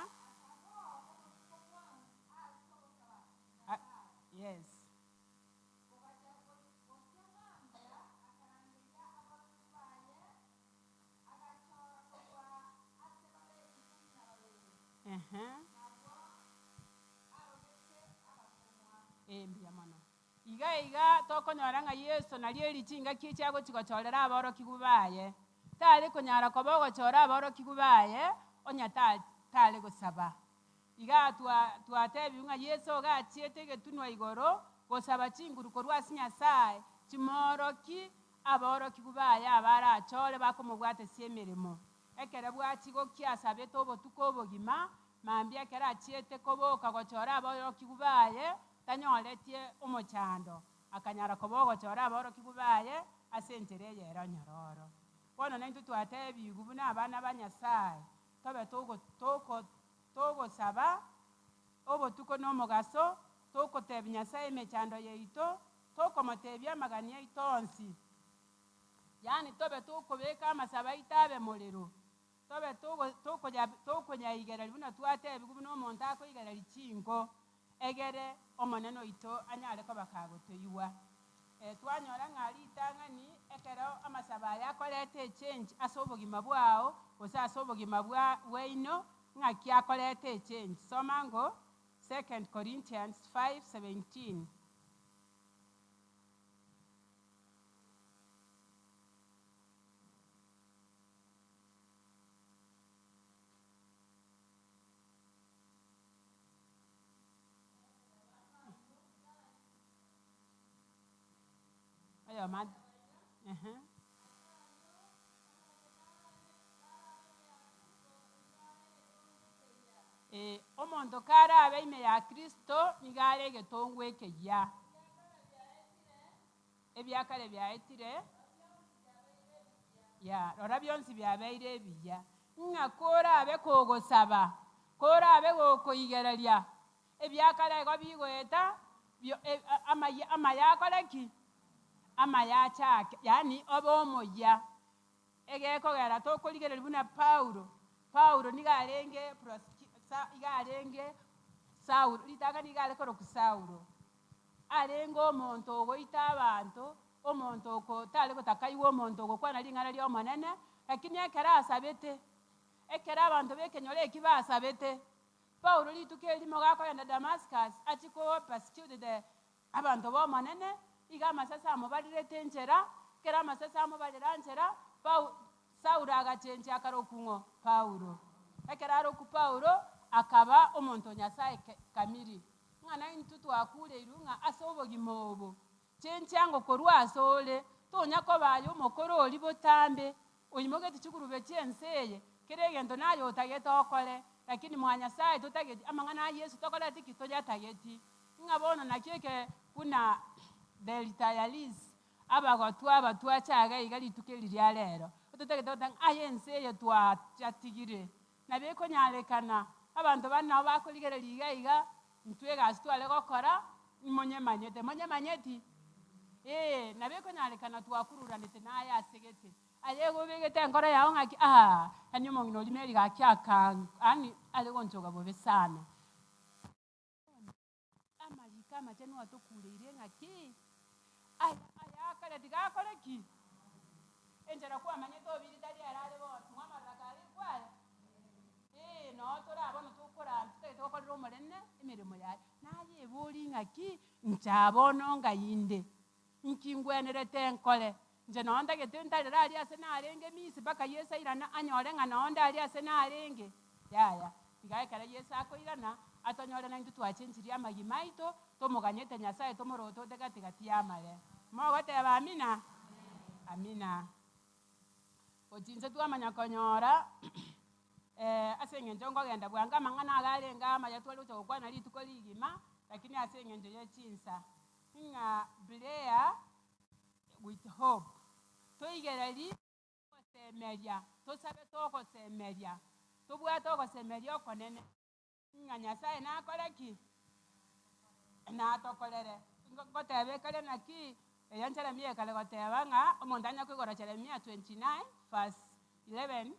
M: yes mbia mono iga tokonyora ng'a Yesu nari erichinga kichiago chigochorera aboroki gubaye tare konyara koba ogochora aboroki gubaye onya tare gosaba iga twatebi ng'a Yesu ogachiete egetunwa igoro gosaba chinguru korwa ase Nyasaye chimoroki aboroki gubaye abarachore bakomobwatesia emeremo ekere bwachigokia asabete obotuko obogima mambia ekere achiete koboka gochora aboroki gubaye tanyoretie omochando akanyara koba ogochora aboroki gubaye ase enchera eyero nyororo bono naintwe twatebigu buna abana ba Nyasaye tobe togosaba obotuko n'omogaso tokotebia Nyasaye emechando yaito tokomotebia amagani yaito onsi yani tobe tokobeka amasaba aito abe morero tobe tokonyaigereri buna twatebigu buna omonto akoigereri chinko egere omonene oito anyare koba kagotoiwa twanyora ng'a ritang'ani ekero amasaba aya akorete echange ase obogima bwao gose ase obogima bwaino ng'aki akorete echange soma ngo 2 Corinthians 5:17 man omonto kare abe ime ya Kristo nigare egetongo ekeyia ebiakare biaetire ya rora bionsi biabeire ebiya ng'a kora abe kogosaba kora abe gokoigereria ebiakare igo bigoeta amayakoreki amayachake yani obe omoya egekogera tokorigereri buna Paulo nigarenge Saulo ritaka nigare koroku Saulo arenge omonto ogoita abanto omonto okotare gotakaiwa omonto ogokwana ring'ana ria omonene lakini ekero asabete ekero abanto bekenyora eki basabete Paulo rituko erimo gakogenda Damascus achiko persecute abanto ba omonene iga amasasa amobarirete enchera kera amasasa amobarira enchera Saulo agachenchi akarokung'o Paulo ekero aroku Paulo akaba omonto Nyasaye kamiri ng'ana intwe twakureiru ng'a ase obogima obo chenchango korwa ase ore tonya kobaye omokoro ori botambe oyimogeti chigurube chiense eye kera egento naye otagete okore lakini mwa Nyasaye totageti amang'ana a Yesu tokoreti ki toyatageti ng'a bono nakieke buna the retirees abatwachaga iga rituko eri ria rero totagete gotanga aye ense eye twachatigire nabekonyarekana abanto bane nabo bakorigereria iga intwe egasi tware gokora monyemanyeti nabekonyarekana twakururanete naye asegete aye gobegete enkoro yao ng'aki ani omong'ina orimo erigaki ani are gonchoga bobe sana amariko amache nwatokureire ng'aki ayakareti gakoreki enchera kwamanyete obiri tari erare bono mwamaraka ari kware no torabono tokoranta narora omorene emirimo yaye naye ebori ng'aki nchabono ngayinde nkingwenerete nkore nje nonda gete ntarera ari ase narenge misi mpaka Yesu airana anyore ng'a nonda ari ase narenge yaya tigaekera Yesu akoirana atonyore naintu twachenchirie amagi maito tomoganyete Nyasaye tomorotote gatigati yamare mogoteba amina amina ochinse twamanya konyora ase eng'encho nkogenda bwango amang'ana agarenga amaya twari gocha gokwana rituko rigima lakini ase eng'encho ya chinsa ng'a Blair with hope toigereri gosemeria tosabe togosemeria tobwate ogosemeria okonene ng'a Nyasaye nakore ki natokorere ngoteba ekare naki eya Jeremia ekare goteba ng'a omonto anya koigora Jeremia 29 verse 11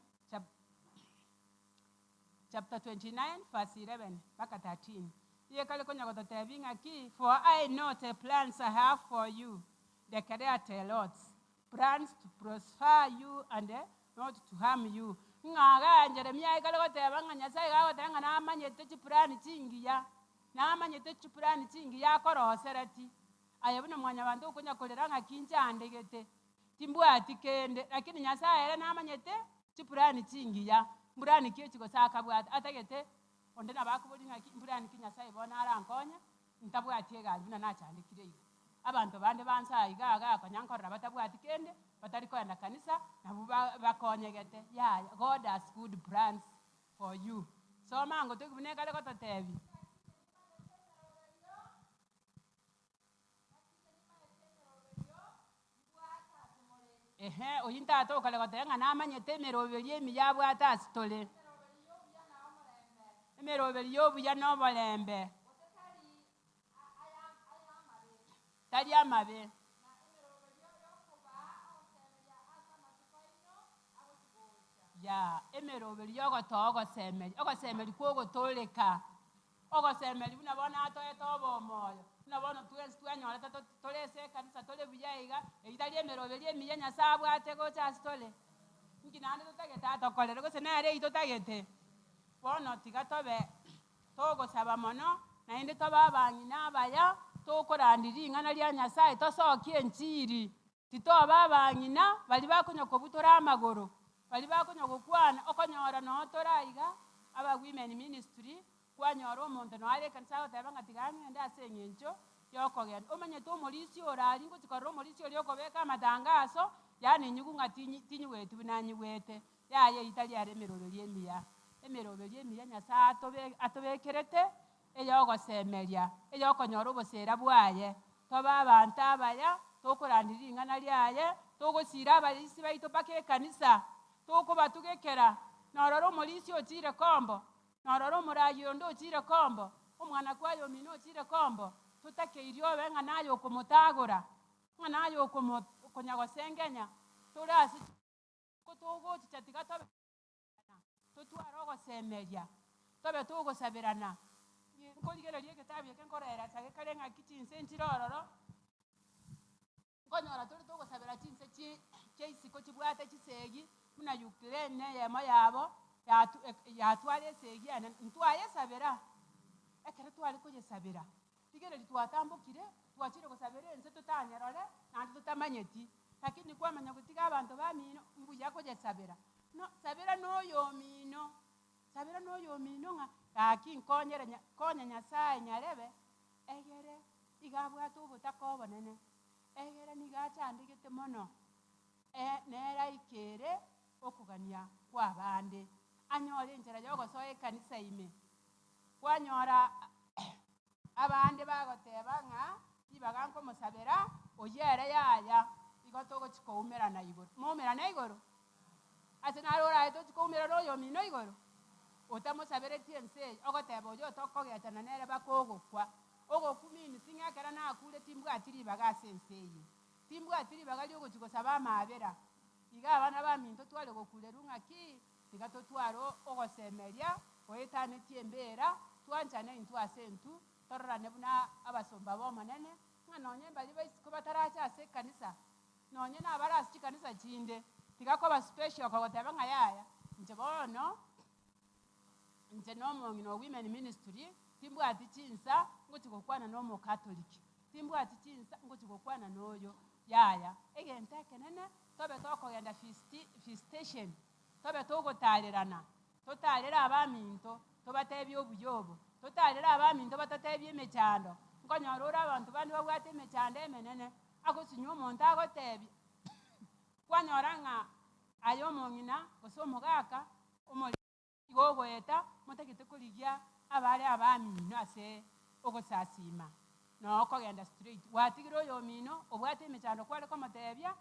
M: chapter 29 verse 11 mpaka 13 iye kale konya gototebi ng'aki for I know the plans I have for you declare the Lord plans to prosper you and not to harm you ng'aga Jeremia ekale goteba ng'a Nyasaye gagoteba ng'a namanyete chipurani chingiya namanyete chipurani chingiya korosereti aye buna mwanya bantu okunya korera ng'aki nchandegete timbwati kende lakini Nyasaye era namanyete chipurani chingiya mburani kiyo chigosaka bwate atagete onde nabakubori ng'aki mburani ki Nyasaye bona arankonya ntabwati eganju buna nachandikire igo abantu bande bansa igaga akonyankorera batabwati kende batari kwenda kanisa nabo bakonyegete yeah God has good plans for you so mango tukubune kale gototebi oyinta to kale gotenga namanyete emeroberi emiya bwate asitore emeroberi yobuya n'oborembe tari amabe ya emeroberi yogotoa ogosemeri kwogotoreka ogosemeri buna bona atoete obomoyo buna bono twensi twanyorete torese ekanisa tore buya iga eitari emeroberi emiya Nyasaye abwate gocha asitore nki nande totagete atokorere gose nere ei totagete bono tiga tobe togosaba mono naende tobe abang'ina abaya tokorandiri ing'ana ria Nyasaye tosokie enchiri titoba abang'ina bari bakonya kobutora amagoro bari bakonya gokwana okonyora nootora iga aba women ministry kwanyora omonto noare ekanisa goteba ng'a tiga ng'ende ase eng'encho yokogenda omanyete omorisi orari ngochikorera omorisi oria okobeka amatangaso yaani enyugu ng'a tinyigweti buna nyigwete yaye eitari are emeroberi emiya emeroberi emiya Nyasaye atobekerete eyogosemeria eyokonyora obosera bwaye toba abanto abaya tokorandiri ing'ana riaye togosira abarisi baito mpaka ekanisa tokobatugekera norora omorisi ochire kombo norora omorayi onde ochire kombo omwana kwayo omino ochire kombo totakeirie obe ng'a naye okomotagora ng'a naye okonya gosengenya tore ase kotogochicha tiga tobe totwara ogosemeria tobe togosabirana nkorigereria egetabu eke nkorera chage kare ng'aki chinse nchire ororo nkonyora tore togosabera chinse chia isiko chibwate chisegi muna Ukraine yemo yabo yatwara esegi ene ntwayesabera ekere twari koyesabera tigereri twatambukire twachire gosabera ense tutanyerore nandi tutamanyeti lakini kwamanya gutiga abantu bamino mbuya koyesabera no sabera noyo mino ng'a gaki nkonyere konya Nyasaye nyarebe egere igabwate obotaka obonene egere nigachandegete mono nera ikere okugania kwa bande anyore enchera yogosoa ekanisa ime kwanyora abande bagoteba ng'a ibaga nkomosabera oyere yaya igo togochikoumerana igoro moumerana igoro ase narorae tochikoumerana oyo mino igoro otamosabereti ense ogoteba oyo tokogetana nere bakogokwa ogokumini sing'ekera nakure timbwati ribaga ase ense eye timbwati ribaga riogochigosaba amabera iga abana baminto tware gokureru ng'aki tiga totware ogosemeria oetaneti embera twanchane intu ase entu tororane buna abasomba bomonene ng'a nonye mbari baisiko bataracha ase ekanisa nonye nabare ase chikanisa chinde tiga koba special kogoteba ng'a yaya inche bono nje n'omongi no women ministry timbwati chinsa ngochikokwana n'omo catholic timbwati chinsa ngochikokwana n'oyo yaya egente kenene tobe tokogenda station tobe togotalirana totalira abaminto tobatebya obuyobo totalira abaminto batatebya emechando nkonyorora abantu bandi babwate emechando emenene agosinya omonto agotebya kwanyora ng'a ayo omong'ina gose omogaka igogoeta motegete korigia abare abamino ase ogosasima nokogenda straight watigire oyo omino obwate emechando kware komotebia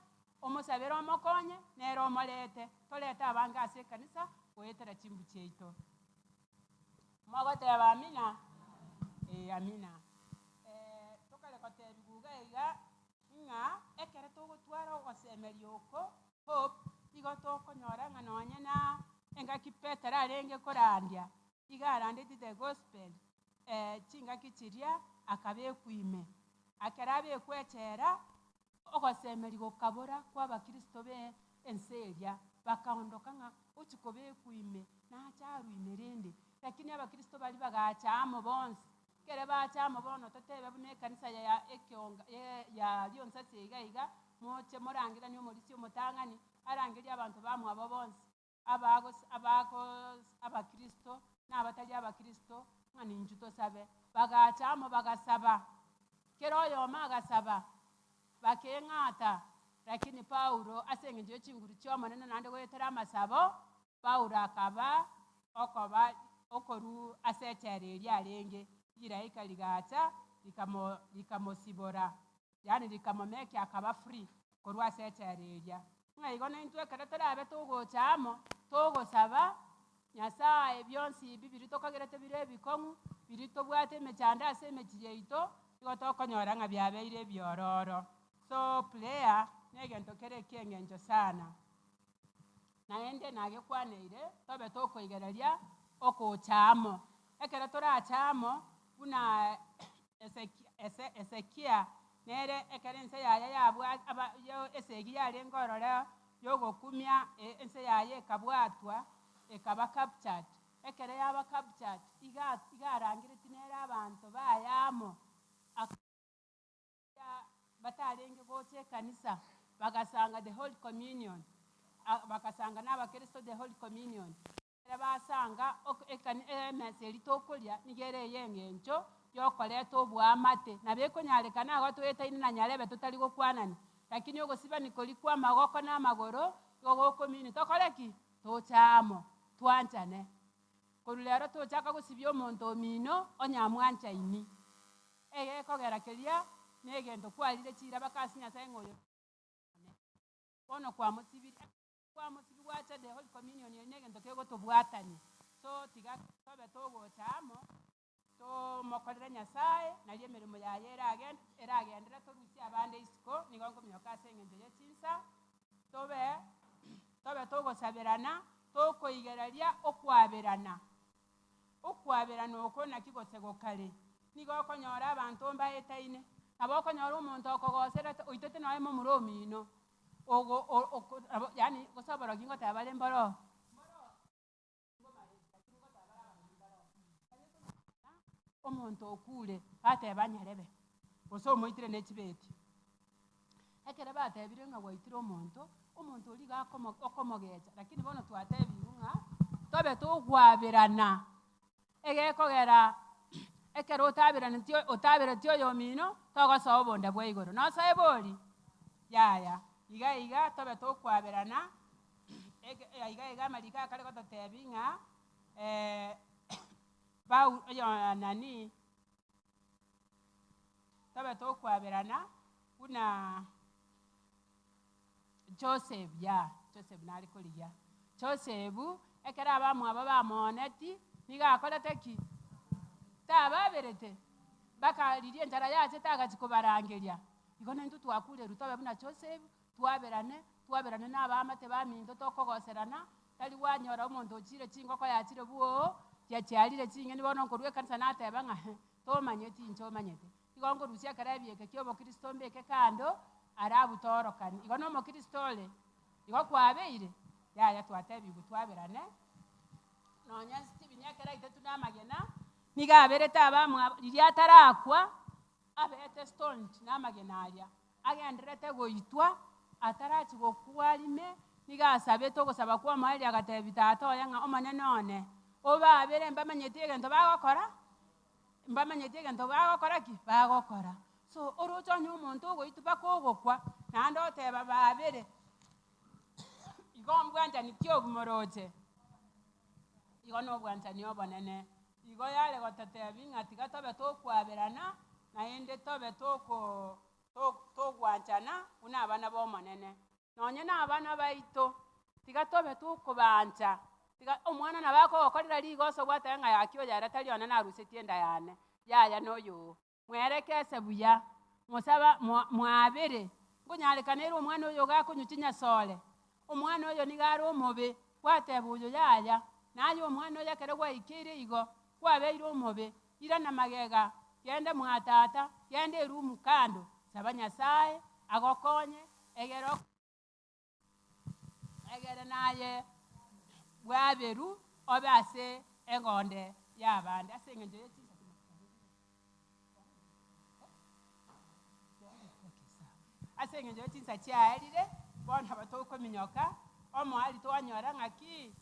M: omosabere omokonye nere omorete torete abange ase ekanisa goetera chimbu chiaito mogoteba amina amina tokare kotebi guga iga ng'a ekere togotwara ogosemeria oko hope igo tokonyora ng'a nonye na engaki Petero arenge korandia iga arandeti the gospel chingaki chiria akabekwime akera abekwechera ogosemeri gokabora kwa abakristo be enseria bakaondoka ng'a ochiko bekwime nacharuime rende lakini abakristo bali bagachamo bonsi kere bachamo bono totebe buna ekanisa ya ekionga ya Lyonsa iga moche morangira ni omorisi omotang'ani arangeria abantu bamwabo bonsi abakristo n'abatari abakristo ng'a ninchu tosabe bagachamo bagasaba kero oyoma agasaba bakeng'ata lakini Paulo ase eng'encho ya chinguru chiaomonene naende goetera amasabo Paulo akaba okoru ase echere eria arenge iraika rigacha rikamosibora yani rikamomekia akaba free korwa ase echere eria ng'a igo naintwe ekero torabe togochamo togosaba Nyasaye bionsi ibi biri tokagerete bire ebikong'u biri tobwate emechando ase emechi yaito igo tokonyora ng'a biabeire ebiororo so prayer negento kere ekieng'encho sana naende nagekwaneire tobe tokoigereria okochamo ekero torachamo buna Ezekia nere ekero ense yaya yabwa esegi yarenge orore yogokumia ense yaya ekabwatwa ekaba captured ekero yaba captured iga arangireti nere abanto bayamo batarenge gocha ekanisa bagasanga the Holy Communion bakasanga n'abakristo the Holy Communion basanga emesa eri tokoria nigere eyeng'encho yokoreta obwamate nabekonyareka nago twetaine na nyarebe totari gokwanani lakini ogosibani kori kwa magoko n'amagoro gogokomini tokoreki tochamo twanchane koru rero tochaka gosibia omonto omino onyamwanchaini egekogera keria negento kwarire chira bakasi Nyasaye ng'oyo bono kwamosibi gwacha the Holy Communion negento kegotobwatania so tiga tobe togochamo tomokorere Nyasaye nari emerimo yaye eragendera torusia abande isiko nigo nkomioka ase eng'encho ya chinsa tobe togosaberana tokoigereria okwaberana oko naki gosego kare nigo okonyora abanto mbaetaine nabo okonyora omonto okogoserete oitete noe momura omino yani gosoboroki ngoteba bare mboro omonto okure bateba nyarebe gose omoitire nechibeti ekere batebire ng'a gwaitire omonto ori okomogecha lakini bono twatebiru ng'a tobe togwaberana egekogera ekero otabereti oyo omino togosoa obonde bwa igoro nosoe bori yaya iga tobe tokwaberana iga amarika akare gototebi ng'a nani tobe tokwaberana buna Joseph nari korigia Joseph ekero abamwabo bamoneti niga akorete ki tababerete bakaririe enchara yache tagachiko barangeria igo naintu twakureru tobe buna Joseph twaberane n'abamate baminto tokogoserana tari wanyora omonto ochire chingoko yachire buo yachiarire ching'eni bono nkorwa ekanisa nateba ng'a tomanyeti inche omanyete igo nkorusia ekero ebieke kia obokristo mbeke kando arabu torokani igo nomokristo ore igo kwabeire yaya twatebiwu twaberane nonya Steve nyakera itetu namagena niga aberete abamu lyatarakwa abete stone namagena alya agenderete goitwa atarachi gokwalime niga asabe togosaba kwa mahali agatebita atoya nga omanene one oba abere mbamanyete egento bagokora mbamanyete egento bagokora ki bagokora so orotonye omonto ogoitu bakogokwa nando oteba babere igombwanjani kyobumoroche igo nobwanjani obonene igo yale gotetebi ng'ati gatobe tokwaberana naende tobe togwanjana buna abana bomonene nonye na abana baito tiga tobe tokobanja tiga omwana nabakogokorera rigoso gwatega ng'a yakio yare tari one narusetie enda yane yaya noyo mwerekese buya musaba mwabere ngonyarekanere omwana oyo gakonyuchi nyasole omwana oyo nigare omobe gwateba oyo yaya naye omwana oyo ekero gwaikire igo gwabeire omobe ira na magega gende mwatata gende erumu kando saba Nyasaye agokonye egere naye bwaberu obe ase engonde y'abande ase eng'encho y'echinsa chiaerire bono batokominyoka omoali twanyora ng'aki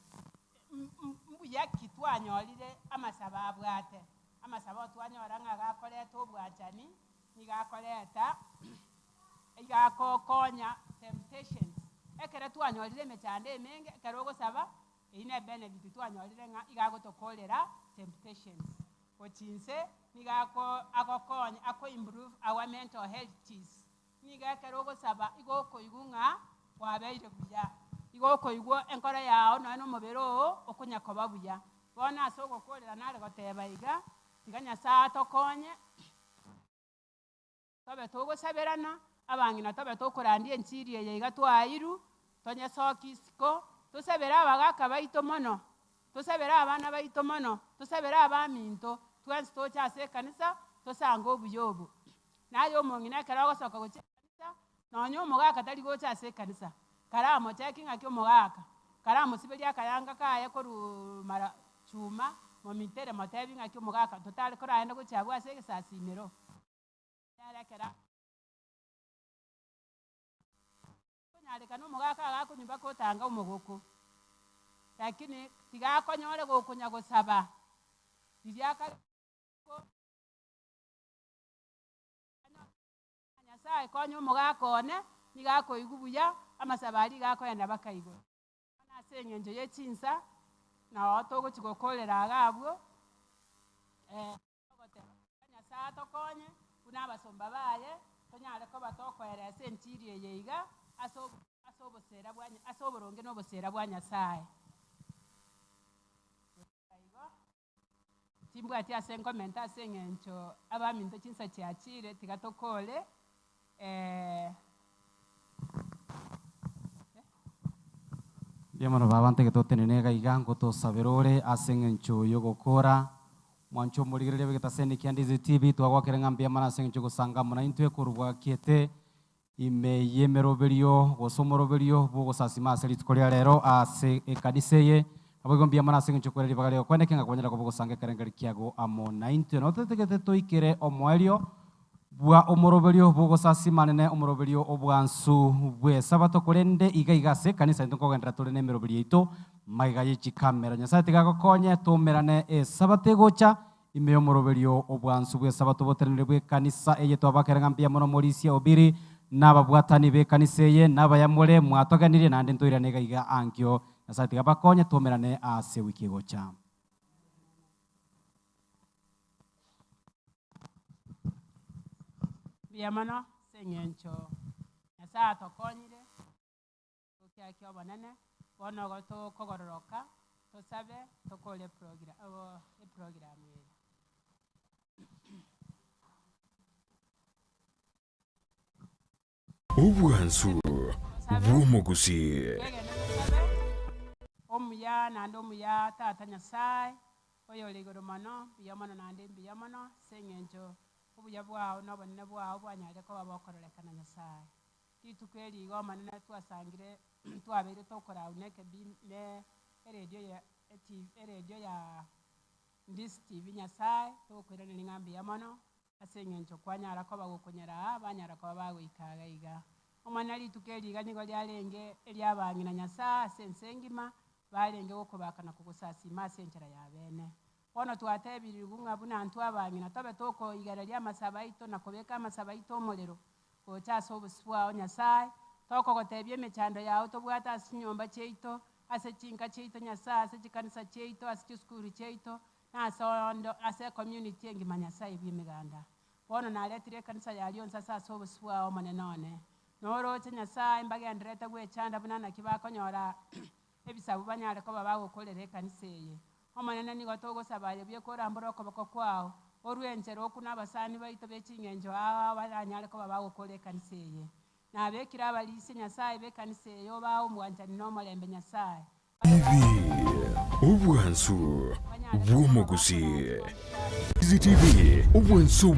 M: mbuyaki twanyorire amasaba abwate amasaba twanyora ng'a gakoreta obwanchani nigakoreta igakokonya temptations ekere twanyorire emechando emenge ekero ogosaba eyine benefit twanyorire ng'a igagotokorera temptations ochinse agokonya improve our mental health niga ekero ogosaba igokoigwa ng'a wabeire buya igokoigwa enkora yao noe nomobere oo okonyakoba buya bono ase ogokorera nare goteba iga tiga Nyasaye atokonye tobe togosaberana abang'ina tobe tokorandia enchiri eye iga twairu tonyesoki isiko tosabere abagaka baito mono tosabere abana baito mono tosabere abaminto twensi tocha ase ekanisa tosanga obuya obo naye omong'ina ekero ogosoka gocha ekanisa nonya omogaka tari gocha ase ekanisa kara amocheki ng'aki omogaka kara amosiberia akayanga kaye korwa chuma momitere motebi ng'aki omogaka totare koraenda gochiabwa ase egesasimero yarekera konyarekana omogaka agakonywa kotanga omogoko lakini tigakonyore gokonya gosaba rigiaka Nyasaye konya omogaka one nigakoigwa buya amasaba ari gakoenda bakaigwa ase eng'encho y'echinsa nao togochi gokorera agabwo Nyasaye atokonye buna abasomba baye tonyare koba tokoera ase enchiri eye iga ase oboronge na obosera bwa Nyasaye timbwati ase enkomenta ase eng'encho abaminto chinsa chiachire tiga tokore
B: Diamono babante que totenene gaiga ngotosabera ore ase eng'encho yogokora mwancho murigereria begetaseni kiandizi TV twagwakere ng'ambia mana ase eng'encho gosanga muna intwe korubwakete ime yemeroberio gosomoroberio bogosasima ase rituko ria rero ase ekanisa eye abogombia mana ase eng'encho kwereri bagareo kwendeke ngakonyera kobogosanga ekerengeri kiago amo na intwe no tetegete toikere omwerio bwa omoroberio bogosasimane omoroberio obwansu bwesaba tokorende iga ase ekanisa into kogendera tore na emeroberio yaito maiga yechikamera Nyasaye tigagokonye tomerane esaba tegocha ime omoroberio obwansu bwesaba toboteranire bw'ekanisa eye twabakere ng'ambia mono morisia obiri n'ababwatani b'ekanisa eye n'abayamore mwatoganirie nande ntoirane gaiga ankio Nyasaye tigabakonye tomerane ase wiki egocha
M: Biamano seng'encho Nyasaye atokonyire tokiaki obonene bono tokogororoka tosabe tokore eprogram eye
D: obwansu bw'omogusi
M: omuya nande omuya tata Nyasaye oyo oli igoro mono biamono nande biamono seng'encho obuya bwao n'obonene bwao bwanyare koba bokororekana Nyasaye rituko eriiga omanene twasangire twabeire tokorauneke ne eredio eredio ya Ndisi TV Nyasaye tukwirana n'ingambi ya mono asengencho kwanyara ko bagukonyera banyara ko bagwikaga iga omwana litukeliga nigo lyalenge eryabangina Nyasaye sensengima balenge gukubakana kugusasima senchera ya bene ono twatebiri gunga buna antu abangina tobe toko igara lya masabaito na kobeka masabaito omulero ochaso obuswa Nyasaye toko gotebye mechando yawo tobwata asinyomba cheito ase chinka cheito Nyasaye ase chikanisa cheito ase chiskuru cheito na ase community engima Nyasaye bimiganda bono naletire kanisa yaliyo sasa ase obuswa omonenone noroche Nyasaye mbage andreta gwechanda bunana kibakonyora ebisabu banyare ko babagukorera kanisa eye omonene nigo togosabaye byekorambura okoboko kwao orwenjero okuna abasani baito bechingenjo abanyare ko babagukorera kanisa eye nabekira abalisi Nyasaye bekanisa eye obawo mwanjani n'omulembe Nyasaye
D: TV ubwansu bw'omuguzi TV ubwansu